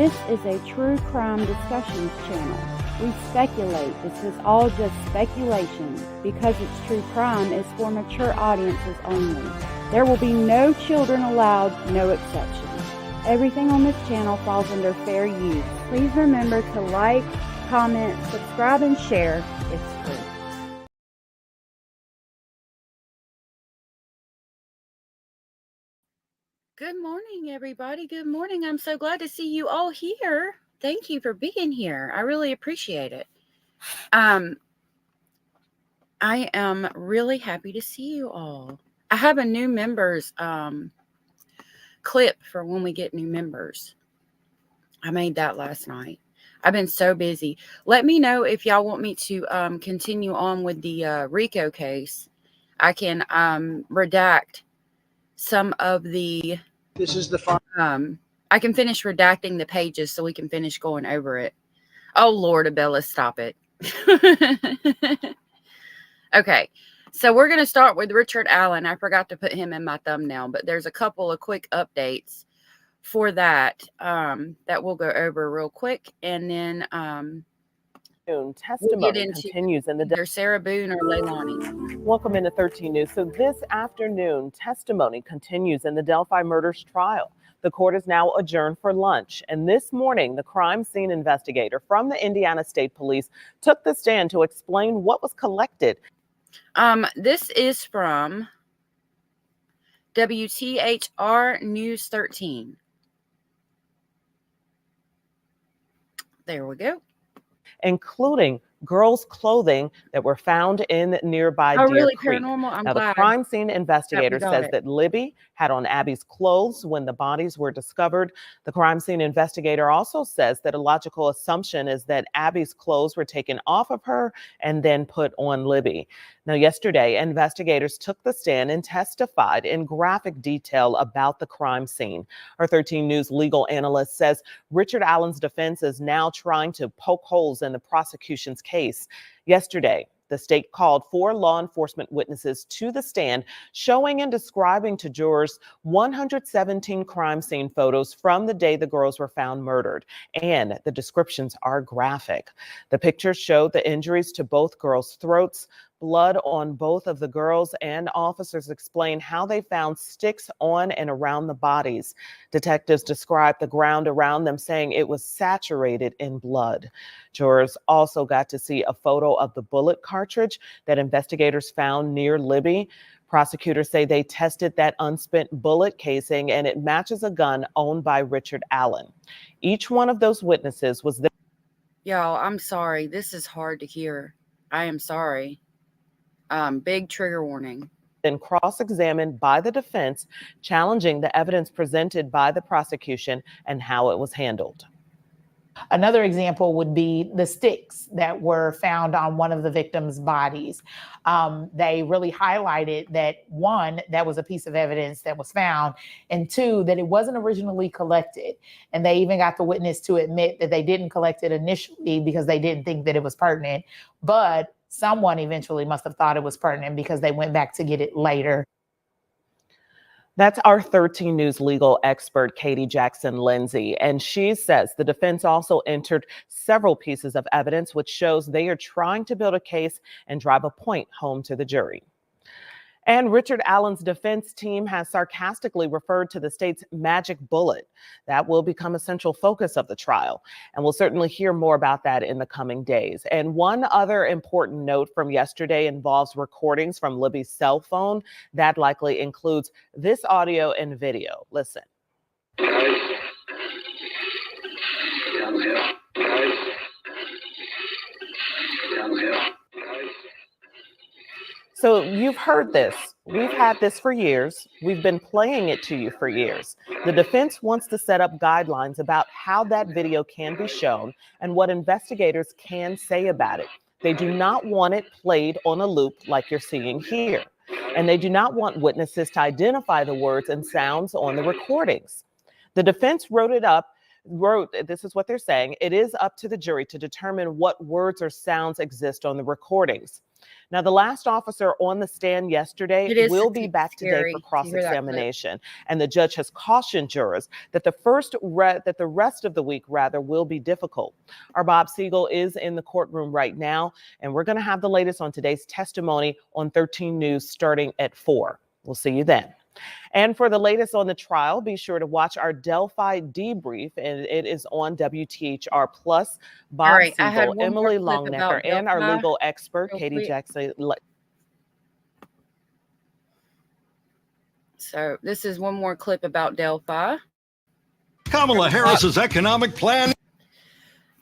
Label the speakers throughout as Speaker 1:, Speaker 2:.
Speaker 1: This is a true crime discussions channel. We speculate. This is all just speculation. Because it's true crime, it's for mature audiences only. There will be no children allowed, no exceptions. Everything on this channel falls under fair use. Please remember to like, comment, subscribe, and share. It's free. Good morning, everybody. Good morning. I'm so glad to see you all here. Thank you for being here. I really appreciate it. I am really happy to see you all. I have a new members clip for when we get new members. I made that last night. I've been so busy. Let me know if y'all want me to continue on with the RICO case. I can redact some of the...
Speaker 2: This is the fun.
Speaker 1: I can finish redacting the pages so we can finish going over it. Oh, Lord, Abella, stop it. Okay, so we're going to start with Richard Allen. I forgot to put him in my thumbnail, but there's a couple of quick updates for that that we'll go over real quick. And then
Speaker 3: testimony continues in the
Speaker 1: either Sarah Boone or Leilani.
Speaker 3: Welcome into 13 News. So this afternoon, testimony continues in the Delphi murders trial. The court is now adjourned for lunch. And this morning, the crime scene investigator from the Indiana State Police took the stand to explain what was collected.
Speaker 1: This is from WTHR News 13. There we go.
Speaker 3: Including girls' clothing that were found in nearby Deer
Speaker 1: really
Speaker 3: Creek.
Speaker 1: Paranormal? I'm
Speaker 3: now,
Speaker 1: glad
Speaker 3: the crime scene investigator says
Speaker 1: it.
Speaker 3: that Libby had on Abby's clothes when the bodies were discovered. The crime scene investigator also says that a logical assumption is that Abby's clothes were taken off of her and then put on Libby. Now, yesterday, investigators took the stand and testified in graphic detail about the crime scene. Our 13 News legal analyst says Richard Allen's defense is now trying to poke holes in the prosecution's case. Yesterday, the state called 4 law enforcement witnesses to the stand, showing and describing to jurors 117 crime scene photos from the day the girls were found murdered. And the descriptions are graphic. The pictures show the injuries to both girls' throats, blood on both of the girls, and officers explain how they found sticks on and around the bodies. Detectives described the ground around them, saying it was saturated in blood. Jurors also got to see a photo of the bullet cartridge that investigators found near Libby. Prosecutors say they tested that unspent bullet casing and it matches a gun owned by Richard Allen. Each one of those witnesses was there.
Speaker 1: Y'all, I'm sorry. This is hard to hear. I am sorry. Big trigger warning.
Speaker 3: Then cross-examined by the defense, challenging the evidence presented by the prosecution and how it was handled.
Speaker 4: Another example would be the sticks that were found on one of the victims' bodies. They really highlighted that, one, that was a piece of evidence that was found, and two, that it wasn't originally collected. And they even got the witness to admit that they didn't collect it initially because they didn't think that it was pertinent, but someone eventually must have thought it was pertinent because they went back to get it later.
Speaker 3: That's our 13 News legal expert, Katie Jackson-Lindsay, and she says the defense also entered several pieces of evidence which shows they are trying to build a case and drive a point home to the jury. And Richard Allen's defense team has sarcastically referred to the state's magic bullet. That will become a central focus of the trial, and we'll certainly hear more about that in the coming days. And one other important note from yesterday involves recordings from Libby's cell phone. That likely includes this audio and video. Listen. So you've heard this. We've had this for years. We've been playing it to you for years. The defense wants to set up guidelines about how that video can be shown and what investigators can say about it. They do not want it played on a loop like you're seeing here. And they do not want witnesses to identify the words and sounds on the recordings. The defense this is what they're saying, it is up to the jury to determine what words or sounds exist on the recordings. Now, the last officer on the stand yesterday
Speaker 1: It is
Speaker 3: will be back today
Speaker 1: scary
Speaker 3: for
Speaker 1: to hear that clip.
Speaker 3: cross-examination, and the judge has cautioned jurors that the rest of the week will be difficult. Our Bob Siegel is in the courtroom right now, and we're going to have the latest on today's testimony on 13 News starting at 4. We'll see you then. And for the latest on the trial, be sure to watch our Delphi debrief, and it is on WTHR Plus. Bob
Speaker 1: right, I had
Speaker 3: Siegel,
Speaker 1: one more
Speaker 3: Emily
Speaker 1: clip
Speaker 3: Longnecker,
Speaker 1: about
Speaker 3: and our
Speaker 1: Delphi
Speaker 3: legal expert,
Speaker 1: real
Speaker 3: Katie
Speaker 1: quick.
Speaker 3: Jackson.
Speaker 1: So this is one more clip about Delphi.
Speaker 5: Kamala Harris's economic plan.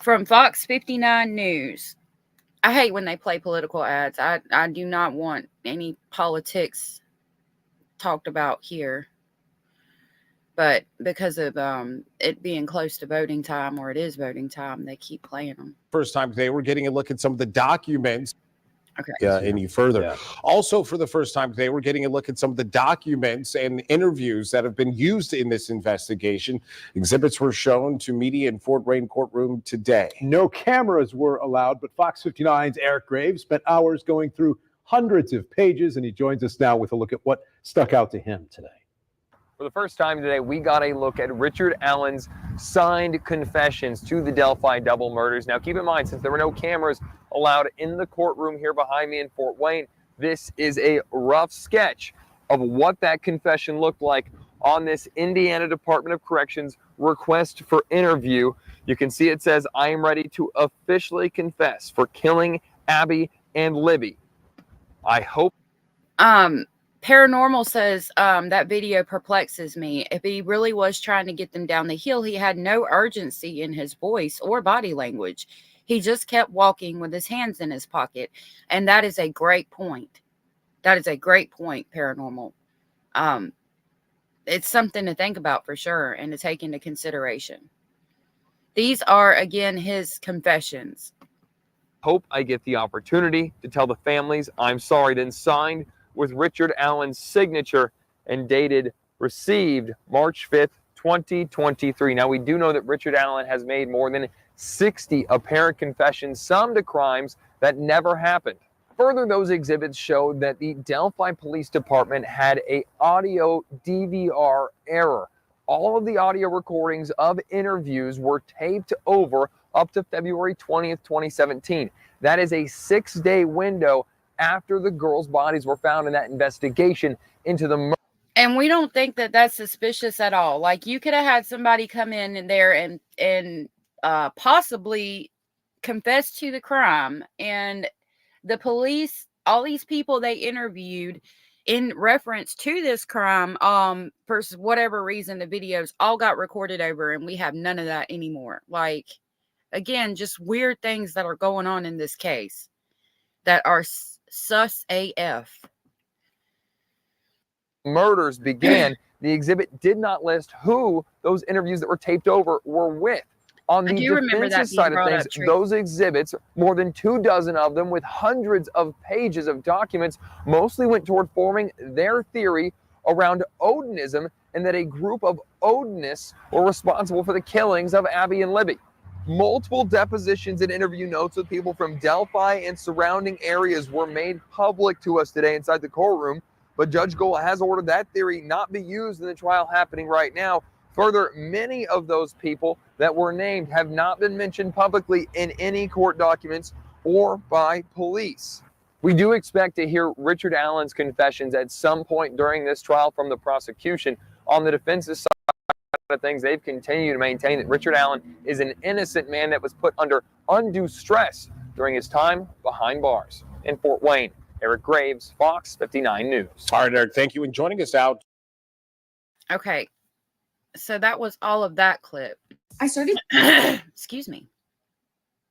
Speaker 1: From Fox 59 News. I hate when they play political ads. I do not want any politics talked about here. But because of it being close to voting time, or it is voting time, they keep playing them.
Speaker 6: First time today, we're getting a look at some of the documents.
Speaker 1: Okay.
Speaker 6: Any further. Also, for the first time today, we're getting a look at some of the documents and interviews that have been used in this investigation. Exhibits were shown to media in Fort Wayne courtroom today.
Speaker 7: No cameras were allowed, but Fox 59's Eric Graves spent hours going through hundreds of pages, and he joins us now with a look at what stuck out to him today.
Speaker 8: For the first time today, we got a look at Richard Allen's signed confessions to the Delphi double murders. Now, keep in mind, since there were no cameras allowed in the courtroom here behind me in Fort Wayne, this is a rough sketch of what that confession looked like on this Indiana Department of Corrections request for interview. You can see it says, "I am ready to officially confess for killing Abby and Libby. I hope."
Speaker 1: Paranormal says that video perplexes me. If he really was trying to get them down the hill, he had no urgency in his voice or body language. He just kept walking with his hands in his pocket. And that is a great point. That is a great point, Paranormal. It's something to think about for sure and to take into consideration. These are, again, his confessions.
Speaker 8: Hope I get the opportunity to tell the families I'm sorry. Then signed with Richard Allen's signature and dated received March 5th, 2023. Now, we do know that Richard Allen has made more than 60 apparent confessions, some to crimes that never happened. Further, those exhibits showed that the Delphi Police Department had an audio DVR error. All of the audio recordings of interviews were taped over up to February 20th, 2017. That is a 6-day window after the girls' bodies were found in that investigation into the murder.
Speaker 1: And we don't think that that's suspicious at all. Like, you could have had somebody come in there and possibly confess to the crime, and the police, all these people they interviewed in reference to this crime, for whatever reason, the videos all got recorded over, and we have none of that anymore. Like, again, just weird things that are going on in this case that are sus AF.
Speaker 8: Murders began. The exhibit did not list who those interviews that were taped over were with. On the defensive side of things, those exhibits, more than 24 of them with hundreds of pages of documents, mostly went toward forming their theory around Odinism and that a group of Odinists were responsible for the killings of Abby and Libby. Multiple depositions and interview notes with people from Delphi and surrounding areas were made public to us today inside the courtroom, but Judge Gold has ordered that theory not be used in the trial happening right now. Further, many of those people that were named have not been mentioned publicly in any court documents or by police. We do expect to hear Richard Allen's confessions at some point during this trial from the prosecution. On the defense's side of things, they've continued to maintain that Richard Allen is an innocent man that was put under undue stress during his time behind bars. In Fort Wayne, Eric Graves, Fox 59 News.
Speaker 6: All right, Eric, thank you. And joining us out.
Speaker 1: Okay. So that was all of that clip.
Speaker 9: I started.
Speaker 1: Excuse me.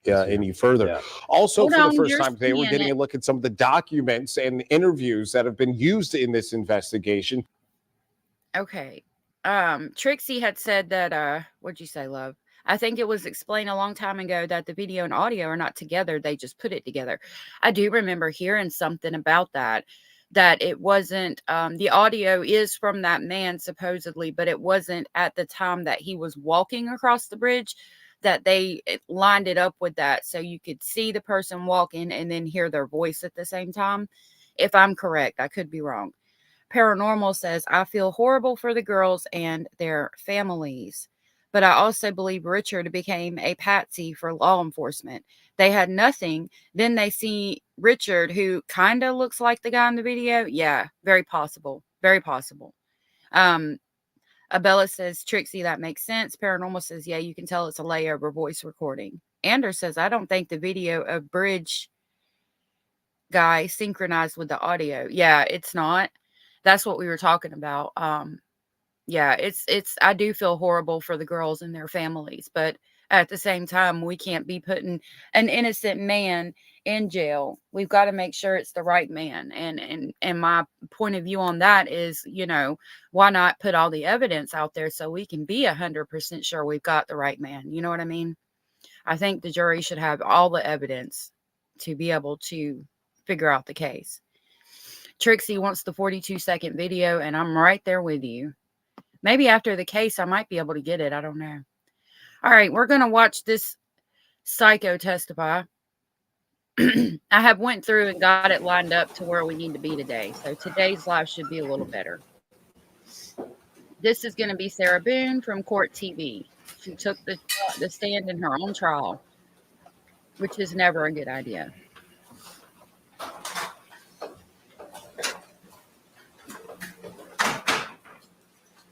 Speaker 6: Any further.
Speaker 7: Yeah.
Speaker 6: Also,
Speaker 1: Hold
Speaker 6: for
Speaker 1: on
Speaker 6: the first
Speaker 1: just
Speaker 6: time today,
Speaker 1: a
Speaker 6: we're getting a
Speaker 1: minute.
Speaker 6: look at some of the documents and interviews that have been used in this investigation.
Speaker 1: Okay. Trixie had said that, what'd you say, love? I think it was explained a long time ago that the video and audio are not together. They just put it together. I do remember hearing something about that it wasn't, the audio is from that man supposedly, but it wasn't at the time that he was walking across the bridge. that they lined it up with that so you could see the person walking and then hear their voice at the same time. If I'm correct, I could be wrong. Paranormal says, I feel horrible for the girls and their families, but I also believe Richard became a patsy for law enforcement. They had nothing. Then they see Richard, who kind of looks like the guy in the video. Yeah, very possible. Very possible. Abella says, Trixie, that makes sense. Paranormal says, yeah, you can tell it's a layover voice recording. Anders says, I don't think the video of Bridge guy synchronized with the audio. Yeah, it's not. That's what we were talking about. Yeah, it's I do feel horrible for the girls and their families, but at the same time, we can't be putting an innocent man in jail. We've got to make sure it's the right man. And my point of view on that is, you know, why not put all the evidence out there so we can be 100% sure we've got the right man? You know what I mean? I think the jury should have all the evidence to be able to figure out the case. Trixie wants the 42-second video, and I'm right there with you. Maybe after the case, I might be able to get it. I don't know. All right, we're going to watch this psycho testify. I have went through and got it lined up to where we need to be today. So today's live should be a little better. This is going to be Sarah Boone from CourtTV. She took the stand in her own trial, which is never a good idea.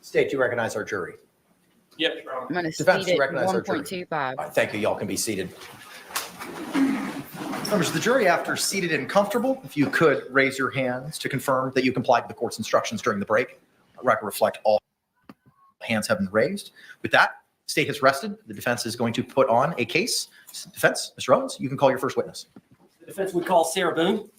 Speaker 9: State, you recognize our jury?
Speaker 10: Yes, Your Honor.
Speaker 1: I'm going to
Speaker 9: Defense,
Speaker 1: speed
Speaker 9: you
Speaker 1: it
Speaker 9: recognize our jury?
Speaker 1: 1.25.
Speaker 9: All right, thank you. Y'all can be seated. Members of the jury, after seated and comfortable, if you could raise your hands to confirm that you complied with the court's instructions during the break. The record reflect all hands have been raised. With that, state has rested. The defense is going to put on a case. Defense, Mr. Owens, you can call your first witness.
Speaker 10: The defense would call Sarah Boone.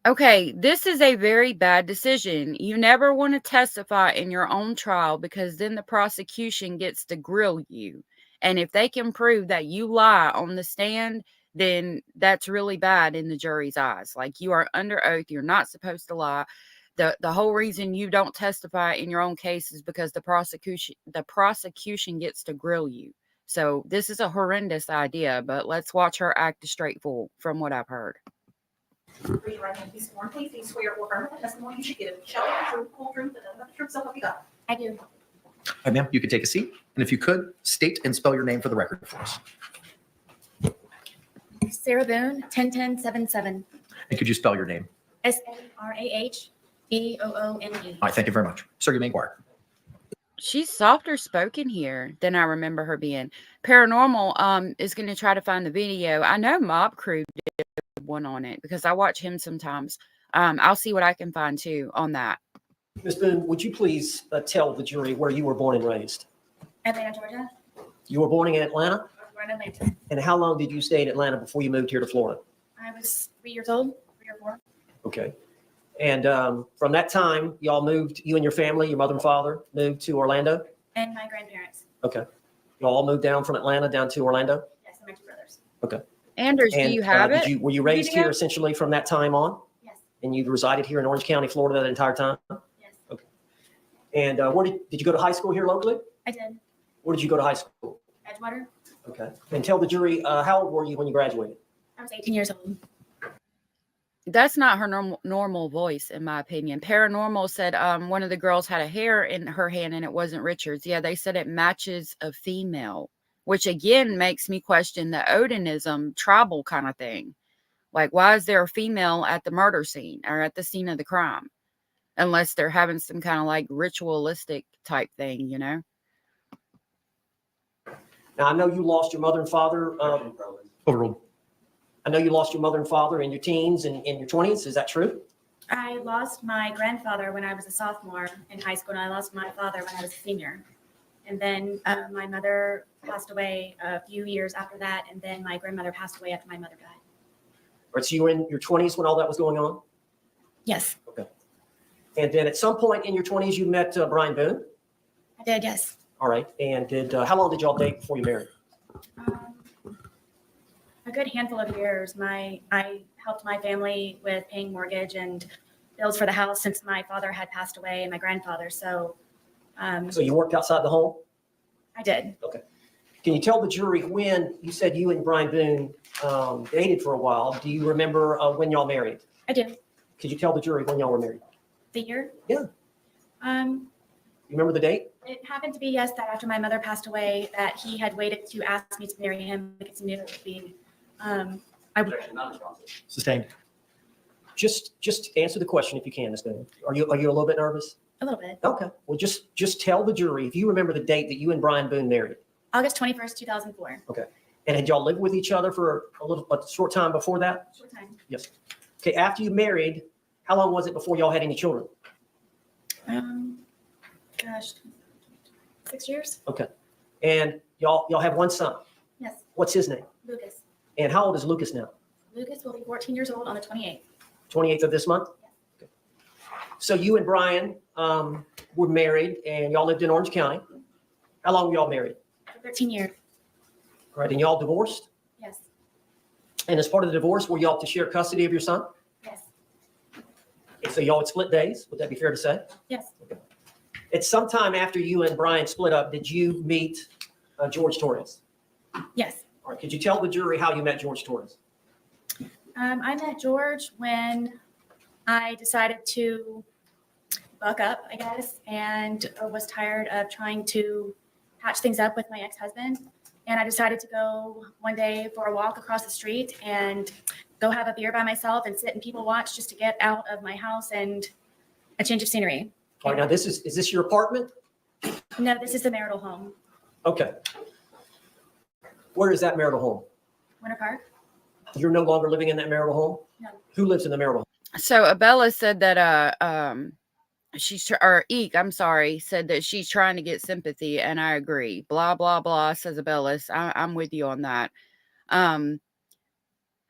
Speaker 1: Okay, this is a very bad decision. You never want to testify in your own trial because then the prosecution gets to grill you. And if they can prove that you lie on the stand, then that's really bad in the jury's eyes. Like, you are under oath. You're not supposed to lie. The whole reason you don't testify in your own case is because the prosecution gets to grill you. So this is a horrendous idea, but let's watch her act a straight fool from what I've heard.
Speaker 11: Raise your right hand, be sworn, please. Do you swear or affirm the testimony you should give shall be the truth, whole truth, and nothing but the truth, so help you God? I do.
Speaker 9: All right, ma'am, you can take a seat. And if you could, state and spell your name for the record for us.
Speaker 11: Sarah Boone, 101077.
Speaker 9: And could you spell your name?
Speaker 11: SARAHBOONE.
Speaker 9: All right, thank you very much. Sir, you may inquire.
Speaker 1: She's softer spoken here than I remember her being. Paranormal is going to try to find the video. I know Mob Crew did one on it because I watch him sometimes. I'll see what I can find too on that.
Speaker 10: Ms. Boone, would you please tell the jury where you were born and raised?
Speaker 11: Atlanta, Georgia.
Speaker 10: You were born in Atlanta?
Speaker 11: I was born in Atlanta.
Speaker 10: And how long did you stay in Atlanta before you moved here to Florida?
Speaker 11: I was 3 years old, 3 or 4.
Speaker 10: Okay. And from that time, y'all moved, you and your family, your mother and father, moved to Orlando?
Speaker 11: And my grandparents.
Speaker 10: Okay. Y'all all moved down from Atlanta down to Orlando?
Speaker 11: Yes, and my 2 brothers.
Speaker 10: Okay.
Speaker 1: Anders, do you have it?
Speaker 10: Were you raised here essentially from that time on?
Speaker 11: Yes.
Speaker 10: And you resided here in Orange County, Florida that entire time?
Speaker 11: Yes.
Speaker 10: Okay. And where did you go to high school here locally?
Speaker 11: I did.
Speaker 10: Where did you go to high school?
Speaker 11: Edgewater.
Speaker 10: Okay. And tell the jury, how old were you when you graduated?
Speaker 11: I was 18 years old.
Speaker 1: That's not her normal voice, in my opinion. Paranormal said one of the girls had a hair in her hand and it wasn't Richard's. Yeah, they said it matches a female, which again makes me question the Odinism tribal kind of thing. Like, why is there a female at the murder scene or at the scene of the crime? Unless they're having some kind of like ritualistic type thing, you know?
Speaker 10: Now, I know you lost your mother and father.
Speaker 9: Overruled.
Speaker 10: I know you lost your mother and father in your teens and in your 20s. Is that true?
Speaker 11: I lost my grandfather when I was a sophomore in high school, and I lost my father when I was a senior. And then my mother passed away a few years after that, and then my grandmother passed away after my mother died.
Speaker 10: All right, so you were in your 20s when all that was going on?
Speaker 11: Yes.
Speaker 10: Okay. And then at some point in your 20s, you met Brian Boone?
Speaker 11: I did, yes.
Speaker 10: All right. And how long did y'all date before you married?
Speaker 11: A good handful of years. I helped my family with paying mortgage and bills for the house since my father had passed away and my grandfather. So
Speaker 10: you worked outside the home?
Speaker 11: I did.
Speaker 10: Okay. Can you tell the jury when you said you and Brian Boone dated for a while? Do you remember when y'all married?
Speaker 11: I do.
Speaker 10: Could you tell the jury when y'all were married?
Speaker 11: The year?
Speaker 10: Yeah. You remember the date?
Speaker 11: It happened to be, yes, that after my mother passed away, that he had waited to ask me to marry him because he knew it would be,
Speaker 9: Sustained.
Speaker 10: Just answer the question if you can, Ms. Boone. Are you a little bit nervous?
Speaker 11: a little bit.
Speaker 10: Okay. Well, just tell the jury if you remember the date that you and Brian Boone married.
Speaker 11: August 21st, 2004.
Speaker 10: Okay. And had y'all lived with each other for a short time before that?
Speaker 11: Short time.
Speaker 10: Yes. Okay. After you married, how long was it before y'all had any children?
Speaker 11: Gosh, 6 years?
Speaker 10: Okay. And y'all have one son.
Speaker 11: Yes.
Speaker 10: What's his name?
Speaker 11: Lucas.
Speaker 10: And how old is Lucas now?
Speaker 11: Lucas will be 14 years old on the 28th.
Speaker 10: 28th of this month?
Speaker 11: Yes.
Speaker 10: Okay. So you and Brian were married and y'all lived in Orange County. How long were y'all married?
Speaker 11: For 13 years.
Speaker 10: All right. And y'all divorced?
Speaker 11: Yes.
Speaker 10: And as part of the divorce, were y'all to share custody of your son?
Speaker 11: Yes.
Speaker 10: Okay, so y'all would split days. Would that be fair to say?
Speaker 11: Yes.
Speaker 10: At some time after you and Brian split up, did you meet George Torres?
Speaker 11: Yes.
Speaker 10: All right. Could you tell the jury how you met George Torres?
Speaker 11: I met George when I decided to buck up, I guess, and was tired of trying to patch things up with my ex-husband. And I decided to go one day for a walk across the street and go have a beer by myself and sit and people watch just to get out of my house and a change of scenery.
Speaker 10: All right. Now, is this your apartment?
Speaker 11: No, this is the marital home.
Speaker 10: Okay. Where is that marital home?
Speaker 11: Winter Park?
Speaker 10: You're no longer living in that marital home?
Speaker 11: No.
Speaker 10: Who lives in the marital home?
Speaker 1: So Abella said that I'm sorry, said that she's trying to get sympathy, and I agree. Blah blah blah, says Abella. I'm with you on that.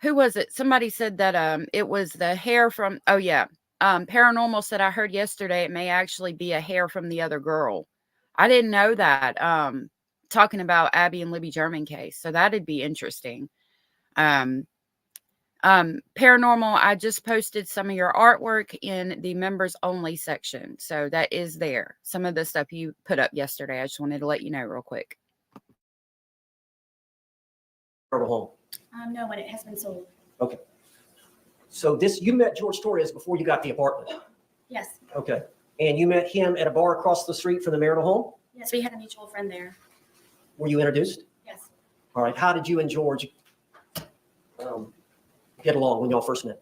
Speaker 1: Who was it? Somebody said that it was the hair from Paranormal said, I heard yesterday it may actually be a hair from the other girl. I didn't know that. Talking about Abby and Libby German case. So that'd be interesting. Paranormal, I just posted some of your artwork in the members only section. So that is there. Some of the stuff you put up yesterday. I just wanted to let you know real quick.
Speaker 10: Home.
Speaker 11: No, when it has been sold.
Speaker 10: Okay. So you met George Torres before you got the apartment?
Speaker 11: Yes.
Speaker 10: Okay. And you met him at a bar across the street from the marital home?
Speaker 11: Yes, we had a mutual friend there.
Speaker 10: Were you introduced?
Speaker 11: Yes.
Speaker 10: All right. How did you and George get along when y'all first met?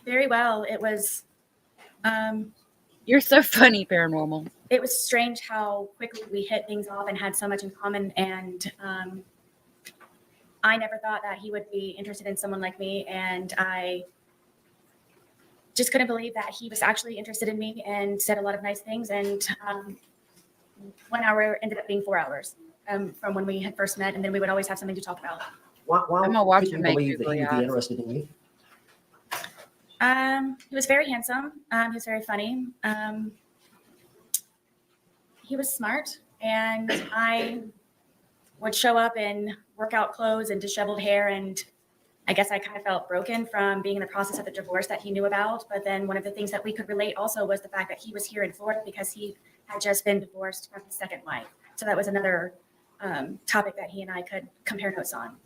Speaker 11: Very well. It was
Speaker 1: You're so funny, Paranormal.
Speaker 11: It was strange how quickly we hit things off and had so much in common. And I never thought that he would be interested in someone like me. And I just couldn't believe that he was actually interested in me and said a lot of nice things. And 1 hour ended up being 4 hours from when we had first met. And then we would always have something to talk about.
Speaker 10: Why
Speaker 1: I'm gonna watch
Speaker 10: couldn't
Speaker 1: him
Speaker 10: you
Speaker 1: make
Speaker 10: believe that he would be interested in you?
Speaker 11: He was very handsome. He was very funny. He was smart, and I would show up in workout clothes and disheveled hair, and I guess I kind of felt broken from being in the process of the divorce that he knew about. But then one of the things that we could relate also was the fact that he was here in Florida because he had just been divorced from his second wife. So that was another topic that he and I could compare notes on.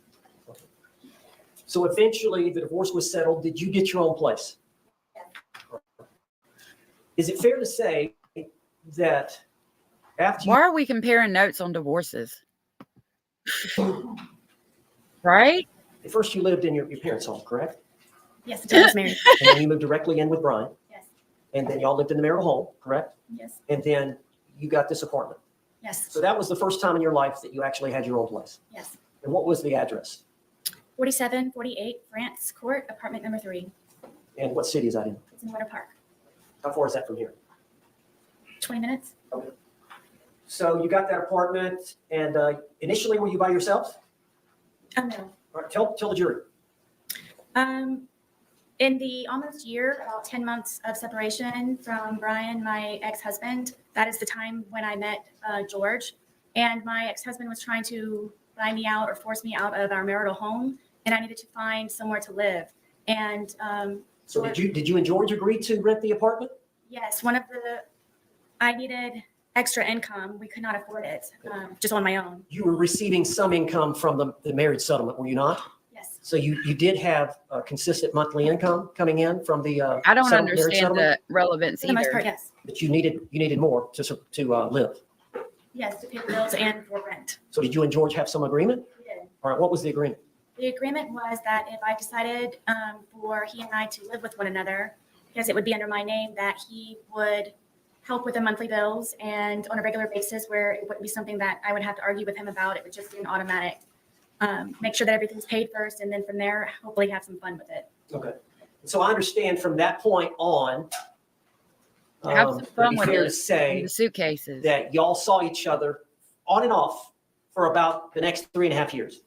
Speaker 10: So eventually the divorce was settled. Did you get your own place? Is it fair to say that after
Speaker 1: Why are we comparing notes on divorces? Right?
Speaker 10: At first you lived in your parents' home, correct?
Speaker 11: Yes, until I was married.
Speaker 10: And then you moved directly in with Brian.
Speaker 11: Yes.
Speaker 10: And then y'all lived in the marital home, correct?
Speaker 11: Yes.
Speaker 10: And then you got this apartment.
Speaker 11: Yes.
Speaker 10: So that was the first time in your life that you actually had your own place.
Speaker 11: Yes.
Speaker 10: And what was the address?
Speaker 11: 4748 France Court, apartment number 3.
Speaker 10: And what city is that in?
Speaker 11: It's in Winter Park.
Speaker 10: How far is that from here?
Speaker 11: 20 minutes.
Speaker 10: Okay. So you got that apartment, and initially were you by yourself?
Speaker 11: Oh, no.
Speaker 10: All right, tell the jury.
Speaker 11: In the almost year, about 10 months of separation from Brian, my ex-husband, that is the time when I met George. And my ex-husband was trying to buy me out or force me out of our marital home, and I needed to find somewhere to live. And
Speaker 10: So did you and George agree to rent the apartment?
Speaker 11: yes, I needed extra income. We could not afford it, just on my own.
Speaker 10: You were receiving some income from the marriage settlement, were you not?
Speaker 11: Yes.
Speaker 10: So you did have a consistent monthly income coming in from the
Speaker 12: I don't
Speaker 10: marriage
Speaker 12: understand
Speaker 10: settlement?
Speaker 12: the relevance
Speaker 11: For the most
Speaker 12: either.
Speaker 11: part, yes.
Speaker 10: But you needed more to live.
Speaker 11: Yes, to pay bills and for rent.
Speaker 10: So did you and George have some agreement?
Speaker 11: We did.
Speaker 10: All right, what was the agreement?
Speaker 11: The agreement was that if I decided for he and I to live with one another, because it would be under my name, that he would help with the monthly bills and on a regular basis, where it wouldn't be something that I would have to argue with him about. It would just be an automatic, make sure that everything's paid first, and then from there, hopefully have some fun with it.
Speaker 10: Okay. So I understand from that point on,
Speaker 12: Have some fun with
Speaker 10: fair
Speaker 12: it
Speaker 10: to say
Speaker 12: the suitcases.
Speaker 10: that y'all saw each other on and off for about the next 3.5 years.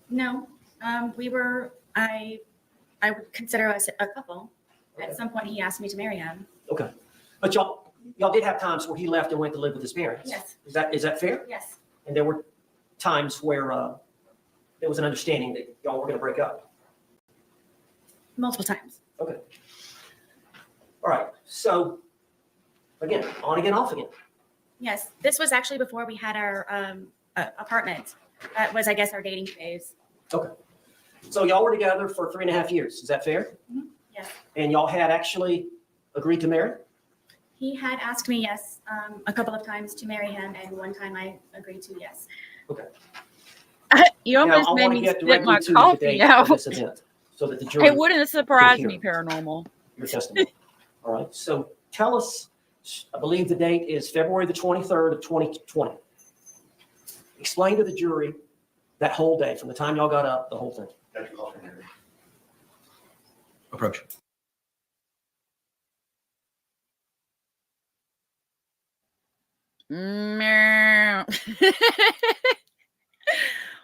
Speaker 11: No, I would consider us a couple. At some point, he asked me to marry him.
Speaker 10: Okay. But y'all did have times where he left and went to live with his parents.
Speaker 11: Yes.
Speaker 10: Is that fair?
Speaker 11: Yes.
Speaker 10: And there were times where there was an understanding that y'all were going to break up.
Speaker 11: Multiple times.
Speaker 10: Okay. All right. So again, on again, off again.
Speaker 11: Yes, this was actually before we had our apartment. That was, I guess, our dating phase.
Speaker 10: Okay. So y'all were together for 3.5 years. Is that fair?
Speaker 11: Mhm. Yes.
Speaker 10: And y'all had actually agreed to marry?
Speaker 11: He had asked me, yes, a couple of times to marry him, and one time I agreed to yes.
Speaker 10: Okay.
Speaker 12: You almost made me spit my coffee out.
Speaker 10: This event, so that the jury
Speaker 12: It wouldn't surprise
Speaker 10: can
Speaker 12: me,
Speaker 10: hear
Speaker 12: paranormal.
Speaker 10: your testimony. All right. So tell us, I believe the date is February the 23rd of 2020. Explain to the jury that whole day, from the time y'all got up, the whole thing.
Speaker 9: Approach.
Speaker 12: Meow.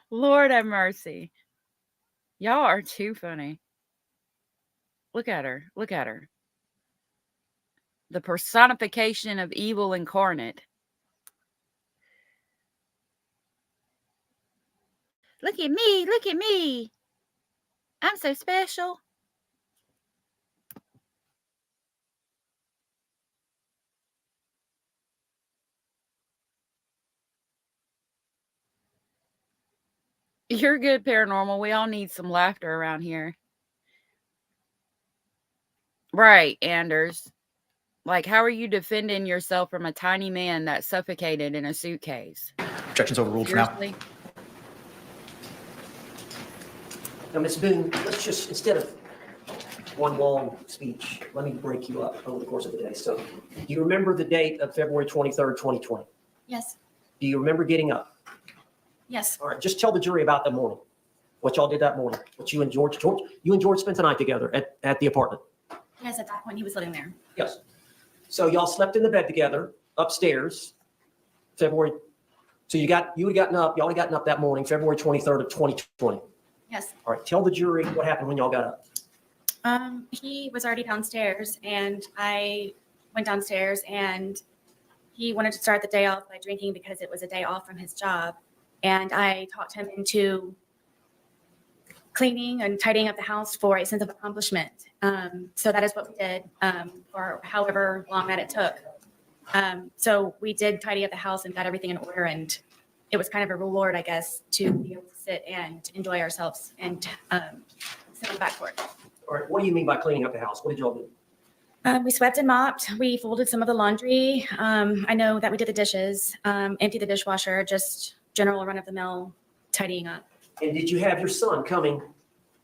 Speaker 12: Lord have mercy. Y'all are too funny. Look at her. Look at her. The personification of evil incarnate. Look at me. Look at me. I'm so special. You're good, paranormal. We all need some laughter around here. Right, Anders. Like, how are you defending yourself from a tiny man that suffocated in a suitcase?
Speaker 9: Objections overruled for now.
Speaker 12: Seriously?
Speaker 10: Now, Ms. Boone, let's just, instead of one long speech, let me break you up over the course of the day. So, do you remember the date of February 23rd, 2020?
Speaker 11: Yes.
Speaker 10: Do you remember getting up?
Speaker 11: Yes.
Speaker 10: All right, just tell the jury about the morning. What y'all did that morning. What you and George spent the night together at the apartment.
Speaker 11: Yes, at that point, he was living there.
Speaker 10: Yes. So y'all slept in the bed together upstairs, February. So y'all had gotten up that morning, February 23rd of 2020.
Speaker 11: Yes.
Speaker 10: All right, tell the jury what happened when y'all got up.
Speaker 11: He was already downstairs, and I went downstairs, and he wanted to start the day off by drinking because it was a day off from his job. And I talked him into cleaning and tidying up the house for a sense of accomplishment. So that is what we did for however long that it took. So we did tidy up the house and got everything in order. And it was kind of a reward, I guess, to be able to sit and enjoy ourselves and sit on the back porch.
Speaker 10: All right, what do you mean by cleaning up the house? What did y'all do?
Speaker 11: We swept and mopped. We folded some of the laundry. I know that we did the dishes, emptied the dishwasher, just general run-of-the-mill tidying up.
Speaker 10: And did you have your son coming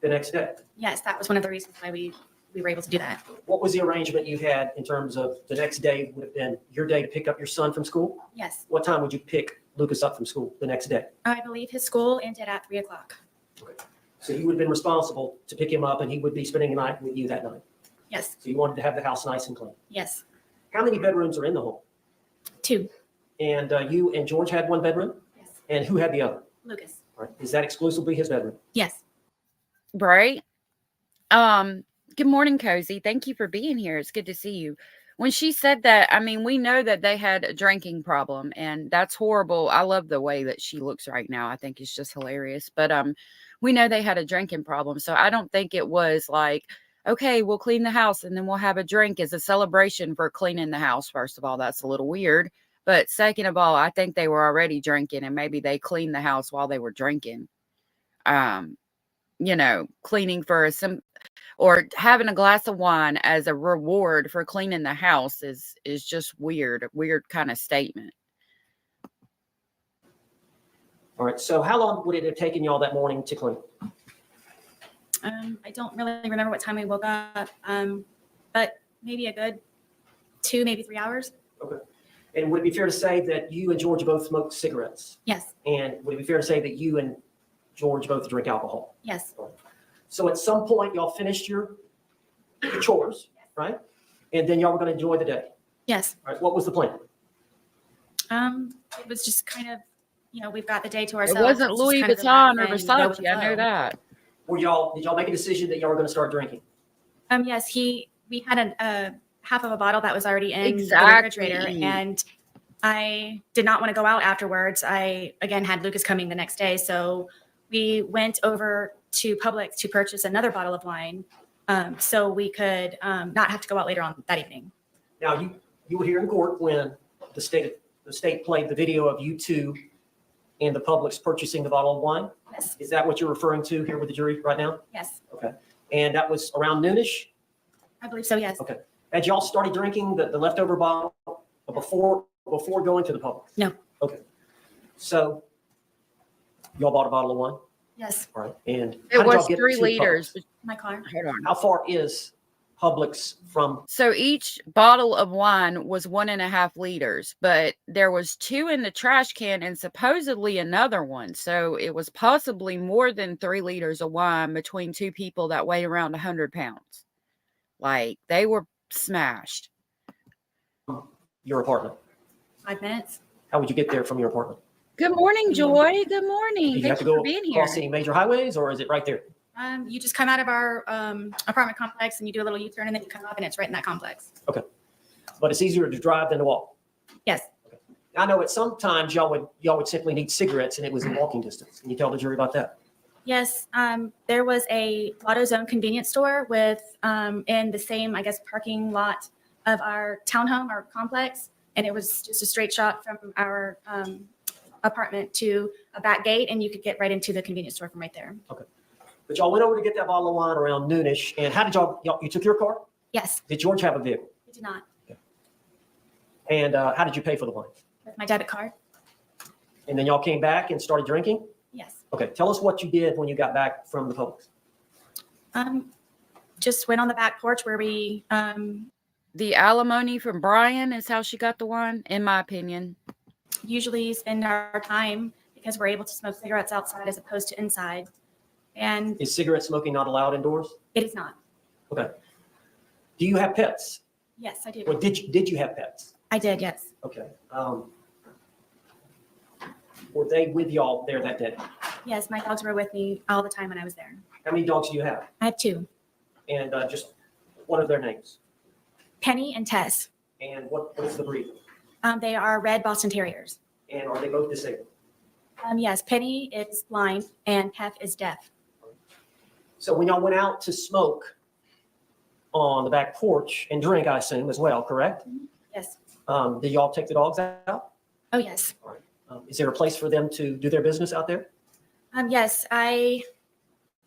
Speaker 10: the next day?
Speaker 11: Yes, that was one of the reasons why we were able to do that.
Speaker 10: What was the arrangement you had in terms of the next day would have been your day to pick up your son from school?
Speaker 11: Yes.
Speaker 10: What time would you pick Lucas up from school the next day?
Speaker 11: I believe his school ended at 3:00.
Speaker 10: Okay. So you would have been responsible to pick him up and he would be spending the night with you that night.
Speaker 11: Yes.
Speaker 10: So you wanted to have the house nice and clean.
Speaker 11: Yes.
Speaker 10: How many bedrooms are in the home?
Speaker 11: 2.
Speaker 10: And you and George had one bedroom?
Speaker 11: Yes.
Speaker 10: And who had the other?
Speaker 11: Lucas.
Speaker 10: All right. Is that exclusively his bedroom?
Speaker 11: Yes.
Speaker 12: Right. Good morning, Cozy. Thank you for being here. It's good to see you. When she said that, I mean, we know that they had a drinking problem, and that's horrible. I love the way that she looks right now. I think it's just hilarious. But we know they had a drinking problem. So I don't think it was like, okay, we'll clean the house and then we'll have a drink as a celebration for cleaning the house. First of all, that's a little weird. But second of all, I think they were already drinking and maybe they cleaned the house while they were drinking. You know, cleaning for or having a glass of wine as a reward for cleaning the house is just weird, a weird kind of statement.
Speaker 10: All right. So how long would it have taken y'all that morning to clean?
Speaker 11: I don't really remember what time we woke up, but maybe a good 2, maybe 3 hours.
Speaker 10: Okay. And would it be fair to say that you and George both smoked cigarettes?
Speaker 11: Yes.
Speaker 10: And would it be fair to say that you and George both drink alcohol?
Speaker 11: Yes.
Speaker 10: So at some point, y'all finished your chores, right? And then y'all were going to enjoy the day.
Speaker 11: Yes.
Speaker 10: All right. What was the plan?
Speaker 11: It was just kind of, you know, we've got the day to ourselves.
Speaker 12: It wasn't
Speaker 11: It's just
Speaker 12: Louis
Speaker 11: kind of
Speaker 12: Vuitton or
Speaker 11: relax and go with
Speaker 12: Versace.
Speaker 11: the
Speaker 12: I know
Speaker 11: flow.
Speaker 12: that.
Speaker 10: Did y'all make a decision that y'all were going to start drinking?
Speaker 11: Yes, we had a half of a bottle that was already in the
Speaker 12: Exactly.
Speaker 11: refrigerator, and I did not want to go out afterwards. I again had Lucas coming the next day, so we went over to Publix to purchase another bottle of wine, so we could not have to go out later on that evening.
Speaker 10: Now you were here in court when the state played the video of you two and the Publix purchasing the bottle of wine.
Speaker 11: Yes.
Speaker 10: Is that what you're referring to here with the jury right now?
Speaker 11: Yes,
Speaker 10: Okay. And that was around noonish?
Speaker 11: I believe so. Yes.
Speaker 10: Okay. Had y'all started drinking the leftover bottle before going to the Publix?
Speaker 11: No.
Speaker 10: Okay. So y'all bought a bottle of wine?
Speaker 11: Yes.
Speaker 10: All right. And
Speaker 12: It
Speaker 10: how did y'all
Speaker 12: was
Speaker 10: get
Speaker 12: 3
Speaker 10: to
Speaker 12: liters.
Speaker 10: Publix?
Speaker 11: My car.
Speaker 12: Hold on.
Speaker 10: How far is Publix from?
Speaker 12: So each bottle of wine was 1.5 liters, but there was 2 in the trash can and supposedly another one. So it was possibly more than 3 liters of wine between 2 people that weighed around 100 pounds. Like they were smashed.
Speaker 10: Your apartment?
Speaker 11: 5 minutes.
Speaker 10: How would you get there from your apartment?
Speaker 12: Good morning, Joy. Good morning.
Speaker 10: Do you have
Speaker 12: Thanks
Speaker 10: to
Speaker 12: for
Speaker 10: go
Speaker 12: being here.
Speaker 10: across any major highways, or is it right there?
Speaker 11: You just come out of our apartment complex and you do a little U-turn and then you come up and it's right in that complex.
Speaker 10: Okay. But it's easier to drive than to walk.
Speaker 11: Yes.
Speaker 10: I know at some times y'all would simply need cigarettes and it was in walking distance. Can you tell the jury about that?
Speaker 11: Yes. There was a AutoZone convenience store with in the same, I guess, parking lot of our townhome, our complex. And it was just a straight shot from our apartment to a back gate and you could get right into the convenience store from right there.
Speaker 10: Okay. But y'all went over to get that bottle of wine around noonish. And how did you took your car?
Speaker 11: Yes.
Speaker 10: Did George have a vehicle?
Speaker 11: He did not.
Speaker 10: And how did you pay for the wine?
Speaker 11: With my debit card.
Speaker 10: And then y'all came back and started drinking?
Speaker 11: Yes.
Speaker 10: Okay. Tell us what you did when you got back from the Publix.
Speaker 11: Just went on the back porch where we
Speaker 12: The alimony from Brian is how she got the wine, in my opinion.
Speaker 11: usually spend our time because we're able to smoke cigarettes outside as opposed to inside. And
Speaker 10: Is cigarette smoking not allowed indoors?
Speaker 11: it is not.
Speaker 10: Okay. Do you have pets?
Speaker 11: Yes, I do.
Speaker 10: Or did you have pets?
Speaker 11: I did, yes.
Speaker 10: Okay. Were they with y'all there that day?
Speaker 11: Yes, my dogs were with me all the time when I was there.
Speaker 10: How many dogs do you have?
Speaker 11: I have 2,
Speaker 10: And just what are their names?
Speaker 11: Penny and Tess.
Speaker 10: And what is the breed?
Speaker 11: They are red Boston Terriers.
Speaker 10: And are they both disabled?
Speaker 11: Yes, Penny is blind and Pef is deaf.
Speaker 10: So when y'all went out to smoke on the back porch and drink, I assume, as well, correct?
Speaker 11: Yes.
Speaker 10: Did y'all take the dogs out?
Speaker 11: Oh, yes.
Speaker 10: All right. Is there a place for them to do their business out there?
Speaker 11: Yes, I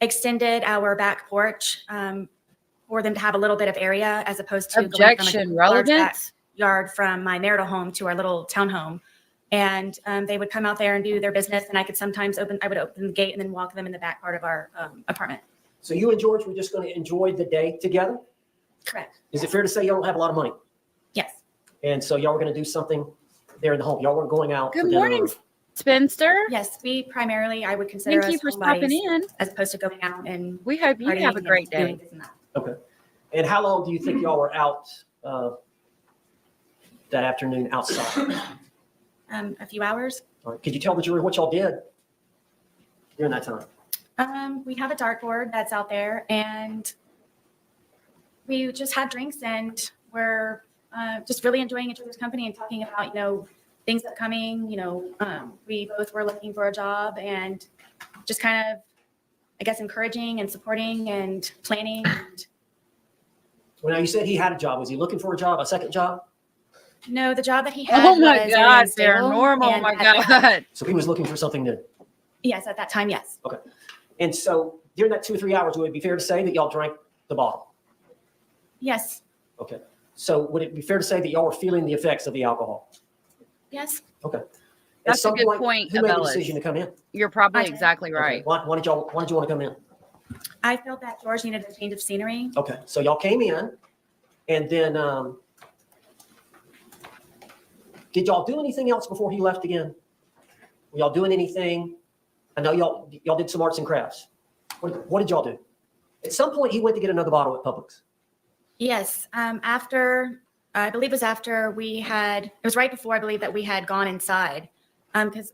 Speaker 11: extended our back porch for them to have a little bit of area as opposed to
Speaker 12: Objection,
Speaker 11: going from a large
Speaker 12: relevance?
Speaker 11: backyard from my marital home to our little townhome. And they would come out there and do their business, and I could sometimes open the gate and then walk them in the back part of our apartment.
Speaker 10: So you and George were just going to enjoy the day together?
Speaker 11: Correct.
Speaker 10: Is it fair to say y'all don't have a lot of money?
Speaker 11: Yes.
Speaker 10: And so y'all were going to do something there in the home. Y'all weren't going out.
Speaker 12: Good
Speaker 10: for dinner
Speaker 12: morning,
Speaker 10: or-
Speaker 12: Spinster.
Speaker 11: Yes, we primarily, I would consider
Speaker 12: Thank you
Speaker 11: us
Speaker 12: for stopping
Speaker 11: homebodies
Speaker 12: in.
Speaker 11: as opposed to going out and
Speaker 12: We hope you
Speaker 11: partying
Speaker 12: have a
Speaker 11: and
Speaker 12: great
Speaker 11: doing
Speaker 12: day.
Speaker 11: this and that.
Speaker 10: Okay. And how long do you think y'all were out that afternoon outside?
Speaker 11: A few hours.
Speaker 10: All right. Could you tell the jury what y'all did during that time?
Speaker 11: We have a dartboard that's out there, and we just had drinks, and we're just really enjoying each other's company and talking about, things upcoming. We both were looking for a job and just kind of I guess, encouraging and supporting and planning. And
Speaker 10: Well, now you said he had a job. Was he looking for a job, a second job?
Speaker 11: no, the job that he had
Speaker 12: Oh my
Speaker 11: was
Speaker 12: God,
Speaker 11: unstable,
Speaker 12: they're normal. Oh
Speaker 11: and
Speaker 12: my
Speaker 11: at that-
Speaker 12: God.
Speaker 10: So he was looking for something new.
Speaker 11: Yes, at that time, yes.
Speaker 10: Okay. And so during that 2 or 3 hours, would it be fair to say that y'all drank the bottle?
Speaker 11: Yes.
Speaker 10: Okay. So would it be fair to say that y'all were feeling the effects of the alcohol?
Speaker 11: Yes.
Speaker 10: Okay. At
Speaker 12: That's a
Speaker 10: some
Speaker 12: good point,
Speaker 10: Who made the
Speaker 12: Abellis.
Speaker 10: decision to come in?
Speaker 12: You're probably
Speaker 11: I did.
Speaker 12: exactly
Speaker 10: Okay.
Speaker 12: right.
Speaker 10: Why did you want to come in?
Speaker 11: I felt that George needed a change of scenery.
Speaker 10: Okay. So y'all came in, and then did y'all do anything else before he left again? Were y'all doing anything? I know y'all did some arts and crafts. What did y'all do? At some point, he went to get another bottle at Publix.
Speaker 11: Yes. After, I believe it was after it was right before I believe that we had gone inside. Because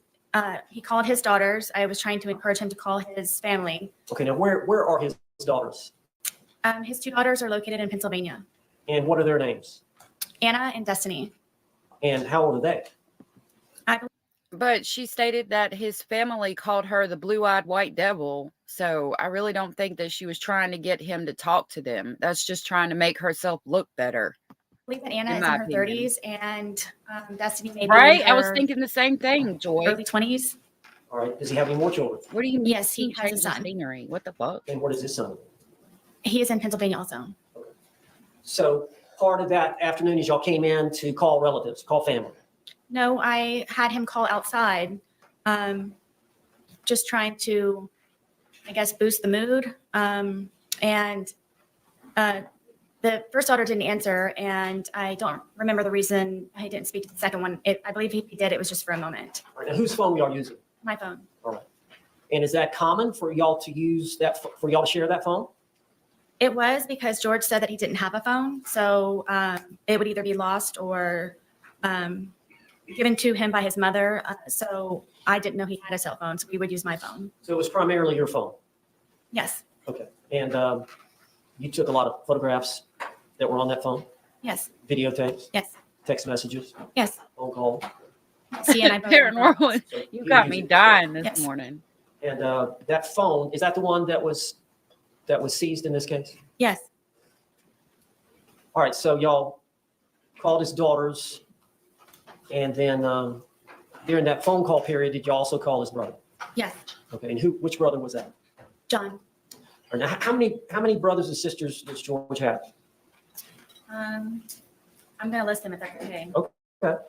Speaker 11: he called his daughters. I was trying to encourage him to call his family.
Speaker 10: Okay. Now, where are his daughters?
Speaker 11: His 2 daughters are located in Pennsylvania,
Speaker 10: And what are their names?
Speaker 11: Anna and Destiny.
Speaker 10: And how old are they?
Speaker 12: But she stated that his family called her the blue-eyed white devil. So I really don't think that she was trying to get him to talk to them. That's just trying to make herself look better.
Speaker 11: I believe that Anna
Speaker 12: In
Speaker 11: is in
Speaker 12: my
Speaker 11: her
Speaker 12: opinion.
Speaker 11: 30s and Destiny maybe
Speaker 12: Right?
Speaker 11: in
Speaker 12: I was
Speaker 11: her
Speaker 12: thinking the same thing, Joy.
Speaker 11: early 20s.
Speaker 10: All right. Does he have any more children?
Speaker 12: What do you mean?
Speaker 11: Yes, he has a
Speaker 12: change the
Speaker 11: son.
Speaker 12: scenery? What the fuck?
Speaker 10: And what is his son?
Speaker 11: He is in Pennsylvania also.
Speaker 10: So part of that afternoon is y'all came in to call relatives, call family.
Speaker 11: No, I had him call outside, just trying to, I guess, boost the mood. And the first daughter didn't answer, and I don't remember the reason I didn't speak to the second one. I believe he did. It was just for a moment.
Speaker 10: All right. Now, whose phone y'all using?
Speaker 11: My phone.
Speaker 10: All right. And is that common for y'all to use that, for y'all to share that phone?
Speaker 11: It was because George said that he didn't have a phone, so it would either be lost or given to him by his mother. So I didn't know he had a cell phone, so we would use my phone.
Speaker 10: So it was primarily your phone?
Speaker 11: Yes.
Speaker 10: Okay. And you took a lot of photographs that were on that phone?
Speaker 11: Yes.
Speaker 10: Videotapes?
Speaker 11: Yes.
Speaker 10: Text messages?
Speaker 11: Yes.
Speaker 10: Phone call?
Speaker 11: See, and I both
Speaker 12: Paranormal.
Speaker 10: So
Speaker 12: You
Speaker 10: he
Speaker 12: got
Speaker 10: was
Speaker 12: me
Speaker 10: using-
Speaker 12: dying this
Speaker 11: Yes.
Speaker 12: morning.
Speaker 10: And that phone, is that the one that was seized in this case?
Speaker 11: Yes.
Speaker 10: All right, so y'all called his daughters, and then during that phone call period, did you also call his brother?
Speaker 11: Yes.
Speaker 10: Okay, and which brother was that?
Speaker 11: John.
Speaker 10: Or now, how many brothers and sisters does George have?
Speaker 11: I'm going to list them if that's okay.
Speaker 10: Okay.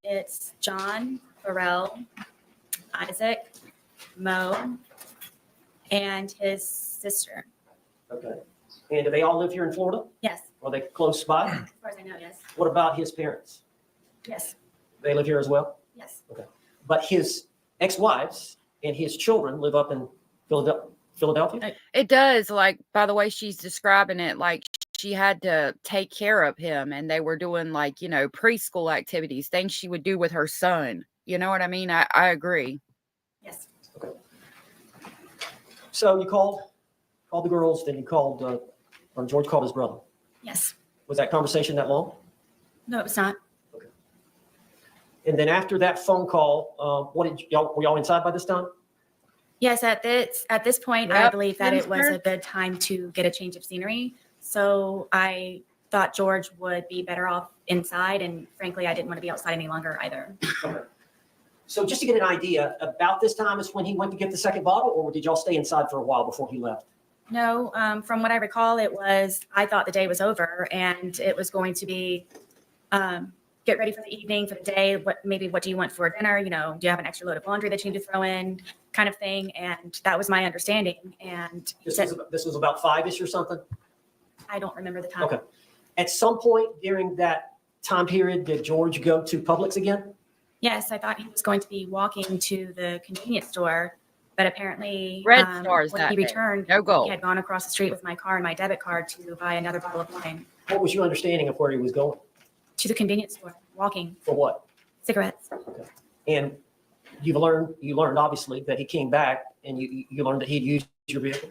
Speaker 11: It's John, Pharrell, Isaac, Mo, and his sister.
Speaker 10: Okay. And do they all live here in Florida?
Speaker 11: Yes.
Speaker 10: Are they close by?
Speaker 11: As far as I know, yes.
Speaker 10: What about his parents?
Speaker 11: Yes.
Speaker 10: They live here as well?
Speaker 11: Yes.
Speaker 10: But his ex-wives and his children live up in Philadelphia?
Speaker 12: It does, like, by the way she's describing it, like she had to take care of him and they were doing, like, you know, preschool activities, things she would do with her son. You know what I mean? I agree.
Speaker 11: Yes.
Speaker 10: Okay. So you called the girls, then you called, or George called his brother.
Speaker 11: Yes.
Speaker 10: Was that conversation that long?
Speaker 11: No, it was not.
Speaker 10: And then after that phone call, were y'all inside by this time?
Speaker 11: Yes, at this point, I
Speaker 12: Yep.
Speaker 11: believe that it was
Speaker 12: Minister?
Speaker 11: a good time to get a change of scenery. So I thought George would be better off inside, and frankly, I didn't want to be outside any longer either.
Speaker 10: Okay. So just to get an idea, about this time is when he went to get the second bottle, or did y'all stay inside for a while before he left?
Speaker 11: No, from what I recall, I thought the day was over, and it was going to be get ready for the evening, for the day. What do you want for dinner? You know, do you have an extra load of laundry that you need to throw in, kind of thing. And that was my understanding. And he said,
Speaker 10: This was about 5-ish or something?
Speaker 11: I don't remember the time.
Speaker 10: Okay. At some point during that time period, did George go to Publix again?
Speaker 11: Yes, I thought he was going to be walking to the convenience store, but apparently
Speaker 12: Red Stars
Speaker 11: when
Speaker 12: that
Speaker 11: he
Speaker 12: day.
Speaker 11: returned,
Speaker 12: No goal.
Speaker 11: he had gone across the street with my car and my debit card to buy another bottle of wine.
Speaker 10: What was your understanding of where he was going?
Speaker 11: To the convenience store, walking.
Speaker 10: For what?
Speaker 11: Cigarettes.
Speaker 10: Okay. And you learned obviously that he came back and you learned that he'd used your vehicle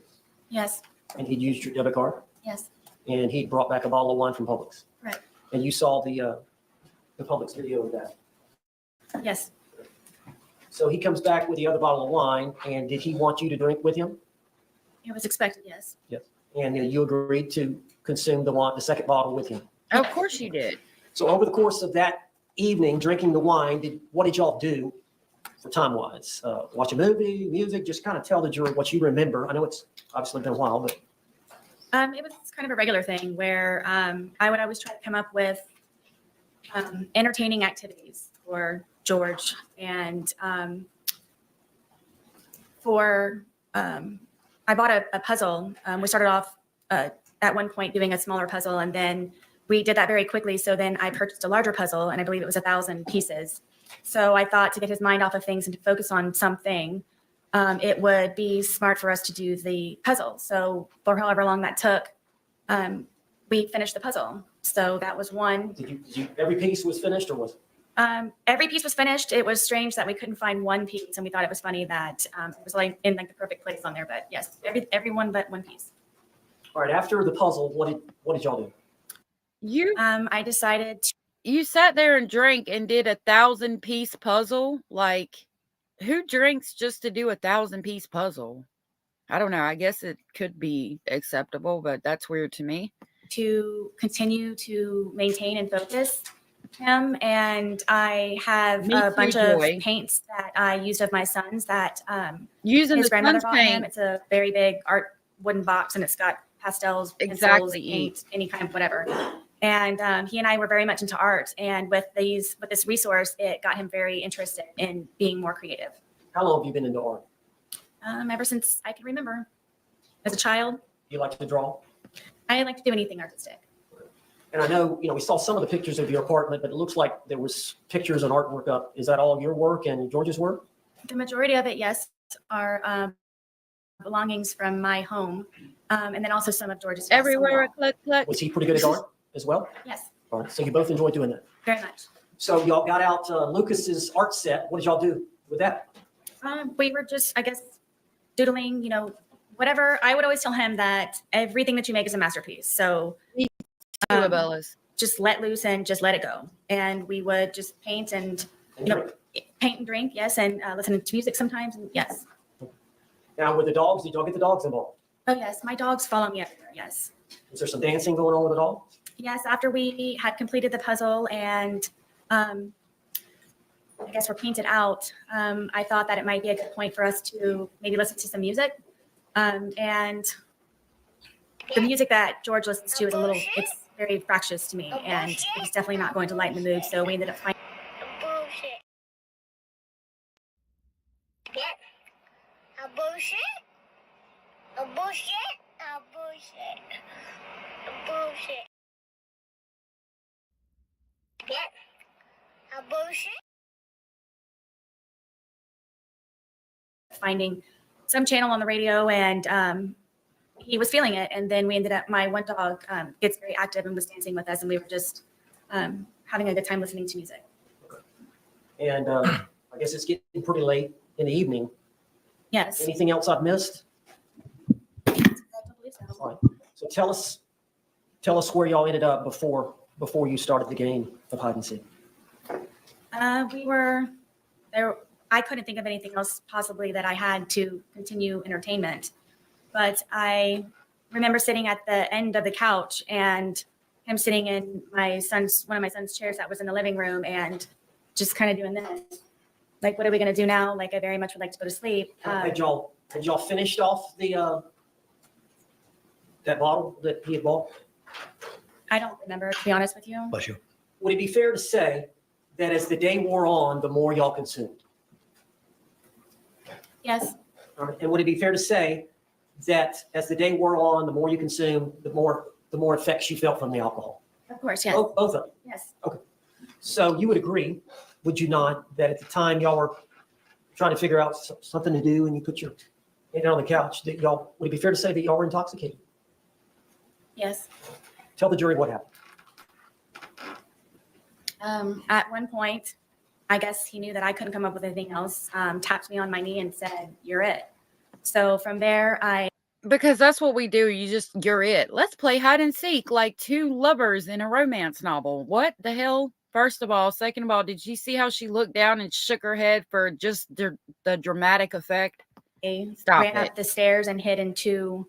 Speaker 11: Yes,
Speaker 10: and he'd used your debit card
Speaker 11: yes,
Speaker 10: and he brought back a bottle of wine from Publix.
Speaker 11: right,
Speaker 10: And you saw the Publix video of that.
Speaker 11: yes.
Speaker 10: So he comes back with the other bottle of wine, and did he want you to drink with him?
Speaker 11: It was expected, yes.
Speaker 10: Yes. And you agreed to consume the second bottle with him.
Speaker 12: Of course you did.
Speaker 10: So over the course of that evening, drinking the wine, what did y'all do for time-wise? Watch a movie, music, just kind of tell the jury what you remember. I know it's obviously been a while, but.
Speaker 11: It was kind of a regular thing where I would always try to come up with entertaining activities for George. And I bought a puzzle. We started off at one point doing a smaller puzzle, and then we did that very quickly. So then I purchased a larger puzzle, and I believe it was 1,000 pieces. So I thought to get his mind off of things and to focus on something, it would be smart for us to do the puzzle. So for however long that took, we finished the puzzle. So that was one.
Speaker 10: Every piece was finished, or was it?
Speaker 11: Every piece was finished. It was strange that we couldn't find one piece, and we thought it was funny that it was like in like the perfect place on there. But yes, every one but one piece.
Speaker 10: All right. After the puzzle, what did y'all do?
Speaker 11: I decided
Speaker 12: you sat there and drank and did 1,000-piece puzzle. Like, who drinks just to do 1,000-piece puzzle? I don't know. I guess it could be acceptable, but that's weird to me.
Speaker 11: To continue to maintain and focus him, and I have a bunch of paints that I used of my son's that
Speaker 12: using
Speaker 11: his
Speaker 12: the
Speaker 11: grandmother
Speaker 12: son's
Speaker 11: bought him.
Speaker 12: paint.
Speaker 11: It's a very big art wooden box, and it's got pastels, pencils, paint, any kind of whatever. And he and I were very much into art, and with this resource, it got him very interested in being more creative.
Speaker 10: How long have you been into art?
Speaker 11: Ever since I can remember. As a child.
Speaker 10: You like to draw?
Speaker 11: I like to do anything artistic.
Speaker 10: And I know, we saw some of the pictures of your apartment, but it looks like there was pictures and artwork up. Is that all your work and George's work?
Speaker 11: The majority of it, yes, are belongings from my home, and then also some of George's.
Speaker 12: Everywhere, click.
Speaker 10: Was he pretty good at art as well?
Speaker 11: Yes.
Speaker 10: All right. So you both enjoyed doing that?
Speaker 11: Very much.
Speaker 10: So y'all got out Lucas's art set. What did y'all do with that?
Speaker 11: We were just, I guess, doodling, whatever. I would always tell him that everything that you make is a masterpiece. So just let loose and just let it go. And we would just paint and paint and drink, yes, and listen to music sometimes, and yes.
Speaker 10: Now with the dogs, did y'all get the dogs involved?
Speaker 11: Oh yes, my dogs follow me everywhere, yes.
Speaker 10: Is there some dancing going on with the dogs?
Speaker 11: Yes, after we had completed the puzzle and I guess we're painted out, I thought that it might be a good point for us to maybe listen to some music. And the music that George listens to is it's very fractious to me, and it's definitely not going to lighten the mood. So we ended up finding. Finding some channel on the radio, and he was feeling it. And then we ended up, my one dog gets very active and was dancing with us, and we were just having a good time listening to music.
Speaker 10: And I guess it's getting pretty late in the evening.
Speaker 11: Yes.
Speaker 10: Anything else I've missed? All right. So tell us where y'all ended up before you started the game of hide and seek.
Speaker 11: We were there. I couldn't think of anything else possibly that I had to continue entertainment. But I remember sitting at the end of the couch and him sitting in one of my son's chairs that was in the living room, and just kind of doing this. Like, what are we going to do now? Like, I very much would like to go to sleep.
Speaker 10: Had y'all finished off the that bottle that he had bought?
Speaker 11: I don't remember, to be honest with you.
Speaker 10: Bless you. Would it be fair to say that as the day wore on, the more y'all consumed?
Speaker 11: Yes.
Speaker 10: All right. And would it be fair to say that as the day wore on, the more you consumed, the more effects you felt from the alcohol?
Speaker 11: Of course, yes.
Speaker 10: Both of them?
Speaker 11: Yes.
Speaker 10: Okay. So you would agree, would you not, that at the time y'all were trying to figure out something to do and you put your head on the couch, that would it be fair to say that y'all were intoxicated?
Speaker 11: Yes.
Speaker 10: Tell the jury what happened.
Speaker 11: At one point, I guess he knew that I couldn't come up with anything else, tapped me on my knee and said, "You're it." So from there,
Speaker 12: because that's what we do. You're it. Let's play hide and seek like two lovers in a romance novel. What the hell? First of all. Second of all, did you see how she looked down and shook her head for just the dramatic effect? Stop
Speaker 11: ran
Speaker 12: it.
Speaker 11: up the stairs and hid into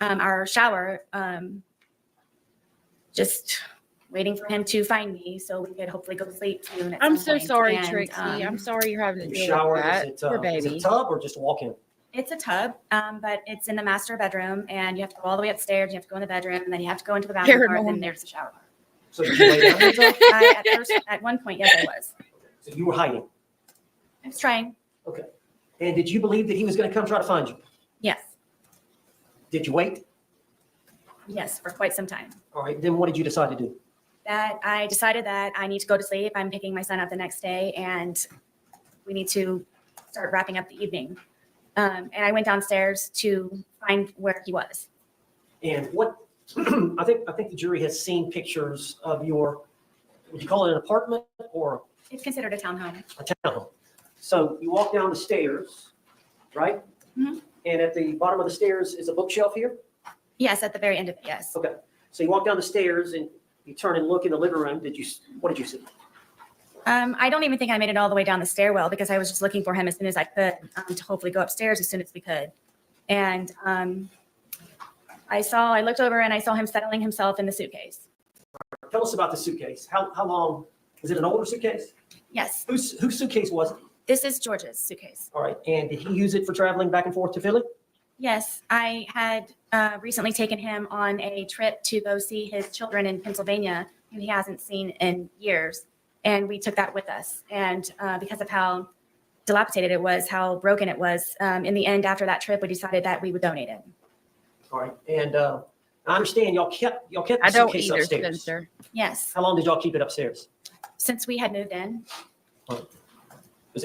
Speaker 11: our shower, just waiting for him to find me so we could hopefully go to sleep soon. At
Speaker 12: I'm
Speaker 11: some
Speaker 12: so
Speaker 11: point.
Speaker 12: sorry,
Speaker 11: And,
Speaker 12: Trixie. I'm sorry you're having to
Speaker 10: Your
Speaker 12: deal
Speaker 10: shower,
Speaker 12: with that.
Speaker 10: is
Speaker 12: Poor
Speaker 10: it, is it
Speaker 12: baby.
Speaker 10: a tub or just a walk-in?
Speaker 11: It's a tub, but it's in the master bedroom, and you have to go all the way upstairs. You have to go in the bedroom, and then you have to go into the bathroom part, and then there's the shower part.
Speaker 10: So did you lay down yourself?
Speaker 11: At one point, yes, I was.
Speaker 10: So you were hiding.
Speaker 11: I was trying.
Speaker 10: Okay. And did you believe that he was going to come try to find you?
Speaker 11: Yes.
Speaker 10: Did you wait?
Speaker 11: Yes, for quite some time.
Speaker 10: All right. Then what did you decide to do?
Speaker 11: That I decided that I need to go to sleep. I'm picking my son up the next day, and we need to start wrapping up the evening. And I went downstairs to find where he was.
Speaker 10: And what? I think the jury has seen pictures of your. Would you call it an apartment or
Speaker 11: It's considered a townhome.
Speaker 10: a townhome? So you walk down the stairs, right?
Speaker 11: Mhm.
Speaker 10: And at the bottom of the stairs is a bookshelf here.
Speaker 11: Yes, at the very end of it, yes.
Speaker 10: Okay. So you walk down the stairs and you turn and look in the living room. What did you see?
Speaker 11: I don't even think I made it all the way down the stairwell because I was just looking for him as soon as I could to hopefully go upstairs as soon as we could. And I looked over and I saw him settling himself in the suitcase.
Speaker 10: Tell us about the suitcase. How long? Is it an older suitcase?
Speaker 11: Yes,
Speaker 10: Whose suitcase was it?
Speaker 11: this is George's suitcase.
Speaker 10: All right. And did he use it for traveling back and forth to Philly?
Speaker 11: Yes, I had recently taken him on a trip to go see his children in Pennsylvania, who he hasn't seen in years. And we took that with us. And because of how dilapidated it was, how broken it was, in the end, after that trip, we decided that we would donate it.
Speaker 10: All right. And I understand y'all kept the
Speaker 12: I don't
Speaker 10: suitcase
Speaker 12: either,
Speaker 10: upstairs.
Speaker 12: Spencer.
Speaker 11: Yes,
Speaker 10: How long did y'all keep it upstairs?
Speaker 11: since we had moved in.
Speaker 10: Is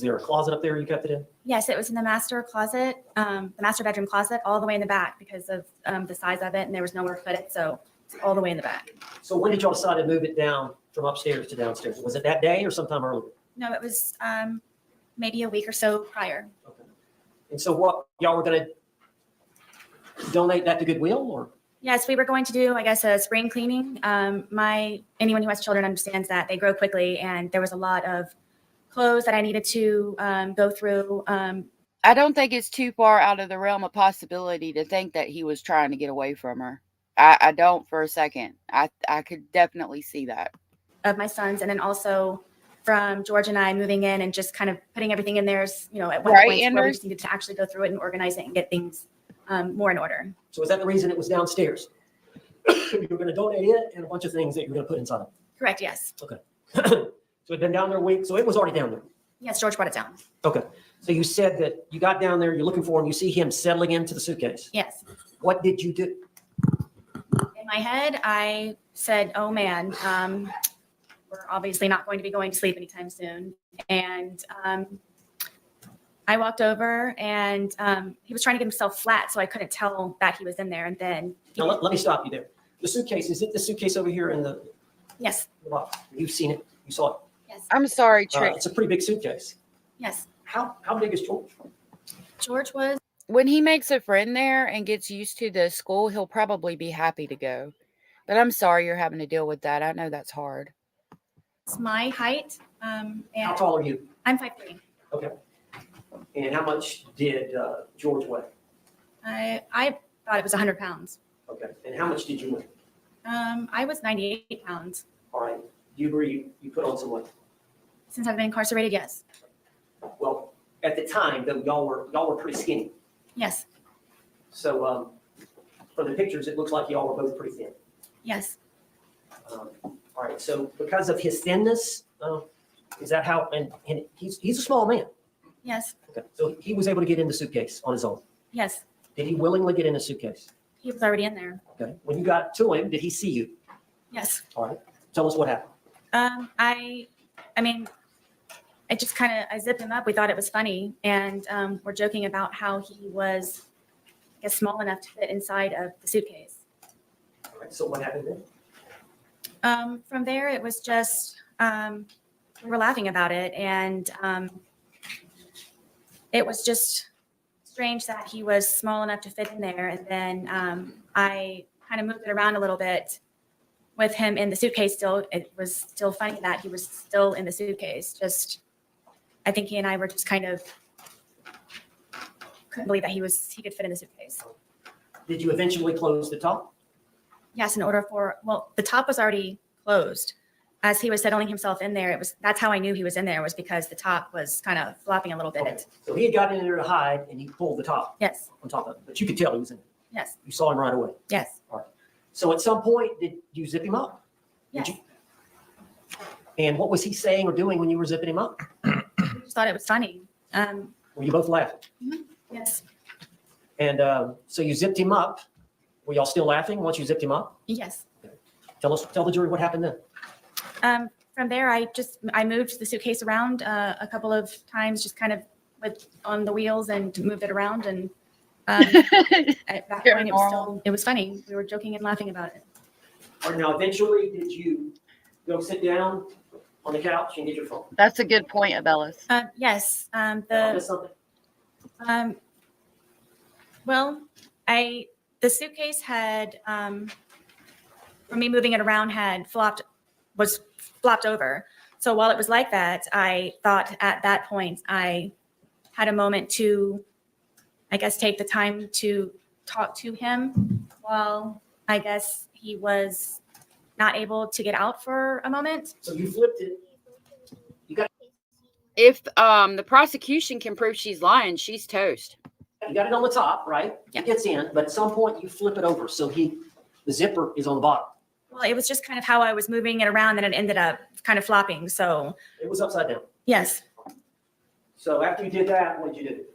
Speaker 10: there a closet up there you kept it in?
Speaker 11: Yes, it was in the master closet, the master bedroom closet, all the way in the back because of the size of it, and there was nowhere to put it, so it's all the way in the back.
Speaker 10: So when did y'all decide to move it down from upstairs to downstairs? Was it that day or sometime earlier?
Speaker 11: No, it was maybe a week or so prior.
Speaker 10: Okay. And so what, y'all were going to donate that to Goodwill or?
Speaker 11: Yes, we were going to do, I guess, a spring cleaning. Anyone who has children understands that they grow quickly, and there was a lot of clothes that I needed to go through.
Speaker 12: I don't think it's too far out of the realm of possibility to think that he was trying to get away from her. I don't for a second. I could definitely see that.
Speaker 11: Of my sons, and then also from George and I moving in and just kind of putting everything in there, at one
Speaker 12: Right,
Speaker 11: point where we
Speaker 12: Anders?
Speaker 11: just needed to actually go through it and organize it and get things more in order.
Speaker 10: So is that the reason it was downstairs? You were going to donate it and a bunch of things that you were going to put inside of it.
Speaker 11: Correct, yes.
Speaker 10: Okay. So it'd been down there a week. So it was already down there.
Speaker 11: Yes, George brought it down.
Speaker 10: Okay. So you said that you got down there, you're looking for him, you see him settling into the suitcase.
Speaker 11: Yes.
Speaker 10: What did you do?
Speaker 11: In my head, I said, oh man, we're obviously not going to be going to sleep anytime soon. And I walked over and he was trying to get himself flat, so I couldn't tell that he was in there. And then,
Speaker 10: Now, let me stop you there. The suitcase, is it the suitcase over here in the
Speaker 11: yes,
Speaker 10: box? You've seen it. You saw it.
Speaker 11: yes,
Speaker 12: I'm sorry, Trick.
Speaker 10: It's a pretty big suitcase.
Speaker 11: yes.
Speaker 10: How big is George?
Speaker 11: George was,
Speaker 12: When he makes a friend there and gets used to the school, he'll probably be happy to go. But I'm sorry you're having to deal with that. I know that's hard.
Speaker 11: my height.
Speaker 10: How
Speaker 11: And
Speaker 10: tall are you?
Speaker 11: I'm 5'3".
Speaker 10: Okay. And how much did George weigh?
Speaker 11: I thought it was 100 pounds.
Speaker 10: Okay. And how much did you weigh?
Speaker 11: I was 98 pounds.
Speaker 10: All right. Do you agree you put on some weight?
Speaker 11: Since I've been incarcerated, yes.
Speaker 10: Well, at the time, though, y'all were pretty skinny.
Speaker 11: Yes,
Speaker 10: So from the pictures, it looks like y'all were both pretty thin.
Speaker 11: yes,
Speaker 10: All right. So because of his thinness, is that how? And he's a small man.
Speaker 11: yes,
Speaker 10: Okay. So he was able to get in the suitcase on his own.
Speaker 11: yes.
Speaker 10: Did he willingly get in the suitcase?
Speaker 11: He was already in there.
Speaker 10: Okay. When you got to him, did he see you?
Speaker 11: Yes.
Speaker 10: All right. Tell us what happened.
Speaker 11: I mean, I just I zipped him up. We thought it was funny. And we're joking about how he was, I guess, small enough to fit inside of the suitcase.
Speaker 10: All right. So what happened then?
Speaker 11: From there, it was just, we were laughing about it. And it was just strange that he was small enough to fit in there. And then I kind of moved it around a little bit with him in the suitcase still. It was still funny that he was still in the suitcase. Just, I think he and I were just kind of couldn't believe that he could fit in the suitcase.
Speaker 10: Did you eventually close the top?
Speaker 11: Yes, in order for, well, the top was already closed. As he was settling himself in there, that's how I knew he was in there, was because the top was kind of flopping a little bit.
Speaker 10: Okay. So he had gotten in there to hide, and he pulled the top.
Speaker 11: Yes.
Speaker 10: On top of it, but you could tell he was in there.
Speaker 11: Yes.
Speaker 10: You saw him right away.
Speaker 11: Yes.
Speaker 10: All right. So at some point, did you zip him up?
Speaker 11: Yes.
Speaker 10: Did you? And what was he saying or doing when you were zipping him up?
Speaker 11: I just thought it was funny.
Speaker 10: Were you both laughing?
Speaker 11: Yes.
Speaker 10: And so you zipped him up. Were y'all still laughing once you zipped him up?
Speaker 11: Yes.
Speaker 10: Tell the jury what happened then.
Speaker 11: From there, I moved the suitcase around a couple of times, just kind of on the wheels and moved it around. And at that point, it was funny. We were joking and laughing about it.
Speaker 10: All right, now, eventually, did you go sit down on the couch and get your phone?
Speaker 12: That's a good point, Abellis.
Speaker 11: Yes.
Speaker 10: Missed something?
Speaker 11: Well, the suitcase had, from me moving it around, was flopped over. So while it was like that, I thought at that point I had a moment to, I guess, take the time to talk to him while I guess he was not able to get out for a moment.
Speaker 10: So you flipped it.
Speaker 12: If the prosecution can prove she's lying, she's toast.
Speaker 10: You got it on the top, right?
Speaker 11: Yeah.
Speaker 10: It gets in, but at some point you flip it over so the zipper is on the bottom.
Speaker 11: Well, it was just kind of how I was moving it around, and it ended up kind of flopping. So
Speaker 10: it was upside down.
Speaker 11: Yes.
Speaker 10: So after you did that, what did you do?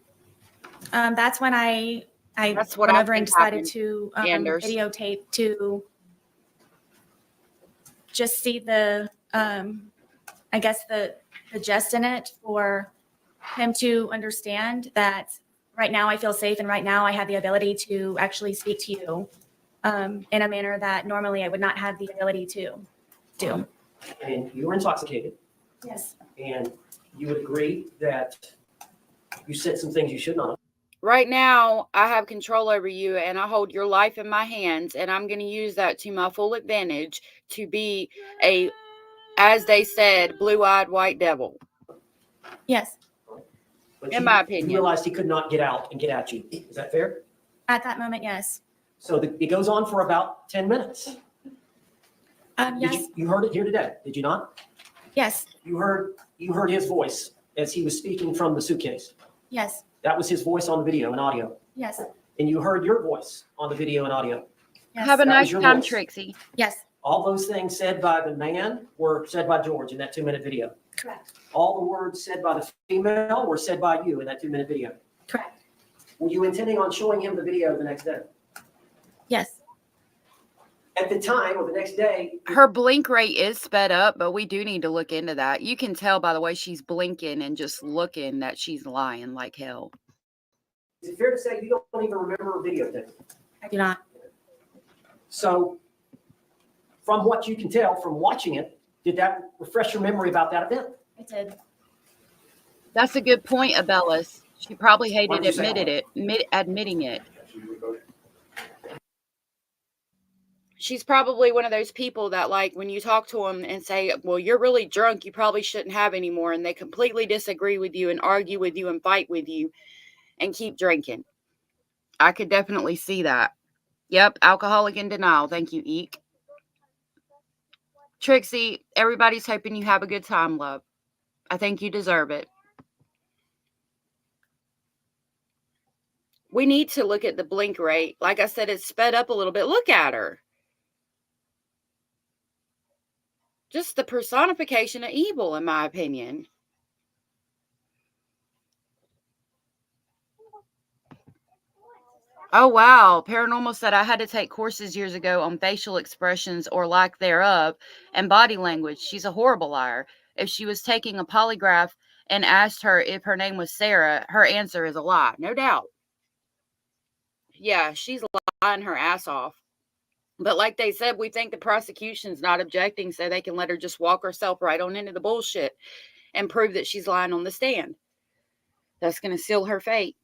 Speaker 11: That's when I
Speaker 12: That's what
Speaker 11: went
Speaker 12: I
Speaker 11: over and
Speaker 12: think
Speaker 11: decided
Speaker 12: happened,
Speaker 11: to
Speaker 12: Anders.
Speaker 11: videotape to just see the, I guess the gist in it for him to understand that right now I feel safe, and right now I have the ability to actually speak to you in a manner that normally I would not have the ability to do.
Speaker 10: And you were intoxicated,
Speaker 11: Yes.
Speaker 10: and you would agree that you said some things you should not have.
Speaker 12: Right now, I have control over you, and I hold your life in my hands, and I'm going to use that to my full advantage to be a, as they said, blue-eyed white devil.
Speaker 11: Yes.
Speaker 10: But
Speaker 12: In my opinion.
Speaker 10: You realized he could not get out and get at you. Is that fair?
Speaker 11: At that moment, yes.
Speaker 10: So it goes on for about 10 minutes.
Speaker 11: Yes.
Speaker 10: You heard it here today, did you not?
Speaker 11: Yes.
Speaker 10: You heard his voice as he was speaking from the suitcase.
Speaker 11: Yes.
Speaker 10: That was his voice on the video and audio.
Speaker 11: Yes.
Speaker 10: And you heard your voice on the video and audio.
Speaker 11: Yes.
Speaker 12: Have a
Speaker 10: That was
Speaker 12: nice
Speaker 10: your
Speaker 12: time,
Speaker 10: voice.
Speaker 12: Trixie.
Speaker 11: Yes.
Speaker 10: All those things said by the man were said by George in that 2-minute video.
Speaker 11: Correct.
Speaker 10: All the words said by the female were said by you in that 2-minute video.
Speaker 11: Correct.
Speaker 10: Were you intending on showing him the video the next day?
Speaker 11: Yes.
Speaker 10: At the time or the next day,
Speaker 12: Her blink rate is sped up, but we do need to look into that. You can tell by the way she's blinking and just looking that she's lying like hell.
Speaker 10: is it fair to say you don't even remember a videotape?
Speaker 11: I do not.
Speaker 10: So from what you can tell from watching it, did that refresh your memory about that event?
Speaker 11: It did.
Speaker 12: That's a good point, Abellis. She probably
Speaker 10: Why
Speaker 12: hated
Speaker 10: don't you say
Speaker 12: admitting it. She's probably one of those people that, like, when you talk to them and say, well, you're really drunk, you probably shouldn't have any more, and they completely disagree with you and argue with you and fight with you and keep drinking. I could definitely see that. Yep, alcoholic in denial. Thank you, Eek. Trixie, everybody's hoping you have a good time, love. I think you deserve it. We need to look at the blink rate. Like I said, it's sped up a little bit. Look at her. Just the personification of evil, in my opinion. Oh, wow. Paranormal said I had to take courses years ago on facial expressions or lack thereof and body language. She's a horrible liar. If she was taking a polygraph and asked her if her name was Sarah, her answer is a lie. No doubt. Yeah, she's lying her ass off. But like they said, we think the prosecution's not objecting, so they can let her just walk herself right on into the bullshit and prove that she's lying on the stand. That's going to seal her fate.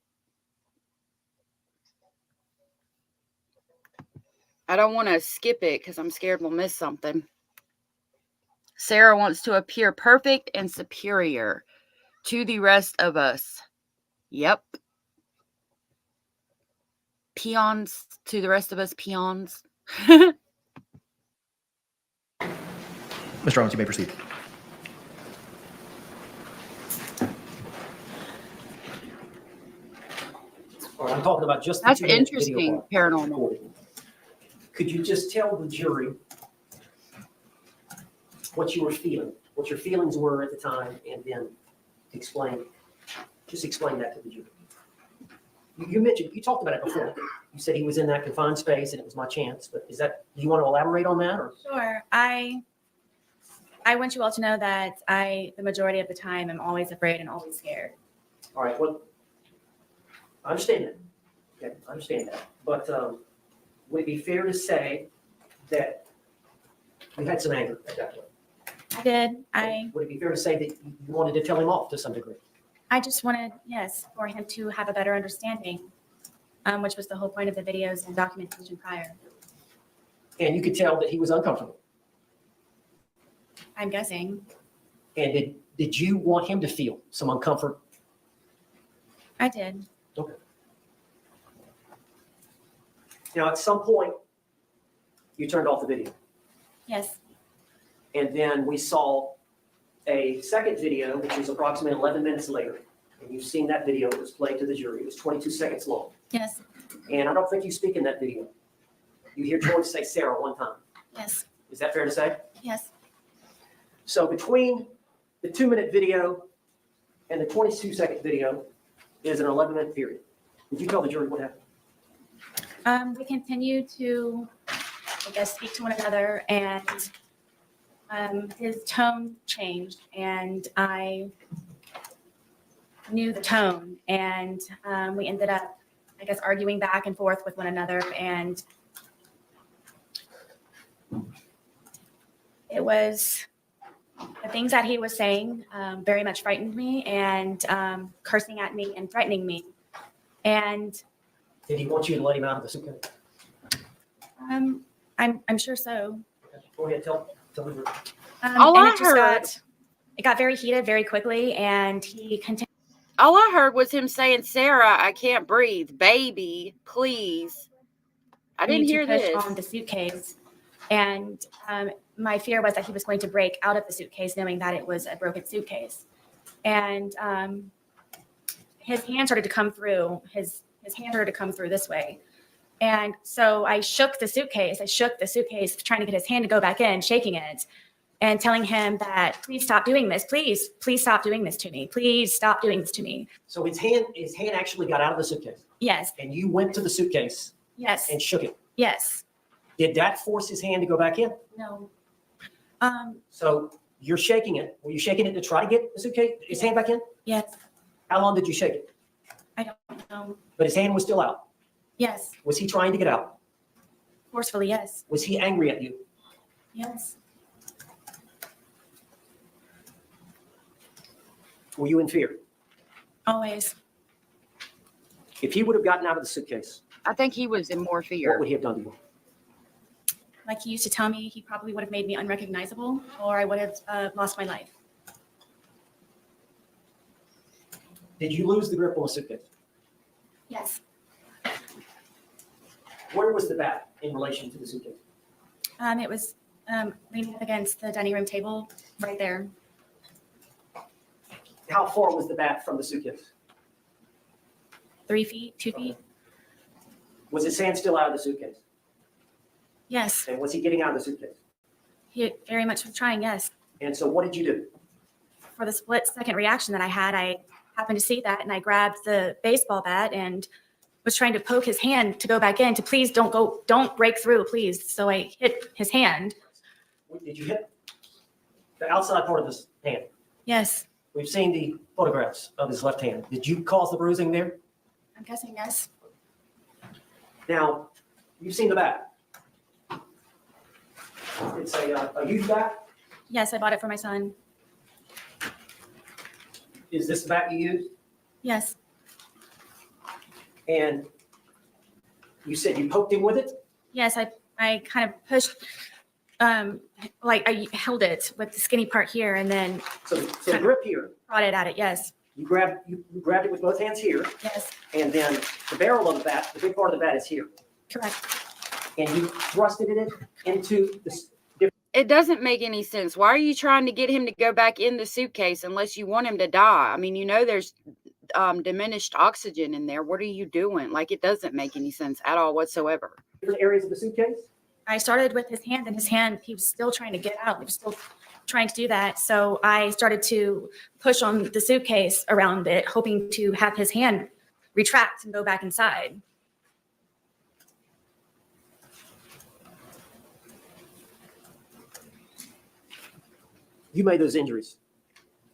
Speaker 12: I don't want to skip it because I'm scared we'll miss something. Sarah wants to appear perfect and superior to the rest of us. Yep. peons to the rest of us peons.
Speaker 9: Mr. Owens, you may proceed.
Speaker 10: All right, I'm talking about just the
Speaker 12: That's
Speaker 10: 2-minute
Speaker 12: interesting,
Speaker 10: video part.
Speaker 12: paranormal.
Speaker 10: Could you just tell the jury what you were feeling, what your feelings were at the time, and then explain that to the jury? You mentioned, you talked about it before. You said he was in that confined space and it was my chance, but do you want to elaborate on that? Or?
Speaker 11: Sure. I want you all to know that the majority of the time, am always afraid and always scared.
Speaker 10: All right, well, I understand that. Okay, I understand that. But would it be fair to say that you had some anger at that point?
Speaker 11: I did.
Speaker 10: Would it be fair to say that you wanted to tell him off to some degree?
Speaker 11: I just wanted, yes, for him to have a better understanding, which was the whole point of the videos and documentation prior.
Speaker 10: And you could tell that he was uncomfortable.
Speaker 11: I'm guessing.
Speaker 10: And did you want him to feel some uncomfort?
Speaker 11: I did.
Speaker 10: Okay. Now, at some point, you turned off the video.
Speaker 11: Yes.
Speaker 10: And then we saw a second video, which is approximately 11 minutes later. And you've seen that video. It was played to the jury. It was 22 seconds long.
Speaker 11: Yes.
Speaker 10: And I don't think you speak in that video. You hear George say Sarah one time.
Speaker 11: Yes.
Speaker 10: Is that fair to say?
Speaker 11: Yes.
Speaker 10: So between the 2-minute video and the 22-second video is an 11-minute period. Would you tell the jury what happened?
Speaker 11: We continue to, I guess, speak to one another, and his tone changed, and I knew the tone, and we ended up, I guess, arguing back and forth with one another, and it was the things that he was saying very much frightened me, and cursing at me and threatening me. And
Speaker 10: did he want you to let him out of the suitcase?
Speaker 11: I'm sure so.
Speaker 10: Go ahead, tell the jury.
Speaker 12: All I heard,
Speaker 11: it got very heated very quickly, and he continued.
Speaker 12: All I heard was him saying, "Sarah, I can't breathe, baby, please." I didn't hear this.
Speaker 11: On the suitcase, and my fear was that he was going to break out of the suitcase, knowing that it was a broken suitcase, and his hand started to come through. His hand started to come through this way. And so I shook the suitcase, trying to get his hand to go back in, shaking it, and telling him that, please stop doing this. Please stop doing this to me. Please stop doing this to me.
Speaker 10: So his hand actually got out of the suitcase?
Speaker 11: Yes.
Speaker 10: And you went to the suitcase?
Speaker 11: Yes.
Speaker 10: And shook it?
Speaker 11: Yes.
Speaker 10: Did that force his hand to go back in?
Speaker 11: No.
Speaker 10: So you're shaking it. Were you shaking it to try to get the suitcase, his hand back in?
Speaker 11: Yes.
Speaker 10: How long did you shake it?
Speaker 11: I don't know.
Speaker 10: But his hand was still out?
Speaker 11: Yes.
Speaker 10: Was he trying to get out?
Speaker 11: Forcefully, yes.
Speaker 10: Was he angry at you?
Speaker 11: Yes.
Speaker 10: Were you in fear?
Speaker 11: Always.
Speaker 10: If he would have gotten out of the suitcase,
Speaker 12: I think he was in more fear.
Speaker 10: what would he have done to you?
Speaker 11: Like he used to tell me, he probably would have made me unrecognizable, or I would have lost my life.
Speaker 10: Did you lose the grip on the suitcase?
Speaker 11: Yes.
Speaker 10: Where was the bat in relation to the suitcase?
Speaker 11: It was leaning up against the dining room table right there.
Speaker 10: How far was the bat from the suitcase?
Speaker 11: 3 feet, 2 feet.
Speaker 10: Was his hand still out of the suitcase?
Speaker 11: Yes.
Speaker 10: And was he getting out of the suitcase?
Speaker 11: He very much was trying, yes.
Speaker 10: And so what did you do?
Speaker 11: For the split-second reaction that I had, I happened to see that, and I grabbed the baseball bat and was trying to poke his hand to go back in, to please don't break through, please. So I hit his hand.
Speaker 10: Did you hit the outside part of his hand?
Speaker 11: Yes.
Speaker 10: We've seen the photographs of his left hand. Did you cause the bruising there?
Speaker 11: I'm guessing yes.
Speaker 10: Now, you've seen the bat. It's a youth bat.
Speaker 11: Yes, I bought it for my son.
Speaker 10: Is this the bat you used?
Speaker 11: Yes.
Speaker 10: And you said you poked him with it?
Speaker 11: Yes, I kind of pushed, like I held it with the skinny part here, and then
Speaker 10: So the grip here,
Speaker 11: brought it at it, yes.
Speaker 10: You grabbed it with both hands here,
Speaker 11: Yes,
Speaker 10: and then the barrel of the bat, the big part of the bat is here.
Speaker 11: correct.
Speaker 10: And you thrusted it into this.
Speaker 12: It doesn't make any sense. Why are you trying to get him to go back in the suitcase unless you want him to die? I mean, you know, there's diminished oxygen in there. What are you doing? Like, it doesn't make any sense at all whatsoever.
Speaker 10: Different areas of the suitcase?
Speaker 11: I started with his hand, and his hand, he was still trying to get out. He was still trying to do that. So I started to push on the suitcase around it, hoping to have his hand retract and go back inside.
Speaker 10: You made those injuries.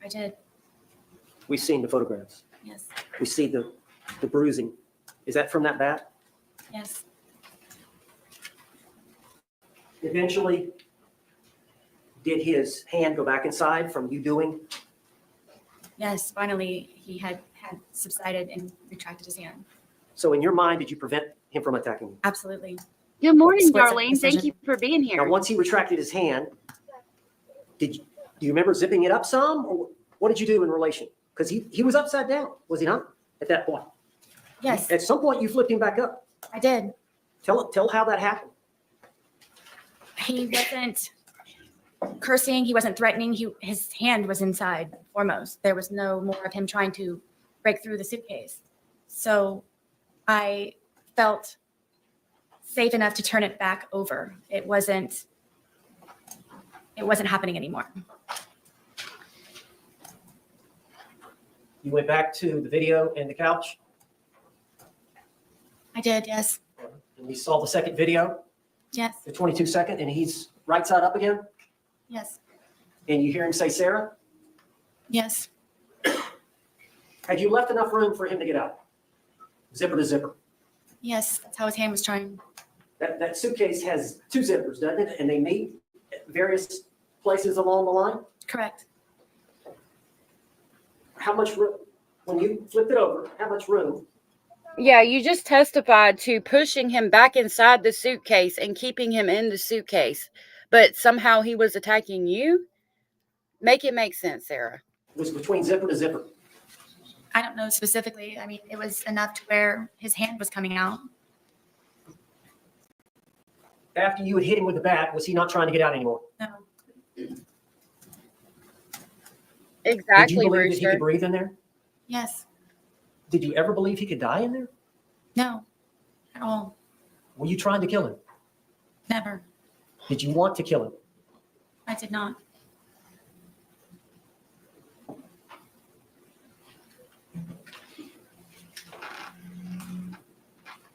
Speaker 11: I did,
Speaker 10: We've seen the photographs.
Speaker 11: yes,
Speaker 10: We see the bruising. Is that from that bat?
Speaker 11: yes,
Speaker 10: Eventually, did his hand go back inside from you doing?
Speaker 11: yes. Finally, he had subsided and retracted his hand.
Speaker 10: So in your mind, did you prevent him from attacking you?
Speaker 11: Absolutely.
Speaker 12: Good morning,
Speaker 11: Split-second
Speaker 12: Darlene. Thank
Speaker 11: decision.
Speaker 12: you for being
Speaker 10: Now,
Speaker 12: here.
Speaker 10: once he retracted his hand, do you remember zipping it up some, or what did you do in relation? Because he was upside down, was he not, at that point?
Speaker 11: Yes,
Speaker 10: At some point, you flipped him back up.
Speaker 11: I did.
Speaker 10: Tell how that happened.
Speaker 11: He wasn't cursing. He wasn't threatening. His hand was inside foremost. There was no more of him trying to break through the suitcase. So I felt safe enough to turn it back over. It wasn't happening anymore.
Speaker 10: You went back to the video and the couch,
Speaker 11: I did, yes,
Speaker 10: and we saw the second video,
Speaker 11: yes,
Speaker 10: the 22-second, and he's right side up again,
Speaker 11: yes,
Speaker 10: and you hear him say, Sarah,
Speaker 11: yes,
Speaker 10: had you left enough room for him to get out? Zipper to zipper.
Speaker 11: yes. That's how his hand was trying.
Speaker 10: That suitcase has two zippers, doesn't it? And they meet at various places along the line.
Speaker 11: Correct.
Speaker 10: How much room, when you flipped it over, how much room?
Speaker 12: Yeah, you just testified to pushing him back inside the suitcase and keeping him in the suitcase, but somehow he was attacking you? Make it make sense, Sarah.
Speaker 10: Was between zipper to zipper?
Speaker 11: I don't know specifically. I mean, it was enough to where his hand was coming out.
Speaker 10: After you had hit him with the bat, was he not trying to get out anymore?
Speaker 11: No,
Speaker 10: Did
Speaker 12: Exactly,
Speaker 10: you believe that he
Speaker 12: Rooster.
Speaker 10: could breathe in there?
Speaker 11: yes,
Speaker 10: Did you ever believe he could die in there?
Speaker 11: no, at all.
Speaker 10: Were you trying to kill him?
Speaker 11: Never.
Speaker 10: Did you want to kill him?
Speaker 11: I did not.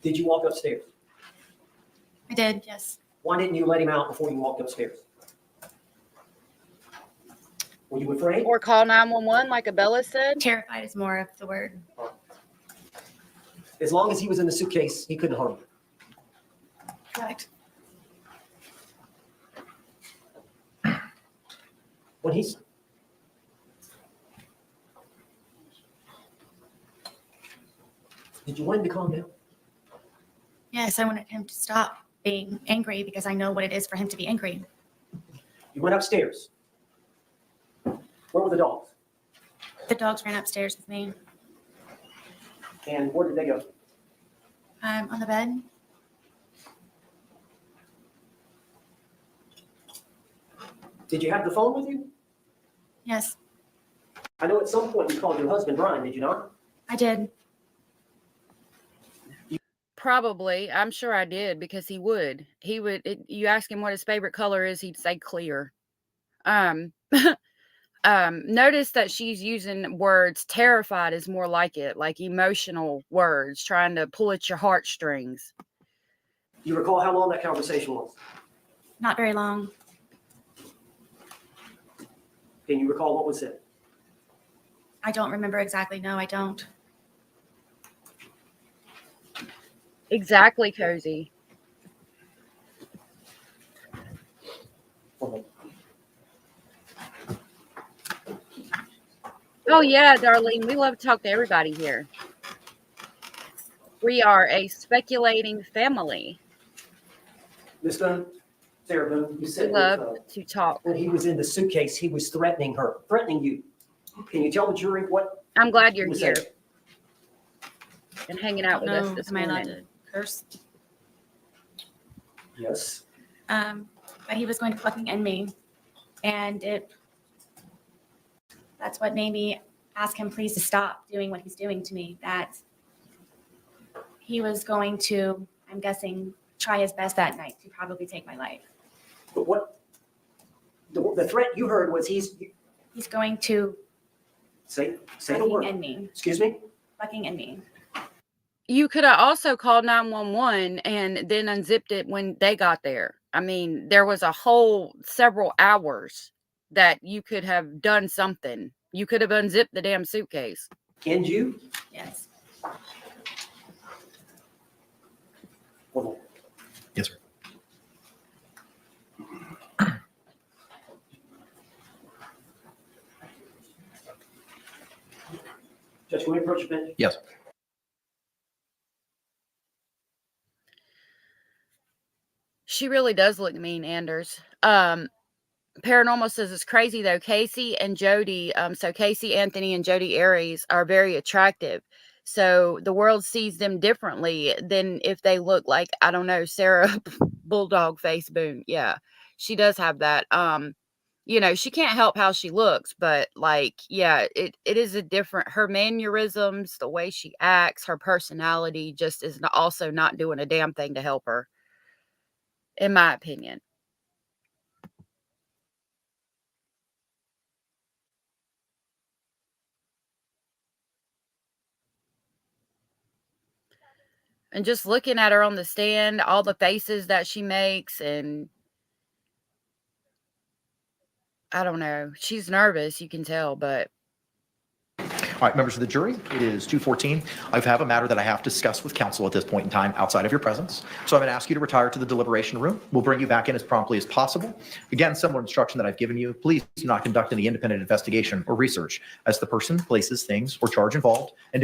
Speaker 10: Did you walk upstairs?
Speaker 11: I did, yes.
Speaker 10: Why didn't you let him out before you walked upstairs? Were you afraid?
Speaker 12: Or call 911 like Abella said?
Speaker 11: Terrified is more of the word.
Speaker 10: As long as he was in the suitcase, he couldn't harm you.
Speaker 11: Correct.
Speaker 10: When he's Did you want him to calm down?
Speaker 11: Yes, I wanted him to stop being angry because I know what it is for him to be angry.
Speaker 10: You went upstairs. Where were the dogs?
Speaker 11: The dogs ran upstairs with me.
Speaker 10: And where did they go?
Speaker 11: On the bed.
Speaker 10: Did you have the phone with you?
Speaker 11: Yes,
Speaker 10: I know at some point you called your husband, Brian, did you not?
Speaker 11: I did.
Speaker 12: Probably. I'm sure I did because he would. You ask him what his favorite color is, he'd say clear. Notice that she's using words. Terrified is more like it, like emotional words, trying to pull at your heartstrings.
Speaker 10: You recall how long that conversation was?
Speaker 11: Not very long.
Speaker 10: Can you recall what was said?
Speaker 11: I don't remember exactly. No, I don't.
Speaker 12: Exactly, Cozy. Oh, yeah, Darlene. We love to talk to everybody here. We are a speculating family.
Speaker 10: Miss Boone, Sarah Boone, you
Speaker 12: We
Speaker 10: said
Speaker 12: love to talk.
Speaker 10: when he was in the suitcase, he was threatening you. Can you tell the jury what
Speaker 12: I'm glad you're
Speaker 10: Who was
Speaker 12: here
Speaker 10: that?
Speaker 12: and hanging out with us
Speaker 11: No,
Speaker 12: this
Speaker 11: am I allowed
Speaker 12: morning.
Speaker 11: to curse?
Speaker 10: Yes.
Speaker 11: But he was going to fucking end me, and that's what made me ask him please to stop doing what he's doing to me. That he was going to, I'm guessing, try his best that night to probably take my life.
Speaker 10: But what the threat you heard was he's
Speaker 11: going to
Speaker 10: say the
Speaker 11: fucking
Speaker 10: word.
Speaker 11: end me.
Speaker 10: Excuse me?
Speaker 11: Fucking end me.
Speaker 12: You could have also called 911 and then unzipped it when they got there. I mean, there was a whole several hours that you could have done something. You could have unzipped the damn suitcase.
Speaker 10: And you?
Speaker 11: Yes.
Speaker 10: One more.
Speaker 9: Yes, sir.
Speaker 10: Judge, can we approach the bench?
Speaker 9: Yes.
Speaker 12: She really does look mean, Anders. Paranormal says it's crazy though. Casey and Jody, so Casey Anthony and Jody Aries are very attractive. So the world sees them differently than if they look like, I don't know, Sarah Bulldog Face Boone. Yeah, she does have that. You know, she can't help how she looks, but like, yeah, it is a different, her mannerisms, the way she acts, her personality just is also not doing a damn thing to help her, in my opinion. And just looking at her on the stand, all the faces that she makes, and I don't know, she's nervous, you can tell, but.
Speaker 9: All right, members of the jury, it is 2:14. I have a matter that I have to discuss with counsel at this point in time outside of your presence. So I'm going to ask you to retire to the deliberation room. We'll bring you back in as promptly as possible. Again, similar instruction that I've given you. Please do not conduct any independent investigation or research as the person, places, things, or charge involved, and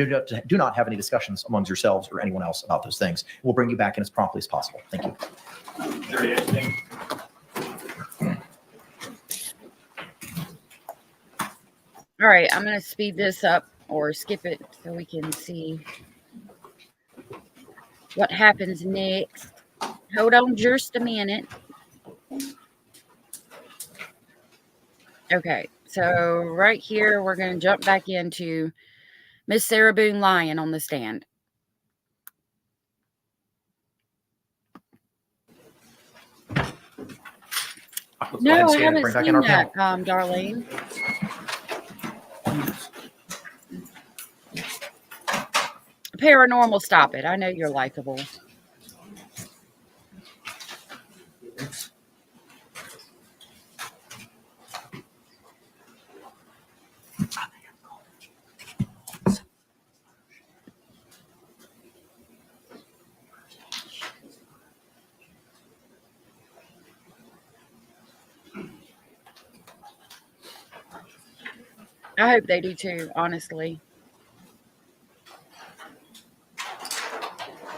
Speaker 9: do not have any discussions amongst yourselves or anyone else about those things. We'll bring you back in as promptly as possible. Thank you.
Speaker 12: All right, I'm going to speed this up or skip it so we can see what happens next. Hold on just a minute. Okay, so right here, we're going to jump back into Miss Sarah Boone Lyon on the stand. No, I haven't seen that, Darlene. Paranormal, stop it. I know you're likable. I hope they do too, honestly.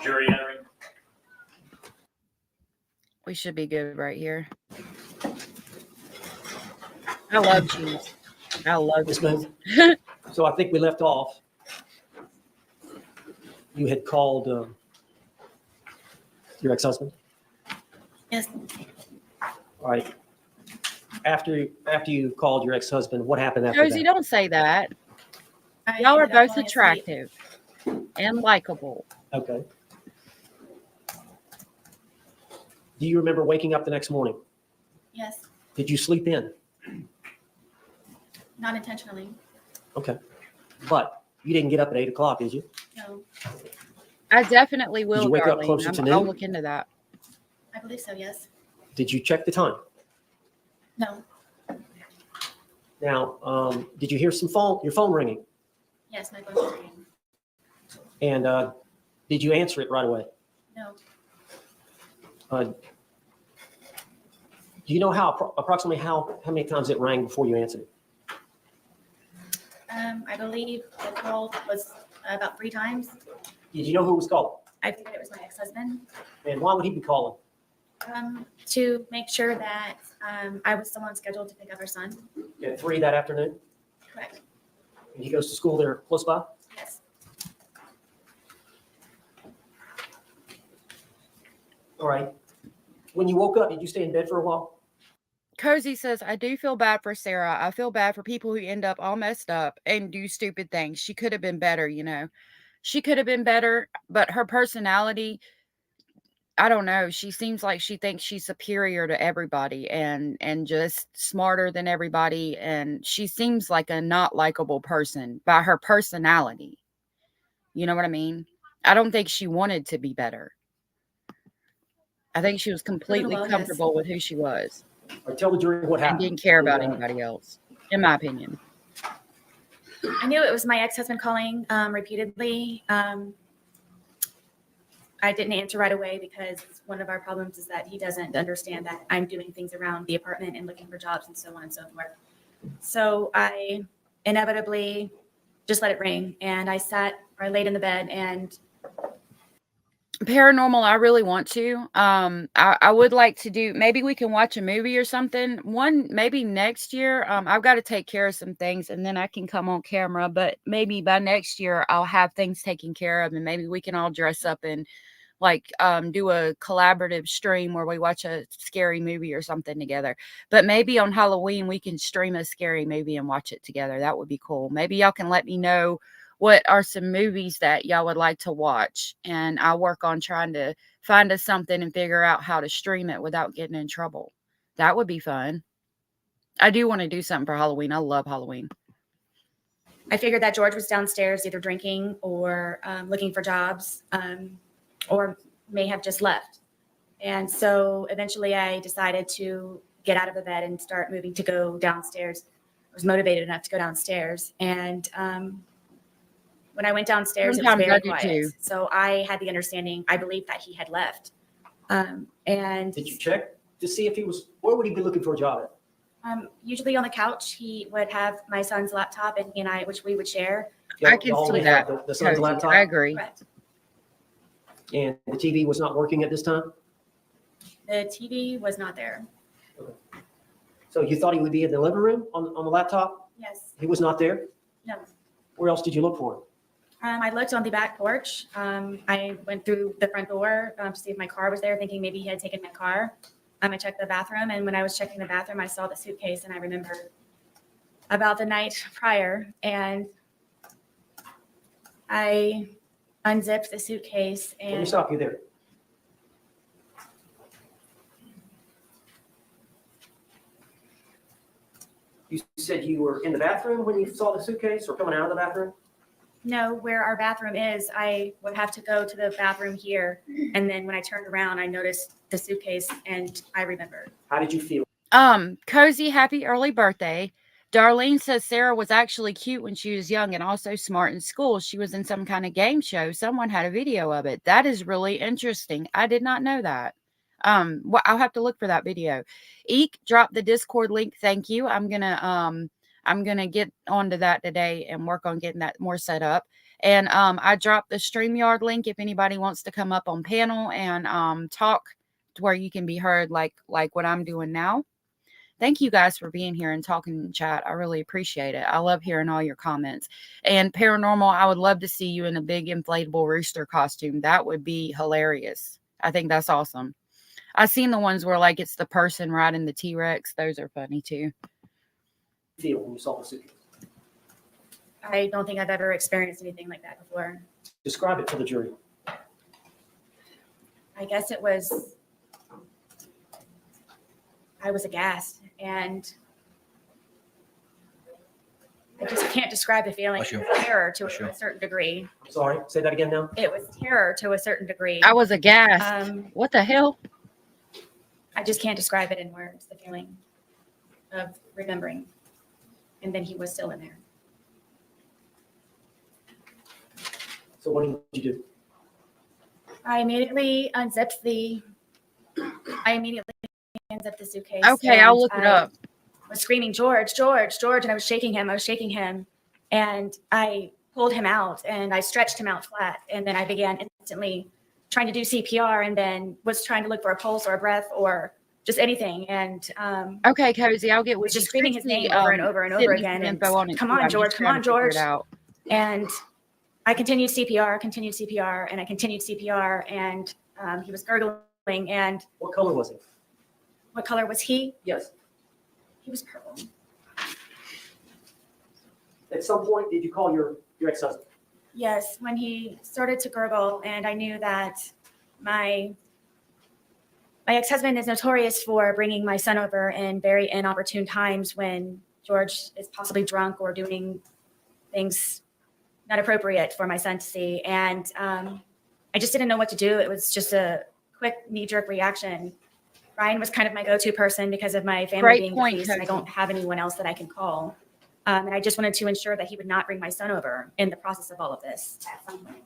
Speaker 10: Jury entering.
Speaker 12: We should be good right here. I love cheese. I love
Speaker 10: Miss
Speaker 12: cheese.
Speaker 10: Boone. So I think we left off. You had called your ex-husband?
Speaker 11: Yes.
Speaker 10: All right. After you called your ex-husband, what happened after
Speaker 12: Josie,
Speaker 10: that?
Speaker 12: don't say that.
Speaker 11: I
Speaker 12: Y'all are
Speaker 11: ended up
Speaker 12: both
Speaker 11: falling asleep.
Speaker 12: attractive and likable.
Speaker 10: Okay. Do you remember waking up the next morning?
Speaker 11: Yes.
Speaker 10: Did you sleep in?
Speaker 11: Not intentionally.
Speaker 10: Okay. But you didn't get up at 8 o'clock, did you?
Speaker 11: No.
Speaker 12: I definitely will,
Speaker 10: you wake up
Speaker 12: darling.
Speaker 10: closer to
Speaker 12: I'll
Speaker 10: noon?
Speaker 12: look into that.
Speaker 11: I believe so, yes.
Speaker 10: Did you check the time?
Speaker 11: No.
Speaker 10: Now, did you hear your phone ringing?
Speaker 11: Yes, my phone was ringing.
Speaker 10: And did you answer it right away?
Speaker 11: No.
Speaker 10: Do you know approximately how many times it rang before you answered it?
Speaker 11: I believe the call was about 3 times.
Speaker 10: Did you know who was calling?
Speaker 11: I figured it was my ex-husband.
Speaker 10: And why would he be calling?
Speaker 11: To make sure that I was still on schedule to pick up our son.
Speaker 10: At 3 that afternoon?
Speaker 11: Correct.
Speaker 10: And he goes to school there close by?
Speaker 11: Yes.
Speaker 10: All right. When you woke up, did you stay in bed for a while?
Speaker 12: Cozy says, I do feel bad for Sarah. I feel bad for people who end up all messed up and do stupid things. She could have been better, you know. She could have been better, but her personality, I don't know. She seems like she thinks she's superior to everybody and just smarter than everybody. And she seems like a not likable person by her personality. You know what I mean? I don't think she wanted to be better. I think she was completely comfortable with who she was.
Speaker 10: Or tell the jury what happened.
Speaker 12: And didn't care about anybody else, in my opinion.
Speaker 11: I knew it was my ex-husband calling repeatedly. I didn't answer right away because one of our problems is that he doesn't understand that I'm doing things around the apartment and looking for jobs and so on and so forth. So I inevitably just let it ring, and I laid in the bed and
Speaker 12: Paranormal, I really want to. I would like to do, maybe we can watch a movie or something. Maybe next year. I've got to take care of some things and then I can come on camera, but maybe by next year I'll have things taken care of and maybe we can all dress up and like do a collaborative stream where we watch a scary movie or something together. But maybe on Halloween we can stream a scary movie and watch it together. That would be cool. Maybe y'all can let me know what are some movies that y'all would like to watch, and I'll work on trying to find us something and figure out how to stream it without getting in trouble. That would be fun. I do want to do something for Halloween. I love Halloween.
Speaker 11: I figured that George was downstairs either drinking or looking for jobs, or may have just left. And so eventually I decided to get out of the bed and start moving to go downstairs. I was motivated enough to go downstairs. And when I went downstairs, it was very quiet. So I had the understanding, I believed that he had left. And
Speaker 10: did you check to see if he was, where would he be looking for a job at?
Speaker 11: Usually on the couch, he would have my son's laptop and he and I, which we would share.
Speaker 12: I can see that.
Speaker 10: The son's laptop?
Speaker 12: I agree.
Speaker 11: Correct.
Speaker 10: And the TV was not working at this time?
Speaker 11: The TV was not there.
Speaker 10: Okay. So you thought he would be in the living room on the laptop?
Speaker 11: Yes.
Speaker 10: He was not there?
Speaker 11: No.
Speaker 10: Where else did you look for him?
Speaker 11: I looked on the back porch. I went through the front door to see if my car was there, thinking maybe he had taken my car. I checked the bathroom, and when I was checking the bathroom, I saw the suitcase, and I remembered about the night prior, and I unzipped the suitcase. And
Speaker 10: Let me stop you there. You said you were in the bathroom when you saw the suitcase or coming out of the bathroom?
Speaker 11: No, where our bathroom is, I would have to go to the bathroom here. And then when I turned around, I noticed the suitcase and I remembered.
Speaker 10: How did you feel?
Speaker 12: Cozy, happy early birthday. Darlene says Sarah was actually cute when she was young and also smart in school. She was in some kind of game show. Someone had a video of it. That is really interesting. I did not know that. Well, I'll have to look for that video. Eek dropped the Discord link. Thank you. I'm gonna get onto that today and work on getting that more set up. And I dropped the StreamYard link if anybody wants to come up on panel and talk to where you can be heard like what I'm doing now. Thank you guys for being here and talking in chat. I really appreciate it. I love hearing all your comments. And Paranormal, I would love to see you in a big inflatable rooster costume. That would be hilarious. I think that's awesome. I've seen the ones where like it's the person riding the T-Rex. Those are funny too.
Speaker 10: Feel when you saw the suitcase?
Speaker 11: I don't think I've ever experienced anything like that before.
Speaker 10: Describe it for the jury.
Speaker 11: I guess I was aghast, and I just can't describe the feeling. It was terror to a certain degree.
Speaker 10: Sorry, say that again now.
Speaker 11: It was terror to a certain degree.
Speaker 12: I was aghast. What the hell?
Speaker 11: I just can't describe it in words, the feeling of remembering. And then he was still in there.
Speaker 10: So what did you do?
Speaker 11: I immediately unzipped the suitcase.
Speaker 12: Okay, I'll look it up.
Speaker 11: I was screaming, George, George, George, and I was shaking him. And I pulled him out and I stretched him out flat. And then I began instantly trying to do CPR and then was trying to look for a pulse or a breath or just anything. And
Speaker 12: Okay, Cozy, I'll get with
Speaker 11: just
Speaker 12: you.
Speaker 11: screaming his
Speaker 12: Trixie,
Speaker 11: name over and over and
Speaker 12: sent
Speaker 11: over
Speaker 12: me
Speaker 11: again.
Speaker 12: some
Speaker 11: And
Speaker 12: info on it
Speaker 11: come
Speaker 12: too.
Speaker 11: on,
Speaker 12: I'm
Speaker 11: George,
Speaker 12: just
Speaker 11: come
Speaker 12: trying
Speaker 11: on,
Speaker 12: to figure
Speaker 11: George.
Speaker 12: it out.
Speaker 11: And I continued CPR, and I continued CPR, and he was gurgling. And
Speaker 10: What color was he?
Speaker 11: what color was he?
Speaker 10: Yes.
Speaker 11: He was purple.
Speaker 10: At some point, did you call your ex-husband?
Speaker 11: Yes, when he started to gurgle, and I knew that my ex-husband is notorious for bringing my son over in very inopportune times when George is possibly drunk or doing things not appropriate for my son to see. And I just didn't know what to do. It was just a quick knee-jerk reaction. Ryan was kind of my go-to person because of my family being deceased, and I don't have anyone else that I can call. And I just wanted to ensure that he would not bring my son over in the process of all of this at some point.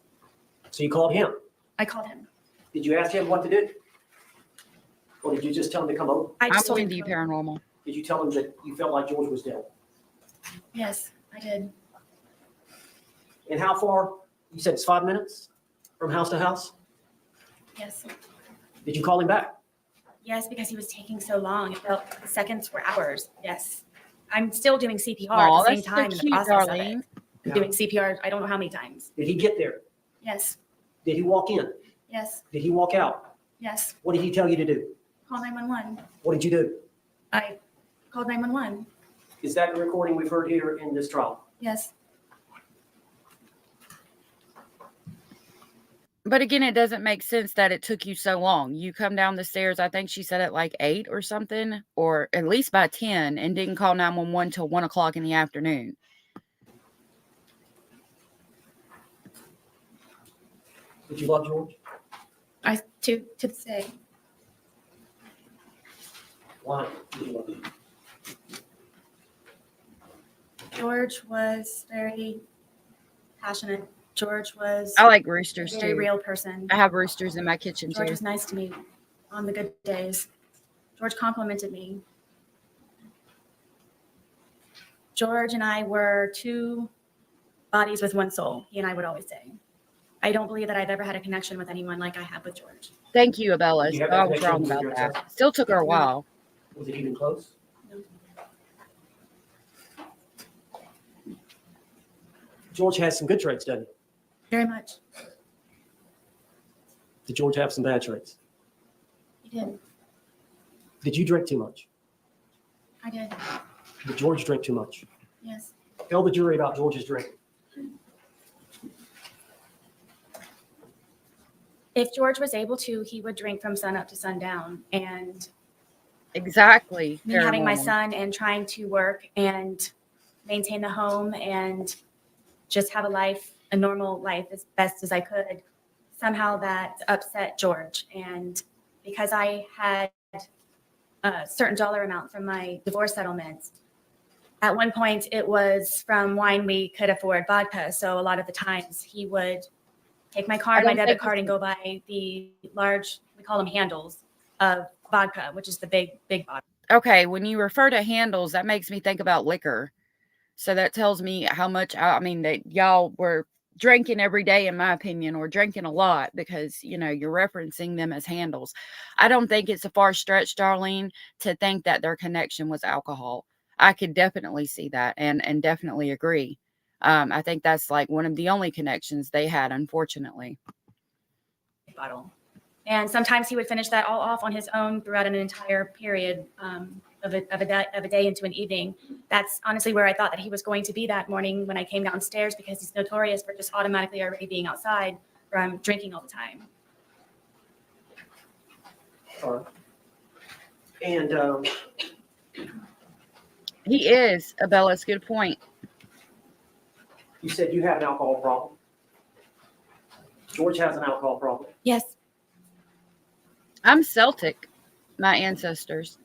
Speaker 10: So you called him.
Speaker 11: I called him.
Speaker 10: Did you ask him what to do? Or did you just tell him to come over?
Speaker 11: I just told him
Speaker 12: to
Speaker 11: to
Speaker 12: you paranormal.
Speaker 10: Did you tell him that you felt like George was dead?
Speaker 11: Yes, I did.
Speaker 10: And how far? You said it's 5 minutes from house to house?
Speaker 11: Yes.
Speaker 10: Did you call him back?
Speaker 11: Yes, because he was taking so long. It felt seconds were hours. Yes. I'm still doing CPR
Speaker 12: Aw,
Speaker 11: at the same
Speaker 12: that's so
Speaker 11: time in the
Speaker 12: cute,
Speaker 11: process
Speaker 12: darling.
Speaker 11: of it. I'm doing CPR, I don't know how many times.
Speaker 10: Did he get there?
Speaker 11: Yes,
Speaker 10: Did he walk in?
Speaker 11: yes,
Speaker 10: Did he walk out?
Speaker 11: yes.
Speaker 10: What did he tell you to do?
Speaker 11: Call 911.
Speaker 10: What did you do?
Speaker 11: I called 911.
Speaker 10: Is that the recording we've heard here in this trial?
Speaker 11: Yes.
Speaker 12: But again, it doesn't make sense that it took you so long. You come down the stairs, I think she said at like 8 or something, or at least by 10, and didn't call 911 till 1 o'clock in the afternoon.
Speaker 10: Did you love George?
Speaker 11: To this day.
Speaker 10: Why did you love him?
Speaker 11: George was very passionate. George was
Speaker 12: I like roosters
Speaker 11: a very
Speaker 12: too.
Speaker 11: real person.
Speaker 12: I have roosters in my kitchen
Speaker 11: George
Speaker 12: too.
Speaker 11: was nice to me on the good days. George complimented me. George and I were two bodies with one soul, he and I would always say. I don't believe that I've ever had a connection with anyone like I have with George.
Speaker 12: Thank you, Abella.
Speaker 10: Did you have
Speaker 12: I
Speaker 10: that
Speaker 12: was
Speaker 10: connection
Speaker 12: wrong
Speaker 10: with
Speaker 12: about
Speaker 10: your
Speaker 12: that.
Speaker 10: ex-husband?
Speaker 12: Still took her a while.
Speaker 10: Was it even close?
Speaker 11: No.
Speaker 10: George has some good traits, doesn't
Speaker 11: Very much.
Speaker 10: he? Did George have some bad traits?
Speaker 11: He did.
Speaker 10: Did you drink too much?
Speaker 11: I did.
Speaker 10: Did George drink too much?
Speaker 11: Yes.
Speaker 10: Tell the jury about George's drinking.
Speaker 11: If George was able to, he would drink from sun up to sundown. And
Speaker 12: Exactly.
Speaker 11: me having my
Speaker 12: Paranormal.
Speaker 11: son and trying to work and maintain the home and just have a normal life as best as I could, somehow that upset George. And because I had a certain dollar amount from my divorce settlement, at one point it was from wine we could afford vodka. So a lot of the times he would take my card, my debit card, and go buy the large, we call them handles, of vodka, which is the big bottle.
Speaker 12: Okay, when you refer to handles, that makes me think about liquor. So that tells me how much, I mean, that y'all were drinking every day, in my opinion, or drinking a lot because, you know, you're referencing them as handles. I don't think it's a far stretch, Darlene, to think that their connection was alcohol. I could definitely see that and definitely agree. I think that's like one of the only connections they had, unfortunately.
Speaker 11: Bottle. And sometimes he would finish that all off on his own throughout an entire period of a day into an evening. That's honestly where I thought that he was going to be that morning when I came downstairs, because he's notorious for just automatically already being outside from drinking all the time.
Speaker 10: All right. And
Speaker 12: He is, Abella's good point.
Speaker 10: you said you have an alcohol problem. George has an alcohol problem.
Speaker 11: Yes.
Speaker 12: I'm Celtic, my ancestors.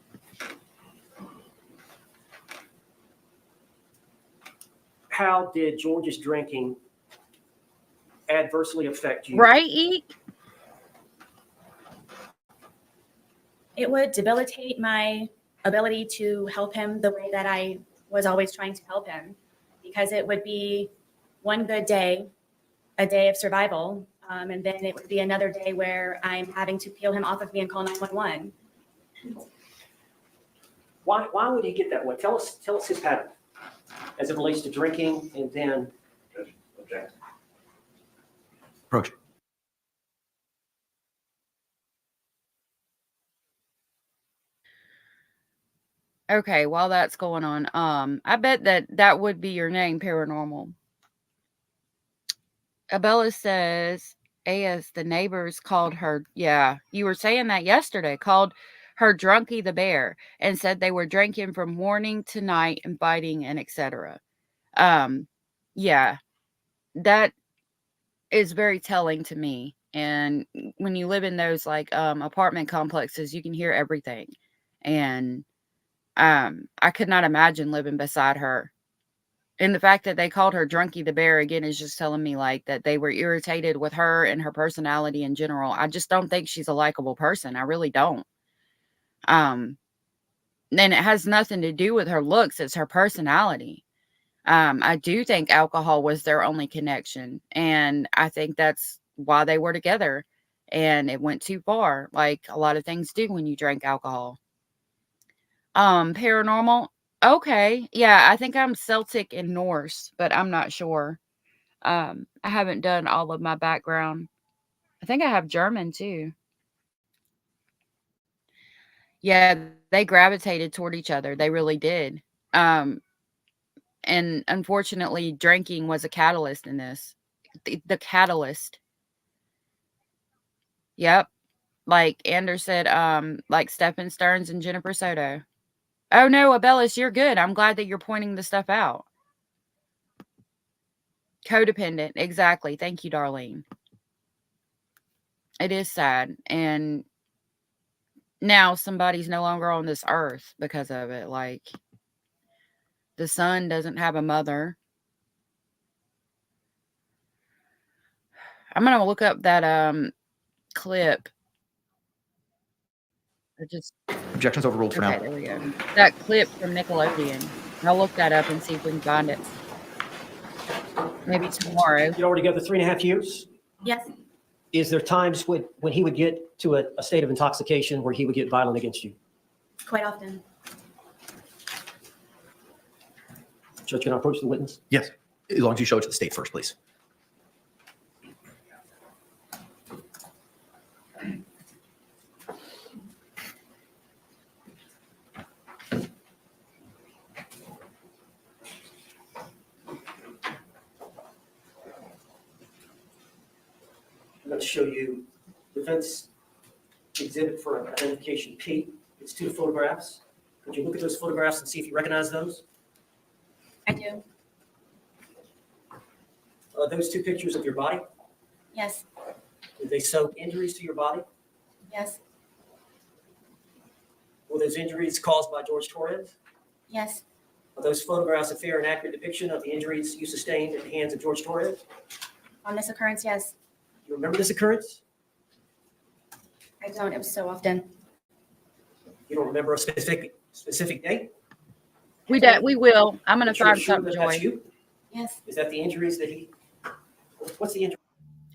Speaker 10: How did George's drinking adversely affect you?
Speaker 12: Right, Eek?
Speaker 11: It would debilitate my ability to help him the way that I was always trying to help him, because it would be one good day, a day of survival, and then it would be another day where I'm having to peel him off of me and call 911.
Speaker 10: Why would he get that way? Tell us his pattern as it relates to drinking and then
Speaker 9: Approach.
Speaker 12: Okay, while that's going on, I bet that would be your name, Paranormal. Abella says, AS, the neighbors called her, yeah, you were saying that yesterday, called her Drunky the Bear and said they were drinking from morning to night and biting and etc. Yeah, that is very telling to me. And when you live in those like apartment complexes, you can hear everything. And I could not imagine living beside her. And the fact that they called her Drunky the Bear again is just telling me like that they were irritated with her and her personality in general. I just don't think she's a likable person. I really don't. And it has nothing to do with her looks. It's her personality. I do think alcohol was their only connection. And I think that's why they were together. And it went too far, like a lot of things do when you drink alcohol. Paranormal. Okay. Yeah, I think I'm Celtic and Norse, but I'm not sure. I haven't done all of my background. I think I have German too. Yeah, they gravitated toward each other. They really did. And unfortunately, drinking was a catalyst in this. The catalyst. Yep. Like Anders said, like Stephen Stearns and Jennifer Soto. Oh no, Abellis, you're good. I'm glad that you're pointing the stuff out. Codependent. Exactly. Thank you, Darlene. It is sad. And now somebody's no longer on this earth because of it. Like the son doesn't have a mother. I'm going to look up that clip.
Speaker 9: Objections overruled for now.
Speaker 12: Okay, there we go. That clip from Nickelodeon. I'll look that up and see if we can find it. Maybe tomorrow.
Speaker 10: You already got the 3.5 years?
Speaker 11: Yes.
Speaker 10: Is there times when he would get to a state of intoxication where he would get violent against you?
Speaker 11: Quite often.
Speaker 10: Judge, can I approach the witness?
Speaker 9: Yes, as long as you show it to the state first, please.
Speaker 10: I'm going to show you defense exhibit for identification P. It's 2 photographs. Could you look at those photographs and see if you recognize those?
Speaker 11: I do.
Speaker 10: Those 2 pictures of your body,
Speaker 11: Yes.
Speaker 10: did they show injuries to your body?
Speaker 11: Yes.
Speaker 10: Were those injuries caused by George Torres?
Speaker 11: Yes.
Speaker 10: Are those photographs a fair and accurate depiction of the injuries you sustained at the hands of George Torres?
Speaker 11: On this occurrence, yes.
Speaker 10: You remember this occurrence?
Speaker 11: I don't. It was so often.
Speaker 10: You don't remember a specific date?
Speaker 12: We will. I'm going to find
Speaker 10: Sure
Speaker 12: something,
Speaker 10: that
Speaker 12: Joy.
Speaker 10: that's you?
Speaker 11: Yes.
Speaker 10: Is that the injuries that he? What's the injury?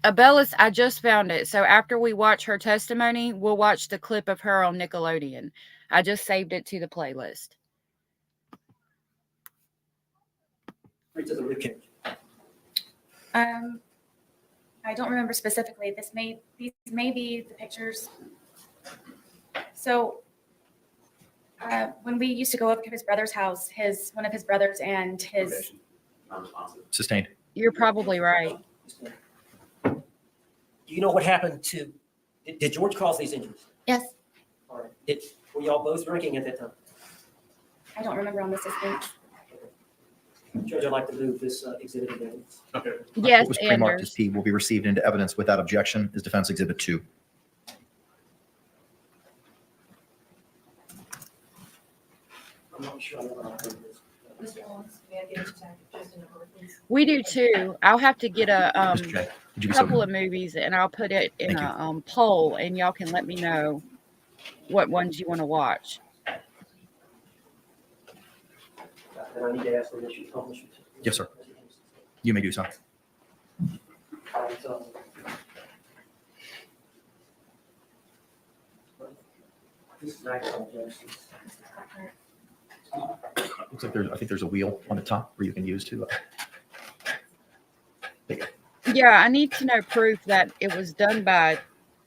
Speaker 12: Abellis, I just found it. So after we watch her testimony, we'll watch the clip of her on Nickelodeon. I just saved it to the playlist.
Speaker 10: Right to the ribcage.
Speaker 11: I don't remember specifically. These may be the pictures. So when we used to go up to his brother's house, one of his brothers and his
Speaker 9: Sustained.
Speaker 12: You're probably right.
Speaker 10: Do you know what happened to? Did George cause these injuries?
Speaker 11: Yes.
Speaker 10: All right. Were y'all both drinking at that time?
Speaker 11: I don't remember on this instance.
Speaker 10: Judge, I'd like to move this exhibit of evidence.
Speaker 9: Okay.
Speaker 12: Yes,
Speaker 9: What was pre-marked
Speaker 12: Anders.
Speaker 9: as P will be received into evidence without objection is defense exhibit 2.
Speaker 10: I'm not sure I know how to do this.
Speaker 12: We do too. I'll have to get a
Speaker 9: Mr. J, would you be so
Speaker 12: couple
Speaker 9: kind?
Speaker 12: of movies and I'll put it in
Speaker 9: Thank
Speaker 12: a poll and y'all can let me know what ones you want to watch.
Speaker 10: And I need to ask permission to publish it.
Speaker 9: Yes, sir. You may do so.
Speaker 10: This is actual objections.
Speaker 9: Looks like I think there's a wheel on the top where you can use to.
Speaker 12: Yeah, I need to know proof that it was done by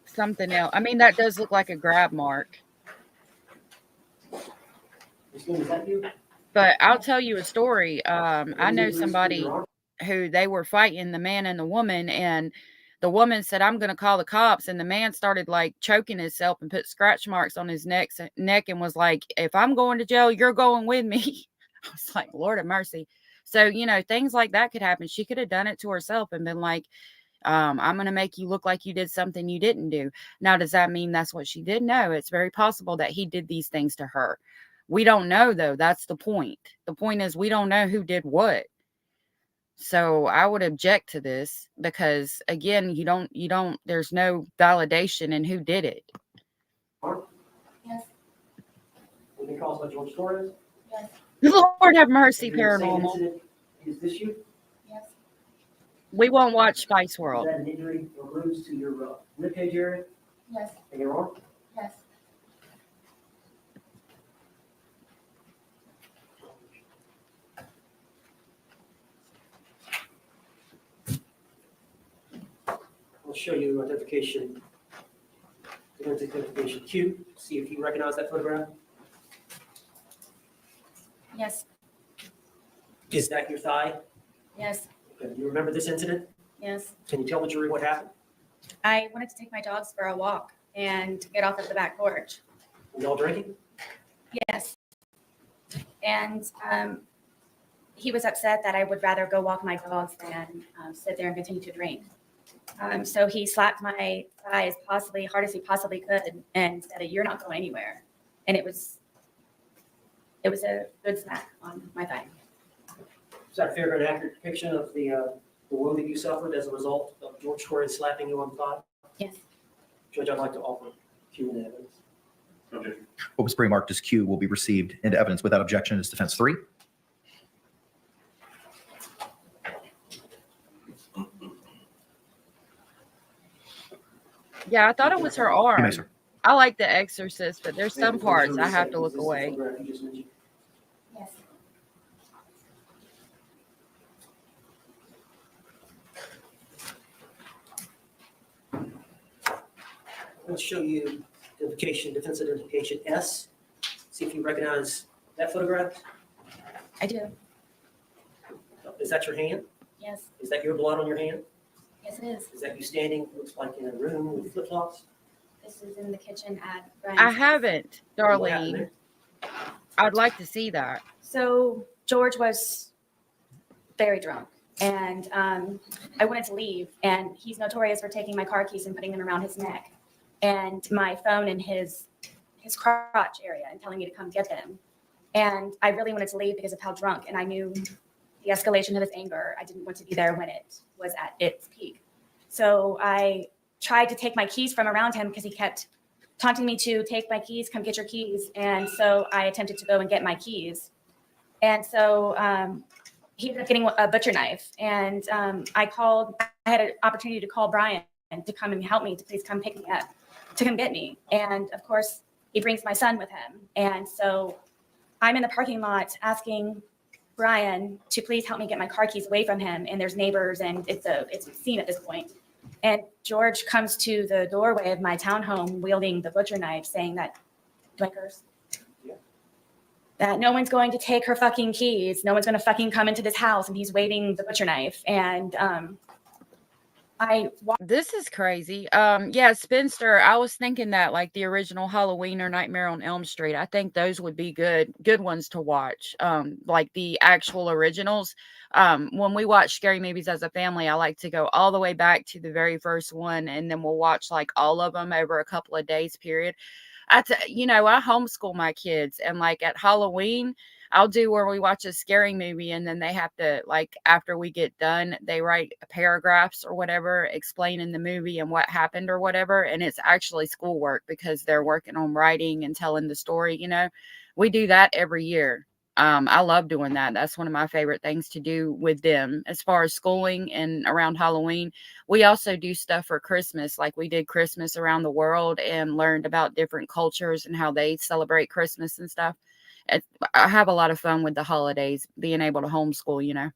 Speaker 12: something else. I mean, that does look like a grab mark.
Speaker 10: Is that you?
Speaker 12: But I'll tell you a story. I know somebody who they were fighting, the man and the woman, and the woman said, "I'm going to call the cops." And the man started like choking himself and put scratch marks on his neck and was like, "If I'm going to jail, you're going with me." I was like, Lord of mercy. So, you know, things like that could happen. She could have done it to herself and been like, I'm going to make you look like you did something you didn't do. Now, does that mean that's what she did? No, it's very possible that he did these things to her. We don't know, though. That's the point. The point is we don't know who did what. So I would object to this because, again, there's no validation in who did it.
Speaker 11: Yes.
Speaker 10: We've been caused by George Torres.
Speaker 11: Yes.
Speaker 12: Lord have mercy,
Speaker 10: Is it the same
Speaker 12: paranormal.
Speaker 10: incident? Is this you?
Speaker 11: Yes.
Speaker 12: We won't watch Spice
Speaker 10: Is
Speaker 12: World.
Speaker 10: that an injury or bruise to your ribcage area
Speaker 11: Yes.
Speaker 10: and your arm?
Speaker 11: Yes.
Speaker 10: I'll show you identification Q. See if you recognize that photograph.
Speaker 11: Yes.
Speaker 10: Is that your thigh?
Speaker 11: Yes.
Speaker 10: Okay. You remember this incident?
Speaker 11: Yes.
Speaker 10: Can you tell the jury what happened?
Speaker 11: I wanted to take my dogs for a walk and get off of the back porch.
Speaker 10: Were y'all drinking?
Speaker 11: Yes. And he was upset that I would rather go walk my dogs than sit there and continue to drink. So he slapped my thighs possibly hard as he possibly could and said, "You're not going anywhere." And it was a good smack on my thigh.
Speaker 10: Is that a fair and accurate depiction of the wound that you suffered as a result of George Torres slapping you on the thigh?
Speaker 11: Yes.
Speaker 10: Judge, I'd like to offer Q in evidence.
Speaker 9: What was pre-marked as Q will be received into evidence without objection as defense 3.
Speaker 12: Yeah, I thought it was her
Speaker 9: You may,
Speaker 12: arm.
Speaker 9: sir.
Speaker 12: I like The Exorcist, but there's some parts I have to look away.
Speaker 11: Yes.
Speaker 10: Let's show you defense identification S. See if you recognize that photograph.
Speaker 11: I do.
Speaker 10: Is that your hand?
Speaker 11: Yes.
Speaker 10: Is that your blood on your hand?
Speaker 11: Yes, it is.
Speaker 10: Is that you standing, looks like in a room with flip-flops?
Speaker 11: This is in the kitchen at Brian's.
Speaker 12: I haven't,
Speaker 10: What happened
Speaker 12: Darlene.
Speaker 10: there?
Speaker 12: I'd like to see that.
Speaker 11: So George was very drunk, and I wanted to leave, and he's notorious for taking my car keys and putting them around his neck and my phone in his crotch area and telling me to come get them. And I really wanted to leave because of how drunk, and I knew the escalation of his anger. I didn't want to be there when it was at its peak. So I tried to take my keys from around him because he kept taunting me to take my keys, come get your keys. And so I attempted to go and get my keys. And so he ended up getting a butcher knife. And I had an opportunity to call Brian to come and help me, to please come pick me up, to come get me. And of course, he brings my son with him. And so I'm in the parking lot asking Brian to please help me get my car keys away from him. And there's neighbors, and it's a scene at this point. And George comes to the doorway of my townhome wielding the butcher knife, saying that, "Dwinkers, that no one's going to take her fucking keys. No one's going to fucking come into this house." And he's waving the butcher knife. And
Speaker 12: This is crazy. Yeah, Spinster, I was thinking that like the original Halloween or Nightmare on Elm Street, I think those would be good ones to watch. Like the actual originals. When we watch scary movies as a family, I like to go all the way back to the very first one, and then we'll watch like all of them over a couple of days period. I homeschool my kids, and like at Halloween, I'll do where we watch a scary movie, and then they have to, like, after we get done, they write paragraphs or whatever explaining the movie and what happened or whatever. And it's actually schoolwork because they're working on writing and telling the story. We do that every year. I love doing that. That's one of my favorite things to do with them as far as schooling and around Halloween. We also do stuff for Christmas. Like we did Christmas around the world and learned about different cultures and how they celebrate Christmas and stuff. I have a lot of fun with the holidays, being able to homeschool, you know.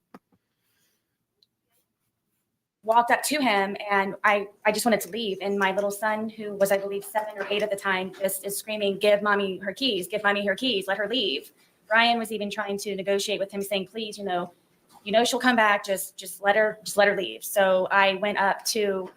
Speaker 11: Walked up to him and I just wanted to leave. And my little son, who was, I believe, 7 or 8 at the time, just is screaming, give mommy her keys, let her leave. Brian was even trying to negotiate with him, saying, please, you know, she'll come back, just let her leave. So I went up to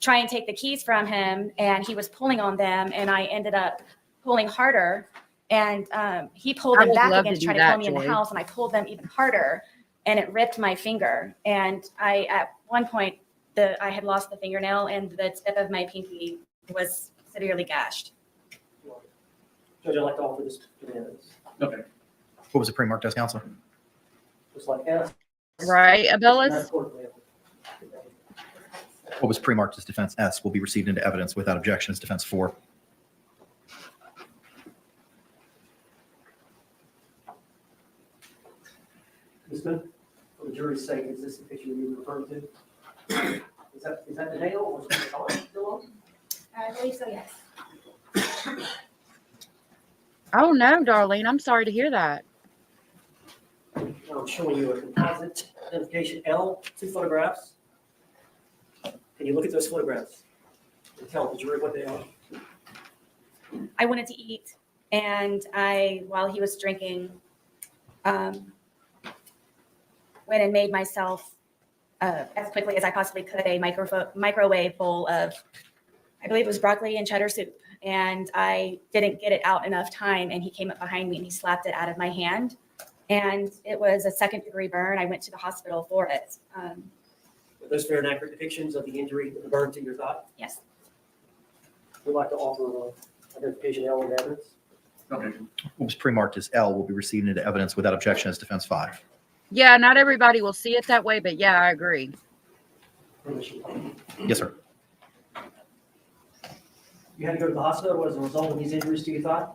Speaker 11: try and take the keys from him, and he was pulling on them, and I ended up pulling harder. And he pulled them back again to try to pull me in the house, and I pulled them even harder, and it ripped my finger. And at one point, I had lost the fingernail, and the tip of my pinky was severely gashed.
Speaker 10: Judge, I'd like to offer this to the evidence.
Speaker 9: Okay. What was it pre-marked as, counsel?
Speaker 10: Just like S.
Speaker 12: Right, Abellis?
Speaker 9: What was pre-marked as defense S will be received into evidence without objection as defense 4.
Speaker 10: Ms. Smith, for the jury's sake, is this the picture you were referring to? Is that the nail or is it the arm still on?
Speaker 11: I believe so, yes.
Speaker 12: Oh no, Darlene, I'm sorry to hear that.
Speaker 10: Now I'm showing you a composite identification L, 2 photographs. Can you look at those photographs and tell the jury what they are?
Speaker 11: I wanted to eat, and while he was drinking, went and made myself as quickly as I possibly could a microwave bowl of, I believe it was broccoli and cheddar soup. And I didn't get it out enough time, and he came up behind me and he slapped it out of my hand. And it was a 2nd-degree burn. I went to the hospital for it.
Speaker 10: Are those fair and accurate depictions of the injury, the burn to your thigh?
Speaker 11: Yes.
Speaker 10: We'd like to offer identification L in evidence.
Speaker 9: Okay. What was pre-marked as L will be received into evidence without objection as defense 5.
Speaker 12: Yeah, not everybody will see it that way, but yeah, I agree.
Speaker 9: Yes, sir.
Speaker 10: You had to go to the hospital as a result of these injuries to your thigh?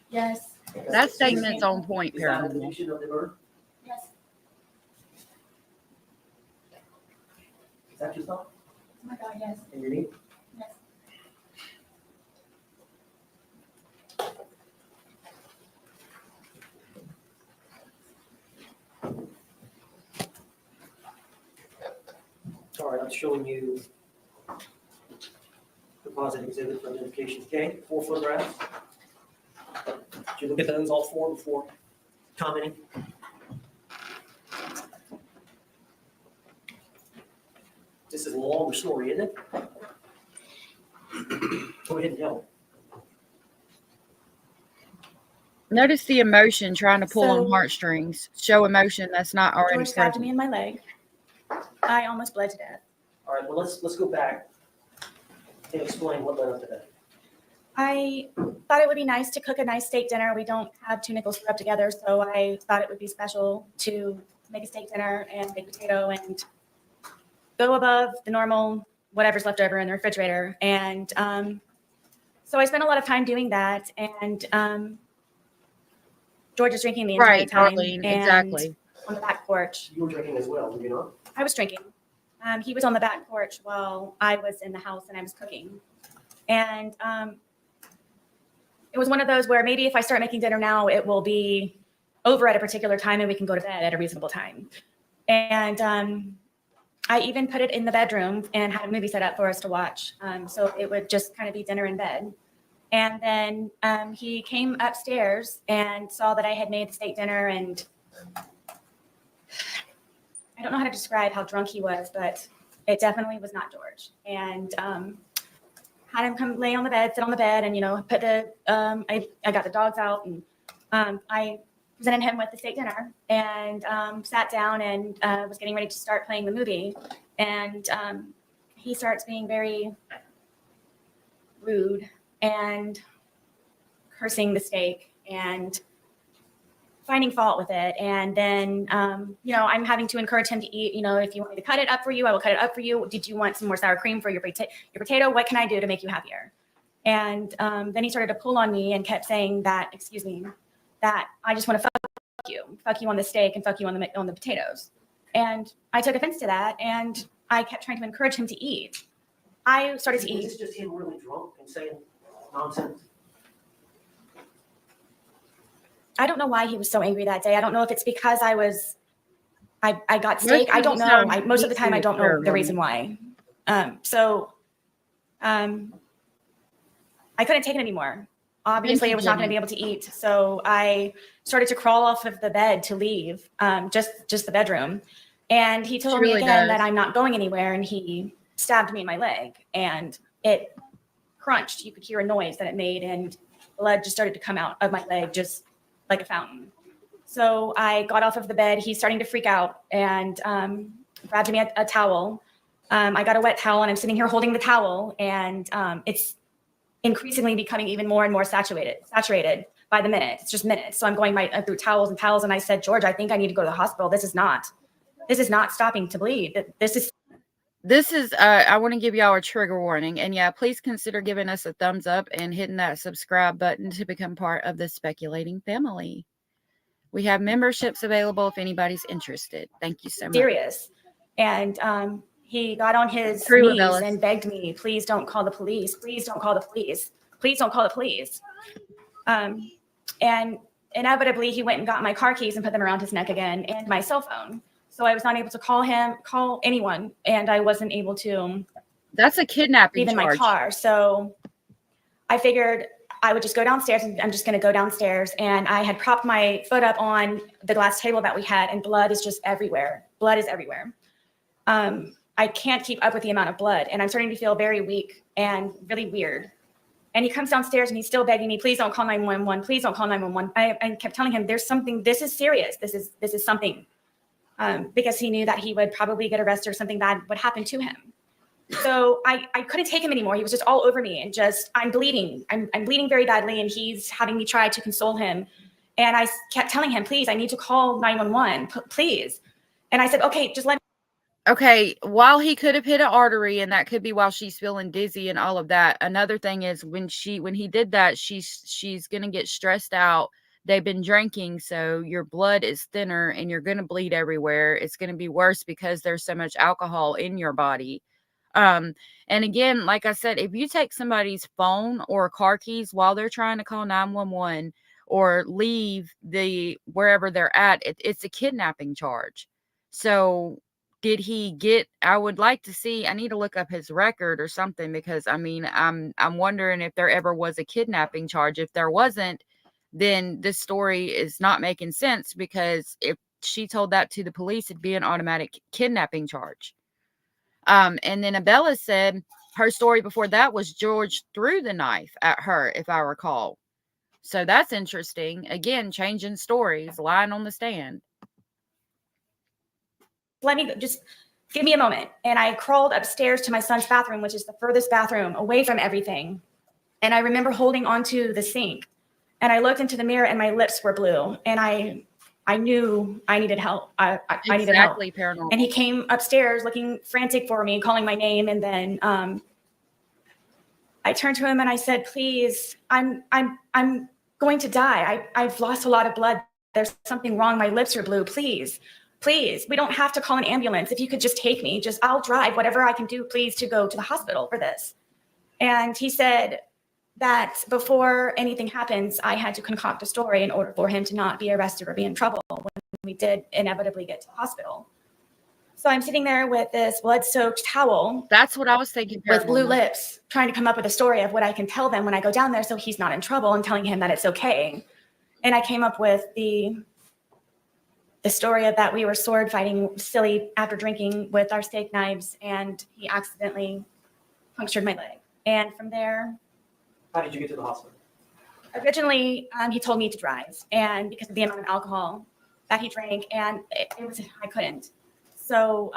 Speaker 11: Yes.
Speaker 12: That statement's on point,
Speaker 10: Is that a
Speaker 12: paranormal.
Speaker 10: depiction of the burn?
Speaker 11: Yes.
Speaker 10: Is that your thigh?
Speaker 11: Oh my God, yes.
Speaker 10: And your knee?
Speaker 11: Yes.
Speaker 10: All right, I'm showing you composite exhibit for identification K, 4 photographs. Did you look at those all 4 before commenting? This is a longer story, isn't it? Go ahead and tell.
Speaker 12: Notice the emotion trying to pull on
Speaker 11: So-
Speaker 12: heartstrings. Show emotion that's not already
Speaker 11: George stabbed
Speaker 12: present.
Speaker 11: me in my leg. I almost bled to death.
Speaker 10: All right, well, let's go back and explain what led up to that.
Speaker 11: I thought it would be nice to cook a nice steak dinner. We don't have 2 nickels to rub together, so I thought it would be special to make a steak dinner and make potato and go above the normal whatever's left over in the refrigerator. And so I spent a lot of time doing that, and George was drinking the entire
Speaker 12: Right,
Speaker 11: time.
Speaker 12: Darlene,
Speaker 11: and
Speaker 12: exactly.
Speaker 11: On the back porch.
Speaker 10: You were drinking as well, were you not?
Speaker 11: I was drinking. He was on the back porch while I was in the house and I was cooking. And it was one of those where maybe if I start making dinner now, it will be over at a particular time and we can go to bed at a reasonable time. And I even put it in the bedroom and had a movie set up for us to watch. So it would just kind of be dinner in bed. And then he came upstairs and saw that I had made the steak dinner, and I don't know how to describe how drunk he was, but it definitely was not George. And had him come lay on the bed, sit on the bed, and, put I got the dogs out, and I presented him with the steak dinner and sat down and was getting ready to start playing the movie. And he starts being very rude and cursing the steak and finding fault with it. And then, I'm having to encourage him to eat. If you want me to cut it up for you, I will cut it up for you. Did you want some more sour cream for your potato? What can I do to make you happier? And then he started to pull on me and kept saying that I just want to fuck you on the steak and fuck you on the potatoes. And I took offense to that, and I kept trying to encourage him to eat. I started to eat.
Speaker 10: Is this just him really drunk and saying nonsense?
Speaker 11: I don't know why he was so angry that day. I don't know if it's because I got steak. I don't know. Most of the time, I don't know the reason why. I couldn't take it anymore. Obviously, I was not going to be able to eat. So I started to crawl off of the bed to leave, just the bedroom. And he told me again that I'm not going anywhere. And he stabbed me in my leg and it crunched. You could hear a noise that it made and blood just started to come out of my leg, just like a fountain. So I got off of the bed. He's starting to freak out and grabbed me a towel. I got a wet towel and I'm sitting here holding the towel and it's increasingly becoming even more and more saturated by the minute. It's just minutes. So I'm going through towels and towels. And I said, George, I think I need to go to the hospital. This is not stopping to bleed. This is
Speaker 12: I want to give y'all a trigger warning. And yeah, please consider giving us a thumbs up and hitting that subscribe button to become part of the Speculating family. We have memberships available if anybody's interested. Thank you so much.
Speaker 11: Serious. And he got on his knees and begged me, please don't call the police. Please don't call the police. Please don't call the police. And inevitably, he went and got my car keys and put them around his neck again and my cell phone. So I was not able to call anyone, and I wasn't able to.
Speaker 12: That's a kidnapping
Speaker 11: leave in my car. So I figured I would just go downstairs, and I'm just going to go downstairs. And I had propped my foot up on the glass table that we had, and blood is just everywhere. Blood is everywhere. I can't keep up with the amount of blood, and I'm starting to feel very weak and really weird. And he comes downstairs, and he's still begging me, please don't call 911. Please don't call 911. I kept telling him, there's something. This is serious. This is something. Because he knew that he would probably get arrested or something bad would happen to him. So I couldn't take him anymore. He was just all over me and just, I'm bleeding. I'm bleeding very badly. And he's having me try to console him. And I kept telling him, please, I need to call 911, please. And I said, okay, just let me.
Speaker 12: Okay, while he could have hit an artery, and that could be while she's feeling dizzy and all of that. Another thing is when he did that, she's gonna get stressed out. They've been drinking, so your blood is thinner and you're going to bleed everywhere. It's going to be worse because there's so much alcohol in your body. And again, like I said, if you take somebody's phone or car keys while they're trying to call 911 or leave wherever they're at, it's a kidnapping charge. So did he get, I would like to see, I need to look up his record or something, because I mean, I'm wondering if there ever was a kidnapping charge. If there wasn't, then this story is not making sense, because if she told that to the police, it'd be an automatic kidnapping charge. And then Abella said her story before that was George threw the knife at her, if I recall. So that's interesting. Again, changing stories, lying on the stand.
Speaker 11: Let me just give me a moment. And I crawled upstairs to my son's bathroom, which is the furthest bathroom away from everything. And I remember holding onto the sink. And I looked into the mirror and my lips were blue. And I knew I needed help. I needed help.
Speaker 12: Paranormal.
Speaker 11: And he came upstairs looking frantic for me, calling my name. And then I turned to him and I said, please, I'm going to die. I've lost a lot of blood. There's something wrong. My lips are blue. Please, we don't have to call an ambulance. If you could just take me, I'll drive whatever I can do, please, to go to the hospital for this. And he said that before anything happens, I had to concoct a story in order for him to not be arrested or be in trouble when we did inevitably get to the hospital. So I'm sitting there with this blood-soaked towel.
Speaker 12: That's what I was thinking.
Speaker 11: With blue lips, trying to come up with a story of what I can tell them when I go down there so he's not in trouble, and telling him that it's okay. And I came up with the story of that we were sword fighting silly after drinking with our steak knives, and he accidentally punctured my leg. And from there,
Speaker 10: how did you get to the hospital?
Speaker 11: Originally, he told me to drive, and because of the amount of alcohol that he drank, and I couldn't. So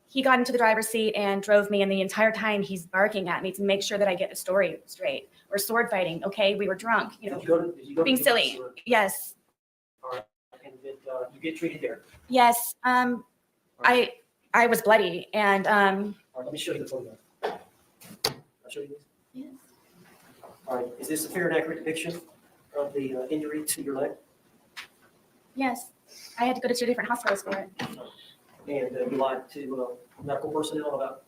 Speaker 11: he got into the driver's seat and drove me, and the entire time he's barking at me to make sure that I get the story straight. We're sword fighting, okay? We were drunk, did you go being silly. Yes.
Speaker 10: All right. And did you get treated there?
Speaker 11: Yes. I was bloody, and
Speaker 10: all right, let me show you the photograph. I'll show you this.
Speaker 11: Yes.
Speaker 10: All right, is this a fair and accurate depiction of the injury to your leg?
Speaker 11: Yes, I had to go to 2 different hospitals for it.
Speaker 10: And you lied to medical personnel about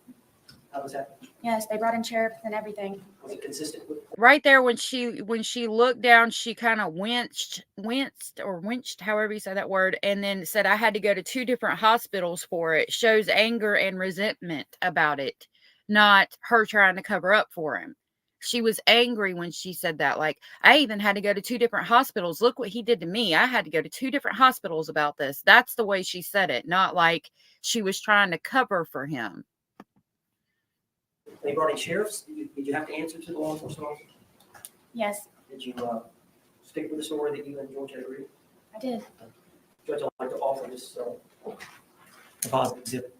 Speaker 10: how this happened?
Speaker 11: Yes, they brought in sheriffs and everything.
Speaker 10: Was it consistent with?
Speaker 12: Right there when she looked down, she kind of winced, however you say that word, and then said, I had to go to 2 different hospitals for it. Shows anger and resentment about it, not her trying to cover up for him. She was angry when she said that. Like, I even had to go to 2 different hospitals. Look what he did to me. I had to go to 2 different hospitals about this. That's the way she said it, not like she was trying to cover for him.
Speaker 10: They brought in sheriffs. Did you have to answer to the law enforcement officer?
Speaker 11: Yes,
Speaker 10: Did you stick with the story that you and George had agreed?
Speaker 11: I did.
Speaker 10: Judge, I'd like to offer this deposit exhibit.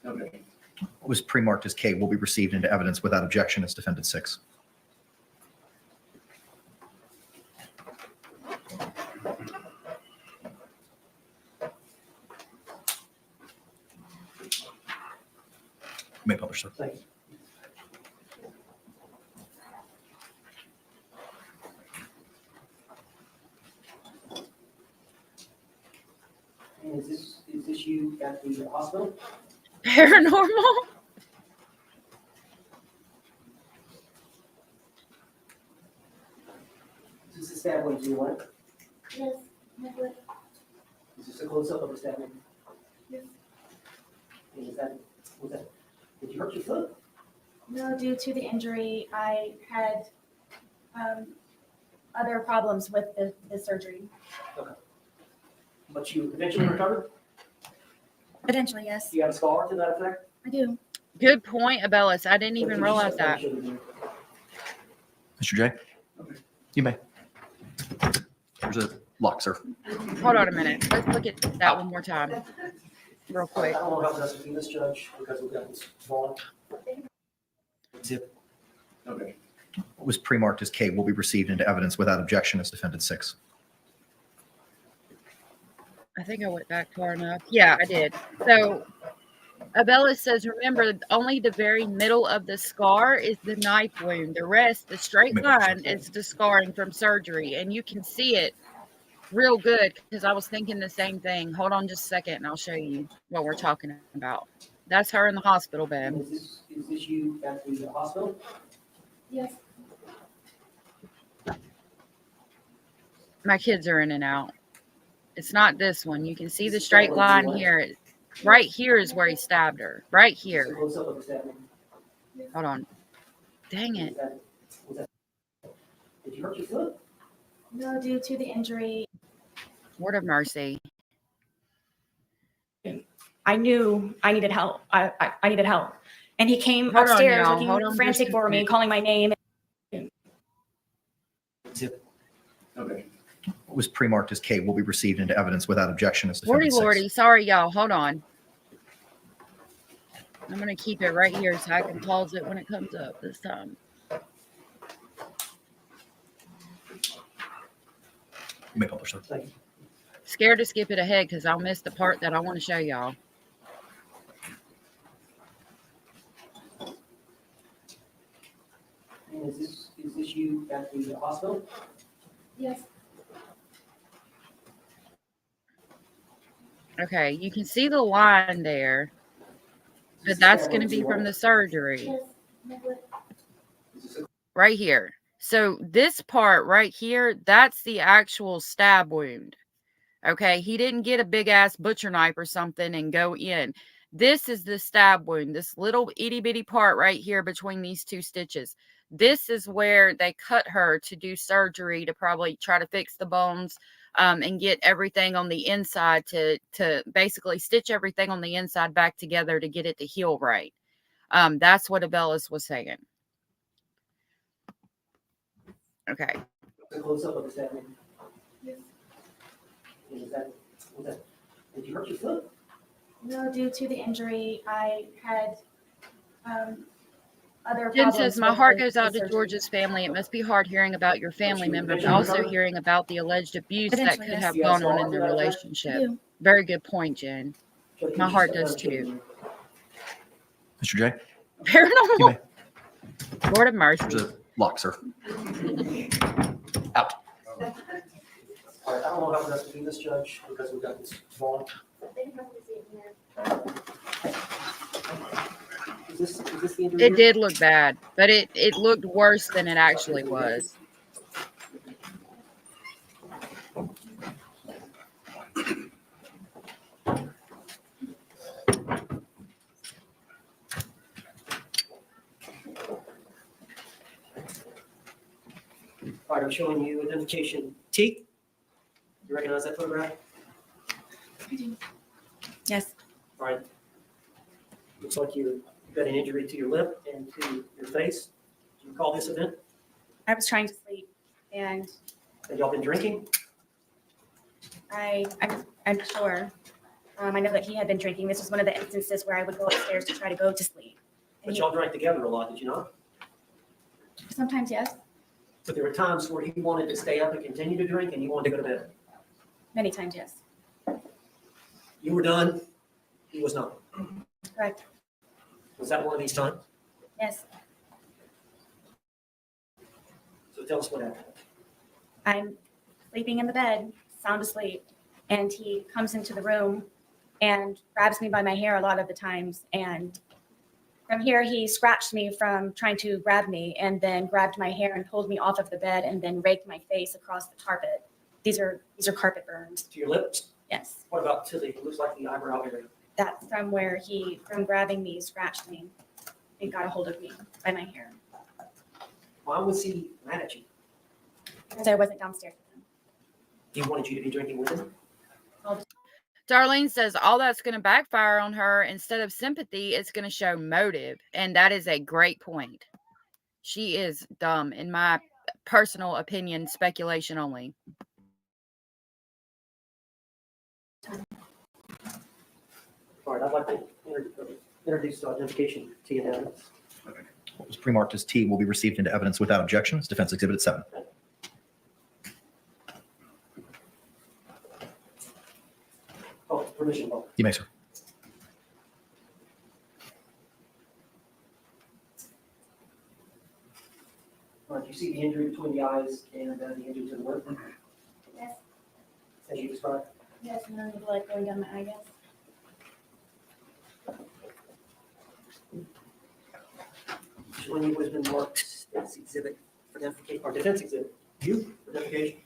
Speaker 9: Okay. What was pre-marked as K will be received into evidence without objection as Defendant 6. You may publish, sir.
Speaker 10: Thank you. And is this you at the hospital?
Speaker 12: Paranormal?
Speaker 10: Is this the stab wound you want?
Speaker 11: Yes, my foot.
Speaker 10: Is this a close-up of the stab wound?
Speaker 11: Yes.
Speaker 10: And was that, did you hurt your foot?
Speaker 11: No, due to the injury, I had other problems with the surgery.
Speaker 10: Okay. But you eventually recovered?
Speaker 11: Eventually, yes.
Speaker 10: You got a scar to that effect?
Speaker 11: I do.
Speaker 12: Good point, Abellis. I didn't even realize that.
Speaker 9: Mr. J? You may. There's a lock, sir.
Speaker 12: Hold on a minute. Let's look at that one more time, real quick.
Speaker 10: I don't know how that's between this judge because we've got this bond. Zip. Okay.
Speaker 9: What was pre-marked as K will be received into evidence without objection as Defendant 6.
Speaker 12: I think I went back far enough. Yeah, I did. So Abellis says, remember, only the very middle of the scar is the knife wound. The rest, the straight line, is the scarring from surgery. And you can see it real good because I was thinking the same thing. Hold on just a second and I'll show you what we're talking about. That's her in the hospital bed.
Speaker 10: Is this you at the hospital?
Speaker 11: Yes.
Speaker 12: My kids are in and out. It's not this one. You can see the straight line here. Right here is where he stabbed her. Right here. Hold on. Dang it.
Speaker 10: Did you hurt your foot?
Speaker 11: No, due to the injury.
Speaker 12: Word of mercy.
Speaker 11: I knew I needed help. I needed help. And he came
Speaker 12: Hold on
Speaker 11: upstairs
Speaker 12: now.
Speaker 11: looking
Speaker 12: Hold on
Speaker 11: frantic
Speaker 12: just a
Speaker 11: for me,
Speaker 12: minute.
Speaker 11: calling my name.
Speaker 10: Zip. Okay.
Speaker 9: What was pre-marked as K will be received into evidence without objection as
Speaker 12: Lordy,
Speaker 9: Defendant 6.
Speaker 12: Lordy. Sorry, y'all. Hold on. I'm going to keep it right here so I can pause it when it comes up this time.
Speaker 9: You may publish, sir.
Speaker 10: Thank you.
Speaker 12: Scared to skip it ahead because I'll miss the part that I want to show y'all.
Speaker 10: And is this you at the hospital?
Speaker 11: Yes.
Speaker 12: Okay, you can see the line there, but that's going to be from the surgery.
Speaker 11: Yes. My foot.
Speaker 12: Right here. So this part right here, that's the actual stab wound. Okay, he didn't get a big ass butcher knife or something and go in. This is the stab wound, this little itty bitty part right here between these 2 stitches. This is where they cut her to do surgery to probably try to fix the bones and get everything on the inside to basically stitch everything on the inside back together to get it to heal right. That's what Abellis was saying. Okay.
Speaker 10: The close-up of the stab wound.
Speaker 11: Yes.
Speaker 10: And was that, did you hurt your foot?
Speaker 11: No, due to the injury, I had other
Speaker 12: Jen
Speaker 11: problems.
Speaker 12: says, my
Speaker 11: with
Speaker 12: heart
Speaker 11: the
Speaker 12: goes out to
Speaker 11: surgery.
Speaker 12: George's family. It must be hard hearing about your family member, but also hearing about the alleged abuse that
Speaker 11: Eventually,
Speaker 12: could
Speaker 11: yes.
Speaker 12: have
Speaker 10: You
Speaker 12: gone
Speaker 10: got
Speaker 12: on in
Speaker 10: scarred
Speaker 12: the
Speaker 10: through that effect?
Speaker 11: I
Speaker 12: relationship.
Speaker 11: do.
Speaker 12: Very good point, Jen.
Speaker 10: Judge,
Speaker 12: My
Speaker 10: can you
Speaker 12: heart
Speaker 10: step
Speaker 12: does
Speaker 10: down to
Speaker 12: too.
Speaker 9: Mr. J? You
Speaker 12: Paranormal.
Speaker 9: may.
Speaker 12: Lord of mercy.
Speaker 9: There's a lock, sir. Out.
Speaker 10: All right, I don't know how that's between this judge because we've got this bond. Is this the injury?
Speaker 12: It did look bad, but it looked worse than it actually was.
Speaker 10: All right, I'm showing you identification T. You recognize that photograph?
Speaker 11: Yes.
Speaker 10: All right. Looks like you've got an injury to your lip and to your face. Do you recall this event?
Speaker 11: I was trying to sleep, and
Speaker 10: Have y'all been drinking?
Speaker 11: I'm sure. I know that he had been drinking. This was one of the instances where I would go upstairs to try to go to sleep.
Speaker 10: But y'all drank together a lot, did you not?
Speaker 11: Sometimes, yes.
Speaker 10: But there were times where he wanted to stay up and continue to drink and you wanted to go to bed.
Speaker 11: Many times, yes.
Speaker 10: You were done, he was not.
Speaker 11: Correct.
Speaker 10: Was that one of these times?
Speaker 11: Yes.
Speaker 10: So tell us what happened.
Speaker 11: I'm sleeping in the bed, sound asleep, and he comes into the room and grabs me by my hair a lot of the times. And from here, he scratched me from trying to grab me, and then grabbed my hair and pulled me off of the bed, and then raked my face across the carpet. These are carpet burns.
Speaker 10: To your lips?
Speaker 11: Yes.
Speaker 10: What about to the, looks like the eyebrow area?
Speaker 11: That's from where from grabbing me, scratched me, and got a hold of me by my hair.
Speaker 10: Why was he mad at you?
Speaker 11: Because I wasn't downstairs with him.
Speaker 10: He wanted you to be drinking with him?
Speaker 12: Darlene says all that's going to backfire on her. Instead of sympathy, it's going to show motive. And that is a great point. She is dumb, in my personal opinion, speculation only.
Speaker 10: All right, I'd like to introduce identification T and evidence.
Speaker 9: What was pre-marked as T will be received into evidence without objection as Defense Exhibit 7.
Speaker 10: Oh, permission vote.
Speaker 9: You may, sir.
Speaker 10: All right, you see the injury between the eyes and the injury to the lip?
Speaker 11: Yes.
Speaker 10: As you described?
Speaker 11: Yes, and then the blood going down my eye, yes.
Speaker 10: When you was been marked as exhibit for identification, or defense exhibit, you for identification?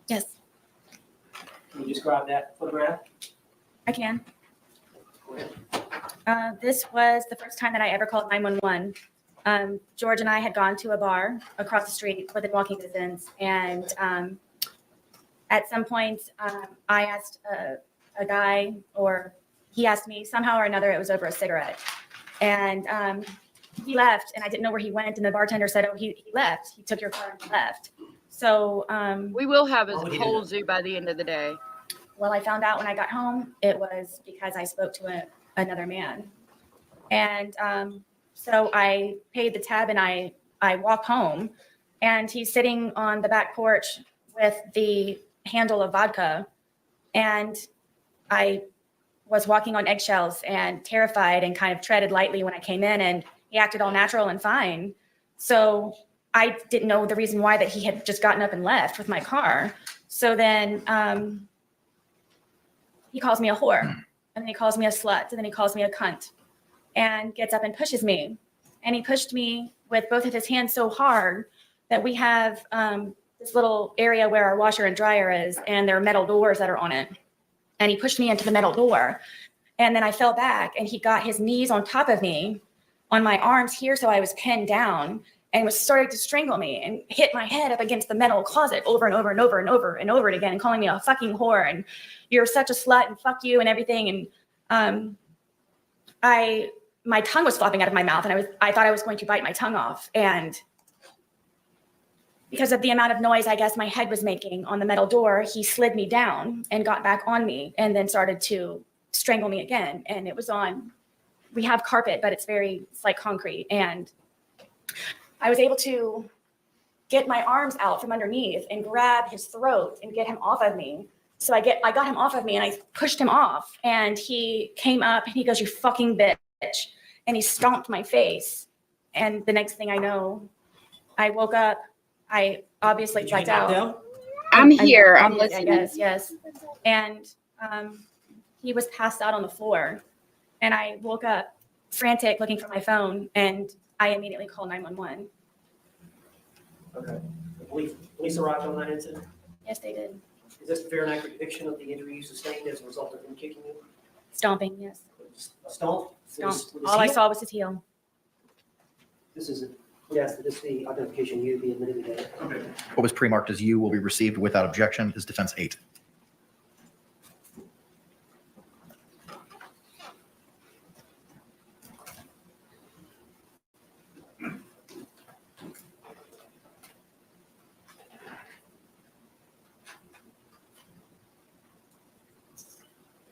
Speaker 11: Yes,
Speaker 10: Can you describe that photograph?
Speaker 11: I can.
Speaker 10: Go ahead.
Speaker 11: This was the first time that I ever called 911. George and I had gone to a bar across the street within walking distance, and at some point, I asked a guy, or he asked me, somehow or another, it was over a cigarette. And he left, and I didn't know where he went, and the bartender said, oh, he left. He took your car and left. So
Speaker 12: we will have a whole zoo by the end of the day.
Speaker 11: well, I found out when I got home, it was because I spoke to another man. And so I paid the tab, and I walk home, and he's sitting on the back porch with the handle of vodka. And I was walking on eggshells and terrified, and kind of treaded lightly when I came in, and he acted all natural and fine. So I didn't know the reason why that he had just gotten up and left with my car. So then he calls me a whore, and then he calls me a slut, and then he calls me a cunt, and gets up and pushes me. And he pushed me with both of his hands so hard that we have this little area where our washer and dryer is, and there are metal doors that are on it. And he pushed me into the metal door. And then I fell back, and he got his knees on top of me on my arms here, so I was pinned down, and was starting to strangle me, and hit my head up against the metal closet over and over and over and over and over again, and calling me a fucking whore, and you're such a slut, and fuck you, and everything. And my tongue was flopping out of my mouth, and I thought I was going to bite my tongue off. And because of the amount of noise, I guess, my head was making on the metal door, he slid me down and got back on me, and then started to strangle me again. And it was on, we have carpet, but it's like concrete. And I was able to get my arms out from underneath and grab his throat and get him off of me. So I got him off of me, and I pushed him off, and he came up and he goes, "You fucking bitch." And he stomped my face. And the next thing I know, I woke up. I obviously blacked out.
Speaker 12: I'm here. I'm listening.
Speaker 11: Yes. And he was passed out on the floor. And I woke up frantic looking for my phone, and I immediately called 911.
Speaker 10: Okay. The police arrived on that incident?
Speaker 11: Yes, they did.
Speaker 10: Is this a fair and accurate depiction of the injury you sustained as a result of him kicking you?
Speaker 11: Stomping, yes.
Speaker 10: A stomp?
Speaker 11: Stomp.
Speaker 10: With his
Speaker 11: All I
Speaker 10: heel?
Speaker 11: saw was his heel.
Speaker 10: This is, yes, this is the identification you be admitted today. Okay.
Speaker 9: What was pre-marked as you will be received without objection is defense 8.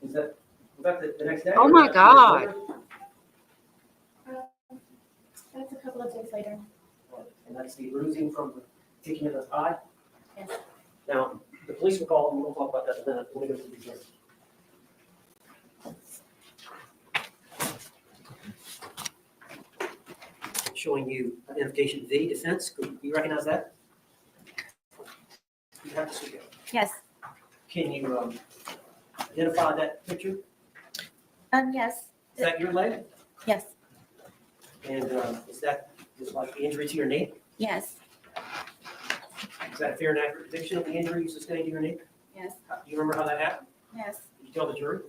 Speaker 10: Was that the next day?
Speaker 12: Oh
Speaker 10: or
Speaker 12: my
Speaker 10: was that
Speaker 12: God.
Speaker 10: later?
Speaker 11: That's a couple of days later.
Speaker 10: And that's the bruising from the kicking in the eye?
Speaker 11: Yes.
Speaker 10: Now, the police were called, and we'll talk about that in a minute. Let me go to the beginning. Showing you identification V, defense. Do you recognize that? You have to speak up.
Speaker 11: Yes.
Speaker 10: Can you identify that picture?
Speaker 11: Yes.
Speaker 10: Is that your leg?
Speaker 11: Yes.
Speaker 10: And is that just like the injury to your knee?
Speaker 11: Yes.
Speaker 10: Is that a fair and accurate depiction of the injury you sustained to your knee?
Speaker 11: Yes.
Speaker 10: Do you remember how that happened?
Speaker 11: Yes.
Speaker 10: Did you tell the jury?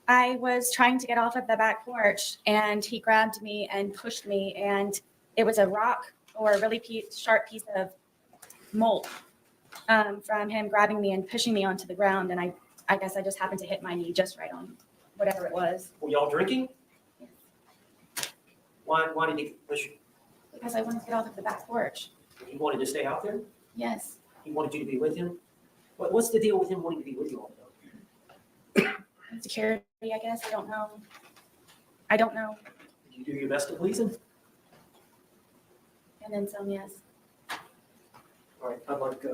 Speaker 11: I was trying to get off of the back porch, and he grabbed me and pushed me, and it was a rock or a really sharp piece of mold from him grabbing me and pushing me onto the ground, and I guess I just happened to hit my knee just right on whatever it was.
Speaker 10: Were y'all drinking? Why did he push you?
Speaker 11: Because I wanted to get off of the back porch.
Speaker 10: He wanted to stay out there?
Speaker 11: Yes.
Speaker 10: He wanted you to be with him? What's the deal with him wanting to be with you all the time?
Speaker 11: Security, I guess. I don't know. I don't know.
Speaker 10: Did you do your best to please him?
Speaker 11: And then some, yes.
Speaker 10: All right, I'd like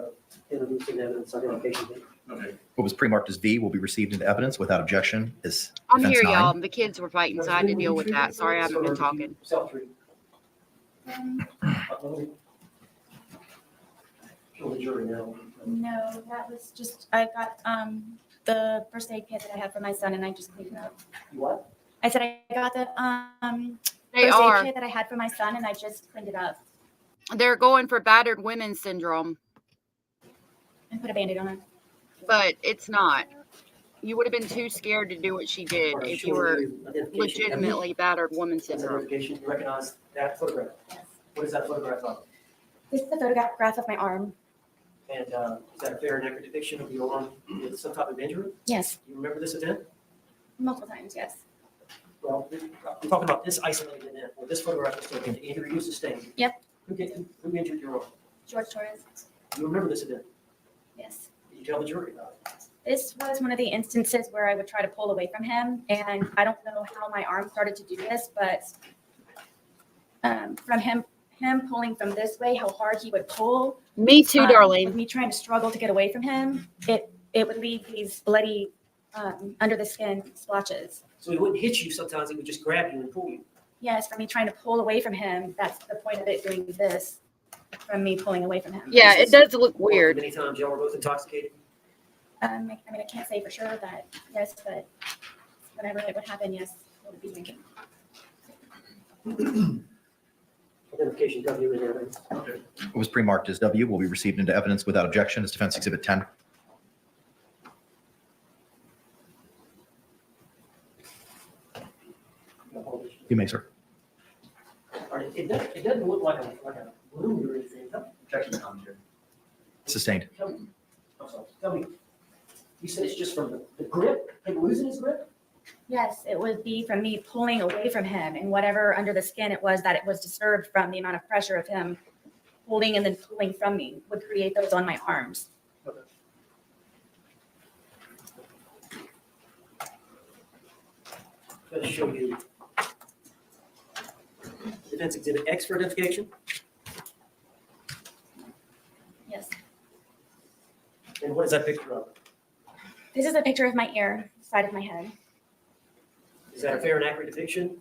Speaker 10: introducing evidence identification.
Speaker 9: Okay. What was pre-marked as V will be received into evidence without objection is
Speaker 12: I'm
Speaker 9: defense
Speaker 12: here,
Speaker 9: 9.
Speaker 12: y'all. The kids were fighting, so I had to deal with that. Sorry, I haven't been talking.
Speaker 10: Self-treat. Show the jury now.
Speaker 11: No, that was just, I got the first aid kit that I had for my son, and I just cleaned it up.
Speaker 10: What?
Speaker 11: I said I got the
Speaker 12: They
Speaker 11: first
Speaker 12: are.
Speaker 11: aid kit that I had for my son, and I just cleaned it up
Speaker 12: They're going for battered women syndrome,
Speaker 11: and put a Band-Aid on it.
Speaker 12: but it's not. You would have been too scared to do what she did
Speaker 10: All right,
Speaker 12: if
Speaker 10: show
Speaker 12: you were
Speaker 10: you identification.
Speaker 12: legitimately battered woman syndrome.
Speaker 10: Identification, you recognize that photograph?
Speaker 11: Yes.
Speaker 10: What is that photograph of?
Speaker 11: This is a photograph of my arm.
Speaker 10: And is that a fair and accurate depiction of your arm with some type of injury?
Speaker 11: Yes.
Speaker 10: You remember this event?
Speaker 11: Multiple times, yes.
Speaker 10: Well, we're talking about this isolated event where this photograph was taken, the injury you sustained.
Speaker 11: Yep.
Speaker 10: Who injured your arm?
Speaker 11: George Torres.
Speaker 10: You remember this event?
Speaker 11: Yes.
Speaker 10: Did you tell the jury about it?
Speaker 11: This was one of the instances where I would try to pull away from him, and I don't know how my arm started to do this, but from him pulling from this way, how hard he would pull.
Speaker 12: Me too, darling.
Speaker 11: With me trying to struggle to get away from him, it would leave these bloody under the skin splotches.
Speaker 10: So he wouldn't hit you sometimes, he would just grab you and pull you.
Speaker 11: Yes, from me trying to pull away from him, that's the point of it doing this, from me pulling away from him.
Speaker 12: Yeah, it does look weird.
Speaker 10: Many times y'all were both intoxicated?
Speaker 11: I mean, I can't say for sure that, yes, but whenever it would happen, yes, I would be drinking.
Speaker 10: Identification W in evidence.
Speaker 9: What was pre-marked as W will be received into evidence without objection as defense exhibit 10. You may, sir.
Speaker 10: All right, it doesn't look like a wound or anything.
Speaker 9: Objection to commentary. Sustained.
Speaker 10: Tell me, you said it's just from the grip, him losing his grip?
Speaker 11: Yes, it would be from me pulling away from him, and whatever under the skin it was that it was disturbed from the amount of pressure of him holding and then pulling from me would create those on my arms.
Speaker 10: Okay. Let's show you defense exhibit X for identification.
Speaker 11: Yes.
Speaker 10: And what is that picture of?
Speaker 11: This is a picture of my ear, side of my head.
Speaker 10: Is that a fair and accurate depiction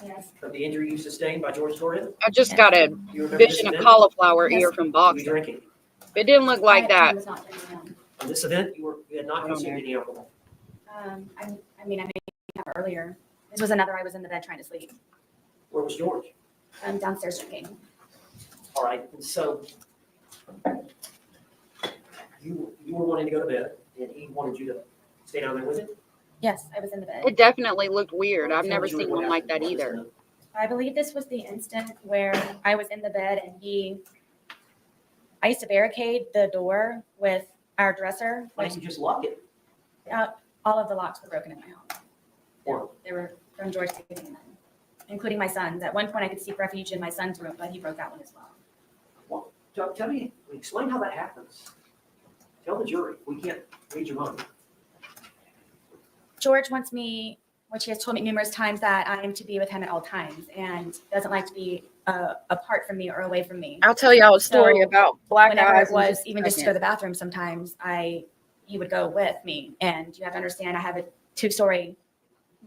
Speaker 11: Yes.
Speaker 10: of the injury you sustained by George Torres?
Speaker 12: I just got a
Speaker 10: You remember this
Speaker 12: vision of
Speaker 10: event?
Speaker 12: cauliflower
Speaker 11: Yes.
Speaker 12: ear from
Speaker 10: Were you
Speaker 12: boxing.
Speaker 10: drinking?
Speaker 12: It didn't look like
Speaker 11: I
Speaker 12: that.
Speaker 11: was not drinking them.
Speaker 10: On this event, you had not
Speaker 12: I don't
Speaker 10: consumed
Speaker 12: know.
Speaker 10: any alcohol.
Speaker 11: I may have earlier. This was another, I was in the bed trying to sleep.
Speaker 10: Where was George?
Speaker 11: Downstairs drinking.
Speaker 10: All right, and so you were wanting to go to bed, and he wanted you to stay down there with him?
Speaker 11: Yes, I was in the bed.
Speaker 12: It definitely looked weird. I've never seen one like that either.
Speaker 11: I believe this was the instant where I was in the bed and I used to barricade the door with our dresser.
Speaker 10: Why didn't you just lock it?
Speaker 11: All of the locks were broken in my home.
Speaker 10: Wow.
Speaker 11: They were from George taking them in, including my son's. At one point, I could seek refuge in my son's room, but he broke that one as well.
Speaker 10: Well, tell me, explain how that happens. Tell the jury. We can't read your mind.
Speaker 11: George wants me, which he has told me numerous times, that I am to be with him at all times and doesn't like to be apart from me or away from me.
Speaker 12: I'll tell y'all a story about black
Speaker 11: whenever
Speaker 12: eyes.
Speaker 11: it was, even just to go to the bathroom sometimes, he would go with me. And you have to understand, I have a 2-story,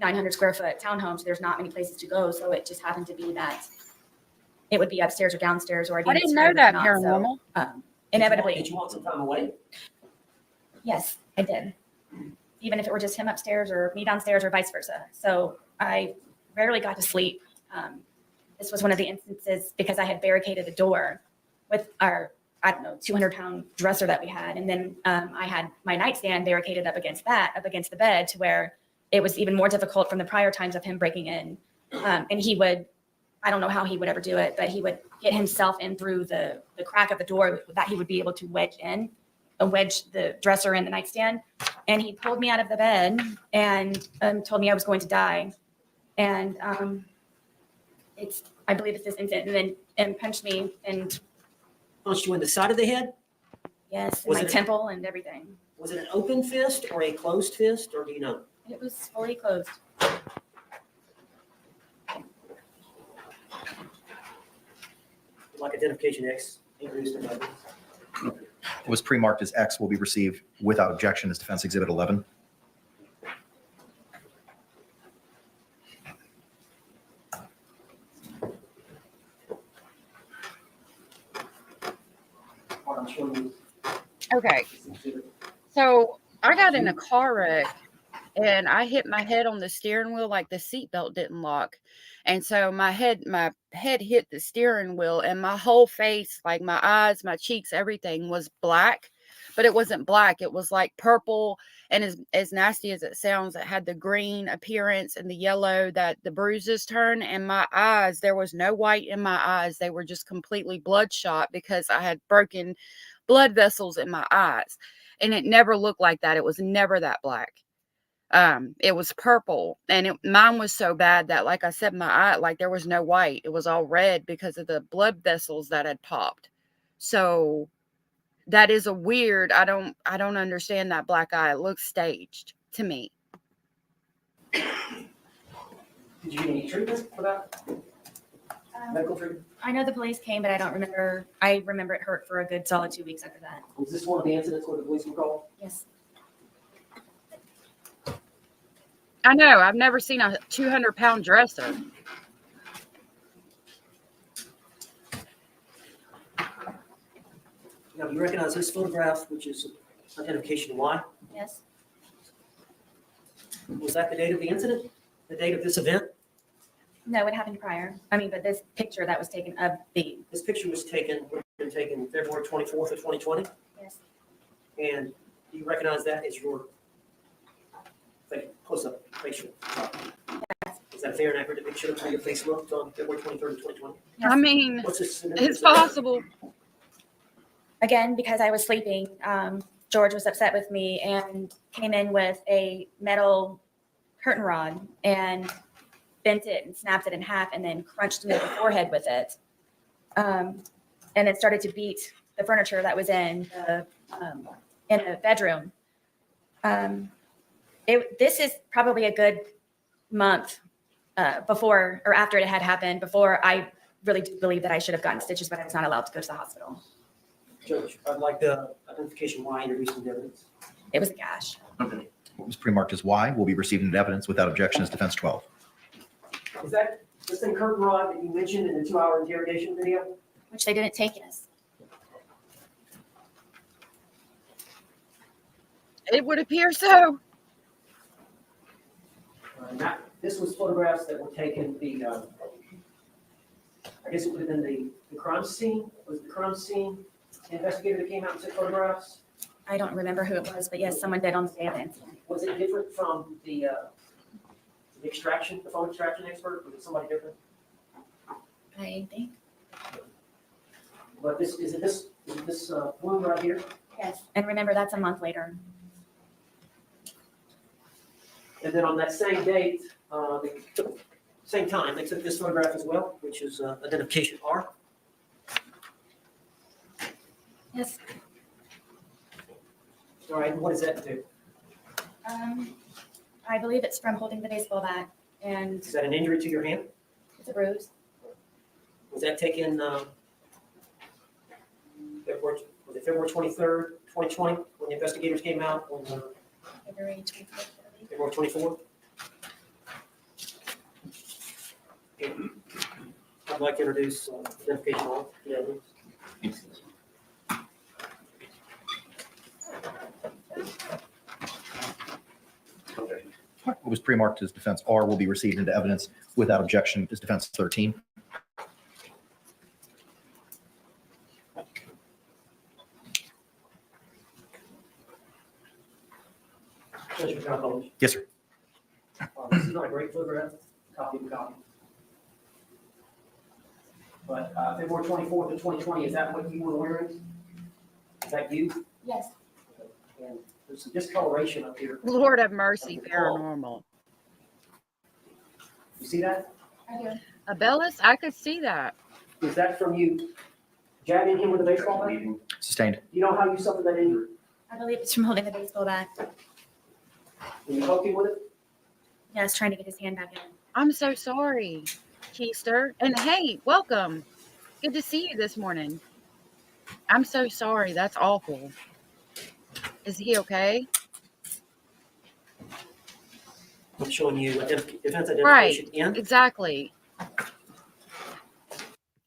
Speaker 11: 900 square foot townhome, so there's not many places to go. So it just happened to be that it would be upstairs or downstairs, or
Speaker 12: I didn't know that paranormal.
Speaker 11: Inevitably.
Speaker 10: Did you want some time away?
Speaker 11: Yes, I did. Even if it were just him upstairs or me downstairs or vice versa. So I rarely got to sleep. This was one of the instances because I had barricaded a door with our, 200-pound dresser that we had. And then I had my nightstand barricaded up against the bed, to where it was even more difficult from the prior times of him breaking in. And he would, I don't know how he would ever do it, but he would get himself in through the crack of the door that he would be able to wedge the dresser in the nightstand. And he pulled me out of the bed and told me I was going to die. And I believe it's this incident, and punched me and
Speaker 10: Punched you in the side of the head?
Speaker 11: yes, in my temple and everything.
Speaker 10: Was it an open fist or a closed fist, or do you know?
Speaker 11: It was fully closed.
Speaker 10: Like identification X introduced in evidence.
Speaker 9: It was pre-marked as X will be received without objection as Defense Exhibit 11.
Speaker 12: Okay. So I got in a car wreck and I hit my head on the steering wheel, like the seatbelt didn't lock. And so my head hit the steering wheel, and my whole face, like my eyes, my cheeks, everything was black. But it wasn't black. It was like purple. And as nasty as it sounds, it had the green appearance and the yellow that the bruises turn. And my eyes, there was no white in my eyes. They were just completely bloodshot because I had broken blood vessels in my eyes. And it never looked like that. It was never that black. It was purple, and mine was so bad that, like I said, my eye, like there was no white. It was all red because of the blood vessels that had popped. So that is a weird, I don't understand that black eye. It looks staged to me.
Speaker 10: Did you get any treatment for that? Medical treatment?
Speaker 11: I know the police came, but I don't remember. I remember it hurt for a good solid 2 weeks after that.
Speaker 10: Was this one of the incidents where the police were called?
Speaker 11: Yes.
Speaker 12: I know. I've never seen a 200-pound dresser.
Speaker 10: Now, do you recognize this photograph, which is identification Y?
Speaker 11: Yes.
Speaker 10: Was that the date of the incident? The date of this event?
Speaker 11: No, it happened prior. But this picture that was taken of
Speaker 10: This picture was taken February 24th of 2020?
Speaker 11: Yes.
Speaker 10: And do you recognize that as your close-up facial?
Speaker 11: Yes.
Speaker 10: Is that a fair and accurate depiction of how your face looked on February 23rd of 2020?
Speaker 11: Yes.
Speaker 12: I mean, it's possible.
Speaker 11: Again, because I was sleeping, George was upset with me and came in with a metal curtain rod and bent it and snapped it in half and then crunched me in the forehead with it. And then started to beat the furniture that was in the bedroom. This is probably a good month before or after it had happened, before I really do believe that I should have gotten stitches, but I was not allowed to go to the hospital.
Speaker 10: Judge, I'd like the identification Y introduced into evidence.
Speaker 11: It was a gash.
Speaker 9: What was pre-marked as Y will be received into evidence without objection as Defense 12.
Speaker 10: Is that the same curtain rod that you mentioned in the 2-hour interrogation video?
Speaker 11: Which they didn't take, yes.
Speaker 12: It would appear so.
Speaker 10: This was photographs that were taken, I guess it would have been the crime scene. Was it the crime scene investigator that came out and took photographs?
Speaker 11: I don't remember who it was, but yes, someone did on the day of the incident.
Speaker 10: Was it different from the extraction, the phone extraction expert? Was it somebody different?
Speaker 11: I think.
Speaker 10: But this wound right here?
Speaker 11: Yes. And remember, that's a month later.
Speaker 10: And then on that same date, same time, they took this photograph as well, which is identification R.
Speaker 11: Yes.
Speaker 10: All right, and what does that do?
Speaker 11: I believe it's from holding the baseball bat, and
Speaker 10: Is that an injury to your hand?
Speaker 11: it's a bruise.
Speaker 10: Was that taken, February 23rd, 2020, when the investigators came out on
Speaker 11: February 24th.
Speaker 10: February 24th? I'd like to introduce identification on. Yeah.
Speaker 9: What was pre-marked as defense R will be received into evidence without objection as defense 13. Yes, sir.
Speaker 10: This is not a great photograph, copy. But February 24th of 2020, is that what you were wearing? Is that you?
Speaker 11: Yes.
Speaker 10: And there's some discoloration up here.
Speaker 12: Lord have mercy, paranormal.
Speaker 10: You see that?
Speaker 11: I do.
Speaker 12: Abellis, I could see that.
Speaker 10: Is that from you jabbing him with a baseball bat?
Speaker 9: Sustained.
Speaker 10: You know how you suffered that injury?
Speaker 11: I believe it's from holding the baseball bat.
Speaker 10: When you poked him with it?
Speaker 11: Yes, trying to get his hand back in.
Speaker 12: I'm so sorry, Keister. And hey, welcome. Good to see you this morning. I'm so sorry. That's awful. Is he okay?
Speaker 10: I'm showing you defense identification
Speaker 12: Right.
Speaker 10: in.
Speaker 12: Exactly.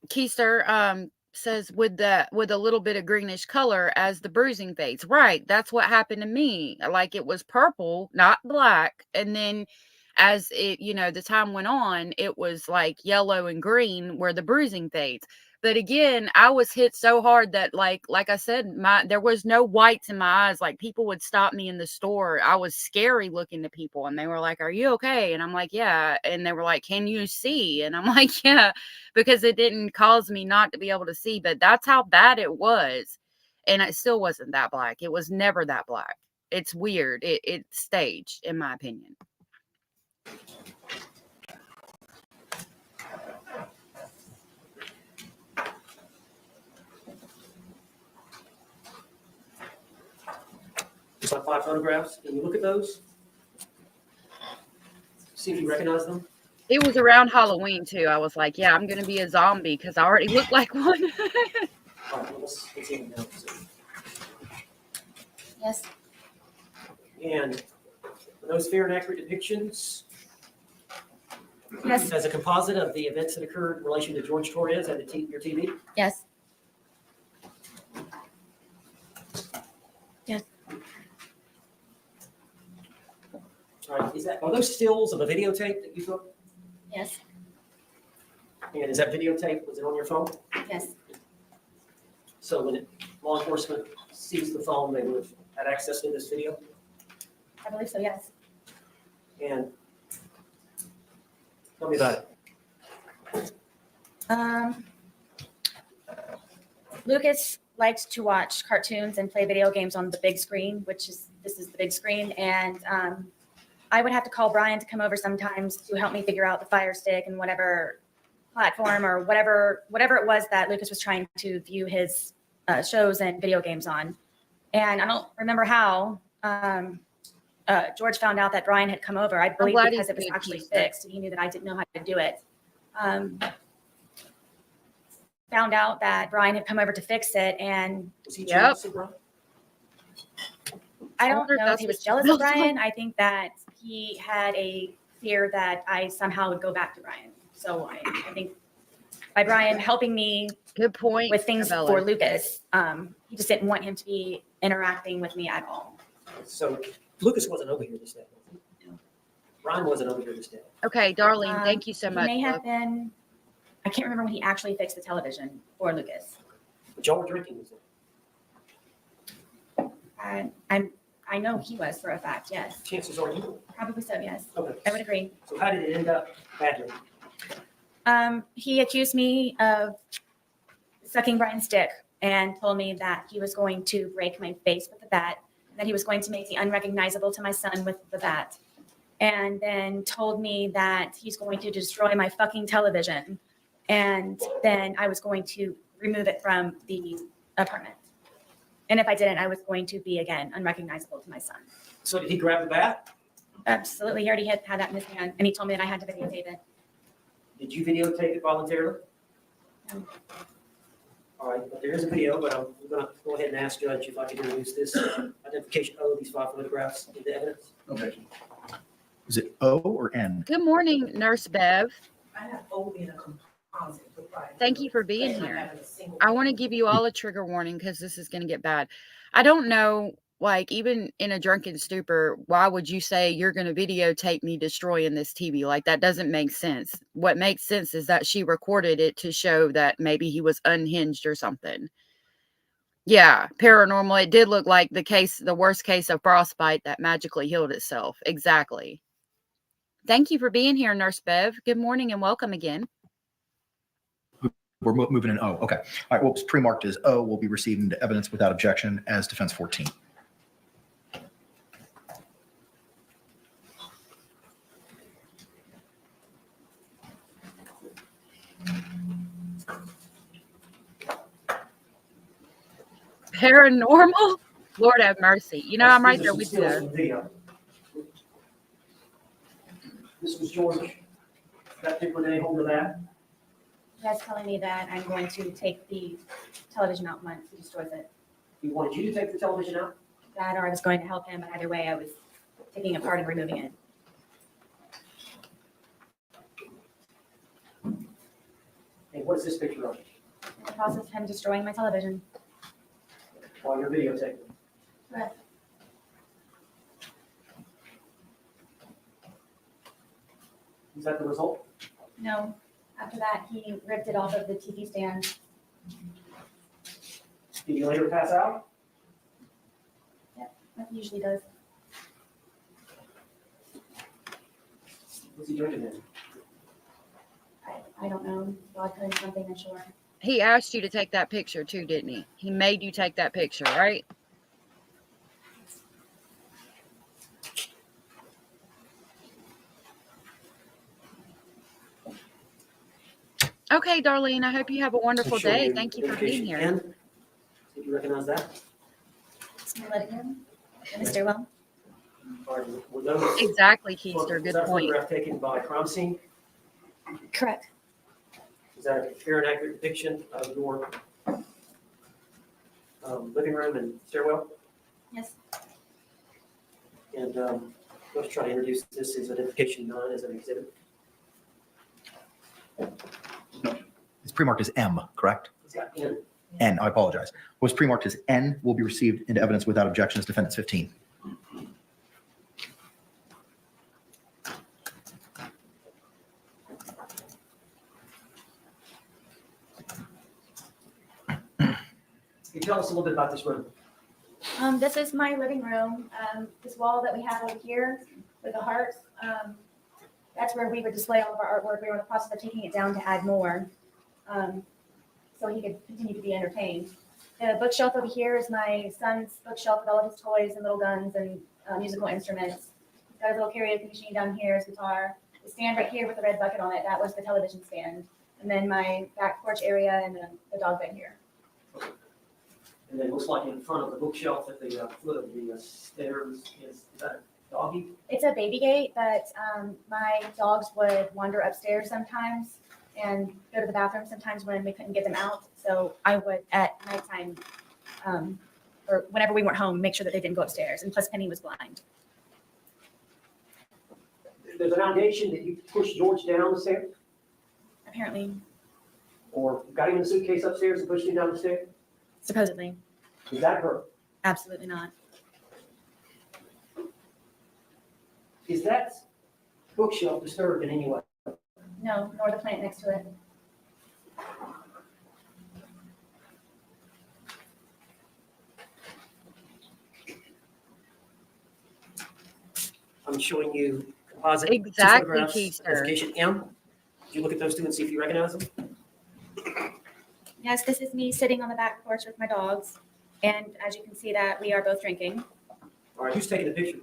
Speaker 12: Keister says with a little bit of greenish color as the bruising fades. Right. That's what happened to me. Like it was purple, not black. And then as it, the time went on, it was like yellow and green where the bruising fades. But again, I was hit so hard that like I said, there was no whites in my eyes. Like people would stop me in the store. I was scary looking to people and they were like, "Are you okay?" And I'm like, "Yeah." And they were like, "Can you see?" And I'm like, "Yeah," because it didn't cause me not to be able to see, but that's how bad it was. And it still wasn't that black. It was never that black. It's weird. It's staged, in my opinion.
Speaker 10: Just like 5 photographs. Can you look at those? See if you recognize them.
Speaker 12: It was around Halloween too. I was like, "Yeah, I'm gonna be a zombie" because I already looked like one.
Speaker 10: All right, well, let's see them now.
Speaker 11: Yes.
Speaker 10: And are those fair and accurate depictions?
Speaker 11: Yes.
Speaker 10: As a composite of the events that occurred in relation to George Torres at your TV?
Speaker 11: Yes. Yes.
Speaker 10: All right, are those stills of a videotape that you took?
Speaker 11: Yes.
Speaker 10: And is that videotape, was it on your phone?
Speaker 11: Yes.
Speaker 10: So when law enforcement sees the phone, they would have had access to this video?
Speaker 11: I believe so, yes.
Speaker 10: And tell me about it.
Speaker 11: Lucas liked to watch cartoons and play video games on the big screen, this is the big screen. And I would have to call Brian to come over sometimes to help me figure out the Fire Stick and whatever platform or whatever it was that Lucas was trying to view his shows and video games on. And I don't remember how George found out that Brian had come over. I believe because it was actually fixed. He knew that I didn't know how to do it. Found out that Brian had come over to fix it, and
Speaker 10: Was he jealous of Brian?
Speaker 11: I don't know if he was jealous of Brian. I think that he had a fear that I somehow would go back to Brian. So I think by Brian helping me
Speaker 12: Good point
Speaker 11: with things
Speaker 12: Abella.
Speaker 11: for Lucas, he just didn't want him to be interacting with me at all.
Speaker 10: So Lucas wasn't over here this day. Ryan wasn't over here this day.
Speaker 12: Okay, Darlene, thank you so
Speaker 11: He
Speaker 12: much.
Speaker 11: may have been. I can't remember when he actually fixed the television for Lucas.
Speaker 10: But y'all were drinking this day.
Speaker 11: I know he was for a fact. Yes.
Speaker 10: Chances are you.
Speaker 11: Probably so. Yes.
Speaker 10: Okay.
Speaker 11: I would agree.
Speaker 10: So how did it end up badly?
Speaker 11: He accused me of sucking Brian's dick and told me that he was going to break my face with the bat, and that he was going to make me unrecognizable to my son with the bat, and then told me that he's going to destroy my fucking television, and then I was going to remove it from the apartment. And if I didn't, I was going to be, again, unrecognizable to my son.
Speaker 10: So did he grab the bat?
Speaker 11: Absolutely. He already had that in his hand, and he told me that I had to videotape it.
Speaker 10: Did you videotape it voluntarily?
Speaker 11: No.
Speaker 10: All right, but there is a video, but I'm going to go ahead and ask Judge if I can introduce this identification of these 5 photographs into evidence.
Speaker 9: Okay. Is it O or N?
Speaker 12: Good morning, Nurse Bev.
Speaker 13: I have O in a composite.
Speaker 12: Thank you for being here. I want to give you all a trigger warning because this is going to get bad. I don't know, like, even in a drunken stupor, why would you say you're going to videotape me destroying this TV? Like, that doesn't make sense. What makes sense is that she recorded it to show that maybe he was unhinged or something. Yeah, paranormal. It did look like the worst case of frostbite that magically healed itself. Exactly. Thank you for being here, Nurse Bev. Good morning and welcome again.
Speaker 9: We're moving in O. Okay. All right. What was pre-marked as O will be received into evidence without objection as defense 14.
Speaker 12: Paranormal? Lord have mercy. You know, I'm right there with you.
Speaker 10: This was George. That particular day holding the bat.
Speaker 11: That's telling me that I'm going to take the television out once he destroys it.
Speaker 10: He wanted you to take the television out?
Speaker 11: That, or I was going to help him, but either way, I was taking it apart and removing it.
Speaker 10: And what is this picture of?
Speaker 11: In the process of him destroying my television.
Speaker 10: While you're videotaping?
Speaker 11: Correct.
Speaker 10: Is that the result?
Speaker 11: No. After that, he ripped it off of the TV stand.
Speaker 10: Did you later pass out?
Speaker 11: Yeah, like he usually does.
Speaker 10: What's he drinking then?
Speaker 11: I don't know. Vodka and something, I'm sure.
Speaker 12: He asked you to take that picture too, didn't he? He made you take that picture, right? Okay, Darlene, I hope you have a wonderful day. Thank you for being here.
Speaker 10: Did you recognize that?
Speaker 11: Can I let it go? In the stairwell?
Speaker 12: Exactly, Keister. Good point.
Speaker 10: Photograph taken by crime scene?
Speaker 11: Correct.
Speaker 10: Is that a fair and accurate depiction of your living room and stairwell?
Speaker 11: Yes.
Speaker 10: And let's try to introduce this as identification 9 as an exhibit.
Speaker 9: No, it's pre-marked as M, correct?
Speaker 10: It's got N.
Speaker 9: N, I apologize. What's pre-marked as N will be received into evidence without objection as defendants 15.
Speaker 10: Can you tell us a little bit about this room?
Speaker 11: This is my living room. This wall that we have over here with the hearts, that's where we would display all of our artwork. We were in the process of taking it down to add more, so he could continue to be entertained. The bookshelf over here is my son's bookshelf with all of his toys and little guns and musical instruments. He's got a little karaoke machine down here, his guitar. The stand right here with the red bucket on it, that was the television stand. And then my back porch area and the dog bed here.
Speaker 10: And then it looks like in front of the bookshelf at the foot of the stairs is that a doggy?
Speaker 11: It's a baby gate, but my dogs would wander upstairs sometimes and go to the bathroom sometimes when we couldn't get them out. So I would, at nighttime, or whenever we weren't home, make sure that they didn't go upstairs. And plus Penny was blind.
Speaker 10: There's an allegation that you pushed George down the stairs?
Speaker 11: Apparently.
Speaker 10: Or got him in a suitcase upstairs and pushed him down the stairs?
Speaker 11: Supposedly.
Speaker 10: Is that her?
Speaker 11: Absolutely not.
Speaker 10: Is that bookshelf disturbed in any way?
Speaker 11: No, nor the plant next to it.
Speaker 10: I'm showing you composite.
Speaker 12: Exactly,
Speaker 10: two photographs,
Speaker 12: Keister.
Speaker 10: identification M. Did you look at those two and see if you recognize them?
Speaker 11: Yes, this is me sitting on the back porch with my dogs. And as you can see that we are both drinking.
Speaker 10: All right, who's taking the picture?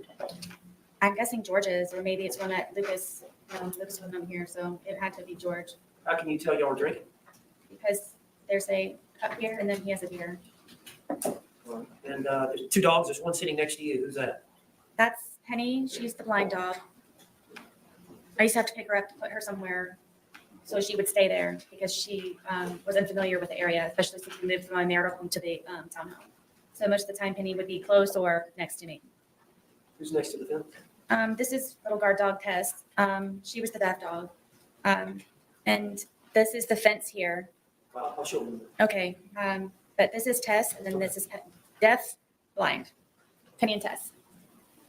Speaker 11: I'm guessing George's, or maybe it's one that Lucas wasn't on here, so it had to be George.
Speaker 10: How can you tell y'all are drinking?
Speaker 11: Because there's a cup here and then he has a beer.
Speaker 10: And there's two dogs. There's one sitting next to you. Who's that?
Speaker 11: That's Penny. She's the blind dog. I used to have to pick her up to put her somewhere so she would stay there because she was unfamiliar with the area, especially since we moved from my marital home to the townhome. So most of the time Penny would be close or next to me.
Speaker 10: Who's next to the fence?
Speaker 11: This is little guard dog Tess. She was the deaf dog. And this is the fence here.
Speaker 10: I'll show them.
Speaker 11: Okay. But this is Tess, and then this is deaf, blind. Penny and Tess.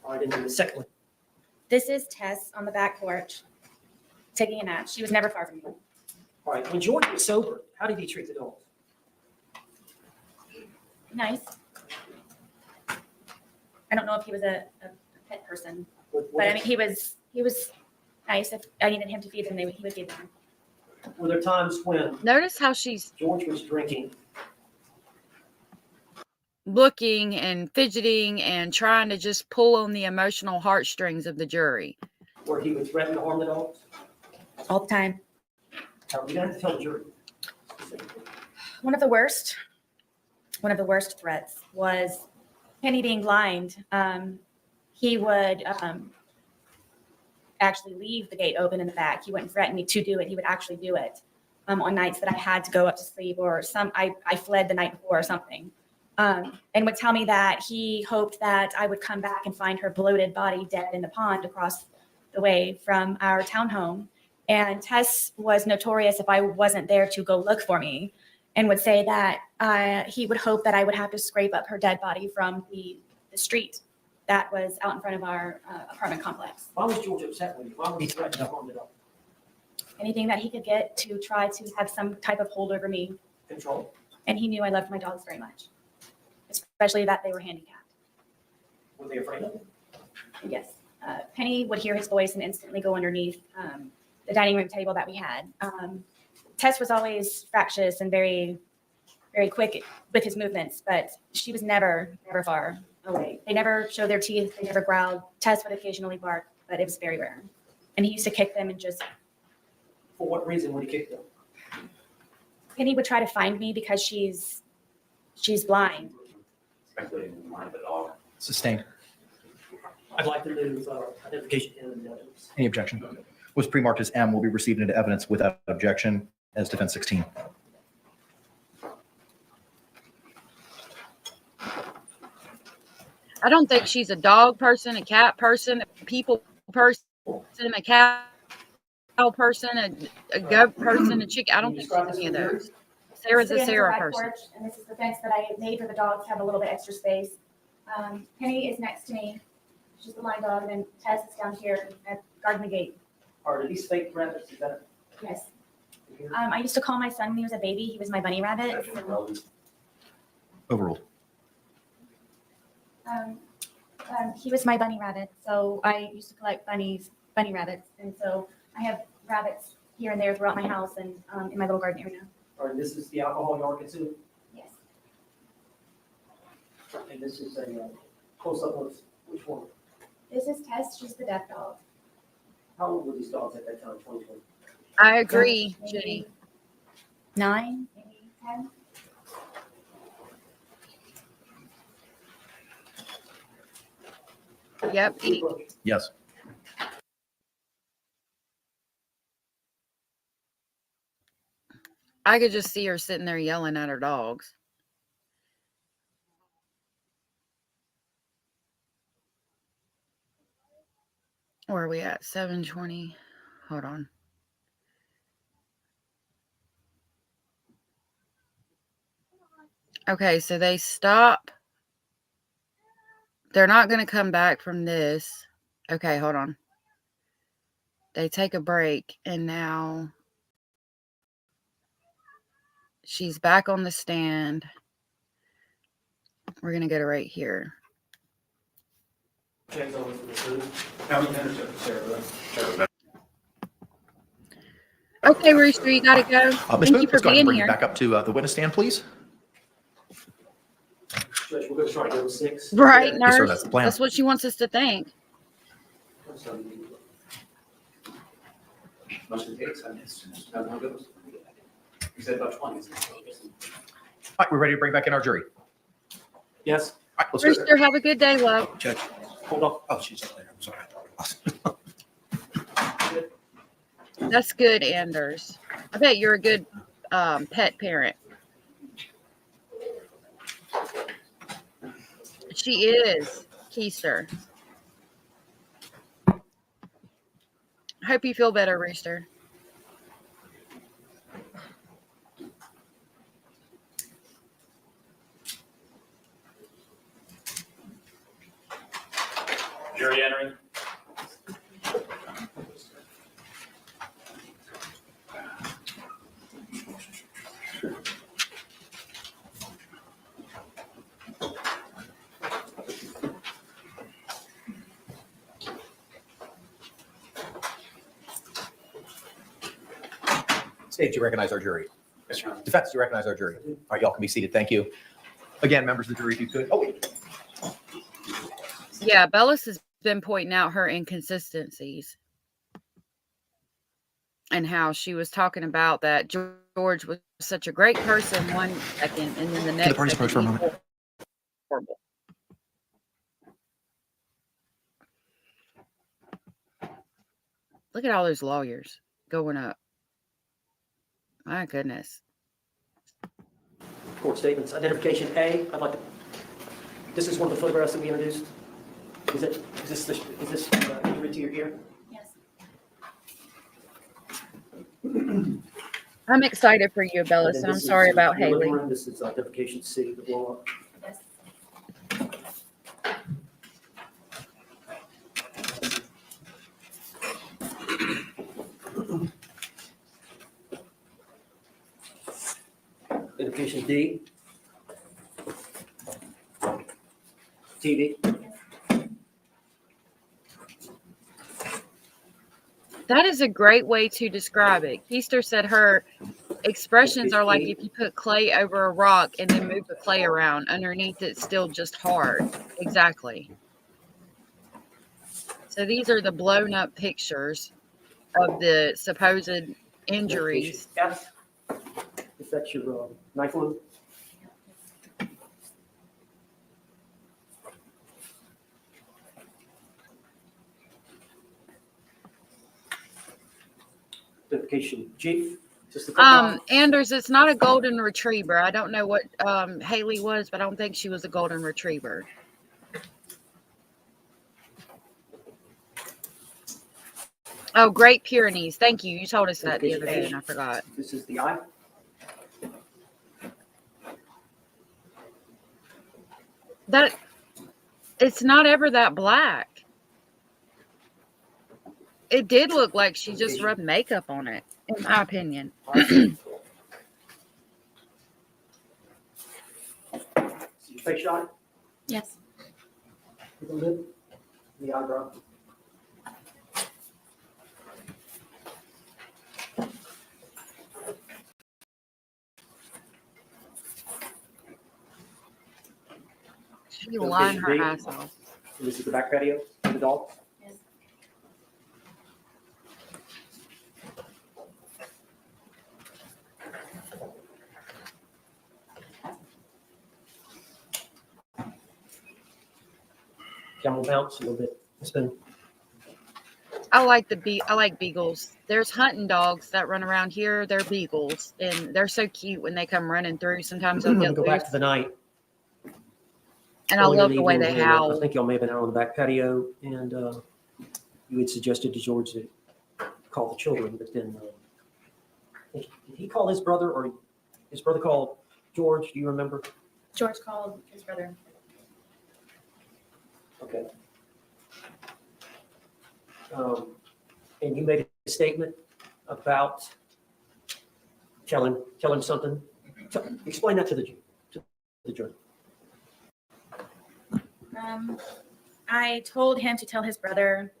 Speaker 10: All right, and then the second one.
Speaker 11: This is Tess on the back porch taking a nap. She was never far from me.
Speaker 10: All right, when George was sober, how did he treat the dogs?
Speaker 11: Nice. I don't know if he was a pet person, but I mean, he was nice. If I needed him to feed them, he would feed them.
Speaker 10: Were there times when
Speaker 12: Notice how she's
Speaker 10: George was drinking?
Speaker 12: looking and fidgeting and trying to just pull on the emotional heartstrings of the jury.
Speaker 10: Where he would threaten to harm the dogs?
Speaker 11: All the time.
Speaker 10: You're gonna have to tell the jury.
Speaker 11: One of the worst threats was Penny being blind. He would actually leave the gate open in the back. He wouldn't threaten me to do it. He would actually do it on nights that I had to go up to sleep or I fled the night before or something. And would tell me that he hoped that I would come back and find her bloated body dead in the pond across the way from our townhome. And Tess was notorious if I wasn't there to go look for me, and would say that he would hope that I would have to scrape up her dead body from the street that was out in front of our apartment complex.
Speaker 10: Why was George upset with you? Why was he threatening to harm the dog?
Speaker 11: Anything that he could get to try to have some type of hold over me.
Speaker 10: Control.
Speaker 11: And he knew I loved my dogs very much, especially that they were handicapped.
Speaker 10: Were they afraid of him?
Speaker 11: Yes. Penny would hear his voice and instantly go underneath the dining room table that we had. Tess was always fractious and very, very quick with his movements, but she was never far away. They never showed their teeth. They never growled. Tess would occasionally bark, but it was very rare. And he used to kick them and just.
Speaker 10: For what reason would he kick them?
Speaker 11: Penny would try to find me because she's blind.
Speaker 9: Sustained.
Speaker 10: I'd like to move identification and evidence.
Speaker 9: Any objection? Was pre-marked as M will be received into evidence without objection as defense 16.
Speaker 12: I don't think she's a dog person, a cat person, a people person, a cow person, a goat person, a chicken. I don't think she's any of those. Sarah's a Sarah person.
Speaker 11: Porch, and this is the fence that I made for the dogs to have a little bit extra space. Penny is next to me. She's the blind dog, and then Tess is down here at guarding the gate.
Speaker 10: Are these fake rabbits? Is that?
Speaker 11: Yes. I used to call my son when he was a baby. He was my bunny rabbit.
Speaker 9: Overruled.
Speaker 11: He was my bunny rabbit. So I used to collect bunny rabbits. And so I have rabbits here and there throughout my house and in my little garden area.
Speaker 10: All right, this is the alcohol you are consuming?
Speaker 11: Yes.
Speaker 10: And this is a close-up of which one?
Speaker 11: This is Tess. She's the deaf dog.
Speaker 10: How old were these dogs at that time, 2020?
Speaker 12: I agree, Jenny.
Speaker 11: 9, maybe 10.
Speaker 12: Yep.
Speaker 9: Yes.
Speaker 12: I could just see her sitting there yelling at her dogs. Where are we at? 7:20. Hold on. Okay, so they stop. They're not going to come back from this. Okay, hold on. They take a break, and now she's back on the stand. We're going to go to right here. Okay, Rooster, you got to go.
Speaker 9: Ms.
Speaker 12: Thank you
Speaker 9: Booth,
Speaker 12: for
Speaker 9: let's go ahead and
Speaker 12: being
Speaker 9: bring you
Speaker 12: here.
Speaker 9: back up to the witness stand, please.
Speaker 10: Judge, we're going to try to go with 6.
Speaker 12: Right,
Speaker 9: Yes,
Speaker 12: nurse.
Speaker 9: sir, that's the plan.
Speaker 12: That's what she wants us to think.
Speaker 9: Motion takes. You said about 20. All right, we're ready to bring back in our jury.
Speaker 10: Yes.
Speaker 9: All right, let's go.
Speaker 12: Rooster, have a good day, love.
Speaker 9: Judge,
Speaker 10: Hold on.
Speaker 9: oh, she's there. I'm sorry.
Speaker 12: That's good, Anders. I bet you're a good pet parent. She is, Keister. I hope you feel better, Rooster.
Speaker 10: Jury entering.
Speaker 9: State, do you recognize our jury?
Speaker 10: Yes, Your Honor.
Speaker 9: Defense, do you recognize our jury? All right, y'all can be seated. Thank you. Again, members of the jury, if you could. Oh, wait.
Speaker 12: Yeah, Bellis has been pointing out her inconsistencies and how she was talking about that George was such a great person 1 second, and then the next
Speaker 9: Can the parties approach for a
Speaker 12: second,
Speaker 9: moment?
Speaker 12: horrible. Look at all those lawyers going up. My goodness.
Speaker 10: Court statements. Identification A. I'd like to. This is one of the photographs that we introduced. Is this injury to your ear?
Speaker 11: Yes.
Speaker 12: I'm excited for you, Bellis, and I'm sorry about
Speaker 10: your living
Speaker 12: Haley.
Speaker 10: room. This is identification C. The blow up.
Speaker 11: Yes.
Speaker 10: Identification D. TV.
Speaker 12: That is a great way to describe it. Keister said her expressions are like if you put clay over a rock and then move the clay around. Underneath it's still just hard. Exactly. So these are the blown up pictures of the supposed injuries.
Speaker 10: Identification F. If that's your knife wound. Identification G. Just the
Speaker 12: Anders, it's not a golden retriever. I don't know what Haley was, but I don't think she was a golden retriever. Oh, Great Pyrenees. Thank you. You told us that the other day and I forgot.
Speaker 10: This is the eye.
Speaker 12: That it's not ever that black. It did look like she just rubbed makeup on it, in my opinion.
Speaker 10: Face shot.
Speaker 11: Yes.
Speaker 10: The lip. The eyebrow.
Speaker 12: She lying her ass off.
Speaker 10: And this is the back patio of the dog.
Speaker 11: Yes.
Speaker 10: Camel bounce a little bit. Spin.
Speaker 12: I like beagles. There's hunting dogs that run around here. They're beagles, and they're so cute when they come running through. Sometimes they'll get
Speaker 10: Go back to
Speaker 12: loose,
Speaker 10: the night.
Speaker 12: and I
Speaker 10: Earlier
Speaker 12: love
Speaker 10: in
Speaker 12: the way
Speaker 10: evening,
Speaker 12: they
Speaker 10: I
Speaker 12: howl.
Speaker 10: think y'all may have been out on the back patio, and you had suggested to George to call the children, but then did he call his brother, or his brother called George? Do you remember?
Speaker 11: George called his brother.
Speaker 10: Okay. and you made a statement about telling something. Explain that to the jury.
Speaker 11: I told him to tell his brother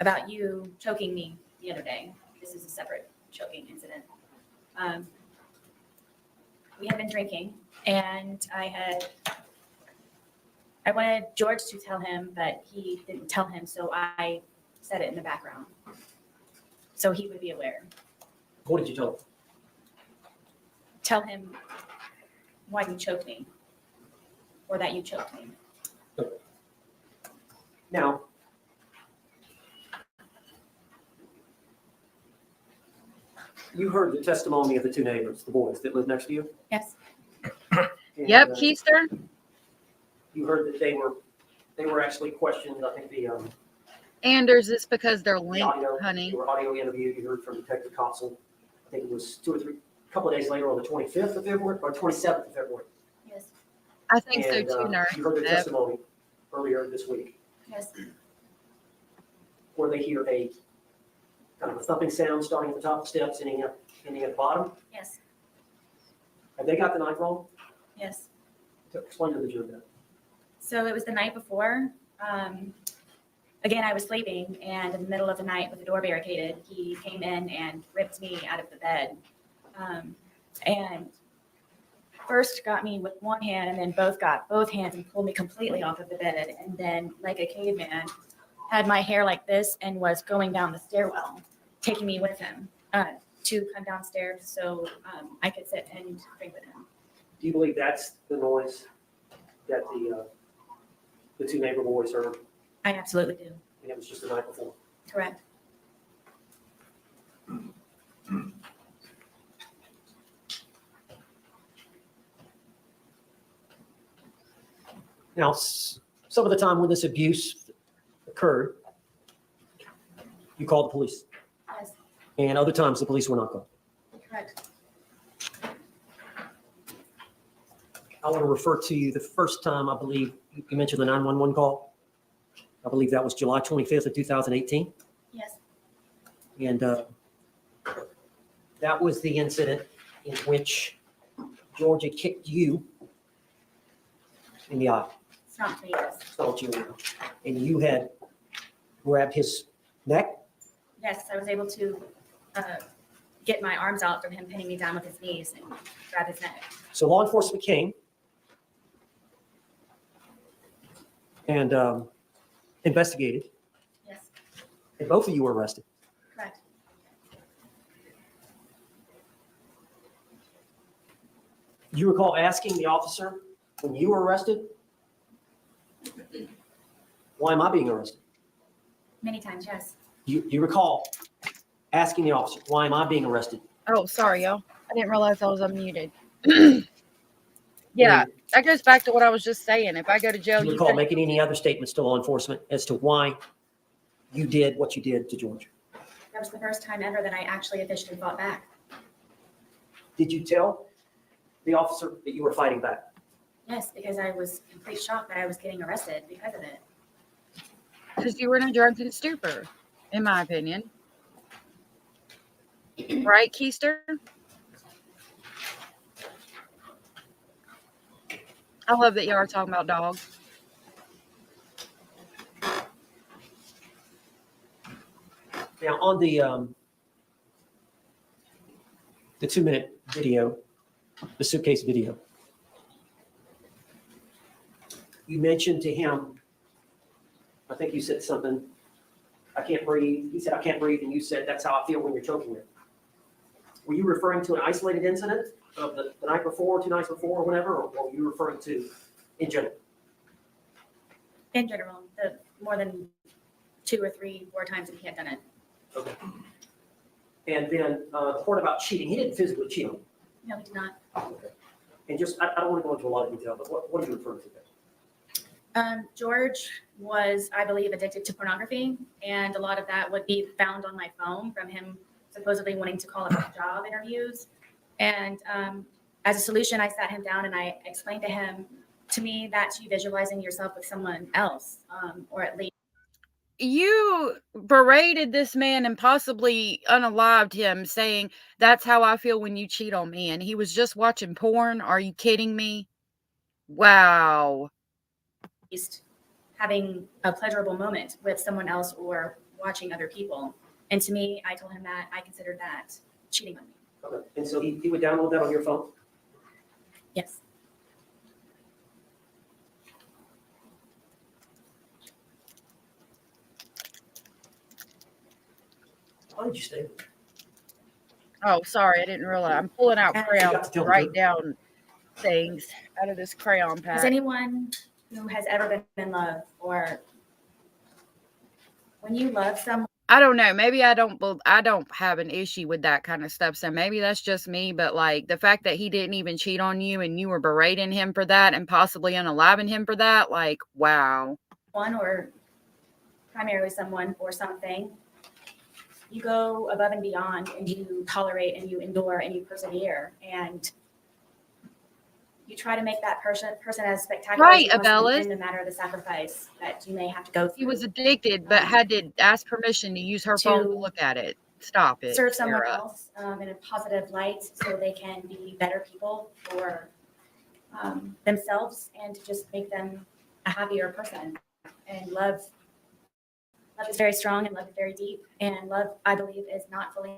Speaker 11: about you choking me the other day. This is a separate choking incident. We had been drinking, and I wanted George to tell him, but he didn't tell him, so I said it in the background, so he would be aware.
Speaker 10: What did you tell him?
Speaker 11: Tell him why you choked me, or that you choked me.
Speaker 10: Now, you heard the testimony of the two neighbors, the boys that live next to you?
Speaker 11: Yes.
Speaker 10: And,
Speaker 12: Yep, Keister.
Speaker 10: You heard that they were actually questioned. I think the
Speaker 12: Anders, it's because they're linked,
Speaker 10: audio,
Speaker 12: honey.
Speaker 10: they were audio interviewed. You heard from Detective Copsel. I think it was 2 or 3, a couple of days later on the 25th of February or 27th of February.
Speaker 11: Yes.
Speaker 12: I think so
Speaker 10: And,
Speaker 12: too, nurse.
Speaker 10: You heard their testimony earlier this week,
Speaker 11: Yes.
Speaker 10: where they hear a kind of a thumping sound starting at the top of the steps, ending at the bottom.
Speaker 11: Yes.
Speaker 10: Have they got the night wrong?
Speaker 11: Yes.
Speaker 10: Explain to the jury that.
Speaker 11: So it was the night before. Again, I was sleeping, and in the middle of the night with the door barricaded, he came in and ripped me out of the bed. And first got me with one hand, and then got both hands and pulled me completely off of the bed. And then, like a caveman, had my hair like this and was going down the stairwell, taking me with him to come downstairs so I could sit and drink with him.
Speaker 10: Do you believe that's the noise that the two neighbor boys heard?
Speaker 11: I absolutely do.
Speaker 10: And it was just the night before.
Speaker 11: Correct.
Speaker 10: Now, some of the time when this abuse occurred, you called the police.
Speaker 11: Yes.
Speaker 10: And other times the police were not called.
Speaker 11: Correct.
Speaker 10: I want to refer to you the first time, I believe, you mentioned the 911 call. I believe that was July 25th of 2018.
Speaker 11: Yes.
Speaker 10: And that was the incident in which Georgia kicked you in the eye.
Speaker 11: Stomped me, yes.
Speaker 10: Stomped you. And you had grabbed his neck.
Speaker 11: Yes, I was able to get my arms out from him pinning me down with his knees and grab his neck.
Speaker 10: So law enforcement came and investigated.
Speaker 11: Yes.
Speaker 10: And both of you were arrested.
Speaker 11: Correct.
Speaker 10: You recall asking the officer when you were arrested, why am I being arrested?
Speaker 11: Many times, yes.
Speaker 10: You recall asking the officer, why am I being arrested?
Speaker 12: Oh, sorry, y'all. I didn't realize I was unmuted. Yeah, that goes back to what I was just saying. If I go to jail,
Speaker 10: Do you recall making any other statements to law enforcement as to why you did what you did to George?
Speaker 11: That was the first time ever that I actually officially fought back.
Speaker 10: Did you tell the officer that you were fighting back?
Speaker 11: Yes, because I was in complete shock that I was getting arrested because of it.
Speaker 12: Because you were in a drunken stupor, in my opinion. Right, Keister? I love that y'all are talking about dogs.
Speaker 10: Now, on the 2-minute video, the suitcase video, you mentioned to him, I think you said something, I can't breathe. He said, I can't breathe. And you said, that's how I feel when you're choking me. Were you referring to an isolated incident of the night before, 2 nights before, or whatever, or were you referring to in general?
Speaker 11: In general, the more than 2 or 3, 4 times that he had done it.
Speaker 10: Okay. And then the part about cheating, he didn't physically cheat on you.
Speaker 11: No, he did not.
Speaker 10: Okay. And just, I don't want to go into a lot of detail, but what are you referring to there?
Speaker 11: George was, I believe, addicted to pornography, and a lot of that would be found on my phone from him supposedly wanting to call up job interviews. And as a solution, I sat him down and I explained to him, to me, that's you visualizing yourself with someone else, or at least.
Speaker 12: you berated this man and possibly unalived him, saying, "That's how I feel when you cheat on me." And he was just watching porn. Are you kidding me? Wow.
Speaker 11: Just having a pleasurable moment with someone else or watching other people. And to me, I told him that I considered that cheating on me.
Speaker 10: Okay. And so he would download that on your phone?
Speaker 11: Yes.
Speaker 10: Why did you stay?
Speaker 12: Oh, sorry, I didn't realize. I'm pulling out crayons to write down things out of this crayon pack.
Speaker 11: Has anyone who has ever been in love, or when you love someone?
Speaker 12: I don't know. Maybe I don't have an issue with that kind of stuff. So maybe that's just me. But like the fact that he didn't even cheat on you and you were berating him for that and possibly unaliving him for that, like, wow.
Speaker 11: One or primarily someone or something, you go above and beyond and you tolerate and you endure and you persevere and you try to make that person as spectacular as you possibly can, no matter the sacrifice that you may have to go through.
Speaker 12: He was addicted, but had to ask permission to use her phone to look at it. Stop it.
Speaker 11: Serve someone else in a positive light so they can be better people for themselves and to just make them a happier person. And love is very strong and love is very deep. And love, I believe, is not fully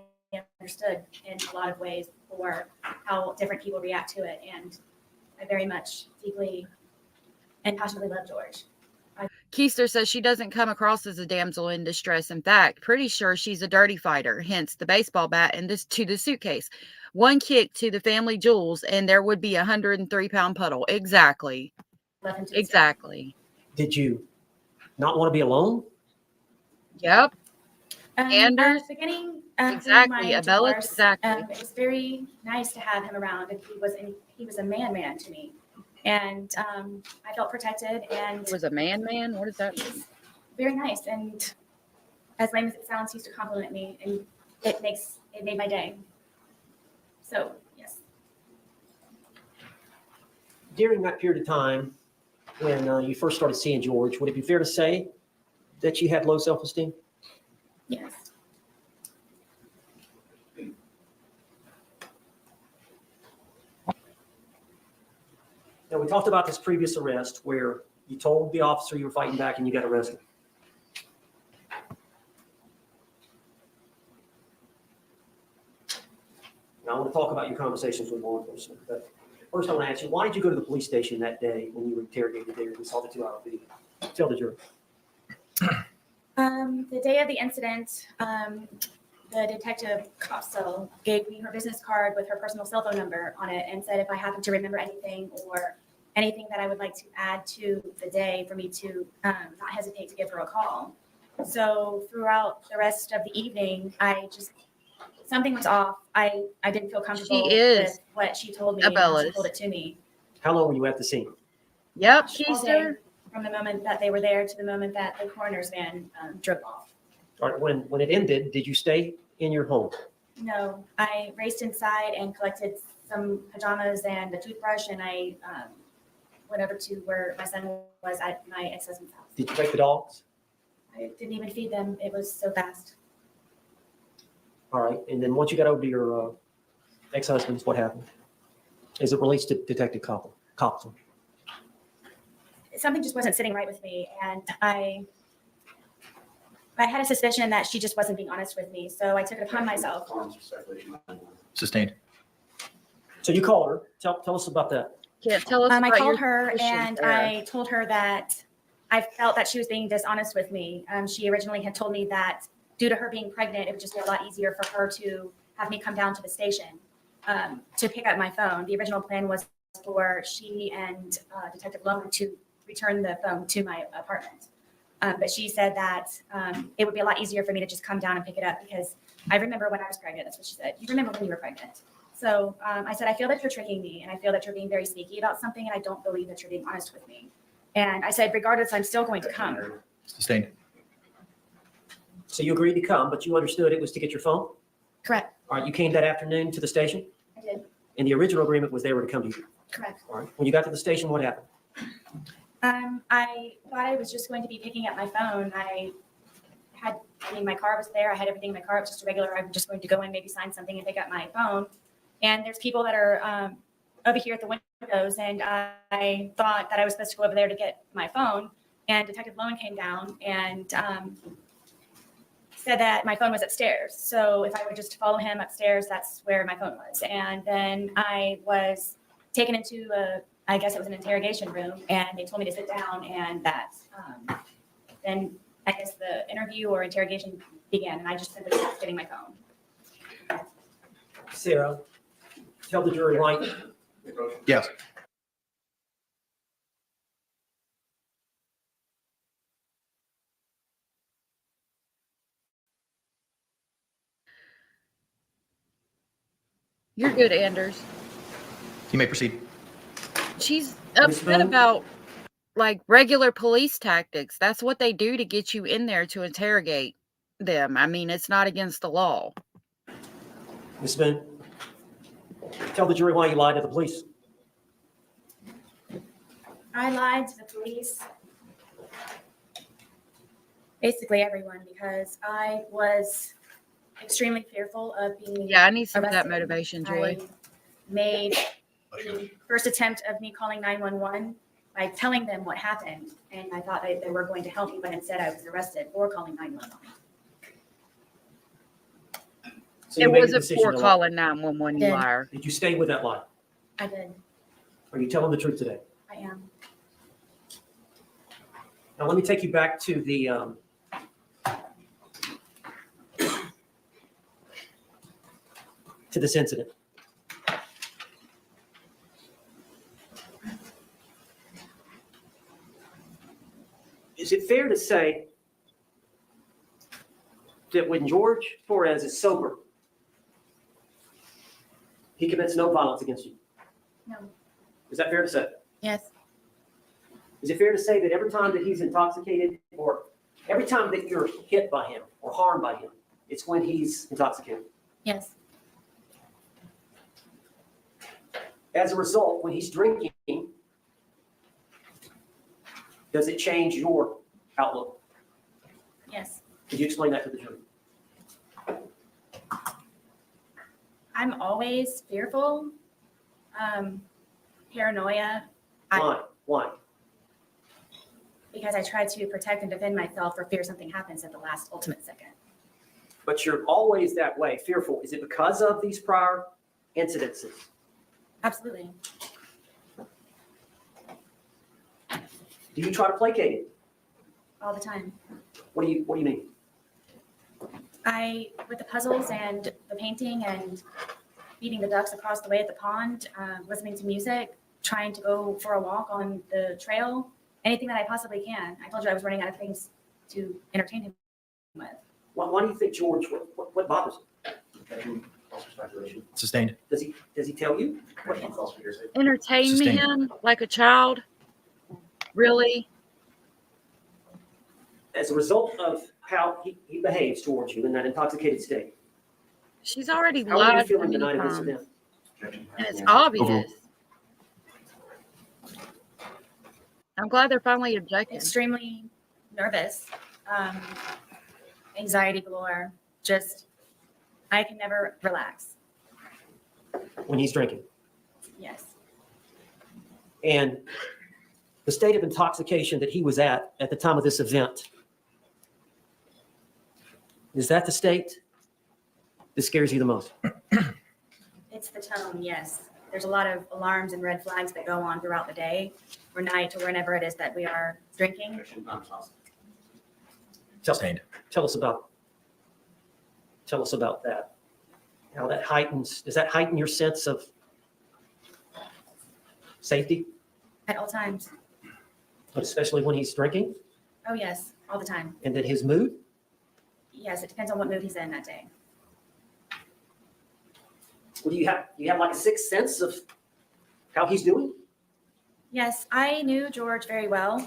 Speaker 11: understood in a lot of ways for how different people react to it. And I very much, deeply, and passionately love George.
Speaker 12: Keister says she doesn't come across as a damsel in distress. In fact, pretty sure she's a dirty fighter, hence the baseball bat and this to the suitcase. One kick to the family jewels and there would be a 103-pound puddle. Exactly. Exactly.
Speaker 10: Did you not want to be alone?
Speaker 12: Yep.
Speaker 11: Anders, beginning
Speaker 12: exactly. Abella,
Speaker 11: divorce,
Speaker 12: exactly.
Speaker 11: it was very nice to have him around, and he was a man to me, and I felt protected. And
Speaker 12: it was a man. What does that mean?
Speaker 11: Very nice, and as lame as it sounds, he used to compliment me, and it made my day. So yes.
Speaker 10: During that period of time, when you first started seeing George, would it be fair to say that you had low self-esteem?
Speaker 11: Yes.
Speaker 10: Now, we talked about this previous arrest where you told the officer you were fighting back and you got arrested. Now, I want to talk about your conversations with law enforcement. But first, I want to ask you, why did you go to the police station that day when you were interrogated there and saw the 2-hour video? Tell the jury.
Speaker 11: The day of the incident, the detective Copsell gave me her business card with her personal cell phone number on it and said if I happened to remember anything or anything that I would like to add to the day for me to not hesitate to give her a call. So throughout the rest of the evening, something was off. I didn't feel comfortable with what she told me and how she told it to me.
Speaker 10: How long were you at the scene?
Speaker 12: Yep, Keister.
Speaker 11: From the moment that they were there to the moment that the coroner's van drove off.
Speaker 10: All right, when it ended, did you stay in your home?
Speaker 11: No, I raced inside and collected some pajamas and a toothbrush, and I went over to where my son was at my ex-husband's house.
Speaker 10: Did you take the dogs?
Speaker 11: I didn't even feed them. It was so fast.
Speaker 10: All right, and then once you got over to your ex-husband's, what happened? As it relates to Detective Copsell.
Speaker 11: Something just wasn't sitting right with me, and I had a suspicion that she just wasn't being honest with me, so I took it upon myself.
Speaker 9: Sustained.
Speaker 10: So you called her. Tell us about that.
Speaker 12: Can't tell us.
Speaker 11: I called her and I told her that I felt that she was being dishonest with me. She originally had told me that due to her being pregnant, it would just be a lot easier for her to have me come down to the station to pick up my phone. The original plan was for she and Detective Loman to return the phone to my apartment. But she said that it would be a lot easier for me to just come down and pick it up because I remember when I was pregnant. That's what she said. You remember when you were pregnant. So I said, I feel that you're tricking me and I feel that you're being very sneaky about something and I don't believe that you're being honest with me. And I said, regardless, I'm still going to come.
Speaker 9: Sustained.
Speaker 10: So you agreed to come, but you understood it was to get your phone?
Speaker 11: Correct.
Speaker 10: All right, you came that afternoon to the station?
Speaker 11: I did.
Speaker 10: And the original agreement was they were to come to you?
Speaker 11: Correct.
Speaker 10: All right. When you got to the station, what happened?
Speaker 11: I thought I was just going to be picking up my phone. I my car was there. I had everything in my car. It was just a regular, I'm just going to go in, maybe sign something and pick up my phone. And there's people that are over here at the windows, and I thought that I was supposed to go over there to get my phone. And Detective Lowen came down and said that my phone was upstairs. So if I would just follow him upstairs, that's where my phone was. And then I was taken into I guess it was an interrogation room, and they told me to sit down, and that then I guess the interview or interrogation began, and I just simply was getting my phone.
Speaker 10: Sarah, tell the jury why.
Speaker 9: Yes.
Speaker 12: You're good, Anders.
Speaker 9: You may proceed.
Speaker 12: She's upset about like regular police tactics. That's what they do to get you in there to interrogate them. I mean, it's not against the law.
Speaker 10: Ms. Boone, tell the jury why you lied to the police.
Speaker 11: I lied to the police, basically everyone, because I was extremely fearful of being
Speaker 12: Yeah, I need some of that
Speaker 11: arrested.
Speaker 12: motivation, Joy.
Speaker 11: I made the first attempt of me calling 911 by telling them what happened, and I thought they were going to help me, but instead I was arrested for calling 911.
Speaker 10: So you
Speaker 12: It
Speaker 10: made the
Speaker 12: wasn't
Speaker 10: decision
Speaker 12: for
Speaker 10: to lie.
Speaker 12: calling 911, you
Speaker 11: Did.
Speaker 12: liar.
Speaker 10: Did you stay with that lie?
Speaker 11: I did.
Speaker 10: Are you telling the truth today?
Speaker 11: I am.
Speaker 10: Now, let me take you back to the to this incident. Is it fair to say that when George Torres is sober, he commits no violence against you?
Speaker 11: No.
Speaker 10: Is that fair to say?
Speaker 11: Yes.
Speaker 10: Is it fair to say that every time that he's intoxicated, or every time that you're hit by him or harmed by him, it's when he's intoxicated?
Speaker 11: Yes.
Speaker 10: As a result, when he's drinking, does it change your outlook?
Speaker 11: Yes.
Speaker 10: Could you explain that to the jury?
Speaker 11: I'm always fearful, paranoia.
Speaker 10: Why?
Speaker 11: Because I try to protect and defend myself for fear something happens at the last ultimate second.
Speaker 10: But you're always that way, fearful. Is it because of these prior incidences?
Speaker 11: Absolutely.
Speaker 10: Do you try to placate it?
Speaker 11: All the time.
Speaker 10: What do you mean?
Speaker 11: With the puzzles and the painting and feeding the ducks across the way at the pond, listening to music, trying to go for a walk on the trail, anything that I possibly can. I told you I was running out of things to entertain him with.
Speaker 10: Why do you think George, what bothers him?
Speaker 9: Sustained.
Speaker 10: Does he tell you?
Speaker 12: Entertain me
Speaker 9: Sustained.
Speaker 12: him like a child? Really?
Speaker 10: As a result of how he behaves towards you in that intoxicated state,
Speaker 12: She's already
Speaker 10: how are you
Speaker 12: lied
Speaker 10: feeling the
Speaker 12: many
Speaker 10: night of this
Speaker 12: times.
Speaker 10: event?
Speaker 12: And it's obvious. I'm glad they're finally objecting.
Speaker 11: Extremely nervous, anxiety galore, just, I can never relax.
Speaker 10: When he's drinking.
Speaker 11: Yes.
Speaker 10: And the state of intoxication that he was at the time of this event, is that the state that scares you the most?
Speaker 11: It's the tone, yes. There's a lot of alarms and red flags that go on throughout the day or night or whenever it is that we are drinking.
Speaker 9: Sustained.
Speaker 10: Tell us about that. How that does that heighten your sense of safety,
Speaker 11: At all times.
Speaker 10: but especially when he's drinking?
Speaker 11: Oh, yes, all the time.
Speaker 10: And then his mood?
Speaker 11: Yes, it depends on what mood he's in that day.
Speaker 10: Well, do you have like a sixth sense of how he's doing?
Speaker 11: Yes, I knew George very well.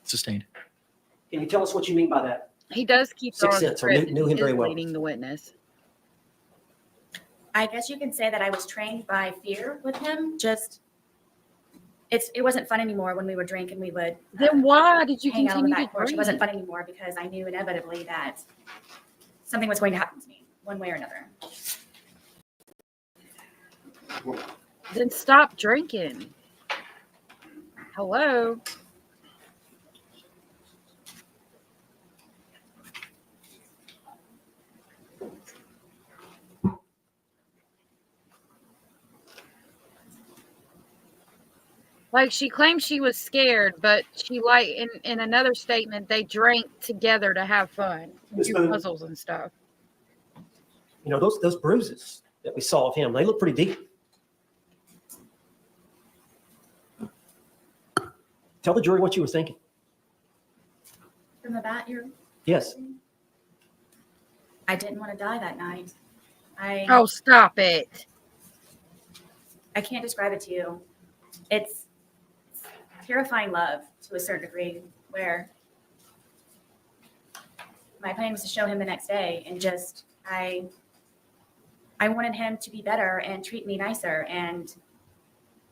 Speaker 9: Sustained.
Speaker 10: Can you tell us what you mean by that?
Speaker 12: He does keep
Speaker 10: Sixth
Speaker 12: throwing
Speaker 10: sense, or
Speaker 12: script
Speaker 10: knew
Speaker 12: and
Speaker 10: him very
Speaker 12: is
Speaker 10: well.
Speaker 12: leading the witness.
Speaker 11: I guess you can say that I was trained by fear with him. Just it wasn't fun anymore when we would drink and we would.
Speaker 12: Then why did you
Speaker 11: hang out on the
Speaker 12: continue
Speaker 11: back
Speaker 12: to
Speaker 11: porch? It wasn't
Speaker 12: drink?
Speaker 11: fun anymore because I knew inevitably that something was going to happen to me one way or another.
Speaker 12: Then stop drinking. Hello. Like, she claimed she was scared, but she, like, in another statement, they drank together to have fun, do puzzles and stuff.
Speaker 10: You know, those bruises that we saw of him, they look pretty deep. Tell the jury what you were thinking.
Speaker 11: From the bat,
Speaker 10: Yes.
Speaker 11: I didn't want to die that night.
Speaker 12: Oh, stop it.
Speaker 11: I can't describe it to you. It's purifying love to a certain degree, where my plan was to show him the next day, and just I wanted him to be better and treat me nicer and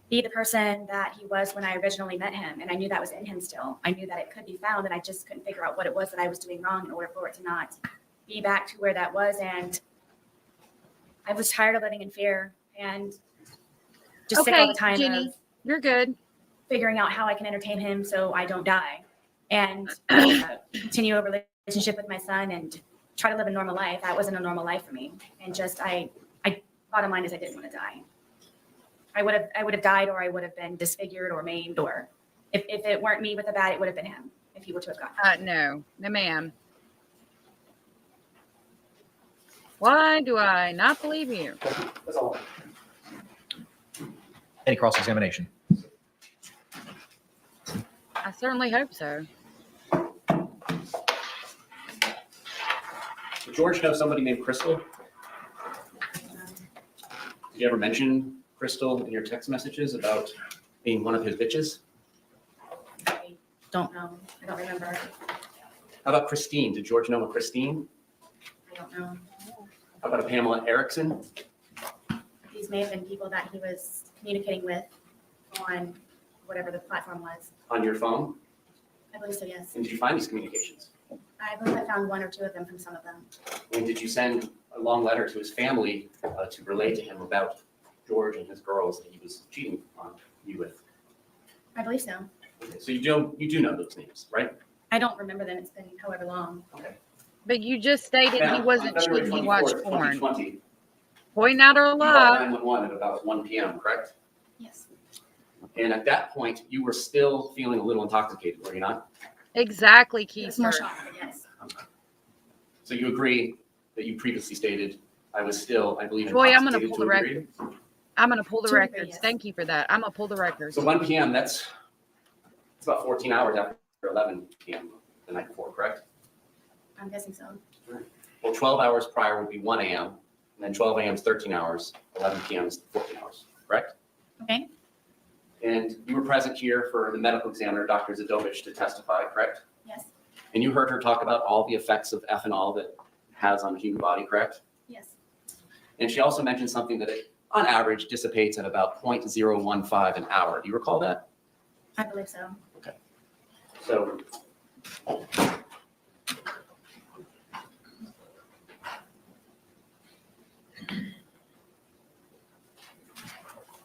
Speaker 11: be the person that he was when I originally met him. And I knew that was in him still. I knew that it could be found, and I just couldn't figure out what it was that I was doing wrong in order for it to not be back to where that was. And I was tired of living in fear and just sick all the time.
Speaker 12: Jenny, you're good.
Speaker 11: Figuring out how I can entertain him so I don't die, and continue a relationship with my son and try to live a normal life. That wasn't a normal life for me. And just, I bottom line is I didn't want to die. I would have died, or I would have been disfigured or maimed, or if it weren't me with the bat, it would have been him if he were to have gotten.
Speaker 12: No, ma'am. Why do I not believe you?
Speaker 10: That's all.
Speaker 9: Any cross-examination?
Speaker 12: I certainly hope so.
Speaker 14: Did George know somebody named Crystal? Did you ever mention Crystal in your text messages about being one of his bitches?
Speaker 11: I don't know. I don't remember.
Speaker 14: How about Christine? Did George know a Christine?
Speaker 11: I don't know.
Speaker 14: How about a Pamela Erickson?
Speaker 11: These may have been people that he was communicating with on whatever the platform was.
Speaker 14: On your phone?
Speaker 11: I believe so, yes.
Speaker 14: And did you find these communications?
Speaker 11: I believe I found one or two of them from some of them.
Speaker 14: And did you send a long letter to his family to relay to him about George and his girls that he was cheating on you with?
Speaker 11: I believe so.
Speaker 14: Okay, so you do know those names, right?
Speaker 11: I don't remember them. It's been however long.
Speaker 14: Okay.
Speaker 12: But you just stated
Speaker 14: Now,
Speaker 12: he wasn't
Speaker 14: on February
Speaker 12: cheating, he watched
Speaker 14: 24th,
Speaker 12: porn.
Speaker 14: 2020,
Speaker 12: Point out her
Speaker 14: you called
Speaker 12: lie.
Speaker 14: 911 at about 1 p.m., correct?
Speaker 11: Yes.
Speaker 14: And at that point, you were still feeling a little intoxicated, were you not?
Speaker 12: Exactly,
Speaker 11: It's more
Speaker 12: Keith.
Speaker 11: shocking, yes.
Speaker 14: So you agree that you previously stated, I was still, I believe,
Speaker 12: Joy, I'm gonna
Speaker 14: intoxicated
Speaker 12: pull
Speaker 14: to
Speaker 12: the
Speaker 14: a
Speaker 12: record.
Speaker 14: degree?
Speaker 12: I'm going to pull the
Speaker 11: To a degree,
Speaker 12: records.
Speaker 11: yes.
Speaker 12: Thank you for that. I'm going to pull the records.
Speaker 14: So 1 p.m., it's about 14 hours after 11 p.m. the night before, correct?
Speaker 11: I'm guessing so.
Speaker 14: Well, 12 hours prior would be 1 a.m., and then 12 a.m. is 13 hours, 11 p.m. is 14 hours, correct?
Speaker 11: Okay.
Speaker 14: And you were present here for the medical examiner, Dr. Zadovich, to testify, correct?
Speaker 11: Yes.
Speaker 14: And you heard her talk about all the effects of ethanol that it has on the human body, correct?
Speaker 11: Yes.
Speaker 14: And she also mentioned something that it, on average, dissipates at about 0.015 an hour. Do you recall that?
Speaker 11: I believe so.
Speaker 14: So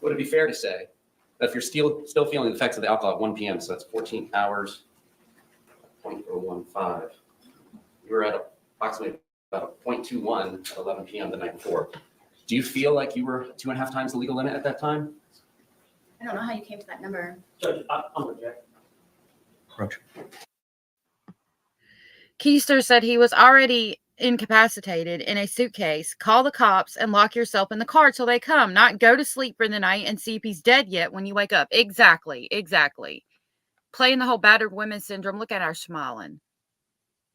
Speaker 14: would it be fair to say that if you're still feeling the effects of the alcohol at 1 p.m., so that's 14 hours, 0.015, you were at approximately about 0.21 at 11 p.m. the night before. Do you feel like you were 2.5 times the legal limit at that time?
Speaker 11: I don't know how you came to that number.
Speaker 10: Judge, I'm with Jack.
Speaker 9: Roach.
Speaker 12: Keister said he was already incapacitated in a suitcase. Call the cops and lock yourself in the car till they come. Not go to sleep for the night and see if he's dead yet when you wake up. Exactly. Playing the whole battered women syndrome. Look at her smiling.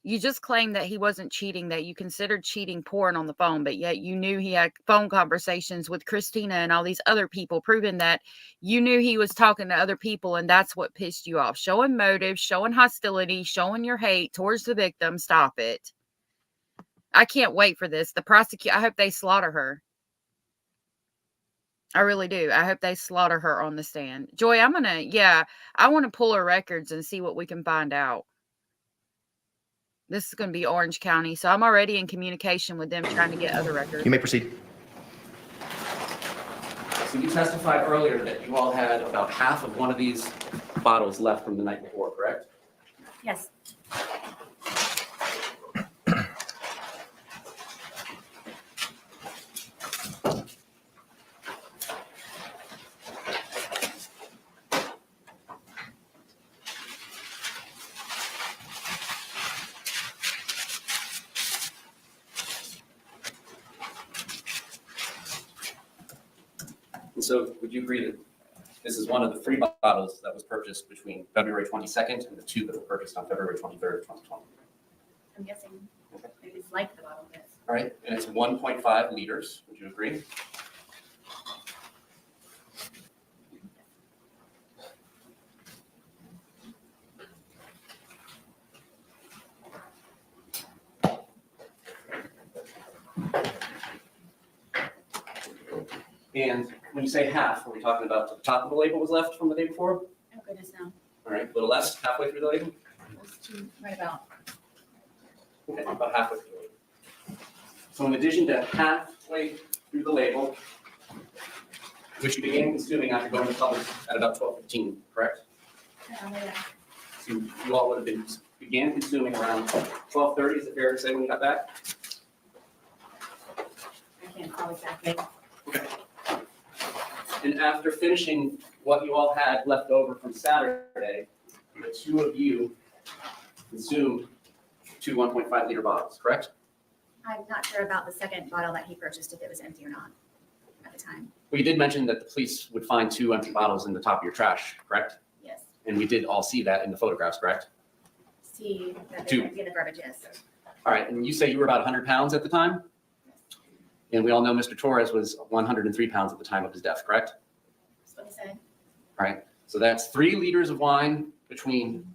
Speaker 12: You just claimed that he wasn't cheating, that you considered cheating porn on the phone, but yet you knew he had phone conversations with Christina and all these other people, proving that you knew he was talking to other people, and that's what pissed you off. Showing motive, showing hostility, showing your hate towards the victim. Stop it. I can't wait for this. The prosecutor, I hope they slaughter her. I really do. I hope they slaughter her on the stand. Joy, I want to pull her records and see what we can find out. This is going to be Orange County, so I'm already in communication with them trying to get other records.
Speaker 9: You may proceed.
Speaker 14: So you testified earlier that you all had about half of one of these bottles left from the night before, correct?
Speaker 11: Yes.
Speaker 14: And so would you agree that this is one of the 3 bottles that was purchased between February 22nd and the 2 that were purchased on February 23rd, 2020?
Speaker 11: I'm guessing it's like the bottle is.
Speaker 14: All right, and it's 1.5 liters. Would you agree? And when you say half, are we talking about the top of the label was left from the day before?
Speaker 11: Oh, goodness, no.
Speaker 14: All right, a little less, halfway through the label?
Speaker 11: Right about.
Speaker 14: Okay, about halfway through the label. So in addition to halfway through the label, which you began consuming after going to public at about 12:15, correct?
Speaker 11: Yeah.
Speaker 14: So you all would have began consuming around 12:30, is it fair to say, when you got back?
Speaker 11: I can't call exactly.
Speaker 14: Okay. And after finishing what you all had left over from Saturday, the 2 of you consumed 2 1.5 liter bottles, correct?
Speaker 11: I'm not sure about the second bottle that he purchased, if it was empty or not at the time.
Speaker 14: Well, you did mention that the police would find 2 empty bottles in the top of your trash, correct?
Speaker 11: Yes.
Speaker 14: And we did all see that in the photographs, correct?
Speaker 11: See that
Speaker 14: Two.
Speaker 11: they're empty in the garbage, yes.
Speaker 14: All right, and you say you were about 100 pounds at the time? And we all know Mr. Torres was 103 pounds at the time of his death, correct?
Speaker 11: That's what he said.
Speaker 14: All right, so that's 3 liters of wine between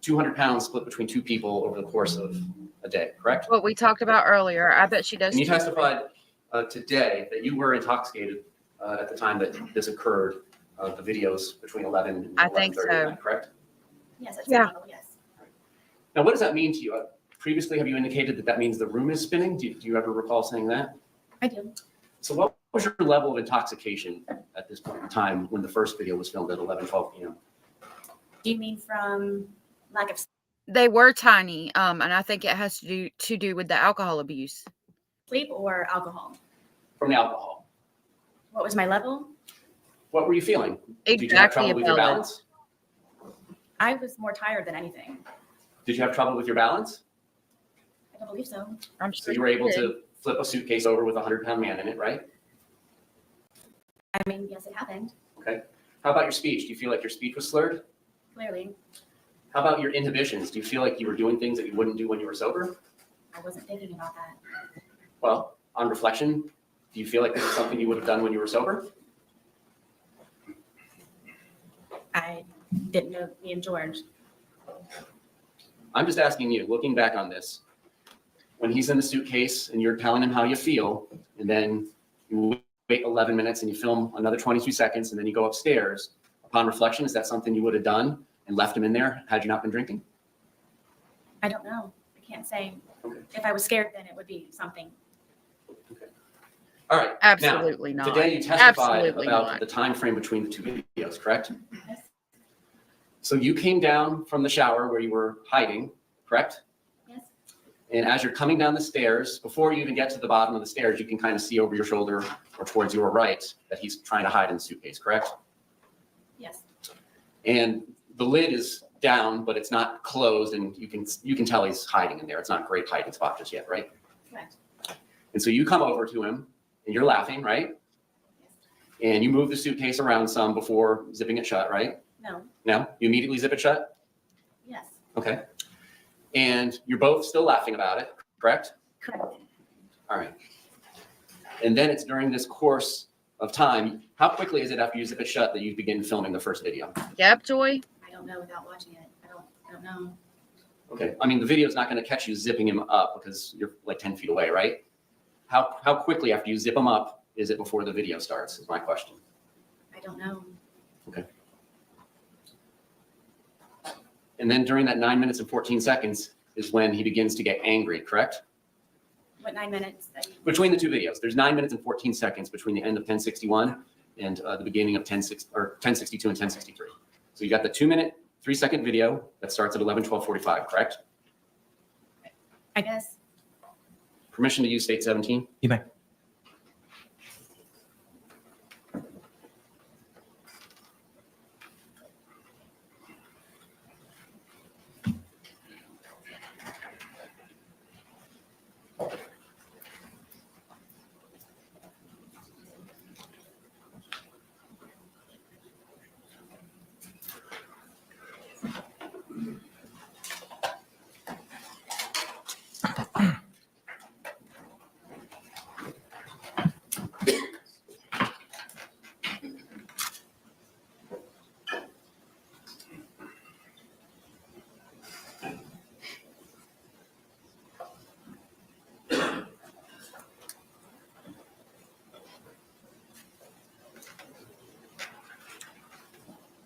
Speaker 14: 200 pounds split between 2 people over the course of a day, correct?
Speaker 12: What we talked about earlier. I bet she does.
Speaker 14: And you
Speaker 12: too.
Speaker 14: testified today that you were intoxicated at the time that this occurred, the videos between 11 and 11:30
Speaker 12: I think
Speaker 14: at
Speaker 12: so.
Speaker 14: night, correct?
Speaker 11: Yes, that's
Speaker 12: Yeah.
Speaker 11: bottle, yes.
Speaker 14: Now, what does that mean to you? Previously, have you indicated that that means the room is spinning? Do you ever recall saying that?
Speaker 11: I do.
Speaker 14: So what was your level of intoxication at this point in time when the first video was filmed at 11:12 p.m.?
Speaker 11: Do you mean from lack of
Speaker 12: They were tiny, and I think it has to do with the alcohol abuse.
Speaker 11: sleep or alcohol?
Speaker 14: From the alcohol.
Speaker 11: What was my level?
Speaker 14: What were you feeling? Did you have
Speaker 12: Exactly
Speaker 14: trouble with your
Speaker 12: about it.
Speaker 14: balance?
Speaker 11: I was more tired than anything.
Speaker 14: Did you have trouble with your balance?
Speaker 11: I don't believe so.
Speaker 12: I'm
Speaker 14: So
Speaker 12: sure
Speaker 14: you were able
Speaker 12: did.
Speaker 14: to flip a suitcase over with a 100-pound man in it, right?
Speaker 11: I mean, yes, it happened,
Speaker 14: Okay. How about your speech? Do you feel like your speech was slurred?
Speaker 11: clearly.
Speaker 14: How about your inhibitions? Do you feel like you were doing things that you wouldn't do when you were sober?
Speaker 11: I wasn't thinking about that.
Speaker 14: Well, on reflection, do you feel like this is something you would have done when you were sober?
Speaker 11: I didn't know me and George.
Speaker 14: I'm just asking you, looking back on this, when he's in the suitcase and you're telling him how you feel, and then you wait 11 minutes and you film another 22 seconds, and then you go upstairs, upon reflection, is that something you would have done and left him in there had you not been drinking?
Speaker 11: I don't know. I can't say.
Speaker 14: Okay.
Speaker 11: If I was scared, then it would be something.
Speaker 14: All right.
Speaker 12: Absolutely
Speaker 14: now,
Speaker 12: not.
Speaker 14: Today you testified
Speaker 12: Absolutely
Speaker 14: about
Speaker 12: not.
Speaker 14: the time frame between the 2 videos, correct?
Speaker 11: Yes.
Speaker 14: So you came down from the shower where you were hiding, correct?
Speaker 11: Yes.
Speaker 14: And as you're coming down the stairs, before you even get to the bottom of the stairs, you can kind of see over your shoulder or towards your right that he's trying to hide in the suitcase, correct?
Speaker 11: Yes.
Speaker 14: And the lid is down, but it's not closed, and you can tell he's hiding in there. It's not a great hiding spot just yet, right?
Speaker 11: Correct.
Speaker 14: And so you come over to him, and you're laughing, right? And you move the suitcase around some before zipping it shut, right?
Speaker 11: No.
Speaker 14: No? You immediately zip it shut?
Speaker 11: Yes.
Speaker 14: Okay. And you're both still laughing about it, correct?
Speaker 11: Correct.
Speaker 14: All right. And then it's during this course of time, how quickly is it after you zip it shut that you begin filming the first video?
Speaker 12: Yep, Joy.
Speaker 11: I don't know without watching it. I don't know.
Speaker 14: Okay. I mean, the video is not going to catch you zipping him up because you're like 10 feet away, right? How quickly after you zip him up is it before the video starts, is my question.
Speaker 11: I don't know.
Speaker 14: Okay. And then during that 9 minutes and 14 seconds is when he begins to get angry, correct?
Speaker 11: What 9 minutes?
Speaker 14: Between the two videos, there's 9 minutes and 14 seconds between the end of 1061 and the beginning of 1062 and 1063. So you got the 2 minute, 3 second video that starts at 11:12:45, correct?
Speaker 11: I guess.
Speaker 14: Permission to use state 17?
Speaker 9: You may.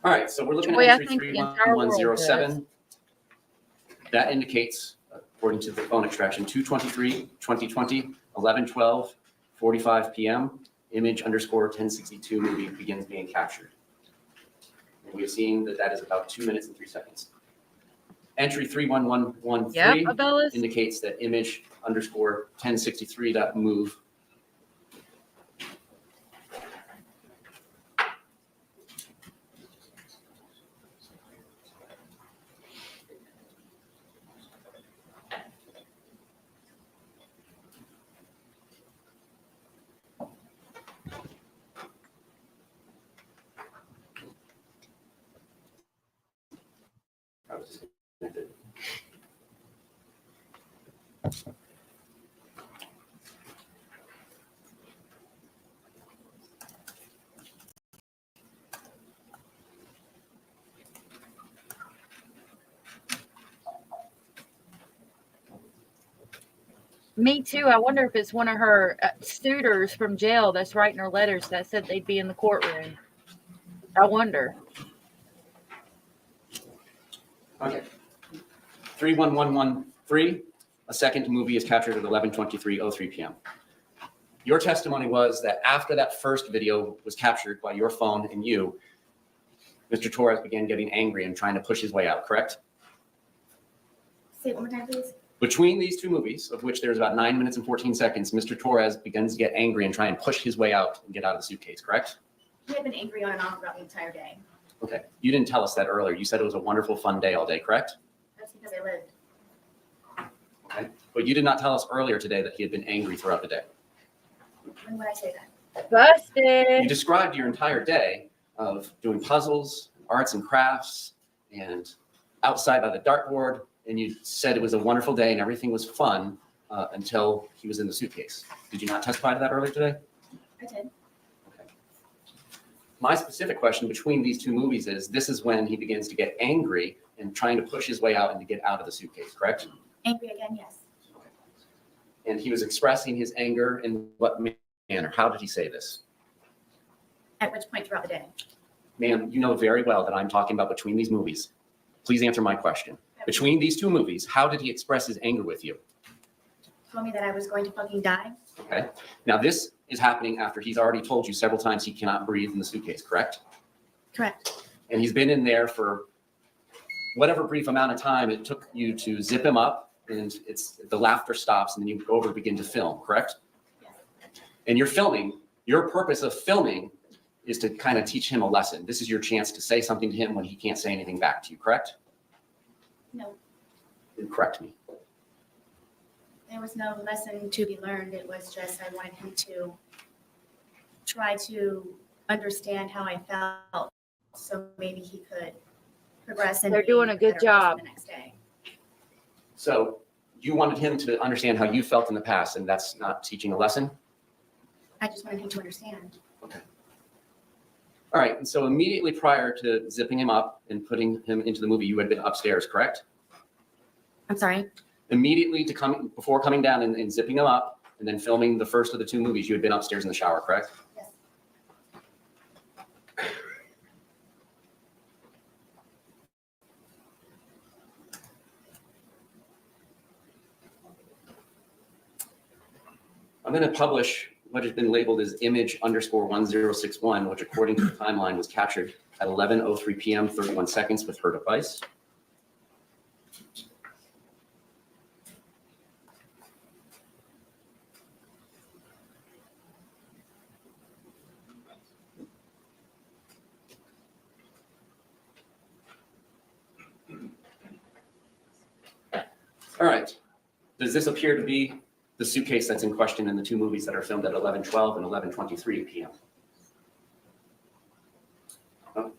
Speaker 14: All right, so we're looking
Speaker 12: Joy, I
Speaker 14: at entry
Speaker 12: think the entire world
Speaker 14: 311107. That indicates, according to the phone extraction, 2/23/2020, 11:12:45 p.m. Image _ 1062 movie begins being captured. And we've seen that that is about 2 minutes and 3 seconds. Entry 31113
Speaker 12: Yep, Abellis.
Speaker 14: indicates that image _ 1063.move I was disconnected.
Speaker 12: Me too. I wonder if it's one of her suitors from jail that's writing her letters that said they'd be in the courtroom. I wonder.
Speaker 14: Okay. 31113, a second movie is captured at 11:23:03 p.m. Your testimony was that after that first video was captured by your phone and you, Mr. Torres began getting angry and trying to push his way out, correct?
Speaker 11: Say it one more time, please.
Speaker 14: Between these two movies, of which there's about 9 minutes and 14 seconds, Mr. Torres begins to get angry and try and push his way out and get out of the suitcase, correct?
Speaker 11: He had been angry on and off throughout the entire day.
Speaker 14: Okay. You didn't tell us that earlier. You said it was a wonderful, fun day all day, correct?
Speaker 11: That's because I lived.
Speaker 14: Okay. But you did not tell us earlier today that he had been angry throughout the day.
Speaker 11: When would I say that?
Speaker 12: Busted.
Speaker 14: You described your entire day of doing puzzles, arts and crafts, and outside by the dartboard, and you said it was a wonderful day and everything was fun until he was in the suitcase. Did you not testify to that earlier today?
Speaker 11: I did.
Speaker 14: Okay. My specific question between these two movies is, this is when he begins to get angry and trying to push his way out and to get out of the suitcase, correct?
Speaker 11: Angry again, yes.
Speaker 14: And he was expressing his anger in what manner? How did he say this?
Speaker 11: At which point throughout the day?
Speaker 14: Ma'am, you know very well that I'm talking about between these movies. Please answer my question. Between these two movies, how did he express his anger with you?
Speaker 11: Told me that I was going to fucking die.
Speaker 14: Okay. Now this is happening after he's already told you several times he cannot breathe in the suitcase, correct?
Speaker 11: Correct.
Speaker 14: And he's been in there for whatever brief amount of time it took you to zip him up, and the laughter stops, and then you go over and begin to film, correct?
Speaker 11: Yes.
Speaker 14: And you're filming. Your purpose of filming is to kind of teach him a lesson. This is your chance to say something to him when he can't say anything back to you, correct?
Speaker 11: No.
Speaker 14: Then correct me.
Speaker 11: There was no lesson to be learned. It was just I wanted him to try to understand how I felt, so maybe he could progress. And
Speaker 12: They're doing a good
Speaker 11: better
Speaker 12: job.
Speaker 11: The next day.
Speaker 14: So you wanted him to understand how you felt in the past, and that's not teaching a lesson?
Speaker 11: I just wanted him to understand.
Speaker 14: Okay. All right, and so immediately prior to zipping him up and putting him into the movie, you had been upstairs, correct?
Speaker 11: I'm sorry.
Speaker 14: Immediately before coming down and zipping him up, and then filming the first of the two movies, you had been upstairs in the shower, correct?
Speaker 11: Yes.
Speaker 14: I'm going to publish what has been labeled as image_1061, which according to the timeline was captured at 11:03 p.m. 31 seconds with her device. All right. Does this appear to be the suitcase that's in question in the two movies that are filmed at 11:12 and 11:23 p.m.? Oh.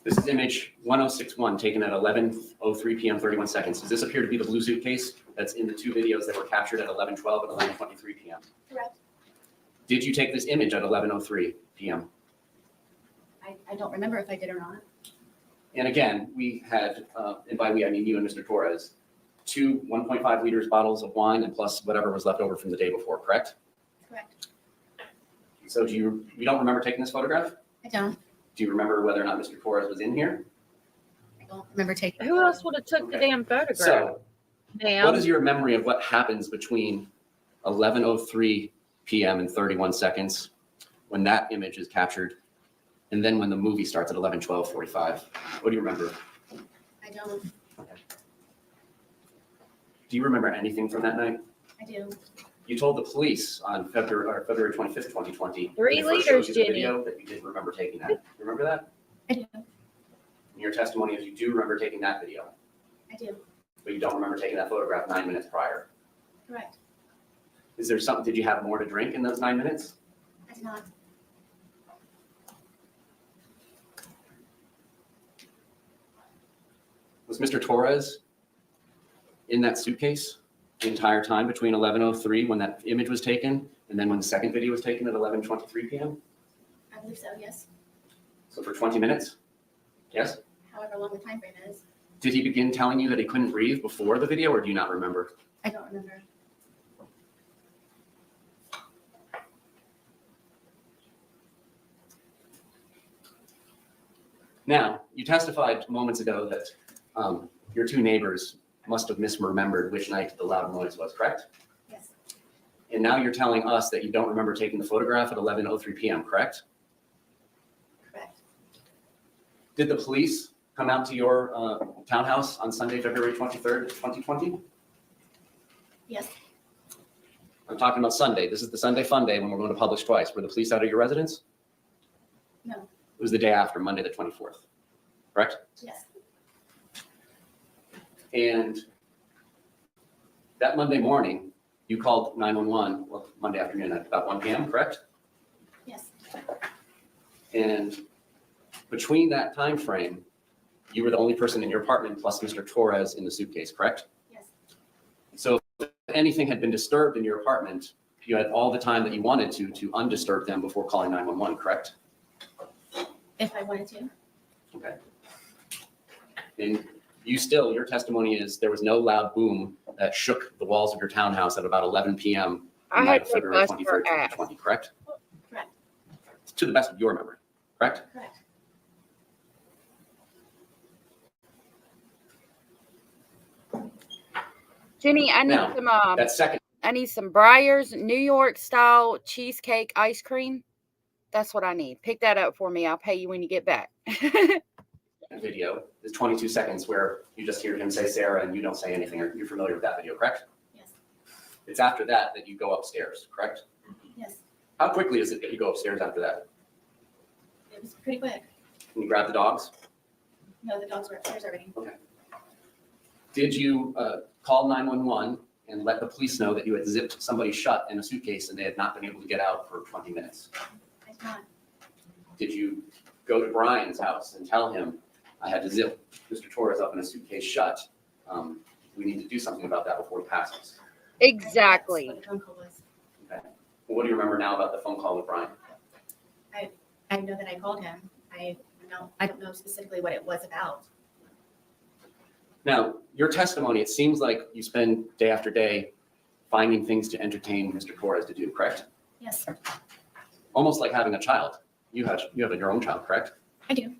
Speaker 14: This is image 1061 taken at 11:03 p.m. 31 seconds. Does this appear to be the blue suitcase that's in the two videos that were captured at 11:12 and 11:23 p.m.?
Speaker 11: Correct.
Speaker 14: Did you take this image at 11:03 p.m.?
Speaker 11: I don't remember if I did or not.
Speaker 14: And again, we had, and by we I mean you and Mr. Torres, two 1.5 liters bottles of wine and plus whatever was left over from the day before, correct?
Speaker 11: Correct.
Speaker 14: So you don't remember taking this photograph?
Speaker 11: I don't.
Speaker 14: Do you remember whether or not Mr. Torres was in here?
Speaker 11: I don't remember taking.
Speaker 12: Who else would have took the damn photograph?
Speaker 14: So
Speaker 12: Damn.
Speaker 14: what is your memory of what happens between 11:03 p.m. and 31 seconds when that image is captured, and then when the movie starts at 11:12:45? What do you remember?
Speaker 11: I don't.
Speaker 14: Do you remember anything from that night?
Speaker 11: I do.
Speaker 14: You told the police on February 25th, 2020,
Speaker 12: 3
Speaker 14: when they first
Speaker 12: liters,
Speaker 14: showed you the
Speaker 12: Jenny.
Speaker 14: video, that you didn't remember taking that. You remember that?
Speaker 11: I do.
Speaker 14: And your testimony is you do remember taking that video,
Speaker 11: I do.
Speaker 14: but you don't remember taking that photograph 9 minutes prior.
Speaker 11: Correct.
Speaker 14: Is there something? Did you have more to drink in those 9 minutes?
Speaker 11: I did not.
Speaker 14: Was Mr. Torres in that suitcase the entire time between 11:03 when that image was taken and then when the second video was taken at 11:23 p.m.?
Speaker 11: I believe so. Yes.
Speaker 14: So for 20 minutes? Yes?
Speaker 11: However long the time frame is.
Speaker 14: Did he begin telling you that he couldn't breathe before the video, or do you not remember?
Speaker 11: I don't remember.
Speaker 14: Now, you testified moments ago that your two neighbors must have misremembered which night the loud noise was, correct?
Speaker 11: Yes.
Speaker 14: And now you're telling us that you don't remember taking the photograph at 11:03 p.m., correct?
Speaker 11: Correct.
Speaker 14: Did the police come out to your townhouse on Sunday, February 23rd, 2020?
Speaker 11: Yes.
Speaker 14: I'm talking about Sunday. This is the Sunday fun day when we're going to publish twice. Were the police out at your residence?
Speaker 11: No.
Speaker 14: It was the day after, Monday the 24th, correct?
Speaker 11: Yes.
Speaker 14: And that Monday morning, you called 911, well, Monday afternoon at about 1 p.m., correct?
Speaker 11: Yes.
Speaker 14: And between that time frame, you were the only person in your apartment plus Mr. Torres in the suitcase, correct?
Speaker 11: Yes.
Speaker 14: So if anything had been disturbed in your apartment, you had all the time that you wanted to undisturb them before calling 911, correct?
Speaker 11: If I wanted to.
Speaker 14: Okay. And your testimony is there was no loud boom that shook the walls of your townhouse at about 11 p.m.
Speaker 12: I
Speaker 14: on the night
Speaker 12: had
Speaker 14: of
Speaker 12: to
Speaker 14: February
Speaker 12: bust
Speaker 14: 23rd,
Speaker 12: her ass.
Speaker 14: 2020, correct?
Speaker 11: Correct.
Speaker 14: To the best of your memory, correct?
Speaker 11: Correct.
Speaker 12: Jenny, I need
Speaker 14: Now,
Speaker 12: some
Speaker 14: that second
Speaker 12: I need some Breyers New York style cheesecake ice cream. That's what I need. Pick that up for me. I'll pay you when you get back.
Speaker 14: video is 22 seconds where you just hear him say Sarah and you don't say anything. You're familiar with that video, correct?
Speaker 11: Yes.
Speaker 14: It's after that that you go upstairs, correct?
Speaker 11: Yes.
Speaker 14: How quickly is it that you go upstairs after that?
Speaker 11: It was pretty quick.
Speaker 14: Can you grab the dogs?
Speaker 11: No, the dogs were upstairs already.
Speaker 14: Okay. Did you call 911 and let the police know that you had zipped somebody shut in a suitcase and they had not been able to get out for 20 minutes?
Speaker 11: I did not.
Speaker 14: Did you go to Brian's house and tell him, I had to zip Mr. Torres up in a suitcase shut. We need to do something about that before he passes.
Speaker 11: Exactly.
Speaker 14: Okay. Well, what do you remember now about the phone call with Brian?
Speaker 11: I know that I called him. I don't know specifically what it was about.
Speaker 14: Now, your testimony, it seems like you spend day after day finding things to entertain Mr. Torres to do, correct?
Speaker 11: Yes,
Speaker 14: Almost like having a child. You have your own child, correct?
Speaker 11: I do.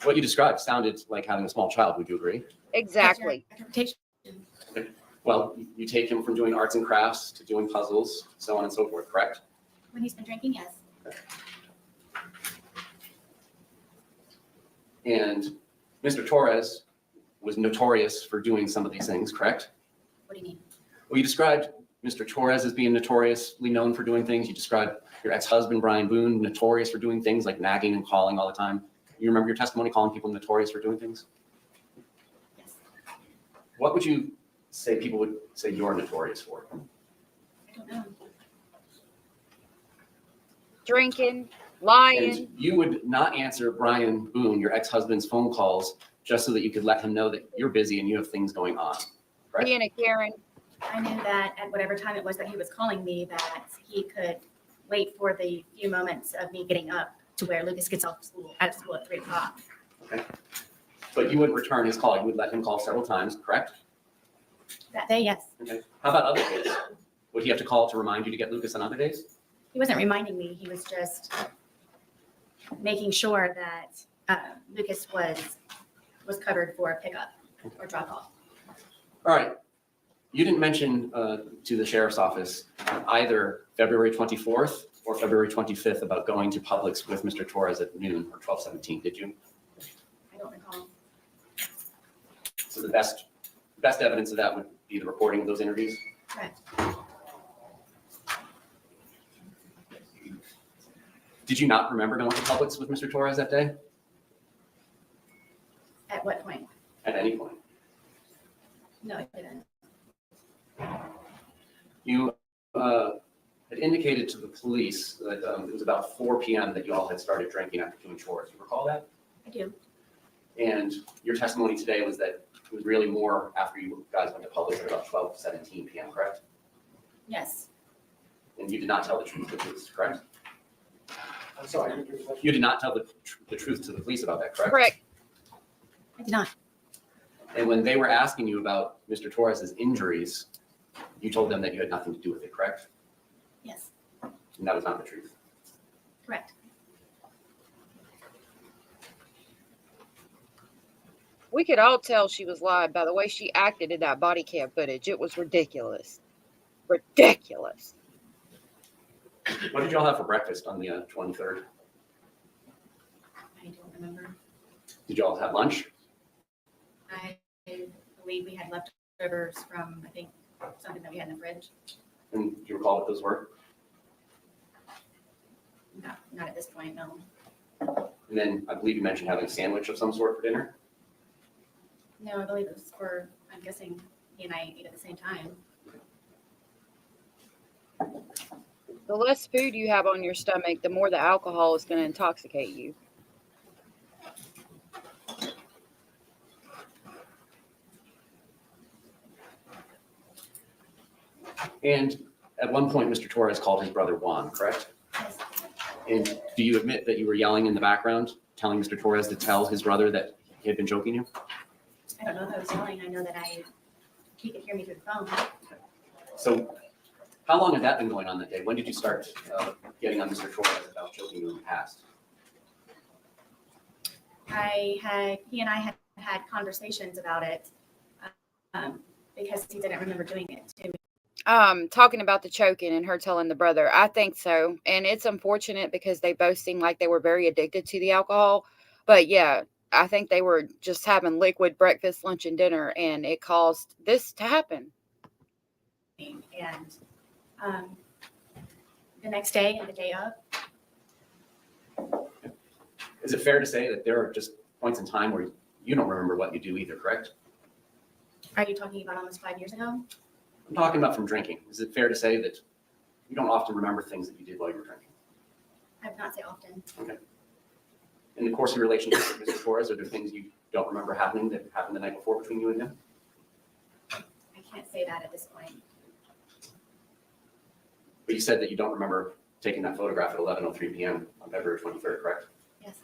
Speaker 14: What you described sounded like having a small child. Would you agree?
Speaker 11: Exactly.
Speaker 14: Okay. Well, you take him from doing arts and crafts to doing puzzles, so on and so forth, correct?
Speaker 11: When he's been drinking, yes.
Speaker 14: Okay. And Mr. Torres was notorious for doing some of these things, correct?
Speaker 11: What do you mean?
Speaker 14: Well, you described Mr. Torres as being notoriously known for doing things. You described your ex-husband, Brian Boone, notorious for doing things like nagging and calling all the time. You remember your testimony calling people notorious for doing things?
Speaker 11: Yes.
Speaker 14: What would you say people would say you're notorious for?
Speaker 11: I don't know.
Speaker 15: Drinking, lying.
Speaker 14: And you would not answer Brian Boone, your ex-husband's phone calls just so that you could let him know that you're busy and you have things going on, right?
Speaker 15: Being a Karen.
Speaker 11: I knew that at whatever time it was that he was calling me, that he could wait for the few moments of me getting up to where Lucas gets out of school at 3 o'clock.
Speaker 14: Okay. But you wouldn't return his call. You would let him call several times, correct?
Speaker 11: That day, yes.
Speaker 14: Okay. How about other days? Would he have to call to remind you to get Lucas on other days?
Speaker 11: He wasn't reminding me. He was just making sure that Lucas was covered for pickup or drop off.
Speaker 14: All right. You didn't mention to the sheriff's office either February 24th or February 25th about going to Publix with Mr. Torres at noon or 12:17, did you?
Speaker 11: I don't recall.
Speaker 14: So the best evidence of that would be the recording of those interviews?
Speaker 11: Correct.
Speaker 14: Did you not remember going to Publix with Mr. Torres that day?
Speaker 11: At what point?
Speaker 14: At any point?
Speaker 11: No, I didn't.
Speaker 14: You had indicated to the police that it was about 4 p.m. that you all had started drinking after doing chores. You recall that?
Speaker 11: I do.
Speaker 14: And your testimony today was that it was really more after you guys went to Publix at about 12:17 p.m., correct?
Speaker 11: Yes.
Speaker 14: And you did not tell the truth to the police, correct?
Speaker 10: I'm sorry.
Speaker 14: You did not tell the truth to the police about that, correct?
Speaker 15: Correct.
Speaker 11: I did not.
Speaker 14: And when they were asking you about Mr. Torres's injuries, you told them that you had nothing to do with it, correct?
Speaker 11: Yes.
Speaker 14: And that was not the truth.
Speaker 11: Correct.
Speaker 15: We could all tell she was lying by the way she acted in that body cam footage. It was ridiculous. Ridiculous.
Speaker 14: What did y'all have for breakfast on the 23rd?
Speaker 11: I don't remember.
Speaker 14: Did y'all have lunch?
Speaker 11: I believe we had leftovers from, I think, something that we had in the fridge.
Speaker 14: And do you recall what those were?
Speaker 11: No, not at this point, no.
Speaker 14: And then I believe you mentioned having a sandwich of some sort for dinner.
Speaker 11: No, I believe it was for, I'm guessing he and I ate at the same time.
Speaker 15: The less food you have on your stomach, the more the alcohol is going to intoxicate you.
Speaker 14: And at one point, Mr. Torres called his brother Juan, correct?
Speaker 11: Yes.
Speaker 14: And do you admit that you were yelling in the background, telling Mr. Torres to tell his brother that he had been choking you?
Speaker 11: I don't know if I was yelling. I know that he could hear me through the phone.
Speaker 14: So how long had that been going on that day? When did you start getting on Mr. Torres about choking you in the past?
Speaker 11: He and I had had conversations about it because he didn't remember doing it to me.
Speaker 15: Talking about the choking and her telling the brother. I think so. And it's unfortunate because they both seemed like they were very addicted to the alcohol. But yeah, I think they were just having liquid breakfast, lunch, and dinner, and it caused this to happen.
Speaker 11: And the next day and the day of.
Speaker 14: Is it fair to say that there are just points in time where you don't remember what you do either, correct?
Speaker 11: Are you talking about almost 5 years ago?
Speaker 14: I'm talking about from drinking. Is it fair to say that you don't often remember things that you did while you were drinking?
Speaker 11: I would not say often.
Speaker 14: Okay. In the course of your relationship with Mr. Torres, are there things you don't remember happening that happened the night before between you and him?
Speaker 11: I can't say that at this point.
Speaker 14: But you said that you don't remember taking that photograph at 11:03 p.m. on February 23rd, correct?
Speaker 11: Yes.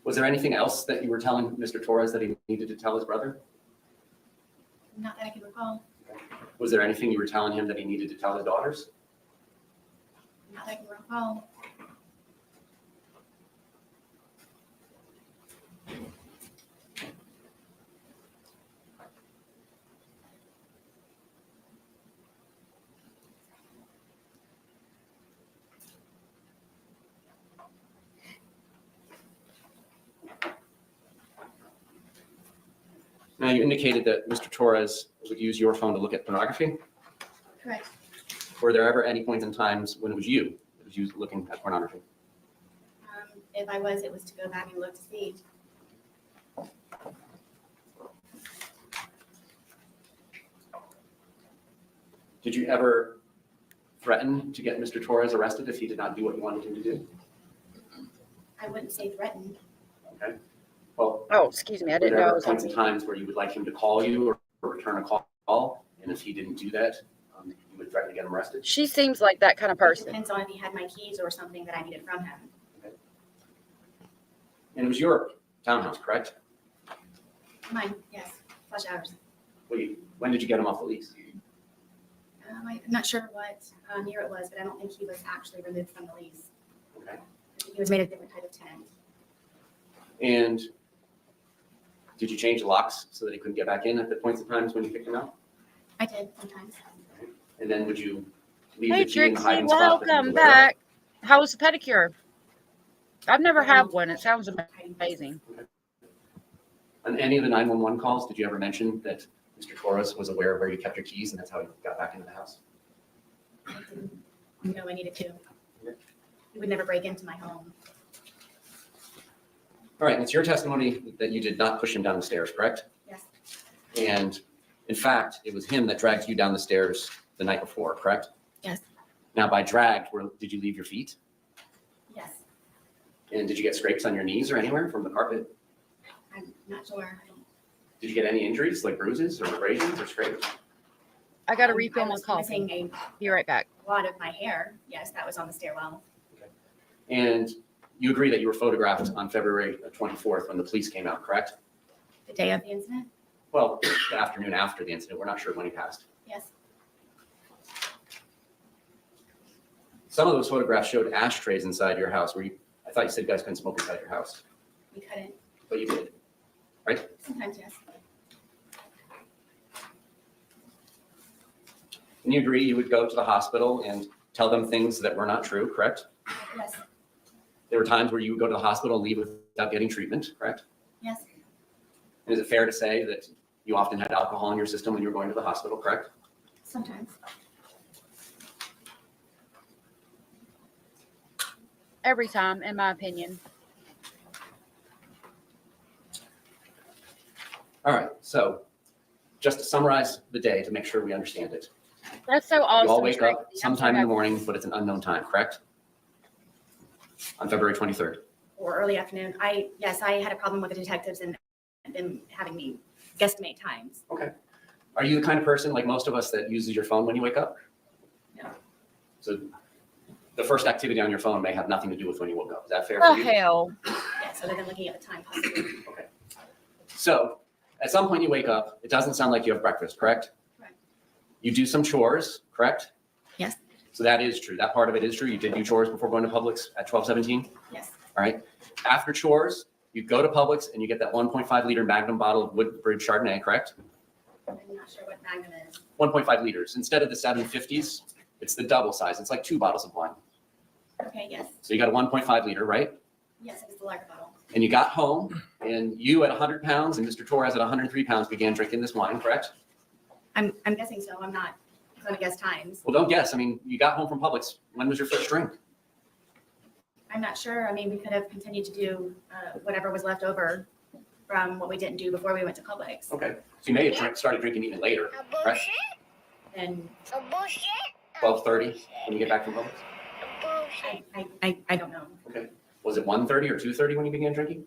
Speaker 14: Was there anything else that you were telling Mr. Torres that he needed to tell his brother?
Speaker 11: Not that I can recall.
Speaker 14: Was there anything you were telling him that he needed to tell his daughters?
Speaker 11: Not that I can recall.
Speaker 14: Now, you indicated that Mr. Torres would use your phone to look at pornography.
Speaker 11: Correct.
Speaker 14: Were there ever any points in times when it was you that was used looking at pornography?
Speaker 11: If I was, it was to go back and look to see.
Speaker 14: Did you ever threaten to get Mr. Torres arrested if he did not do what you wanted him to do?
Speaker 11: I wouldn't say threatened.
Speaker 14: Okay. Well,
Speaker 15: Oh, excuse me. I didn't
Speaker 14: were
Speaker 15: know.
Speaker 14: there
Speaker 15: I was
Speaker 14: points
Speaker 15: on
Speaker 14: in times where you would like him to call you or return a call, and if he didn't do that, you would threaten to get him arrested?
Speaker 15: She seems like that kind of
Speaker 11: It
Speaker 15: person.
Speaker 11: depends on if he had my keys or something that I needed from him.
Speaker 14: And it was your townhouse, correct?
Speaker 11: Mine, yes. Flush hours.
Speaker 14: When did you get him off the lease?
Speaker 11: I'm not sure what year it was, but I don't think he was actually removed from the lease.
Speaker 14: Okay.
Speaker 11: I think he was made a different type of tenant.
Speaker 14: And did you change the locks so that he couldn't get back in at the points of times when you picked him up?
Speaker 11: I did sometimes.
Speaker 14: And then would you leave
Speaker 15: Hey,
Speaker 14: the key in the
Speaker 15: Trixie,
Speaker 14: hiding spot that he was
Speaker 15: welcome
Speaker 14: aware of?
Speaker 15: back. How was the pedicure? I've never had one. It sounds amazing.
Speaker 14: On any of the 911 calls, did you ever mention that Mr. Torres was aware of where you kept your keys and that's how you got back into the house?
Speaker 11: I didn't know I needed to. He would never break into my home.
Speaker 14: All right, and it's your testimony that you did not push him down the stairs, correct?
Speaker 11: Yes.
Speaker 14: And in fact, it was him that dragged you down the stairs the night before, correct?
Speaker 11: Yes.
Speaker 14: Now, by dragged, did you leave your feet?
Speaker 11: Yes.
Speaker 14: And did you get scrapes on your knees or anywhere from the carpet?
Speaker 11: I'm not sure.
Speaker 14: Did you get any injuries, like bruises or abrasions or scrapes?
Speaker 15: I got to
Speaker 11: I
Speaker 15: refill my
Speaker 11: was
Speaker 15: coffee.
Speaker 11: missing
Speaker 15: Be right back.
Speaker 11: a lot of my hair. Yes, that was on the stairwell.
Speaker 14: And you agree that you were photographed on February 24th when the police came out, correct?
Speaker 11: The day of the incident?
Speaker 14: Well, the afternoon after the incident. We're not sure when he passed.
Speaker 11: Yes.
Speaker 14: Some of those photographs showed ashtrays inside your house. I thought you said you guys couldn't smoke inside your house,
Speaker 11: We couldn't.
Speaker 14: but you did, right?
Speaker 11: Sometimes, yes.
Speaker 14: And you agree you would go to the hospital and tell them things that were not true, correct?
Speaker 11: Yes.
Speaker 14: There were times where you would go to the hospital and leave without getting treatment, correct?
Speaker 11: Yes.
Speaker 14: And is it fair to say that you often had alcohol in your system when you were going to the hospital, correct?
Speaker 11: Sometimes.
Speaker 15: Every time, in my opinion.
Speaker 14: All right, so just to summarize the day to make sure we understand it.
Speaker 15: That's so awesome.
Speaker 14: You all wake up
Speaker 15: Trixie. I'm so
Speaker 14: sometime in the
Speaker 15: happy.
Speaker 14: morning, but it's an unknown time, correct? On February 23rd.
Speaker 11: Or early afternoon. I had a problem with the detectives and them having me guesstimate times.
Speaker 14: Okay. Are you the kind of person, like most of us, that uses your phone when you wake up?
Speaker 11: No.
Speaker 14: So the first activity on your phone may have nothing to do with when you woke up. Is that fair
Speaker 15: The
Speaker 14: for you?
Speaker 15: hell?
Speaker 11: Yes, other than looking at the time possibly.
Speaker 14: Okay. So at some point you wake up, it doesn't sound like you have breakfast, correct?
Speaker 11: Correct.
Speaker 14: You do some chores, correct?
Speaker 11: Yes.
Speaker 14: So that is true. That part of it is true. You did do chores before going to Publix at 12:17?
Speaker 11: Yes.
Speaker 14: All right. After chores, you go to Publix and you get that 1.5 liter Magnum bottle of Woodbridge Chardonnay, correct?
Speaker 11: I'm not sure what Magnum is.
Speaker 14: 1.5 liters. Instead of the 750s, it's the double size. It's like 2 bottles of wine.
Speaker 11: Okay, yes.
Speaker 14: So you got a 1.5 liter, right?
Speaker 11: Yes, it was the larger bottle.
Speaker 14: And you got home and you at 100 pounds and Mr. Torres at 103 pounds began drinking this wine, correct?
Speaker 11: I'm guessing so. I'm not going to guess times.
Speaker 14: Well, don't guess. I mean, you got home from Publix. When was your first drink?
Speaker 11: I'm not sure. I mean, we could have continued to do whatever was left over from what we didn't do before we went to Publix.
Speaker 14: Okay. So you may have started drinking even later, right?
Speaker 11: And
Speaker 14: 12:30 when you get back from Publix?
Speaker 11: I don't know.
Speaker 14: Okay. Was it 1:30 or 2:30 when you began drinking?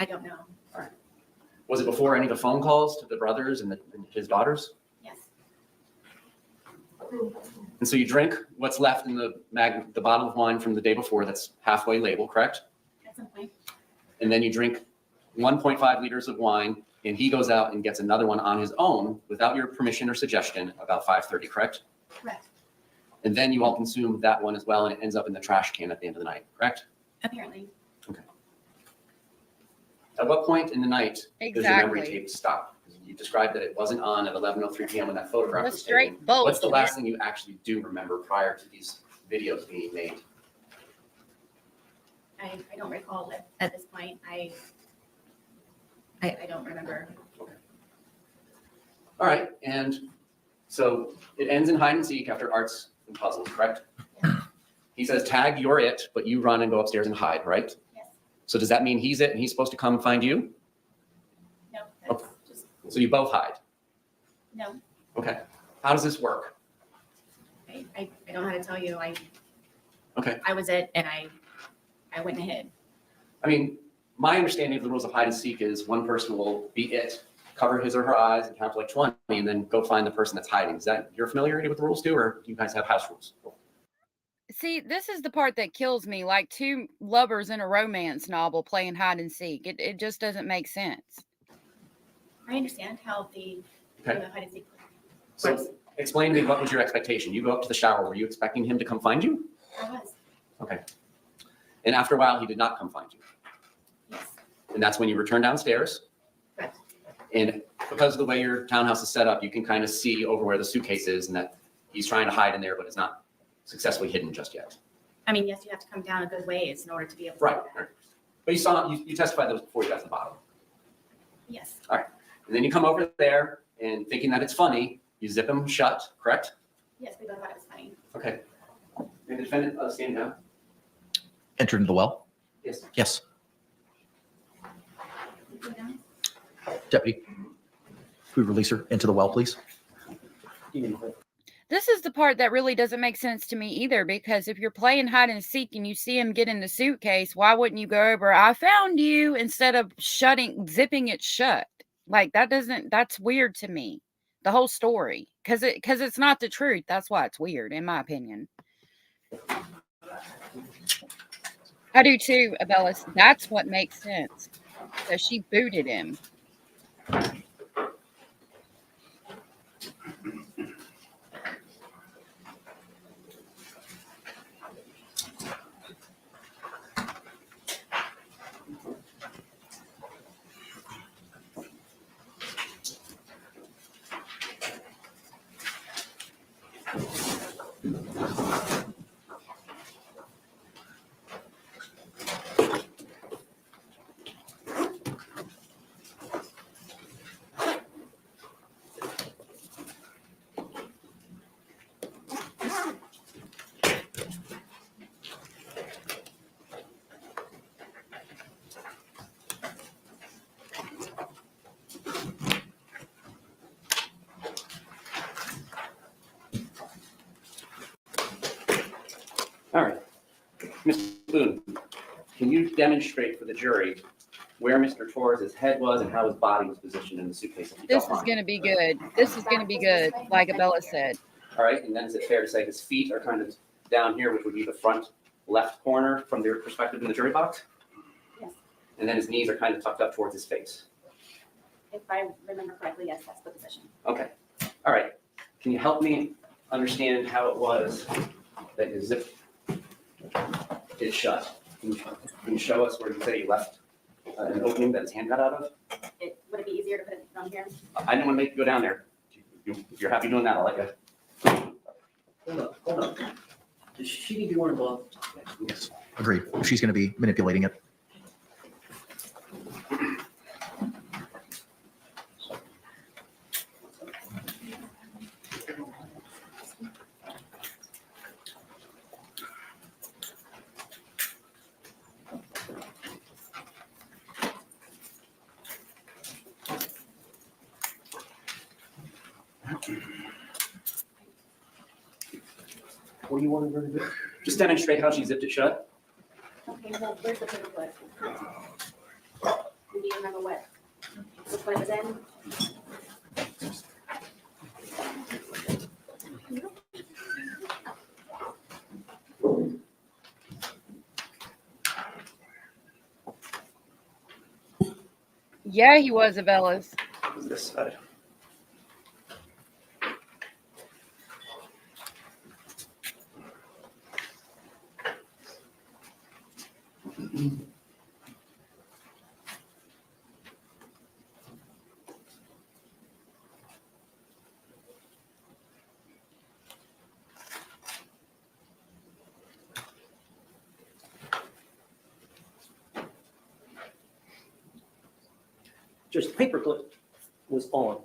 Speaker 11: I don't know.
Speaker 14: All right. Was it before any of the phone calls to the brothers and his daughters?
Speaker 11: Yes.
Speaker 14: And so you drink what's left in the bottle of wine from the day before that's halfway labeled, correct?
Speaker 11: At some point.
Speaker 14: And then you drink 1.5 liters of wine, and he goes out and gets another one on his own without your permission or suggestion about 5:30, correct?
Speaker 11: Correct.
Speaker 14: And then you all consume that one as well, and it ends up in the trash can at the end of the night, correct?
Speaker 11: Apparently.
Speaker 14: Okay. At what point in the night does your memory
Speaker 15: Exactly.
Speaker 14: tape stop? You described that it wasn't on at 11:03 p.m. when that photograph
Speaker 15: That's
Speaker 14: was
Speaker 15: straight
Speaker 14: taken.
Speaker 15: bullshit.
Speaker 14: What's the last thing you actually do remember prior to these videos being made?
Speaker 11: I don't recall it at this point. I don't remember.
Speaker 14: All right, and so it ends in hide and seek after arts and puzzles, correct? He says, tag, you're it, but you run and go upstairs and hide, right?
Speaker 11: Yes.
Speaker 14: So does that mean he's it and he's supposed to come find you?
Speaker 11: No, that's just,
Speaker 14: So you both hide?
Speaker 11: no.
Speaker 14: Okay. How does this work?
Speaker 11: I don't know how to tell you.
Speaker 14: Okay.
Speaker 11: I was it and I went and hid.
Speaker 14: I mean, my understanding of the rules of hide and seek is one person will be it, cover his or her eyes and count to like 20 and then go find the person that's hiding. Is that your familiarity with the rules too, or do you guys have house rules?
Speaker 15: See, this is the part that kills me. Like two lovers in a romance novel playing hide and seek. It just doesn't make sense.
Speaker 11: I understand how the
Speaker 14: Okay.
Speaker 11: hide and seek.
Speaker 14: So explain to me, what was your expectation? You go up to the shower. Were you expecting him to come find you?
Speaker 11: I was.
Speaker 14: Okay. And after a while, he did not come find you.
Speaker 11: Yes.
Speaker 14: And that's when you return downstairs.
Speaker 11: Correct.
Speaker 14: And because of the way your townhouse is set up, you can kind of see over where the suitcase is and that he's trying to hide in there, but it's not successfully hidden just yet.
Speaker 11: I mean, yes, you have to come down a good ways in order to be able to
Speaker 14: Right.
Speaker 11: do that.
Speaker 14: Right. But you saw, you testified that was before you got to the bottom.
Speaker 11: Yes.
Speaker 14: All right. And then you come over there and thinking that it's funny, you zip him shut, correct?
Speaker 11: Yes, we both thought it was funny.
Speaker 14: Okay. May the defendant stand down?
Speaker 9: Enter into the well?
Speaker 14: Yes.
Speaker 9: Yes.
Speaker 11: Go down.
Speaker 9: Deputy, could we release her into the well, please?
Speaker 15: This is the part that really doesn't make sense to me either, because if you're playing hide and seek and you see him get in the suitcase, why wouldn't you go over, I found you, instead of zipping it shut? Like that's weird to me. The whole story, because it's not the truth. That's why it's weird, in my opinion. I do too, Abellis. That's what makes sense. So she booted him.
Speaker 14: All right. Mr. Boone, can you demonstrate for the jury where Mr. Torres' head was and how his body was positioned in the suitcase?
Speaker 15: This is going to be good. This is going to be good, like Abella said.
Speaker 14: All right, and then is it fair to say his feet are kind of down here, which would be the front left corner from their perspective in the jury box?
Speaker 11: Yes.
Speaker 14: And then his knees are kind of tucked up towards his face.
Speaker 11: If I remember correctly, yes, that's the position.
Speaker 14: Okay. All right. Can you help me understand how it was that his zip is shut? Can you show us where you say he left an opening that his hand got out of?
Speaker 11: Would it be easier to put it from here?
Speaker 14: I didn't want to make you go down there. If you're happy doing that, I'll let you.
Speaker 10: Hold up. Does she need to be wearing gloves?
Speaker 14: Yes.
Speaker 9: Agreed. She's going to be manipulating it.
Speaker 14: What do you want her to do? Just demonstrate how she zipped it shut.
Speaker 11: Okay, well, where's the paperclip? Do you remember which one it was in?
Speaker 12: Yeah, he was, Abelis.
Speaker 14: It was this side.
Speaker 10: Just the paperclip was on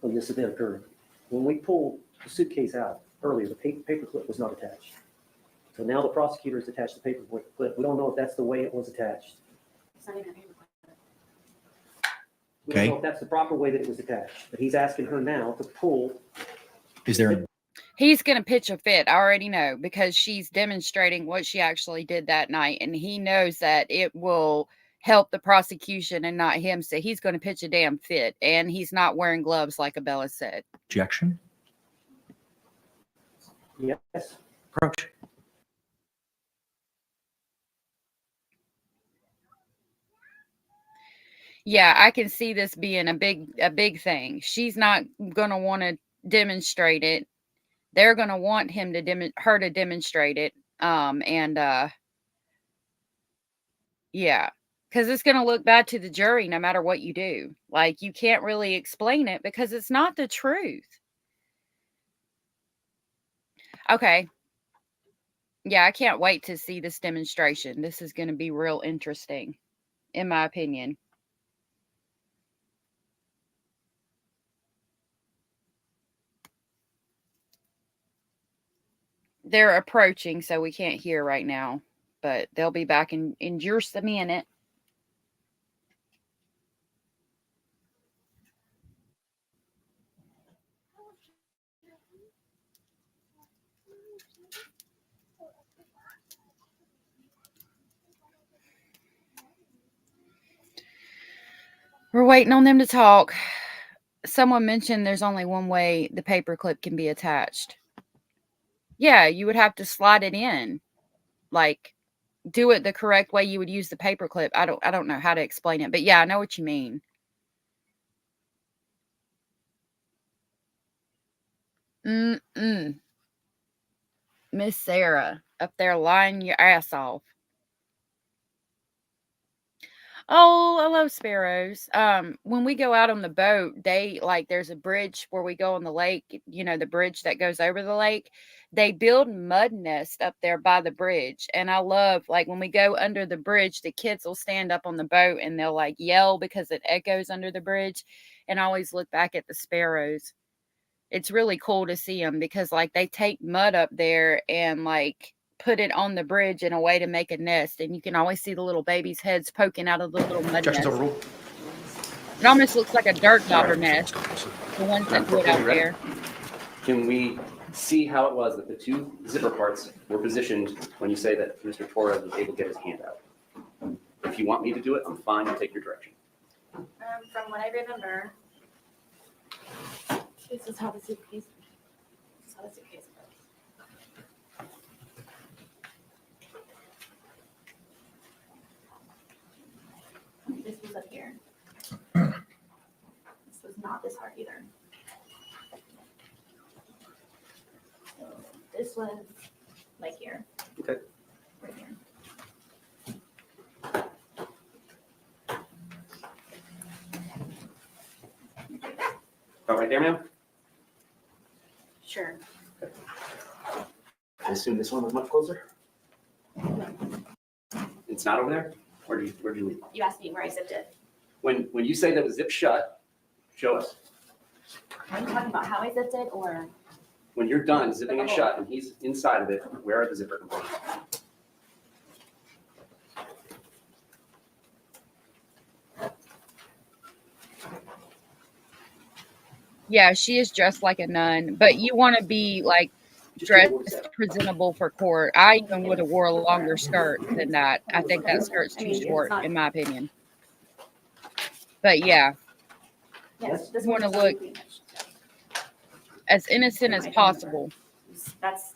Speaker 10: when this event occurred. When we pulled the suitcase out earlier, the paperclip was not attached. So now the prosecutor has attached the paperclip. We don't know if that's the way it was attached.
Speaker 11: It's not even a paperclip.
Speaker 10: We don't know if that's the proper way that it was attached, but he's asking her now to pull.
Speaker 9: Is there?
Speaker 12: He's going to pitch a fit. I already know, because she's demonstrating what she actually did that night. And he knows that it will help the prosecution and not him. So he's going to pitch a damn fit. And he's not wearing gloves, like Abella said.
Speaker 9: Objection?
Speaker 10: Yes.
Speaker 9: Approach.
Speaker 12: Yeah, I can see this being a big thing. She's not going to want to demonstrate it. They're going to want him to her to demonstrate it. Yeah, because it's going to look bad to the jury no matter what you do. Like, you can't really explain it because it's not the truth. Okay. Yeah, I can't wait to see this demonstration. This is going to be real interesting, in my opinion. They're approaching, so we can't hear right now, but they'll be back in just a minute. We're waiting on them to talk. Someone mentioned there's only one way the paperclip can be attached. Yeah, you would have to slide it in. Like, do it the correct way you would use the paperclip. I don't know how to explain it, but yeah, I know what you mean. Miss Sarah up there lying your ass off. Oh, I love sparrows. When we go out on the boat, there's a bridge where we go on the lake, the bridge that goes over the lake. They build mud nests up there by the bridge. And I love, like, when we go under the bridge, the kids will stand up on the boat and they'll like yell because it echoes under the bridge. And I always look back at the sparrows. It's really cool to see them because, like, they take mud up there and like put it on the bridge in a way to make a nest, and you can always see the little babies' heads poking out of the little mud nest. It almost looks like a dirt dauber nest, the ones that put out there.
Speaker 14: Can we see how it was that the two zipper parts were positioned when you say that Mr. Torres was able to get his hand out? If you want me to do it, I'm fine to take your direction.
Speaker 11: From what I remember, this is how the suitcase. Goes. This was up here. This was not this hard either. So this was like here.
Speaker 14: Okay.
Speaker 11: Right here.
Speaker 14: About right there, ma'am?
Speaker 11: Sure.
Speaker 14: I assume this one was much closer? It's not over there? Where do you leave?
Speaker 11: You asked me where I zipped it.
Speaker 14: When you say that it was zipped shut, show us.
Speaker 11: Are you talking about how I zipped it, or?
Speaker 14: When you're done zipping it shut and he's inside of it, where are the zipper components?
Speaker 12: Yeah, she is dressed like a nun, but you want to be like dressed presentable for court. I even would have wore a longer skirt than that. I think that skirt's too short, in my opinion. But yeah,
Speaker 11: Yes, this
Speaker 12: want to
Speaker 11: one's
Speaker 12: look
Speaker 11: clean.
Speaker 12: as innocent as possible.
Speaker 11: That's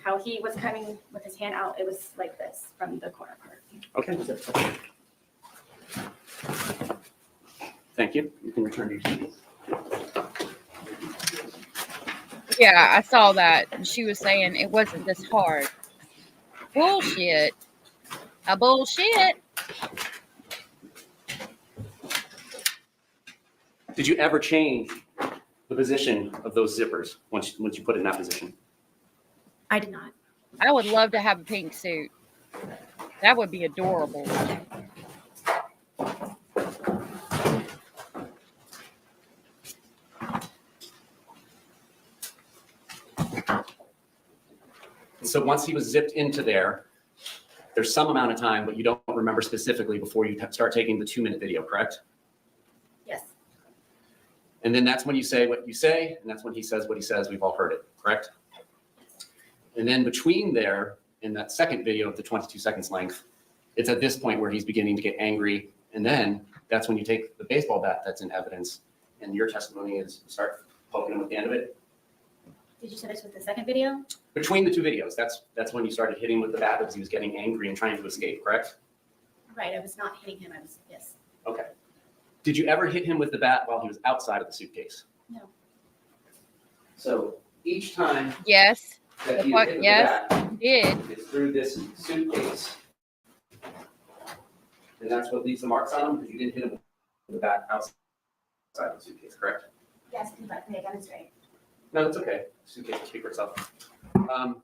Speaker 11: how he was coming with his hand out. It was like this from the corner part.
Speaker 14: Okay. Thank you. You can return your seat.
Speaker 12: Yeah, I saw that. And she was saying it wasn't this hard. Bullshit. A bullshit.
Speaker 14: Did you ever change the position of those zippers once you put it in that position?
Speaker 11: I did not.
Speaker 12: I would love to have a pink suit. That would be adorable.
Speaker 14: So once he was zipped into there, there's some amount of time, but you don't remember specifically before you start taking the 2-minute video, correct?
Speaker 11: Yes.
Speaker 14: And then that's when you say what you say, and that's when he says what he says. We've all heard it, correct? And then between there, in that second video of the 22 seconds length, it's at this point where he's beginning to get angry. And then that's when you take the baseball bat that's in evidence, and your testimony is start poking him with the end of it.
Speaker 11: Did you say this with the second video?
Speaker 14: Between the two videos, that's when you started hitting with the bat because he was getting angry and trying to escape, correct?
Speaker 11: Right, I was not hitting him. I was, yes.
Speaker 14: Okay. Did you ever hit him with the bat while he was outside of the suitcase?
Speaker 11: No.
Speaker 14: So each time
Speaker 12: Yes.
Speaker 14: that
Speaker 12: The
Speaker 14: he
Speaker 12: fuck,
Speaker 14: hit with
Speaker 12: yes,
Speaker 14: the bat,
Speaker 12: did.
Speaker 14: it's through this suitcase. And that's what leaves the marks on him because you didn't hit him with the bat outside the suitcase, correct?
Speaker 11: Yes, but may I demonstrate?
Speaker 14: No, that's okay. Suitcase will speak for itself. And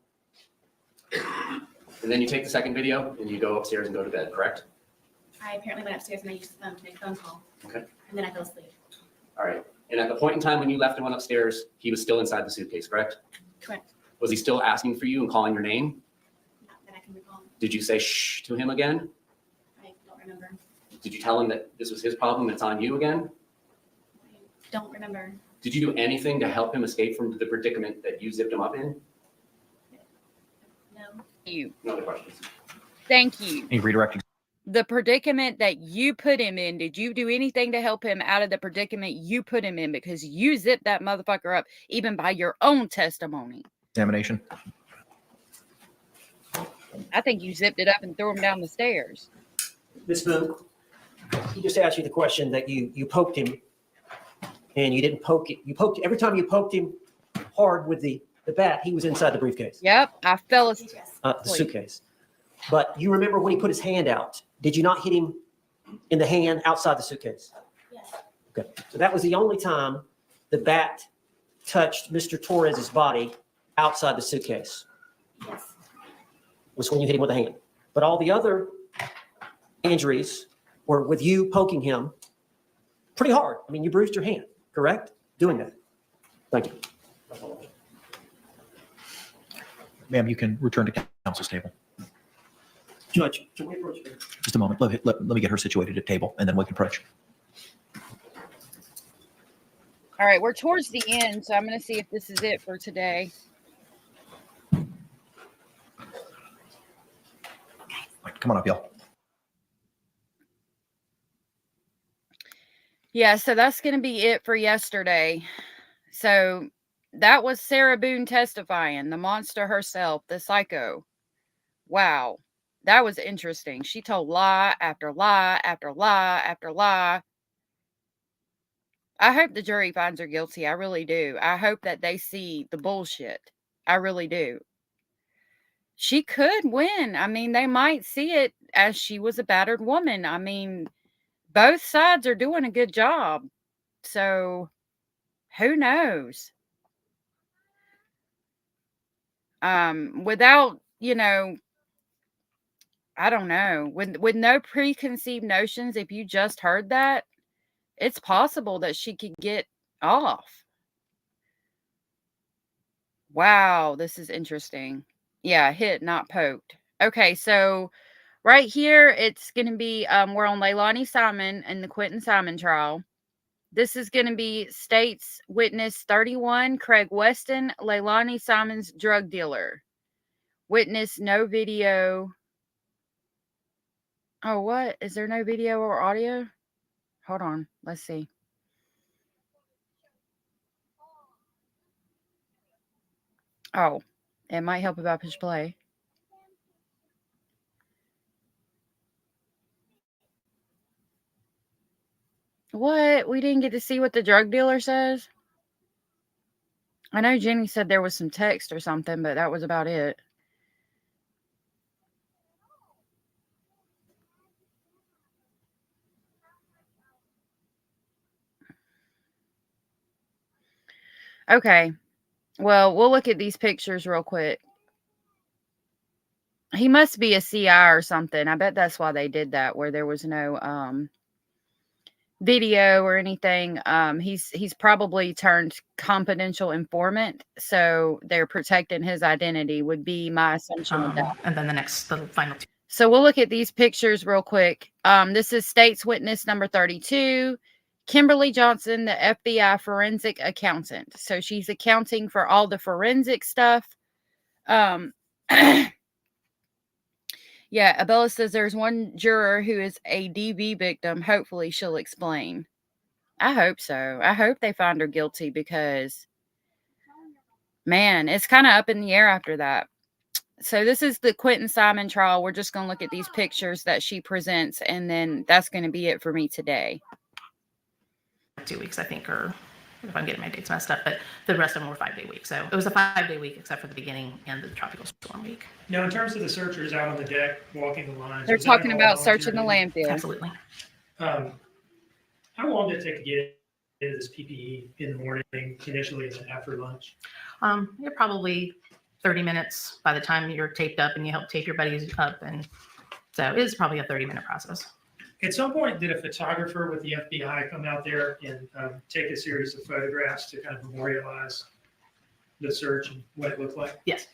Speaker 14: then you take the second video and you go upstairs and go to bed, correct?
Speaker 11: I apparently went upstairs and I used the phone to make a phone call.
Speaker 14: Okay.
Speaker 11: And then I fell asleep.
Speaker 14: All right. And at the point in time when you left and went upstairs, he was still inside the suitcase, correct?
Speaker 11: Correct.
Speaker 14: Was he still asking for you and calling your name?
Speaker 11: Not that I can recall.
Speaker 14: Did you say shh to him again?
Speaker 11: I don't remember.
Speaker 14: Did you tell him that this was his problem and it's on you again?
Speaker 11: I don't remember.
Speaker 14: Did you do anything to help him escape from the predicament that you zipped him up in?
Speaker 11: No.
Speaker 12: You.
Speaker 14: No other questions.
Speaker 12: Thank you.
Speaker 8: He redirected.
Speaker 12: The predicament that you put him in, did you do anything to help him out of the predicament you put him in? Because you zipped that motherfucker up even by your own testimony.
Speaker 8: Examination.
Speaker 12: I think you zipped it up and threw him down the stairs.
Speaker 10: Ms. Boone, he just asked you the question that you poked him and you didn't poke it. You poked every time you poked him hard with the bat, he was inside the briefcase.
Speaker 12: Yep, I fell asleep.
Speaker 10: The suitcase. But you remember when he put his hand out, did you not hit him in the hand outside the suitcase?
Speaker 11: Yes.
Speaker 10: Okay. So that was the only time the bat touched Mr. Torres's body outside the suitcase.
Speaker 11: Yes.
Speaker 10: Was when you hit him with a hand. But all the other injuries were with you poking him pretty hard. I mean, you bruised your hand, correct? Doing that. Thank you.
Speaker 8: Ma'am, you can return to counsel's table.
Speaker 10: Judge, can we approach her?
Speaker 8: Just a moment. Let me get her situated at table, and then we can approach.
Speaker 12: All right, we're towards the end, so I'm going to see if this is it for today.
Speaker 8: All right, come on up, y'all.
Speaker 12: Yeah, so that's going to be it for yesterday. So that was Sarah Boone testifying, the monster herself, the psycho. Wow, that was interesting. She told lie after lie after lie after lie. I hope the jury finds her guilty. I really do. I hope that they see the bullshit. I really do. She could win. I mean, they might see it as she was a battered woman. I mean, both sides are doing a good job. So who knows? Without, I don't know, with no preconceived notions, if you just heard that, it's possible that she could get off. Wow, this is interesting. Yeah, hit, not poked. Okay, so right here, it's going to be, we're on Leilani Simon and the Quentin Simon trial. This is going to be State's Witness 31, Craig Weston, Leilani Simons, drug dealer. Witness, no video. Oh, what? Is there no video or audio? Hold on. Let's see. Oh, it might help if I push play. What? We didn't get to see what the drug dealer says? I know Jenny said there was some text or something, but that was about it. Okay. Well, we'll look at these pictures real quick. He must be a CI or something. I bet that's why they did that, where there was no video or anything. He's probably turned confidential informant, so they're protecting his identity, would be my assumption of that.
Speaker 16: And then the final two.
Speaker 12: So we'll look at these pictures real quick. This is State's Witness number 32, Kimberly Johnson, the FBI forensic accountant. So she's accounting for all the forensic stuff. Yeah, Abella says there's one juror who is a DV victim. Hopefully she'll explain. I hope so. I hope they find her guilty because, man, it's kind of up in the air after that. So this is the Quentin Simon trial. We're just going to look at these pictures that she presents, and then that's going to be it for me today.
Speaker 16: 2 weeks, I think, or if I'm getting my dates messed up, but the rest of them were 5-day weeks. So it was a 5-day week except for the beginning and the tropical storm week.
Speaker 17: Now, in terms of the searchers out on the deck walking the lines,
Speaker 12: they're talking about searching the landfill.
Speaker 16: Absolutely.
Speaker 17: How long did it take to get into this PPE in the morning initially and then after lunch?
Speaker 16: You're probably 30 minutes by the time you're taped up and you help tape your buddies up. And so it is probably a 30-minute process.
Speaker 17: At some point, did a photographer with the FBI come out there and take a series of photographs to kind of memorialize the search and what it looked like?
Speaker 16: Yes.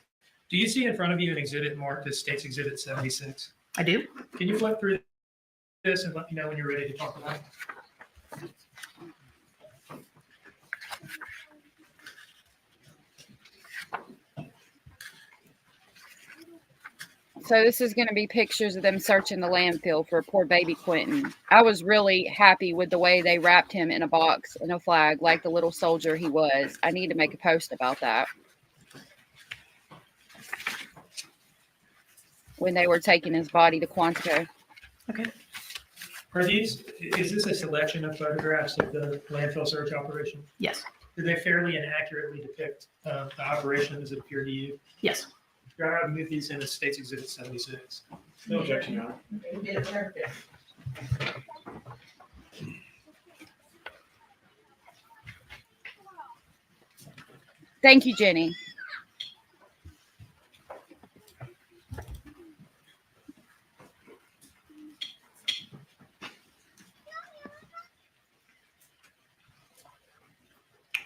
Speaker 17: Do you see in front of you an exhibit marked as State's Exhibit 76?
Speaker 16: I do.
Speaker 17: Can you flip through this and let me know when you're ready to talk about it?
Speaker 12: So this is going to be pictures of them searching the landfill for poor baby Quentin. I was really happy with the way they wrapped him in a box and a flag like the little soldier he was. I need to make a post about that. When they were taking his body to Quantico.
Speaker 17: Okay. Is this a selection of photographs of the landfill search operation?
Speaker 16: Yes.
Speaker 17: Do they fairly and accurately depict the operation as it appeared to you?
Speaker 16: Yes.
Speaker 17: Your Honor, I move these in as State's Exhibit 76. No objection, Your Honor.
Speaker 12: Thank you, Jenny.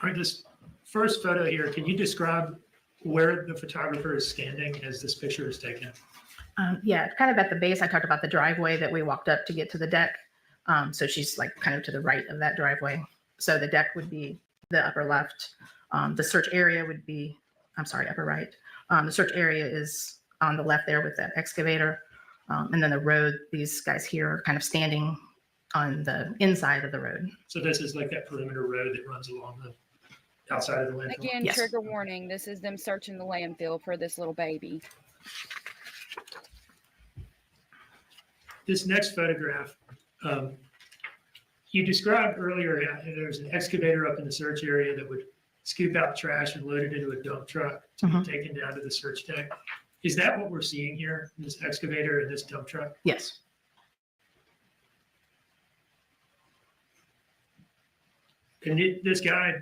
Speaker 17: All right, this first photo here, can you describe where the photographer is standing as this picture is taken?
Speaker 16: Yeah, kind of at the base. I talked about the driveway that we walked up to get to the deck. So she's like kind of to the right of that driveway. So the deck would be the upper left. The search area would be, I'm sorry, upper right. The search area is on the left there with that excavator. And then the road, these guys here are kind of standing on the inside of the road.
Speaker 17: So this is like that perimeter road that runs along the outside of the landfill?
Speaker 12: Again, yes. Trigger warning. This is them searching the landfill for this little baby.
Speaker 17: This next photograph, you described earlier, there's an excavator up in the search area that would scoop out trash and load it into a dump truck to be taken down to the search deck. Is that what we're seeing here, this excavator and this dump truck?
Speaker 16: Yes.
Speaker 17: And this guy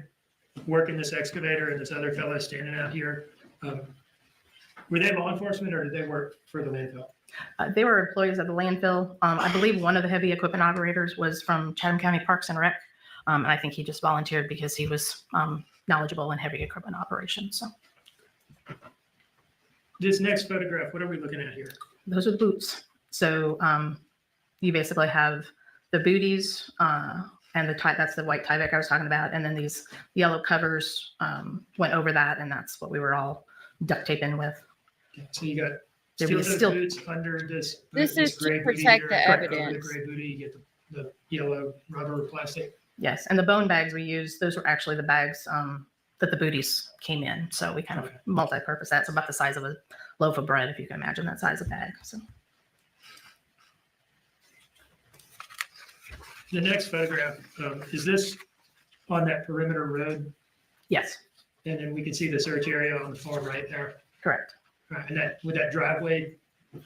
Speaker 17: working this excavator and this other fellow standing out here, were they law enforcement or did they work for the landfill?
Speaker 16: They were employees of the landfill. I believe one of the heavy equipment operators was from Chatham County Parks and Rec. And I think he just volunteered because he was knowledgeable in heavy equipment operations. So.
Speaker 17: This next photograph, what are we looking at here?
Speaker 16: Those are the boots. So you basically have the booties, and and that's the white Tyvek I was talking about. And then these yellow covers went over that, and that's what we were all duct taping with.
Speaker 17: So you got
Speaker 16: There was
Speaker 17: steel-toed
Speaker 16: still-
Speaker 17: boots under this.
Speaker 12: This is to
Speaker 17: gray booty
Speaker 12: protect
Speaker 17: here,
Speaker 12: the
Speaker 17: and over
Speaker 12: evidence.
Speaker 17: the gray booty, you get the yellow rubber plastic.
Speaker 16: Yes, and the bone bags we used, those were actually the bags that the booties came in. So we kind of multi-purpose that. It's about the size of a loaf of bread, if you can imagine that size of bag. So
Speaker 17: The next photograph, is this on that perimeter road?
Speaker 16: yes,
Speaker 17: And then we can see the search area on the far right there.
Speaker 16: correct.
Speaker 17: Right, and that, with that driveway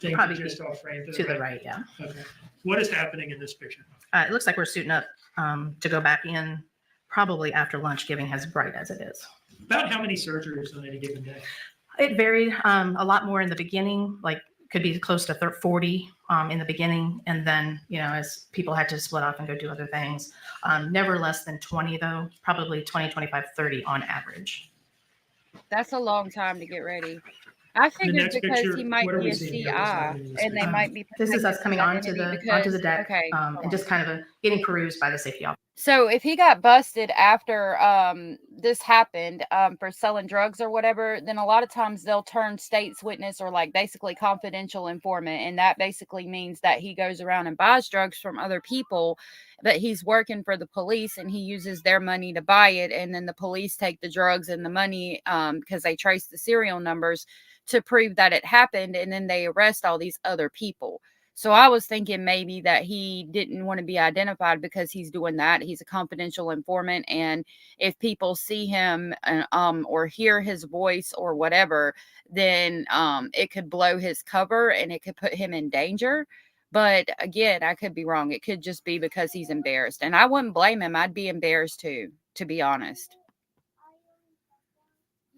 Speaker 17: thing
Speaker 16: Probably
Speaker 17: just off frame
Speaker 16: To the right, yeah.
Speaker 17: Okay. What is happening in this picture?
Speaker 16: It looks like we're suiting up to go back in probably after lunch, giving as bright as it is.
Speaker 17: About how many searchers on any given day?
Speaker 16: It varied a lot more in the beginning, like could be close to 40 in the beginning. And then, as people had to split off and go do other things, never less than 20 though, probably 20, 25, 30 on average.
Speaker 12: That's a long time to get ready. I figured
Speaker 17: next
Speaker 12: because
Speaker 17: picture,
Speaker 12: he might
Speaker 17: what are
Speaker 12: be
Speaker 17: we
Speaker 12: a
Speaker 17: seeing here?
Speaker 12: CI
Speaker 17: What's happening in this
Speaker 12: and they
Speaker 17: picture?
Speaker 12: might be.
Speaker 16: This is us
Speaker 12: protecting
Speaker 16: coming
Speaker 12: his
Speaker 16: onto
Speaker 12: identity
Speaker 16: onto the
Speaker 12: because-
Speaker 16: deck
Speaker 12: okay,
Speaker 16: and just kind of getting perused by the safety officer.
Speaker 12: So if he got busted after this happened for selling drugs or whatever, then a lot of times they'll turn state's witness or like basically confidential informant. And that basically means that he goes around and buys drugs from other people, but he's working for the police and he uses their money to buy it. And then the police take the drugs and the money because they trace the serial numbers to prove that it happened. And then they arrest all these other people. So I was thinking maybe that he didn't want to be identified because he's doing that. He's a confidential informant. And if people see him or hear his voice or whatever, then it could blow his cover and it could put him in danger. But again, I could be wrong. It could just be because he's embarrassed. And I wouldn't blame him. I'd be embarrassed too, to be honest.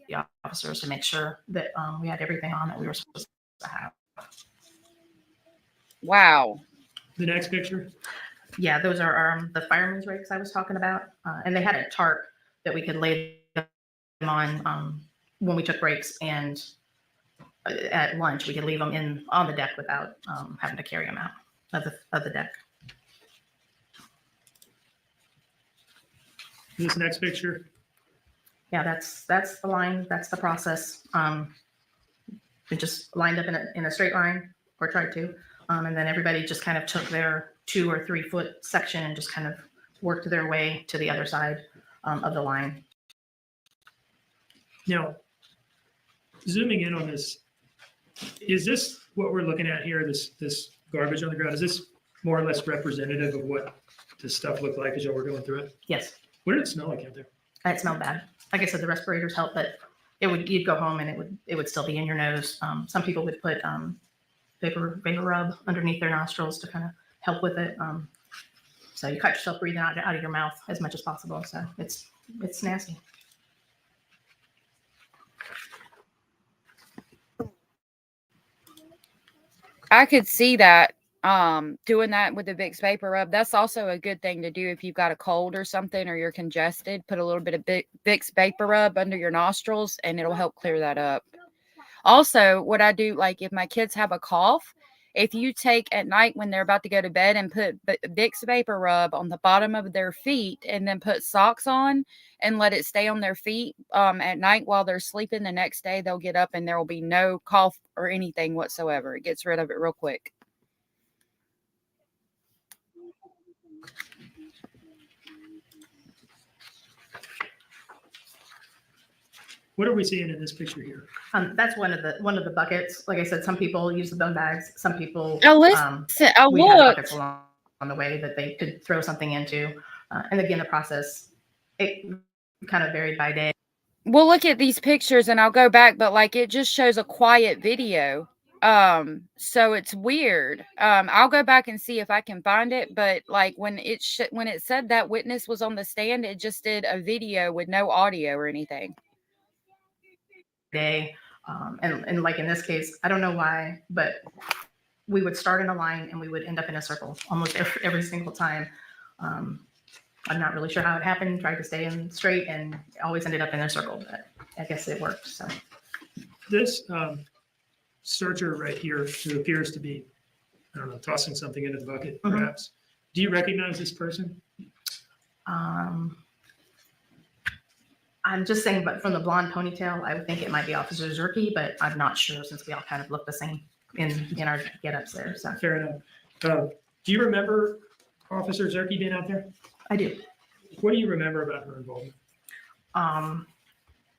Speaker 16: The officers to make sure that we had everything on that we were supposed to have.
Speaker 12: Wow.
Speaker 17: The next picture?
Speaker 16: Yeah, those are the fireman's rakes I was talking about. And they had a tarp that we could lay them on when we took breaks, and at lunch we could leave them on the deck without having to carry them out of the deck.
Speaker 17: This next picture?
Speaker 16: Yeah, that's the line. That's the process. We just lined up in a straight line, or tried to. And then everybody just kind of took their 2 or 3 foot section and just kind of worked their way to the other side of the line.
Speaker 17: Now, zooming in on this, is this what we're looking at here, this garbage on the ground? Is this more or less representative of what this stuff looked like as y'all were going through it?
Speaker 16: Yes.
Speaker 17: What did it smell like out there?
Speaker 16: It smelled bad. Like I said, the respirators help, but you'd go home and it would still be in your nose. Some people would put vapor rub underneath their nostrils to kind of help with it. So you cut yourself breathing out of your mouth as much as possible. So it's nasty.
Speaker 12: I could see that doing that with the Vicks vapor rub. That's also a good thing to do if you've got a cold or something or you're congested. Put a little bit of Vicks vapor rub under your nostrils and it'll help clear that up. Also, what I do, like if my kids have a cough, if you take at night when they're about to go to bed and put Vicks vapor rub on the bottom of their feet and then put socks on and let it stay on their feet at night while they're sleeping, the next day they'll get up and there will be no cough or anything whatsoever. It gets rid of it real quick.
Speaker 17: What are we seeing in this picture here?
Speaker 16: That's one of the buckets. Like I said, some people use the bone bags. Some people
Speaker 12: I
Speaker 16: we had buckets
Speaker 12: looked.
Speaker 16: along the way that they could throw something into. And again, the process, it kind of varied by day.
Speaker 12: We'll look at these pictures and I'll go back, but like it just shows a quiet video. So it's weird. I'll go back and see if I can find it, but like when it said that witness was on the stand, it just did a video with no audio or anything.
Speaker 16: Day. And like in this case, I don't know why, but we would start in a line and we would end up in a circle almost every single time. I'm not really sure how it happened. Tried to stay in straight and always ended up in a circle, but I guess it worked. So
Speaker 17: This searcher right here, who appears to be, I don't know, tossing something into the bucket, perhaps. Do you recognize this person?
Speaker 16: I'm just saying, but from the blonde ponytail, I would think it might be Officer Zerke, but I'm not sure since we all kind of look the same in our get-ups there. So
Speaker 17: Fair enough. Do you remember Officer Zerke being out there?
Speaker 16: I do.
Speaker 17: What do you remember about her involvement?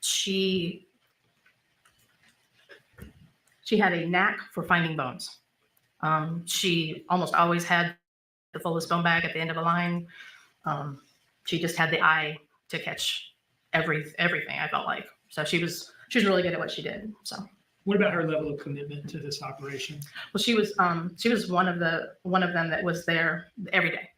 Speaker 16: She had a knack for finding bones. She almost always had the fullest bone bag at the end of a line. She just had the eye to catch everything, I felt like. So she was really good at what she did. So
Speaker 17: what about her level of commitment to this operation?
Speaker 16: well, she was one of them that was there every day.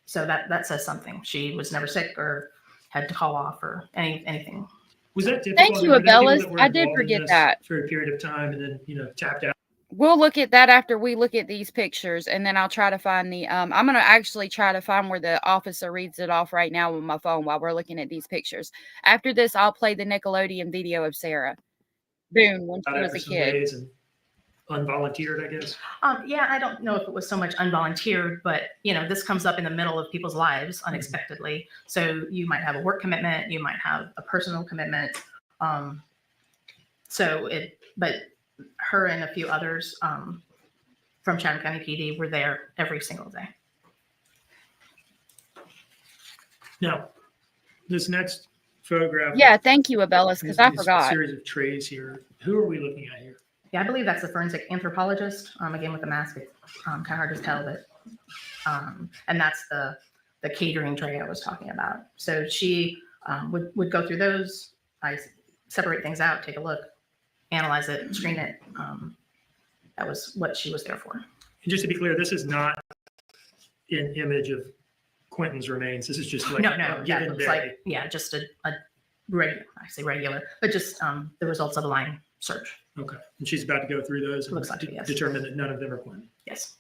Speaker 16: So that says something. She was never sick or had to call off or anything.
Speaker 17: Was that difficult?
Speaker 12: Thank you, Abellis. I did forget that.
Speaker 17: For a period of time and then, tapped out.
Speaker 12: We'll look at that after we look at these pictures, and then I'll try to find the, I'm going to actually try to find where the officer reads it off right now with my phone while we're looking at these pictures. After this, I'll play the Nickelodeon video of Sarah Boone when she was a kid.
Speaker 17: Unvolunteered, I guess.
Speaker 16: Yeah, I don't know if it was so much unvolunteered, but this comes up in the middle of people's lives unexpectedly. So you might have a work commitment, you might have a personal commitment. But her and a few others from Chatham County PD were there every single day.
Speaker 17: Now, this next photograph.
Speaker 12: Yeah, thank you, Abellis, because I forgot.
Speaker 17: A series of trays here. Who are we looking at here?
Speaker 16: Yeah, I believe that's the forensic anthropologist. Again, with the mask, it's kind of hard to tell, but and that's the catering tray I was talking about. So she would go through those. I separate things out, take a look, analyze it, screen it. That was what she was there for.
Speaker 17: And just to be clear, this is not an image of Quentin's remains. This is just like
Speaker 16: no,
Speaker 17: a
Speaker 16: yeah,
Speaker 17: given
Speaker 16: it looks
Speaker 17: day.
Speaker 16: like just a regular. I say regular, but just the results of a line search.
Speaker 17: Okay, and she's about to go through those and
Speaker 16: Looks like it, yes.
Speaker 17: determine that none of them are Quentin.
Speaker 16: Yes.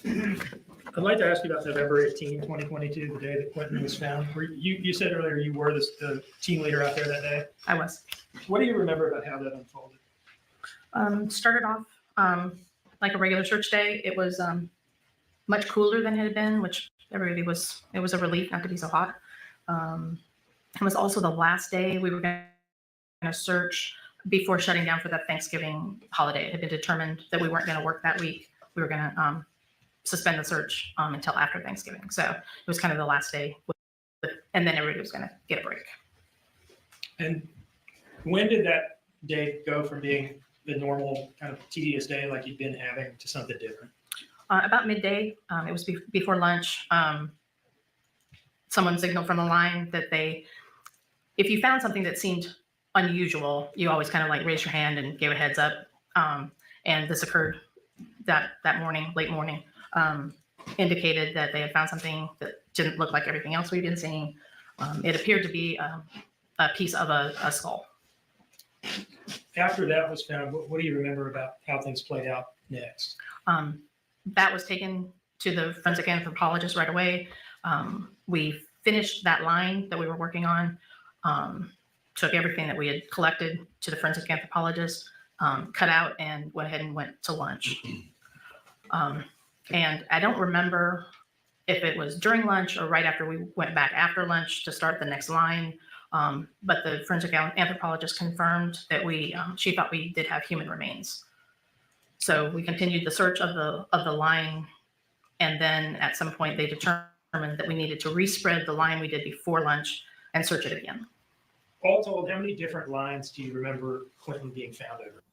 Speaker 17: I'd like to ask you about November 18, 2022, the day that Quentin was found. You said earlier you were the team leader out there that day.
Speaker 16: I was.
Speaker 17: What do you remember about how that unfolded?
Speaker 16: Started off like a regular search day. It was much cooler than it had been, which everybody it was a relief not to be so hot. It was also the last day we were going to search before shutting down for that Thanksgiving holiday. It had been determined that we weren't going to work that week. We were going to suspend the search until after Thanksgiving. So it was kind of the last day, and then everybody was going to get a break. And
Speaker 17: when did that day go from being the normal kind of tedious day like you'd been having to something different?
Speaker 16: About midday. It was before lunch. Someone signaled from the line that if you found something that seemed unusual, you always kind of like raise your hand and gave a heads up. And this occurred that morning, late morning. Indicated that they had found something that didn't look like everything else we'd been seeing. It appeared to be a piece of a skull.
Speaker 17: After that was found, what do you remember about how things played out next?
Speaker 16: That was taken to the forensic anthropologist right away. We finished that line that we were working on, took everything that we had collected to the forensic anthropologist, cut out, and went ahead and went to lunch. And I don't remember if it was during lunch or right after we went back after lunch to start the next line. But the forensic anthropologist confirmed that she thought we did have human remains. So we continued the search of the line, and then at some point they determined that we needed to respread the line we did before lunch and search it again.
Speaker 17: All told, how many different lines do you remember Quentin being found over?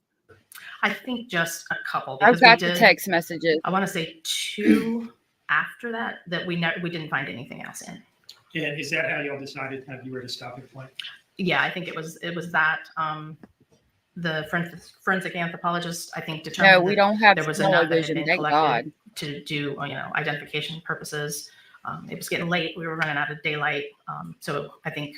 Speaker 16: I think just a couple.
Speaker 12: I've got the text messages.
Speaker 16: I want to say 2 after that we didn't find anything else in.
Speaker 17: And is that how y'all decided kind of you were at a stopping point?
Speaker 16: Yeah, I think it was that. The forensic anthropologist, I think, determined
Speaker 12: no, we don't have
Speaker 16: there was enough
Speaker 12: vision, thank God,
Speaker 16: to do identification purposes. It was getting late; we were running out of daylight. So I think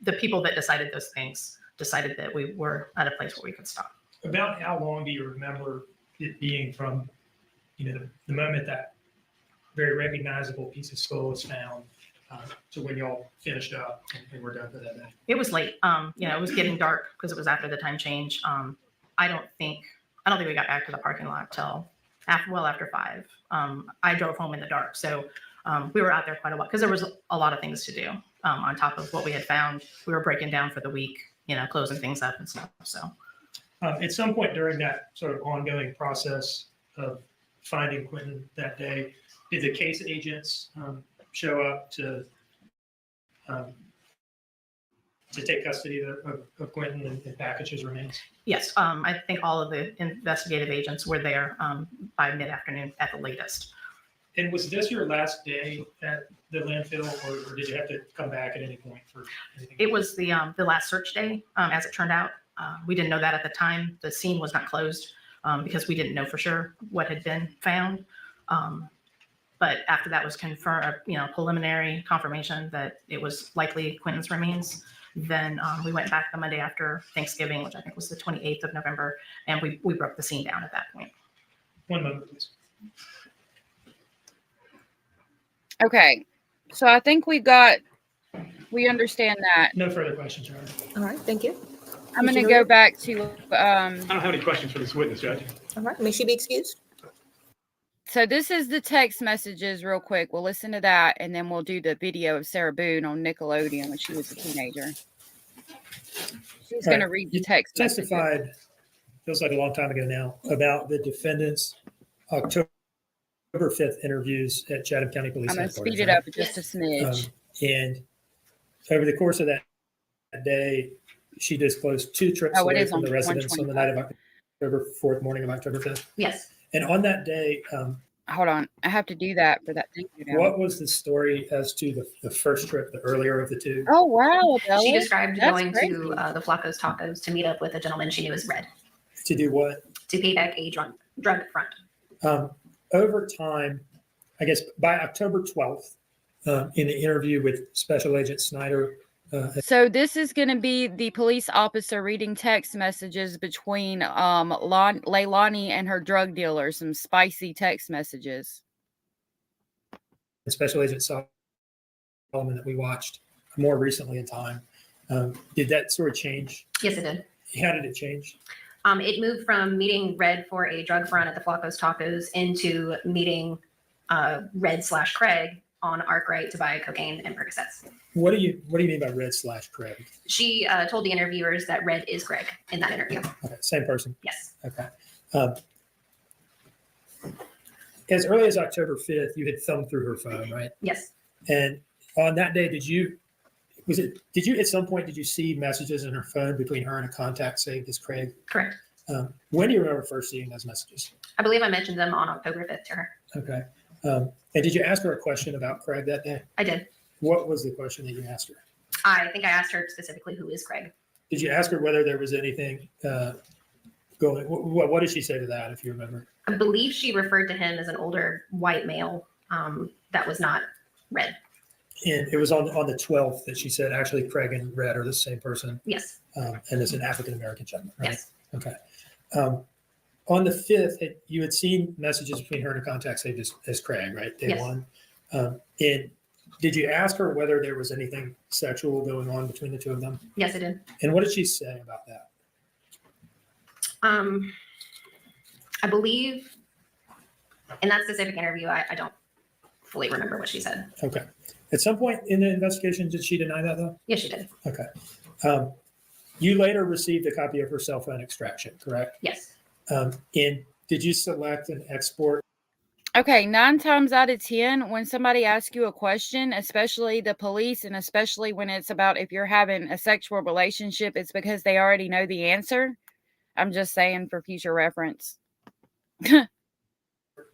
Speaker 16: the people that decided those things decided that we were at a place where we could stop.
Speaker 17: About how long do you remember it being from, the moment that very recognizable piece of skull was found to when y'all finished up and we're done for that day?
Speaker 16: It was late. It was getting dark because it was after the time change. I don't think I don't think we got back to the parking lot till after 5. I drove home in the dark. So we were out there quite a while because there was a lot of things to do on top of what we had found. We were breaking down for the week, closing things up and stuff. So
Speaker 17: at some point during that sort of ongoing process of finding Quentin that day, did the case agents show up to take custody of Quentin and package his remains?
Speaker 16: yes, I think all of the investigative agents were there by mid-afternoon at the latest.
Speaker 17: And was this your last day at the landfill, or did you have to come back at any point for anything?
Speaker 16: It was the last search day, as it turned out. We didn't know that at the time. The scene was not closed because we didn't know for sure what had been found. But after that was confirmed, preliminary confirmation that it was likely Quentin's remains, then we went back the Monday after Thanksgiving, which I think was the 28th of November, and we broke the scene down at that point.
Speaker 17: One moment, please.
Speaker 15: Okay, so I think we understand that.
Speaker 17: No further questions, Your Honor.
Speaker 18: All right, thank you.
Speaker 15: I'm going to go back to.
Speaker 17: I don't have any questions for this witness, Judge.
Speaker 18: All right, may she be excused?
Speaker 15: So this is the text messages real quick. We'll listen to that, and then we'll do the video of Sarah Boone on Nickelodeon when she was a teenager. She's going to read the text messages.
Speaker 17: Testified, feels like a long time ago now, about the defendant's October 5th interviews at Chatham County Police
Speaker 15: I'm going to
Speaker 17: Headquarters.
Speaker 15: speed it up just a smidge.
Speaker 17: And over the course of that day, she disclosed 2 trips away from the residence on the night of October 4th, morning of October 5th.
Speaker 16: Yes.
Speaker 17: And on that day,
Speaker 15: hold on, I have to do that for that. Thank you. Now.
Speaker 17: What was the story as to the first trip, the earlier of the 2?
Speaker 15: Oh, wow. Bella.
Speaker 16: She described
Speaker 15: That's
Speaker 16: going
Speaker 15: crazy.
Speaker 16: to the Flacco's Tacos to meet up with a gentleman she knew as Red.
Speaker 17: To do what?
Speaker 16: To pay back a drug front.
Speaker 17: Over time, I guess by October 12th, in the interview with Special Agent Snyder.
Speaker 15: So this is going to be the police officer reading text messages between Leilani and her drug dealer, some spicy text messages.
Speaker 17: Special Agent Solomon that we watched more recently in time. Did that sort of change?
Speaker 16: Yes, it did.
Speaker 17: How did it change?
Speaker 16: It moved from meeting Red for a drug front at the Flacco's Tacos into meeting Red/Craig on Arkwright to buy cocaine and Percocets.
Speaker 17: What do you mean by Red/Craig?
Speaker 16: She told the interviewers that Red is Craig in that interview.
Speaker 17: Okay, same person.
Speaker 16: Yes.
Speaker 17: Okay. As early as October 5th, you had thumbed through her phone, right?
Speaker 16: Yes.
Speaker 17: And on that day, did you at some point, did you see messages in her phone between her and a contact saved as Craig?
Speaker 16: Correct.
Speaker 17: When do you remember first seeing those messages?
Speaker 16: I believe I mentioned them on October 5th to her.
Speaker 17: Okay. And did you ask her a question about Craig that day?
Speaker 16: I did.
Speaker 17: What was the question that you asked her?
Speaker 16: I think I asked her specifically who is Craig.
Speaker 17: Did you ask her whether there was anything going? What did she say to that, if you remember?
Speaker 16: I believe she referred to him as an older white male that was not Red.
Speaker 17: And it was on the 12th that she said, actually, Craig and Red are the same person.
Speaker 16: Yes.
Speaker 17: And it's an African-American gentleman, right?
Speaker 16: Yes.
Speaker 17: Okay. On the 5th, you had seen messages between her and a contact saved as Craig, right? Day
Speaker 16: Yes.
Speaker 17: one. And did you ask her whether there was anything sexual going on between the two of them?
Speaker 16: Yes, I did.
Speaker 17: And what did she say about that?
Speaker 16: I believe in that specific interview, I don't fully remember what she said.
Speaker 17: Okay. At some point in the investigation, did she deny that, though?
Speaker 16: Yes, she did.
Speaker 17: Okay. You later received a copy of her cell phone extraction, correct?
Speaker 16: Yes.
Speaker 17: And did you select an export?
Speaker 15: Okay, 9 times out of 10, when somebody asks you a question, especially the police, and especially when it's about if you're having a sexual relationship, it's because they already know the answer. I'm just saying for future reference.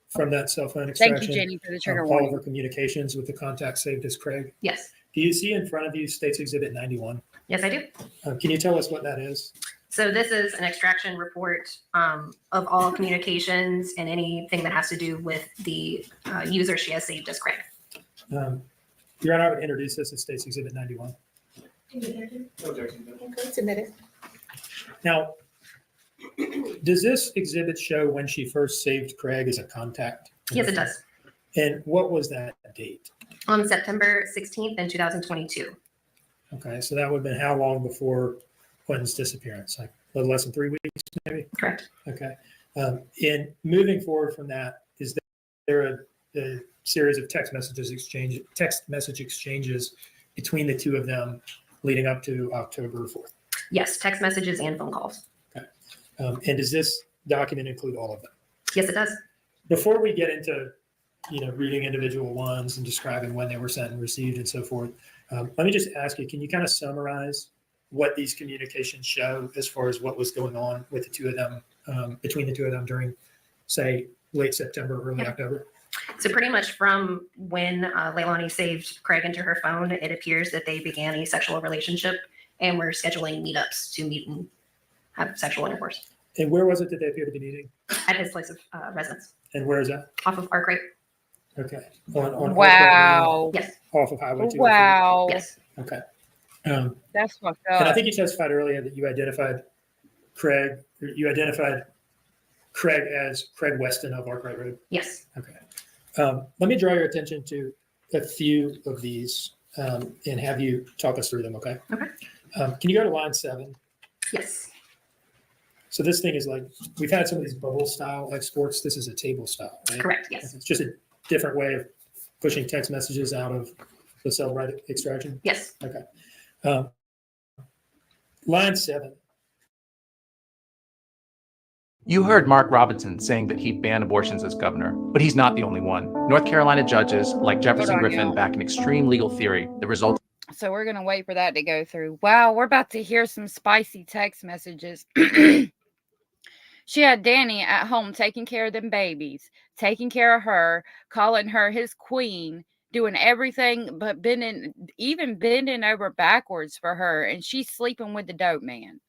Speaker 17: From that cell phone extraction?
Speaker 15: Thank you, Jenny, for the trigger
Speaker 17: all
Speaker 15: warning.
Speaker 17: of her communications with the contact saved as Craig?
Speaker 16: Yes.
Speaker 17: Do you see in front of you State's Exhibit 91?
Speaker 16: Yes, I do.
Speaker 17: Can you tell us what that is?
Speaker 16: So this is an extraction report of all communications and anything that has to do with the user she has saved as Craig.
Speaker 17: Your Honor, I would introduce this as State's Exhibit 91.
Speaker 18: Submitted.
Speaker 17: Now, does this exhibit show when she first saved Craig as a contact?
Speaker 16: Yes, it does.
Speaker 17: And what was that date?
Speaker 16: On September 16th in 2022.
Speaker 17: Okay, so that would have been how long before Quentin's disappearance? Like a little less than 3 weeks, maybe?
Speaker 16: Correct.
Speaker 17: Okay. In moving forward from that, is there a series of text message exchanges between the two of them leading up to October 4th?
Speaker 16: Yes, text messages and phone calls.
Speaker 17: Okay. And does this document include all of them?
Speaker 16: Yes, it does.
Speaker 17: Before we get into reading individual ones and describing when they were sent and received and so forth, let me just ask you, can you kind of summarize what these communications show as far as what was going on with the two of them, between the two of them during, say, late September, early October?
Speaker 16: So pretty much from when Leilani saved Craig into her phone, it appears that they began a sexual relationship and were scheduling meetups to meet and have sexual intercourse.
Speaker 17: And where was it that they appeared to be meeting?
Speaker 16: At his place of residence.
Speaker 17: And where is that?
Speaker 16: Off of Arkwright.
Speaker 17: Okay. On
Speaker 12: Wow.
Speaker 16: Yes.
Speaker 17: Off of Highway 2.
Speaker 12: Wow.
Speaker 16: Yes.
Speaker 17: Okay.
Speaker 12: That's fucked up.
Speaker 17: And I think you testified earlier that you identified Craig as Craig Weston of Arkwright Road.
Speaker 16: Yes.
Speaker 17: Okay. Let me draw your attention to a few of these and have you talk us through them, okay?
Speaker 16: Okay.
Speaker 17: Can you go to line 7?
Speaker 16: Yes.
Speaker 17: So this thing is like, we've had some of these bubble style exports. This is a table style, right?
Speaker 16: Correct, yes.
Speaker 17: It's just a different way of pushing text messages out of the cell write extraction?
Speaker 16: Yes.
Speaker 17: Okay. Line 7.
Speaker 19: You heard Mark Robinson saying that he'd ban abortions as governor, but he's not the only one. North Carolina judges, like Jefferson Griffin, back an extreme legal theory that results.
Speaker 12: So we're going to wait for that to go through. Wow, we're about to hear some spicy text messages. She had Danny at home taking care of them babies, taking care of her, calling her his queen, doing everything but bending over backwards for her, and she's sleeping with the dope man.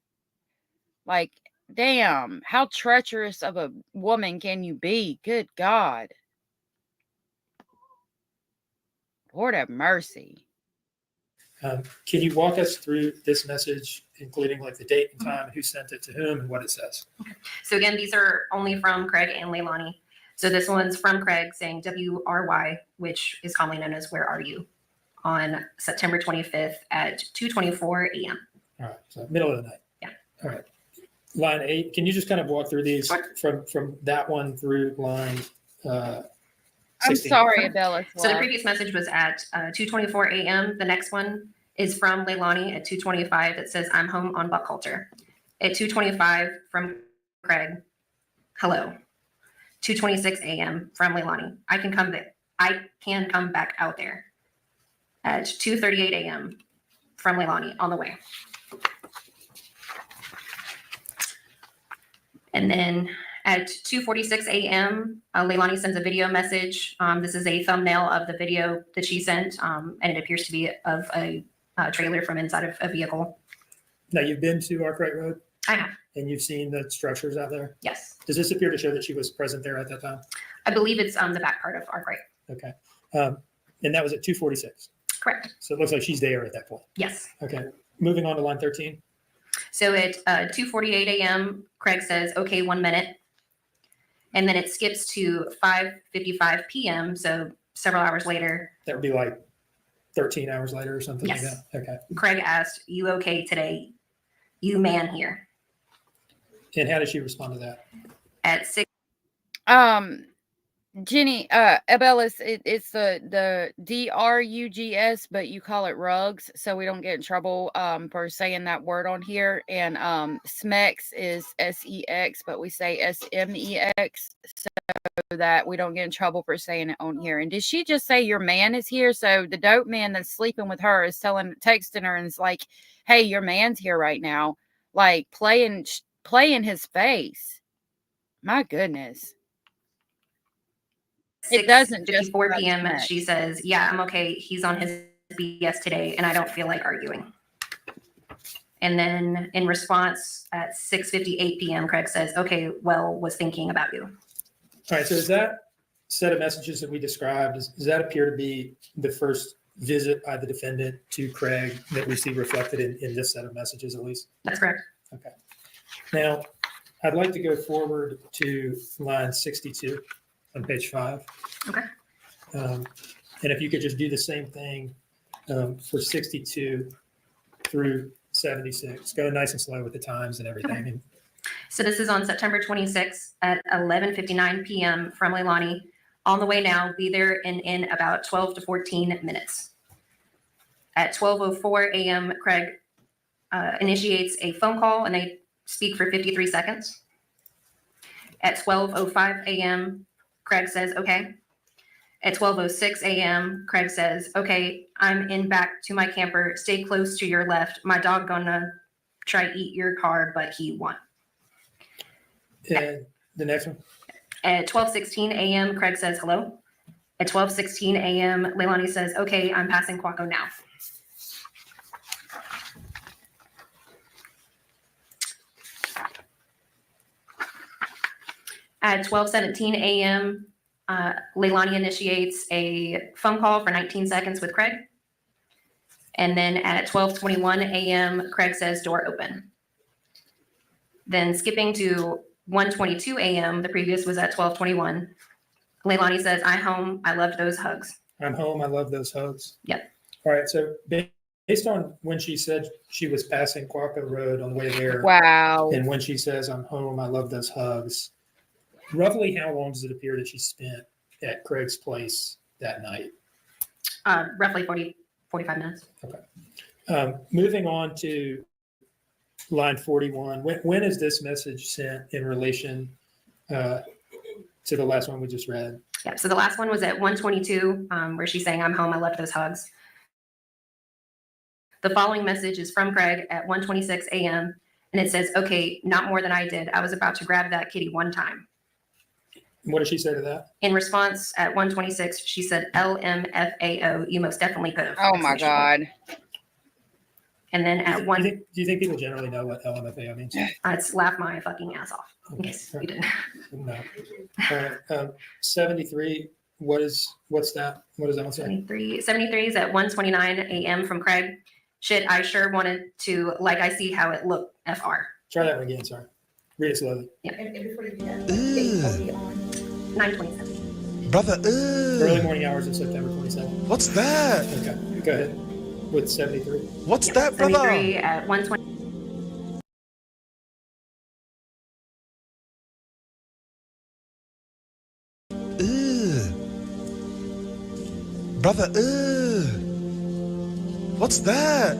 Speaker 12: Like, damn, how treacherous of a woman can you be? Good God. Lord have mercy.
Speaker 17: Can you walk us through this message, including like the date and time, who sent it to whom, and what it says?
Speaker 16: Okay. So again, these are only from Craig and Leilani. So this one's from Craig saying WRY, which is commonly known as Where Are You, on September 25th at 2:24 a.m.
Speaker 17: All right, so middle of the night.
Speaker 16: Yeah.
Speaker 17: All right. Line 8, can you just kind of walk through these from that one through line 16?
Speaker 12: I'm sorry, Abella.
Speaker 16: So the previous message was at 2:24 a.m. The next one is from Leilani at 2:25 that says, I'm home on Buckhalter. At 2:25 from Craig, hello. 2:26 a.m. from Leilani, I can come back out there. At 2:38 a.m. from Leilani, on the way. And then at 2:46 a.m., Leilani sends a video message. This is a thumbnail of the video that she sent, and it appears to be of a trailer from inside of a vehicle.
Speaker 17: Now, you've been to Arkwright Road?
Speaker 16: I have.
Speaker 17: And you've seen the structures out there?
Speaker 16: Yes.
Speaker 17: Does this appear to show that she was present there at that time?
Speaker 16: I believe it's the back part of Arkwright.
Speaker 17: Okay. And that was at 2:46?
Speaker 16: Correct.
Speaker 17: So it looks like she's there at that point?
Speaker 16: Yes.
Speaker 17: Okay. Moving on to line 13.
Speaker 16: So at 2:48 a.m., Craig says, okay, 1 minute. And then it skips to 5:55 p.m., so several hours later.
Speaker 17: That would be like 13 hours later or something
Speaker 16: Yes.
Speaker 17: like that? Okay.
Speaker 16: Craig asked, you okay today? You man here.
Speaker 17: And how did she respond to that?
Speaker 16: At 6.
Speaker 12: Jenny, Abellis, it's the DRUGS, but you call it rugs, so we don't get in trouble for saying that word on here. And SMEX is SEX, but we say SMEX, so that we don't get in trouble for saying it on here. And did she just say your man is here? So the dope man that's sleeping with her is texting her and is like, hey, your man's here right now, like play in his face. My goodness. It doesn't just
Speaker 16: 4 p.m. She says, yeah, I'm okay. He's on his BS today, and I don't feel like arguing. And then in response at 6:58 p.m., Craig says, okay, well, was thinking about you.
Speaker 17: All right. So is that set of messages that we described, does that appear to be the first visit by the defendant to Craig that we see reflected in this set of messages, at least?
Speaker 16: That's correct.
Speaker 17: Okay. Now, I'd like to go forward to line 62 on page 5.
Speaker 16: Okay.
Speaker 17: And if you could just do the same thing for 62 through 76, go nice and slow with the times and everything.
Speaker 16: Okay.
Speaker 17: And
Speaker 16: So this is on September 26th at 11:59 p.m. from Leilani. On the way now, be there in about 12 to 14 minutes. At 12:04 a.m., Craig initiates a phone call and they speak for 53 seconds. At 12:05 a.m., Craig says, okay. At 12:06 a.m., Craig says, okay, I'm in back to my camper. Stay close to your left. My dog gonna try eat your car, but he won.
Speaker 17: And the next one?
Speaker 16: At 12:16 a.m., Craig says hello. At 12:16 a.m., Leilani says, okay, I'm passing Quaco now. At 12:17 a.m., Leilani initiates a phone call for 19 seconds with Craig. And then at 12:21 a.m., Craig says, door open. Then skipping to 1:22 a.m., the previous was at 12:21. Leilani says, I'm home. I loved those hugs.
Speaker 17: I'm home. I love those hugs.
Speaker 16: Yep.
Speaker 17: All right. So based on when she said she was passing Quaco Road on the way there.
Speaker 15: Wow.
Speaker 17: And when she says, I'm home. I love those hugs. Roughly how long does it appear that she spent at Craig's place that night?
Speaker 16: Roughly 45 minutes.
Speaker 17: Okay. Moving on to line 41. When is this message sent in relation to the last one we just read?
Speaker 16: Yeah, so the last one was at 1:22, where she's saying, I'm home, I love those hugs. The following message is from Craig at 1:26 a.m. and it says, okay, not more than I did. I was about to grab that kitty one time.
Speaker 17: What did she say to that?
Speaker 16: In response at 1:26, she said, LMFAO, you most definitely could have.
Speaker 15: Oh my God.
Speaker 16: And then at one,
Speaker 17: Do you think people generally know what LMFAO means?
Speaker 16: it's laugh my fucking ass off. Yes, you did.
Speaker 17: No. All right. 73. What's that? What does that one say?
Speaker 16: 73 is at 1:29 a.m. from Craig. Shit, I sure wanted to, like, I see how it looked, FR.
Speaker 17: Try that one again, sorry. Read it slowly.
Speaker 16: Yeah. And before you do that, 9:27.
Speaker 5: Brother,
Speaker 17: Early morning hours of September 27th.
Speaker 5: What's that?
Speaker 17: Okay, go ahead. With 73.
Speaker 5: What's that, brother?
Speaker 16: 73 at 1:20.
Speaker 5: Brother, what's that?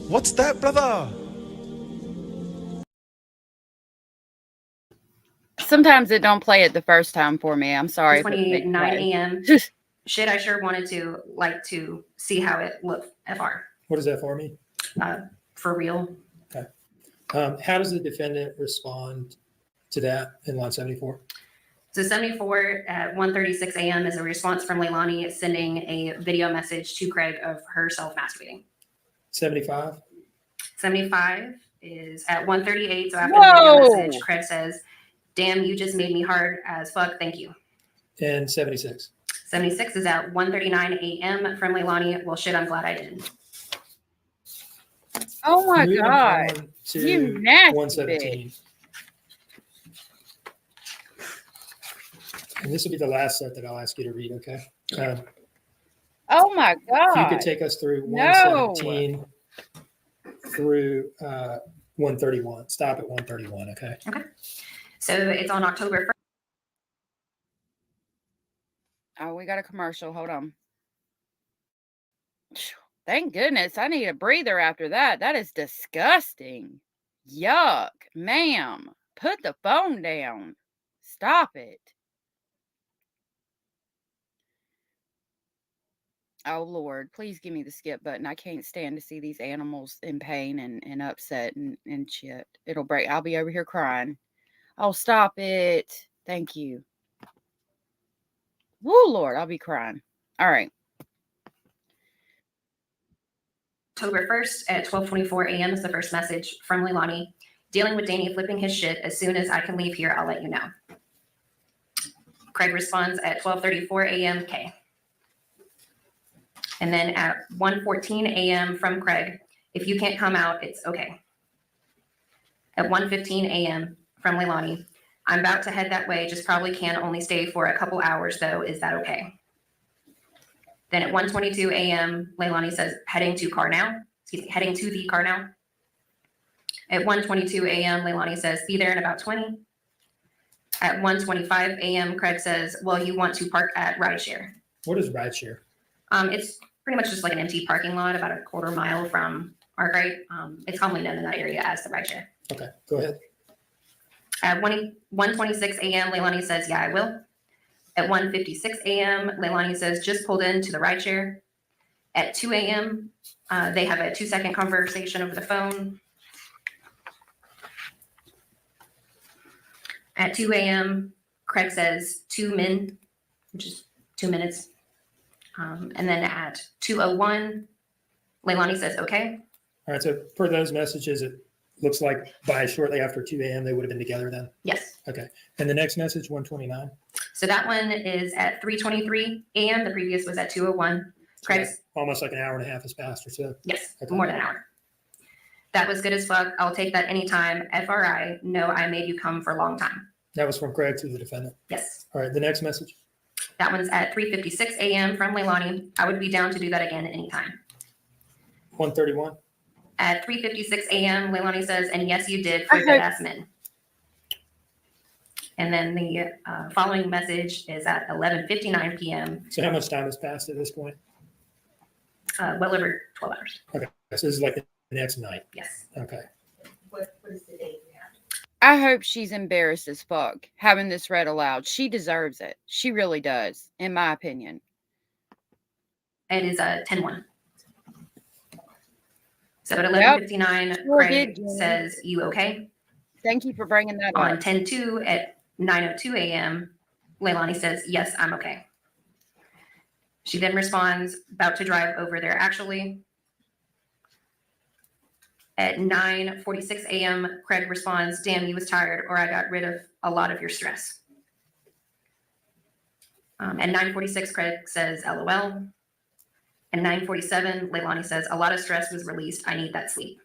Speaker 5: What's that, brother?
Speaker 12: Sometimes it don't play it the first time for me. I'm sorry.
Speaker 16: 29 a.m. Shit, I sure wanted to like to see how it looked, FR.
Speaker 17: What does FR mean?
Speaker 16: For real.
Speaker 17: Okay. How does the defendant respond to that in line 74?
Speaker 16: So 74 at 1:36 a.m. is a response from Leilani sending a video message to Craig of herself masturbating.
Speaker 17: 75?
Speaker 16: 75 is at 1:38. So after the video message, Craig says, damn, you just made me hard as fuck. Thank you.
Speaker 17: And 76?
Speaker 16: 76 is at 1:39 a.m. from Leilani. Well, shit, I'm glad I did.
Speaker 12: Oh my
Speaker 17: Moving
Speaker 12: God.
Speaker 17: on to
Speaker 12: You nasty
Speaker 17: 117. And this will be the last set that I'll ask you to read, okay?
Speaker 12: Oh my God.
Speaker 17: If you could take us through 117 through 131. Stop at 131, okay?
Speaker 16: Okay. So it's on October 1st.
Speaker 12: Oh, we got a commercial. Hold on. Thank goodness. I need a breather after that. That is disgusting. Yuck. Ma'am, put the phone down. Stop it. Oh, Lord, please give me the skip button. I can't stand to see these animals in pain and upset and shit. It'll break. I'll be over here crying. Oh, stop it. Thank you. Woo, Lord, I'll be crying. All right.
Speaker 16: October 1st at 12:24 a.m. is the first message from Leilani. Dealing with Danny flipping his shit. As soon as I can leave here, I'll let you know. Craig responds at 12:34 a.m. K. And then at 1:14 a.m. from Craig, if you can't come out, it's okay. At 1:15 a.m. from Leilani, I'm about to head that way, just probably can only stay for a couple hours though. Is that okay? Then at 1:22 a.m., Leilani says, heading to the car now. At 1:22 a.m., Leilani says, be there in about 20. At 1:25 a.m., Craig says, well, you want to park at rideshare.
Speaker 17: What is rideshare?
Speaker 16: It's pretty much just like an empty parking lot about a quarter mile from Arkwright. It's commonly known in that area as the rideshare.
Speaker 17: Okay, go ahead.
Speaker 16: At 1:26 a.m., Leilani says, yeah, I will. At 1:56 a.m., Leilani says, just pulled into the rideshare. At 2 a.m., they have a 2-second conversation over the phone. At 2 a.m., Craig says 2 min, which is 2 minutes. And then at 2:01, Leilani says, okay.
Speaker 17: All right, so per those messages, it looks like by shortly after 2 a.m. they would have been together then?
Speaker 16: Yes.
Speaker 17: Okay, and the next message, 129?
Speaker 16: So that one is at 3:23 a.m. The previous was at 2:01. Craig's
Speaker 17: almost like an hour and a half has passed or so?
Speaker 16: Yes, more than an hour. That was good as fuck. I'll take that anytime. FRI, no, I made you come for a long time.
Speaker 17: That was from Craig to the defendant?
Speaker 16: Yes.
Speaker 17: All right, the next message?
Speaker 16: That one's at 3:56 a.m. from Leilani. I would be down to do that again anytime.
Speaker 17: 131?
Speaker 16: At 3:56 a.m., Leilani says, and yes, you did for good ass men. And then the following message is at 11:59 p.m.
Speaker 17: So how much time has passed at this point?
Speaker 16: Well over 12 hours.
Speaker 17: Okay, so this is like the next night?
Speaker 16: Yes.
Speaker 17: Okay.
Speaker 18: What is the date now?
Speaker 12: I hope she's embarrassed as fuck having this read aloud. She deserves it. She really does, in my opinion.
Speaker 16: It is 10:01. So at 11:59, Craig says, you okay?
Speaker 12: Thank you for bringing that
Speaker 16: On
Speaker 12: up.
Speaker 16: 10:02 at 9:02 a.m., Leilani says, yes, I'm okay. She then responds, about to drive over there, actually. At 9:46 a.m., Craig responds, damn, you was tired, or I got rid of a lot of your stress. At 9:46, Craig says, LOL. At 9:47, Leilani says, a lot of stress was released. I need that sleep.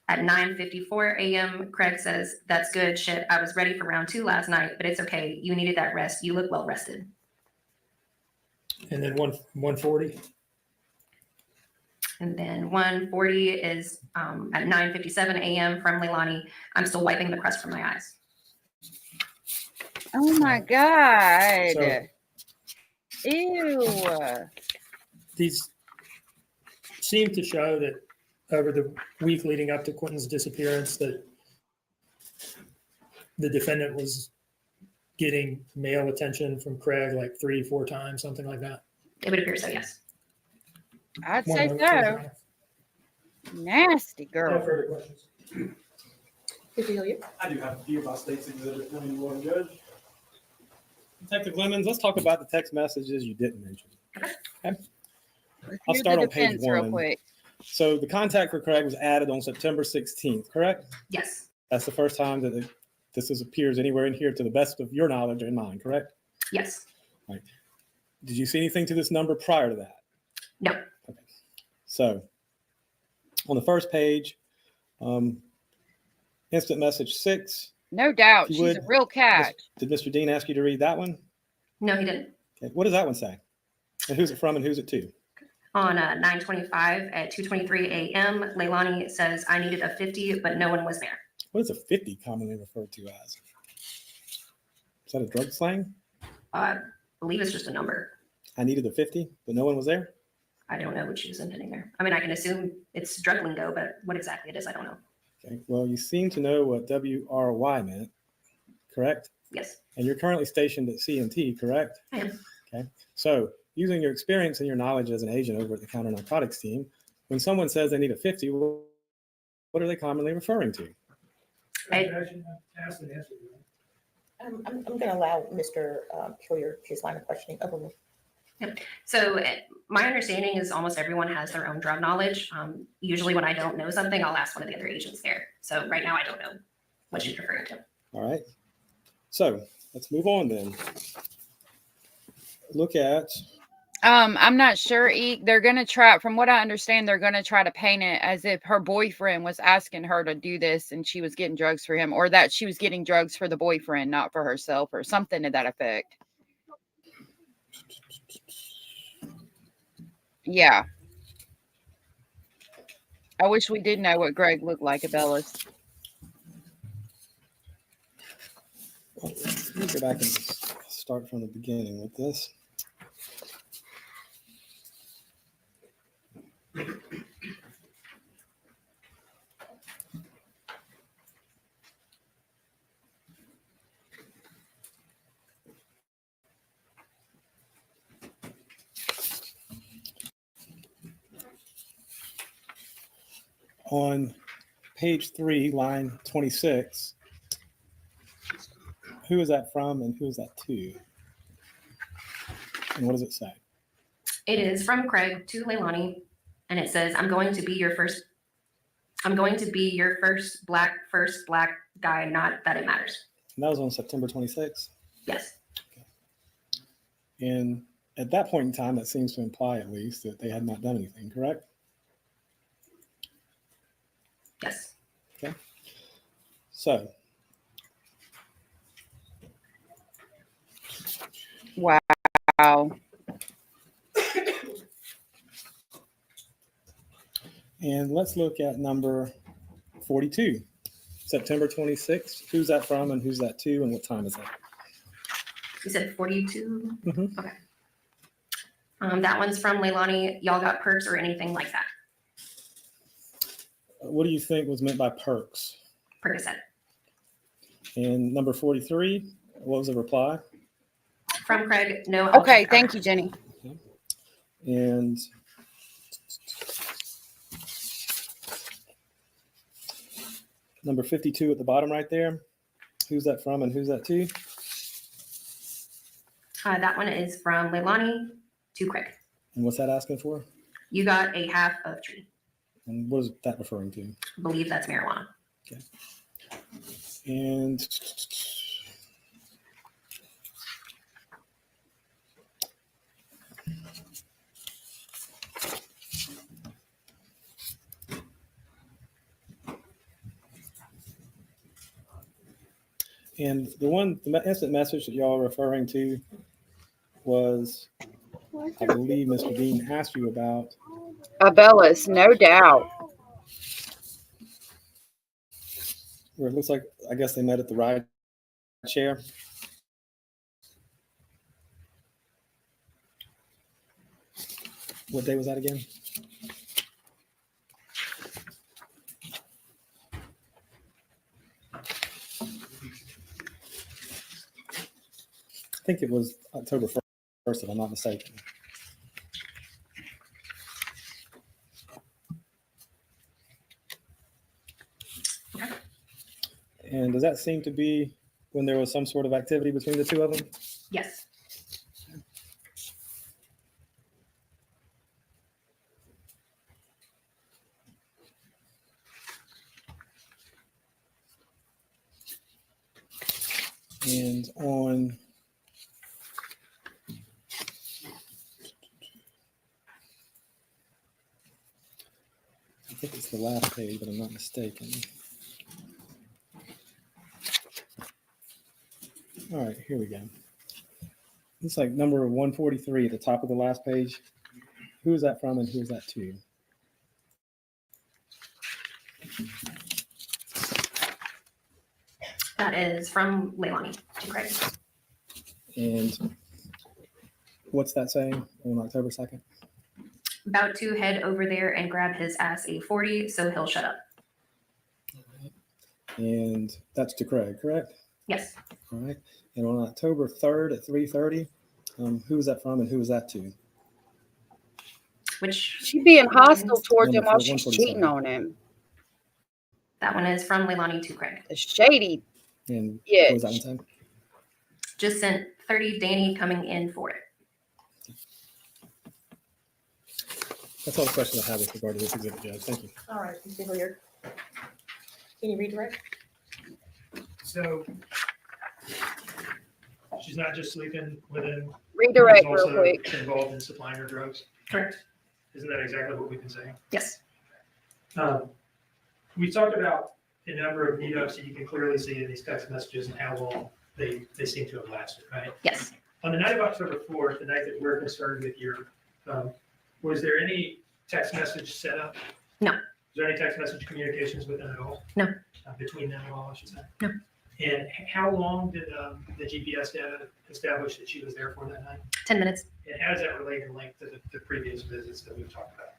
Speaker 16: At 9:54 a.m., Craig says, that's good shit. I was ready for round 2 last night, but it's okay. You needed that rest. You look well rested.
Speaker 17: And then 140?
Speaker 16: And then 140 is at 9:57 a.m. from Leilani. I'm still wiping the crust from my eyes.
Speaker 12: Oh my God.
Speaker 17: So-
Speaker 12: Ew.
Speaker 17: These seem to show that over the week leading up to Quentin's disappearance, that the defendant was getting male attention from Craig like 3-4 times, something like that.
Speaker 16: It would appear so, yes.
Speaker 12: I'd
Speaker 17: One
Speaker 12: say
Speaker 17: moment,
Speaker 12: so. Nasty
Speaker 17: No
Speaker 12: girl.
Speaker 17: further questions.
Speaker 20: I do have a few about State's Exhibit 21, Judge. Detective Lemons, let's talk about the text messages you didn't mention. Okay. I'll
Speaker 12: Here's
Speaker 20: start
Speaker 12: the
Speaker 20: on page
Speaker 12: defense real
Speaker 20: 1.
Speaker 12: quick.
Speaker 20: So the contact for Craig was added on September 16th, correct?
Speaker 16: Yes.
Speaker 20: That's the first time that this appears anywhere in here to the best of your knowledge or mine, correct?
Speaker 16: Yes.
Speaker 20: Right. Did you see anything to this number prior to that?
Speaker 16: No.
Speaker 20: Okay. So on the first page, instant message 6.
Speaker 12: No doubt.
Speaker 20: If
Speaker 12: She's
Speaker 20: you
Speaker 12: a
Speaker 20: would,
Speaker 12: real cat.
Speaker 20: Did Mr. Dean ask you to read that one?
Speaker 16: No, he didn't.
Speaker 20: Okay. What does that one say? And who's it from and who's it to?
Speaker 16: On 9:25 at 2:23 a.m., Leilani says, I needed a 50, but no one was there.
Speaker 20: What is a 50 commonly referred to as? Is that a drug slang?
Speaker 16: I believe it's just a number.
Speaker 20: I needed a 50, but no one was there?
Speaker 16: I don't know what she was intending there. I mean, I can assume it's drug lingo, but what exactly it is, I don't know.
Speaker 20: Okay. Well, you seem to know what WRY meant, correct?
Speaker 16: Yes.
Speaker 20: And you're currently stationed at CNT, correct?
Speaker 16: I am.
Speaker 20: Okay. So using your experience and your knowledge as an agent over at the counter narcotics team, when someone says they need a 50, what are they commonly referring to?
Speaker 18: I'm going to allow Mr. Hilliard his line of questioning.
Speaker 16: Yep. So my understanding is almost everyone has their own drug knowledge. Usually when I don't know something, I'll ask one of the other agents there. So right now I don't know what she's referring to.
Speaker 20: All right. So let's move on then. Look at.
Speaker 12: I'm not sure. They're going to try, from what I understand, they're going to try to paint it as if her boyfriend was asking her to do this and she was getting drugs for him, or that she was getting drugs for the boyfriend, not for herself, or something to that effect. Yeah. I wish we did know what Greg looked like, Abellis.
Speaker 20: Let me go back and start from the beginning with this. On page 3, line 26, who is that from and who is that to? And what does it say?
Speaker 21: It is from Craig to Leilani, and it says, I'm going to be your first black guy, not that it matters.
Speaker 20: And that was on September 26th?
Speaker 21: Yes.
Speaker 20: Okay. And at that point in time, that seems to imply at least that they had not done anything, correct?
Speaker 21: Yes.
Speaker 20: Okay. So.
Speaker 12: Wow.
Speaker 20: And let's look at number 42, September 26th. Who's that from and who's that to and what time is that?
Speaker 21: You said 42?
Speaker 20: Mm-hmm.
Speaker 21: Okay. That one's from Leilani. Y'all got perks or anything like that?
Speaker 20: What do you think was meant by perks?
Speaker 21: Percocet.
Speaker 20: And number 43, what was the reply?
Speaker 21: From Craig, no.
Speaker 12: Okay, thank you, Jenny.
Speaker 20: Okay. And number 52 at the bottom right there, who's that from and who's that to?
Speaker 21: That one is from Leilani to Craig.
Speaker 20: And what's that asking for?
Speaker 21: You got a half of tree.
Speaker 20: And what is that referring to?
Speaker 21: I believe that's marijuana.
Speaker 20: Okay. And the instant message that y'all are referring to was, I believe Mr. Dean asked you about.
Speaker 12: Abellis, no doubt.
Speaker 20: Where it looks like, I guess they met at the ride chair. What day was that again? I think it was October 1st, if I'm not mistaken. And does that seem to be when there was some sort of activity between the two of them?
Speaker 21: Yes.
Speaker 20: And on I think it's the last page, but I'm not mistaken. All right, here we go. It's like number 143 at the top of the last page. Who is that from and who is that to?
Speaker 21: That is from Leilani to Craig.
Speaker 20: And what's that saying on October 2nd?
Speaker 21: About to head over there and grab his ass a 40 so he'll shut up.
Speaker 20: And that's to Craig, correct?
Speaker 21: Yes.
Speaker 20: All right. And on October 3rd at 3:30, who is that from and who is that to?
Speaker 21: Which
Speaker 12: she being hostile towards him while
Speaker 20: Number
Speaker 12: she's
Speaker 20: 147.
Speaker 12: cheating on him.
Speaker 21: That one is from Leilani to Craig.
Speaker 12: The shady.
Speaker 20: And
Speaker 12: Yeah.
Speaker 20: what was that one saying?
Speaker 21: Just sent 30 Danny coming in for it.
Speaker 20: That's all the questions I have with regard to this exhibit, Judge. Thank you.
Speaker 18: All right, Mr. Hilliard. Can you redirect?
Speaker 17: So she's not just sleeping with him.
Speaker 12: Redirect
Speaker 17: She's
Speaker 12: real
Speaker 17: also
Speaker 12: quick.
Speaker 17: involved in supplying her drugs.
Speaker 21: Correct.
Speaker 17: Isn't that exactly what we've been saying?
Speaker 21: Yes.
Speaker 17: We talked about a number of meetups that you can clearly see in these text messages and how long they seem to have lasted, right?
Speaker 21: Yes.
Speaker 17: On the night of October 4th, the night that we're concerned with your, was there any text message set up?
Speaker 21: No.
Speaker 17: there any text message communications with them at all?
Speaker 16: No.
Speaker 17: Between them at all, I should say?
Speaker 16: No.
Speaker 17: And how long did the GPS data establish that she was there for that night?
Speaker 16: 10 minutes.
Speaker 17: And how does that relate in length to the previous visits that we've talked about?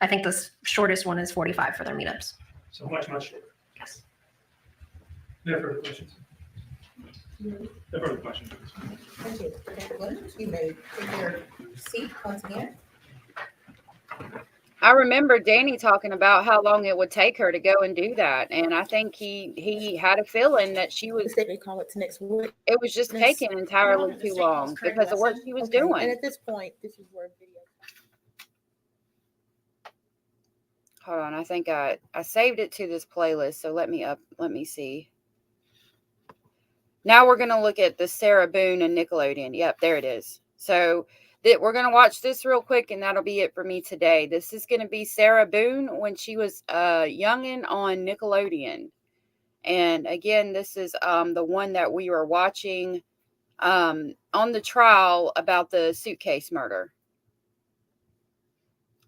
Speaker 16: I think the shortest one is 45 for their meetups.
Speaker 17: So much shorter.
Speaker 16: Yes.
Speaker 17: No further questions. No further questions.
Speaker 18: Thank you. Dr. Williams, you may take your seat once again.
Speaker 15: I remember Danny talking about how long it would take her to go and do that, and I think he had a feeling that she was.
Speaker 18: They call it next week.
Speaker 15: It was just taking entirely too long because of what she was doing.
Speaker 18: And at this point, this is where video.
Speaker 15: Hold on, I think I saved it to this playlist. So let me see. Now we're gonna look at the Sarah Boone and Nickelodeon. Yep, there it is. So we're gonna watch this real quick, and that'll be it for me today. This is gonna be Sarah Boone when she was youngin' on Nickelodeon. And again, this is the one that we were watching on the trial about the suitcase murder.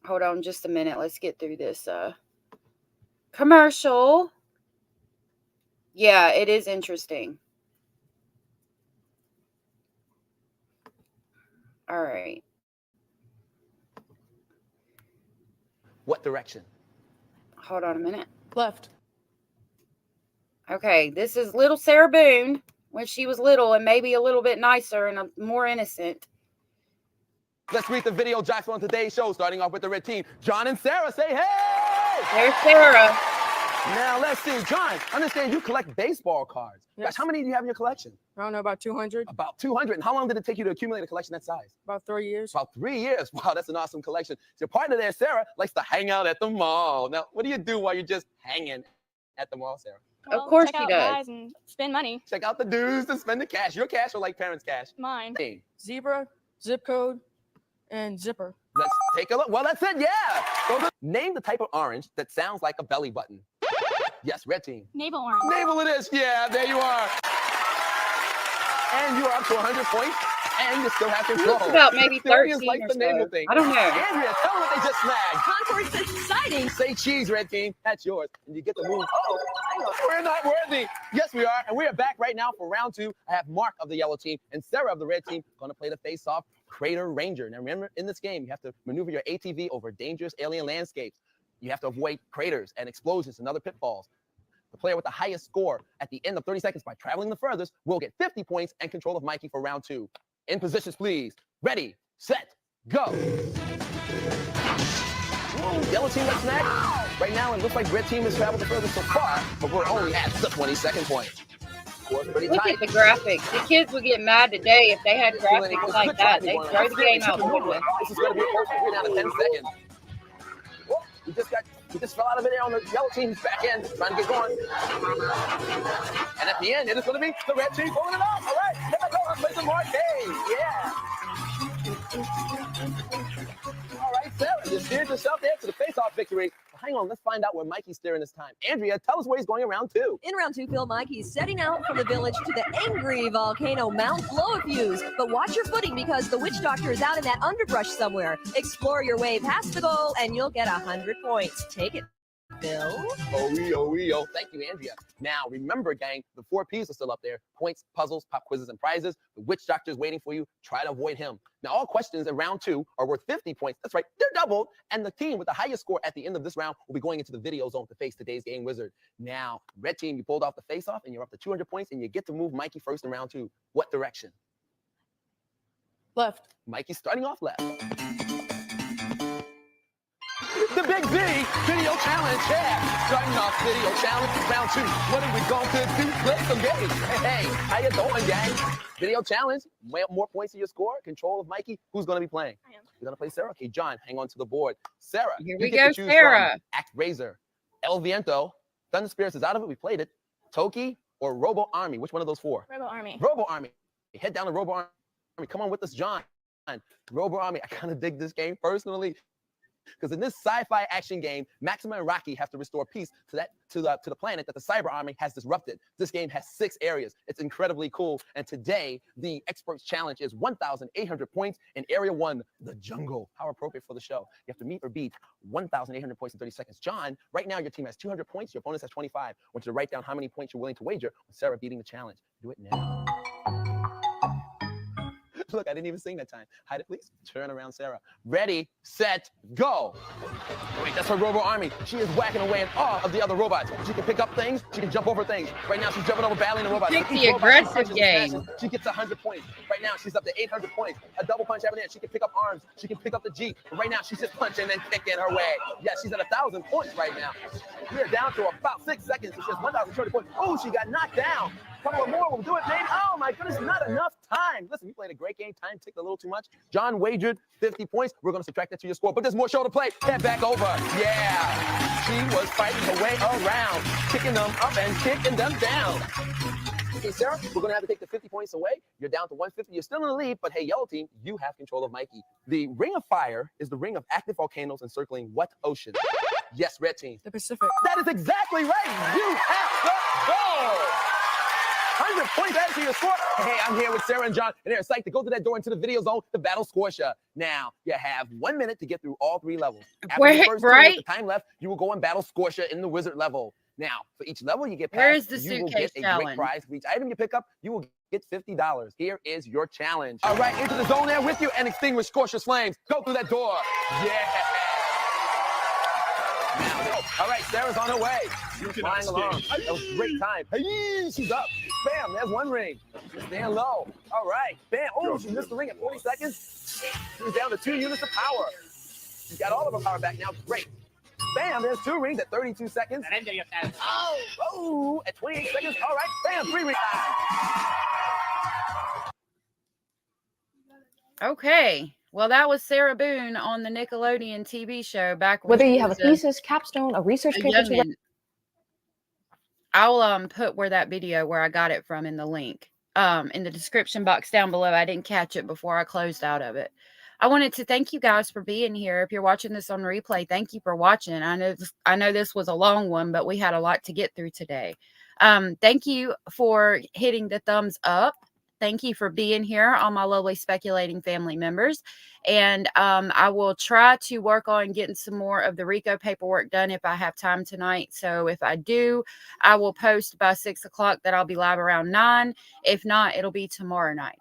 Speaker 15: Hold on just a minute. Let's get through this commercial. Yeah, it is interesting. All right.
Speaker 2: What direction?
Speaker 15: Hold on a minute.
Speaker 22: Left.
Speaker 15: Okay, this is little Sarah Boone when she was little and maybe a little bit nicer and more innocent.
Speaker 2: Let's read the video jocks on today's show, starting off with the red team. John and Sarah, say hey!
Speaker 15: There's Sarah.
Speaker 2: Now, let's see. John, I understand you collect baseball cards.
Speaker 22: Yes.
Speaker 2: Gosh, how many do you have in your collection?
Speaker 22: I don't know, about 200.
Speaker 2: About 200. And how long did it take you to accumulate a collection that size?
Speaker 22: About 3 years.
Speaker 2: About 3 years. Wow, that's an awesome collection. So your partner there, Sarah, likes to hang out at the mall. Now, what do you do while you're just hanging at the mall, Sarah?
Speaker 15: Well, of course
Speaker 22: check
Speaker 15: she
Speaker 22: out
Speaker 15: does.
Speaker 22: guys and spend money.
Speaker 2: Check out the dudes and spend the cash. Your cash or like parents' cash?
Speaker 22: Mine.
Speaker 2: Hey.
Speaker 22: Zebra, zip code, and zipper.
Speaker 2: Let's take a look. Well, that's it. Yeah. Name the type of orange that sounds like a belly button. Yes, red team.
Speaker 22: Navel orange.
Speaker 2: Navel it is. Yeah, there you are. And you are up to 100 points. And you still have control.
Speaker 15: It's about maybe 13
Speaker 2: like
Speaker 15: or
Speaker 2: the navel
Speaker 15: so.
Speaker 2: thing.
Speaker 15: I don't know.
Speaker 2: Andrea, tell them what they just snagged.
Speaker 22: Concourse is exciting.
Speaker 2: Say cheese, red team. That's yours. And you get to move. Oh, hang on. We're not worthy. Yes, we are. And we are back right now for round 2. I have Mark of the yellow team and Sarah of the red team going to play the face-off Crater Ranger. Now, remember, in this game, you have to maneuver your ATV over dangerous alien landscapes. You have to avoid craters and explosions and other pitfalls. The player with the highest score at the end of 30 seconds by traveling the furthest will get 50 points and control of Mikey for round 2. In positions, please. Ready, set, go. Ooh, yellow team got snagged. Right now, it looks like red team has traveled the furthest so far, but we're only at the 22nd point.
Speaker 15: Look at the graphics. The kids would get mad today if they had graphics like that. They'd throw the game out the window.
Speaker 2: This is going to be close. We're down to 10 seconds. We just fell out of it on the yellow team's back end, trying to get going. And at the end, it is going to be the red team pulling it off. All right, here I go. Let's play some more games. Yeah. All right, Sarah, you steered yourself there to the face-off victory. Well, hang on, let's find out where Mikey's steering this time. Andrea, tell us where he's going in round 2.
Speaker 23: In round 2, Phil, Mikey's setting out from the village to the angry volcano Mount Blow a Fuse. But watch your footing because the witch doctor is out in that underbrush somewhere. Explore your way past the goal and you'll get 100 points. Take it, Phil.
Speaker 2: Oh. Thank you, Andrea. Now, remember, gang, the 4 Ps are still up there. Points, puzzles, pop quizzes, and prizes. The witch doctor is waiting for you. Try to avoid him. Now, all questions in round 2 are worth 50 points. That's right, they're doubled. And the team with the highest score at the end of this round will be going into the video zone to face today's game wizard. Now, red team, you pulled off the face-off, and you're up to 200 points, and you get to move Mikey first in round 2. What direction?
Speaker 22: Left.
Speaker 2: Mikey's starting off left. The Big V video challenge, yeah. Starting off video challenge, round 2. What are we going to do? Play some games. Hey, how you doing, gang? Video challenge, more points to your score, control of Mikey. Who's going to be playing? I am. You're going to play Sarah? Okay, John, hang on to the board. Sarah,
Speaker 15: Here
Speaker 2: you
Speaker 15: we
Speaker 2: get
Speaker 15: go,
Speaker 2: to choose
Speaker 15: Sarah.
Speaker 2: from Act Razor, El Viento, Thunder Spirits is out of it, we played it, Toki, or Robo Army. Which one of those 4?
Speaker 22: Robo Army.
Speaker 2: Robo Army. Head down to Robo Army. Come on with us, John. Robo Army, I kind of dig this game personally. Because in this sci-fi action game, Maxima and Rocky have to restore peace to the planet that the cyber army has disrupted. This game has 6 areas. It's incredibly cool. And today, the experts challenge is 1,800 points in area 1, the jungle. How appropriate for the show. You have to meet or beat 1,800 points in 30 seconds. John, right now your team has 200 points. Your opponent has 25. I want you to write down how many points you're willing to wager on Sarah beating the challenge. Do it now. Look, I didn't even sing that time. Hide it, please. Turn around, Sarah. Ready, set, go. Wait, that's her robo army. She is whacking away in awe of the other robots. She can pick up things. She can jump over things. Right now, she's jumping over battling the robots.
Speaker 12: Pick the aggressive game.
Speaker 2: She gets 100 points. Right now, she's up to 800 points. A double punch happening. She can pick up arms. She can pick up the G. But right now, she's just punching and kicking her way. Yeah, she's at 1,000 points right now. We're down to about 6 seconds. She has 1,020 points. Oh, she got knocked down. Couple more, we'll do it, maybe. Oh my goodness, not enough time. Listen, you played a great game. Time ticked a little too much. John wagered 50 points. We're going to subtract that to your score, but there's more show to play. Head back over. Yeah. She was fighting her way around, kicking them up and kicking them down. Okay, Sarah, we're going to have to take the 50 points away. You're down to 150. You're still in the lead, but hey, yellow team, you have control of Mikey. The ring of fire is the ring of active volcanoes encircling what ocean? Yes, red team.
Speaker 22: The Pacific.
Speaker 2: That is exactly right. You have the goal. 100 points added to your score. Hey, I'm here with Sarah and John, and they're psyched to go to that door into the video zone to battle Scotia. Now, you have 1 minute to get through all 3 levels. After the first 2 minutes of time left, you will go and battle Scotia in the wizard level. Now, for each level you get past,
Speaker 12: Where is the
Speaker 2: you will
Speaker 12: suitcase
Speaker 2: get a
Speaker 12: challenge?
Speaker 2: great prize. For each item you pick up, you will get $50. Here is your challenge. All right, into the zone there with you and extinguish Scotia's flames. Go through that door. Yeah. Now, go. All right, Sarah's on her way. She's flying along. That was a great time. Hey, she's up. Bam, there's 1 ring. She's staying low. All right, bam. Oh, she missed the ring at 40 seconds. She's down to 2 units of power. She's got all of her power back now. Great. Bam, there's 2 rings at 32 seconds. Oh, at 28 seconds. All right, bam, 3 rings.
Speaker 12: Okay. Well, that was Sarah Boone on the Nickelodeon TV show back when
Speaker 3: Whether
Speaker 12: she
Speaker 3: you have a
Speaker 12: was
Speaker 3: thesis, capstone, a research
Speaker 12: a
Speaker 3: paper to write.
Speaker 12: youngin'. I'll put where that video where I got it from in the link in the description box down below. I didn't catch it before I closed out of it. I wanted to thank you guys for being here. If you're watching this on replay, thank you for watching. I know this was a long one, but we had a lot to get through today. Thank you for hitting the thumbs up. Thank you for being here, all my lovely speculating family members. And I will try to work on getting some more of the RICO paperwork done if I have time tonight. So if I do, I will post by 6 o'clock that I'll be live around 9. If not, it'll be tomorrow night.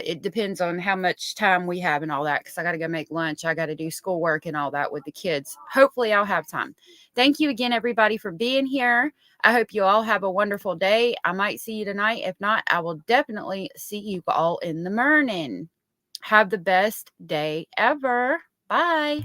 Speaker 12: It depends on how much time we have and all that, because I got to go make lunch. I got to do schoolwork and all that with the kids. Hopefully I'll have time. Thank you again, everybody, for being here. I hope you all have a wonderful day. I might see you tonight. If not, I will definitely see you all in the morning. Have the best day ever. Bye.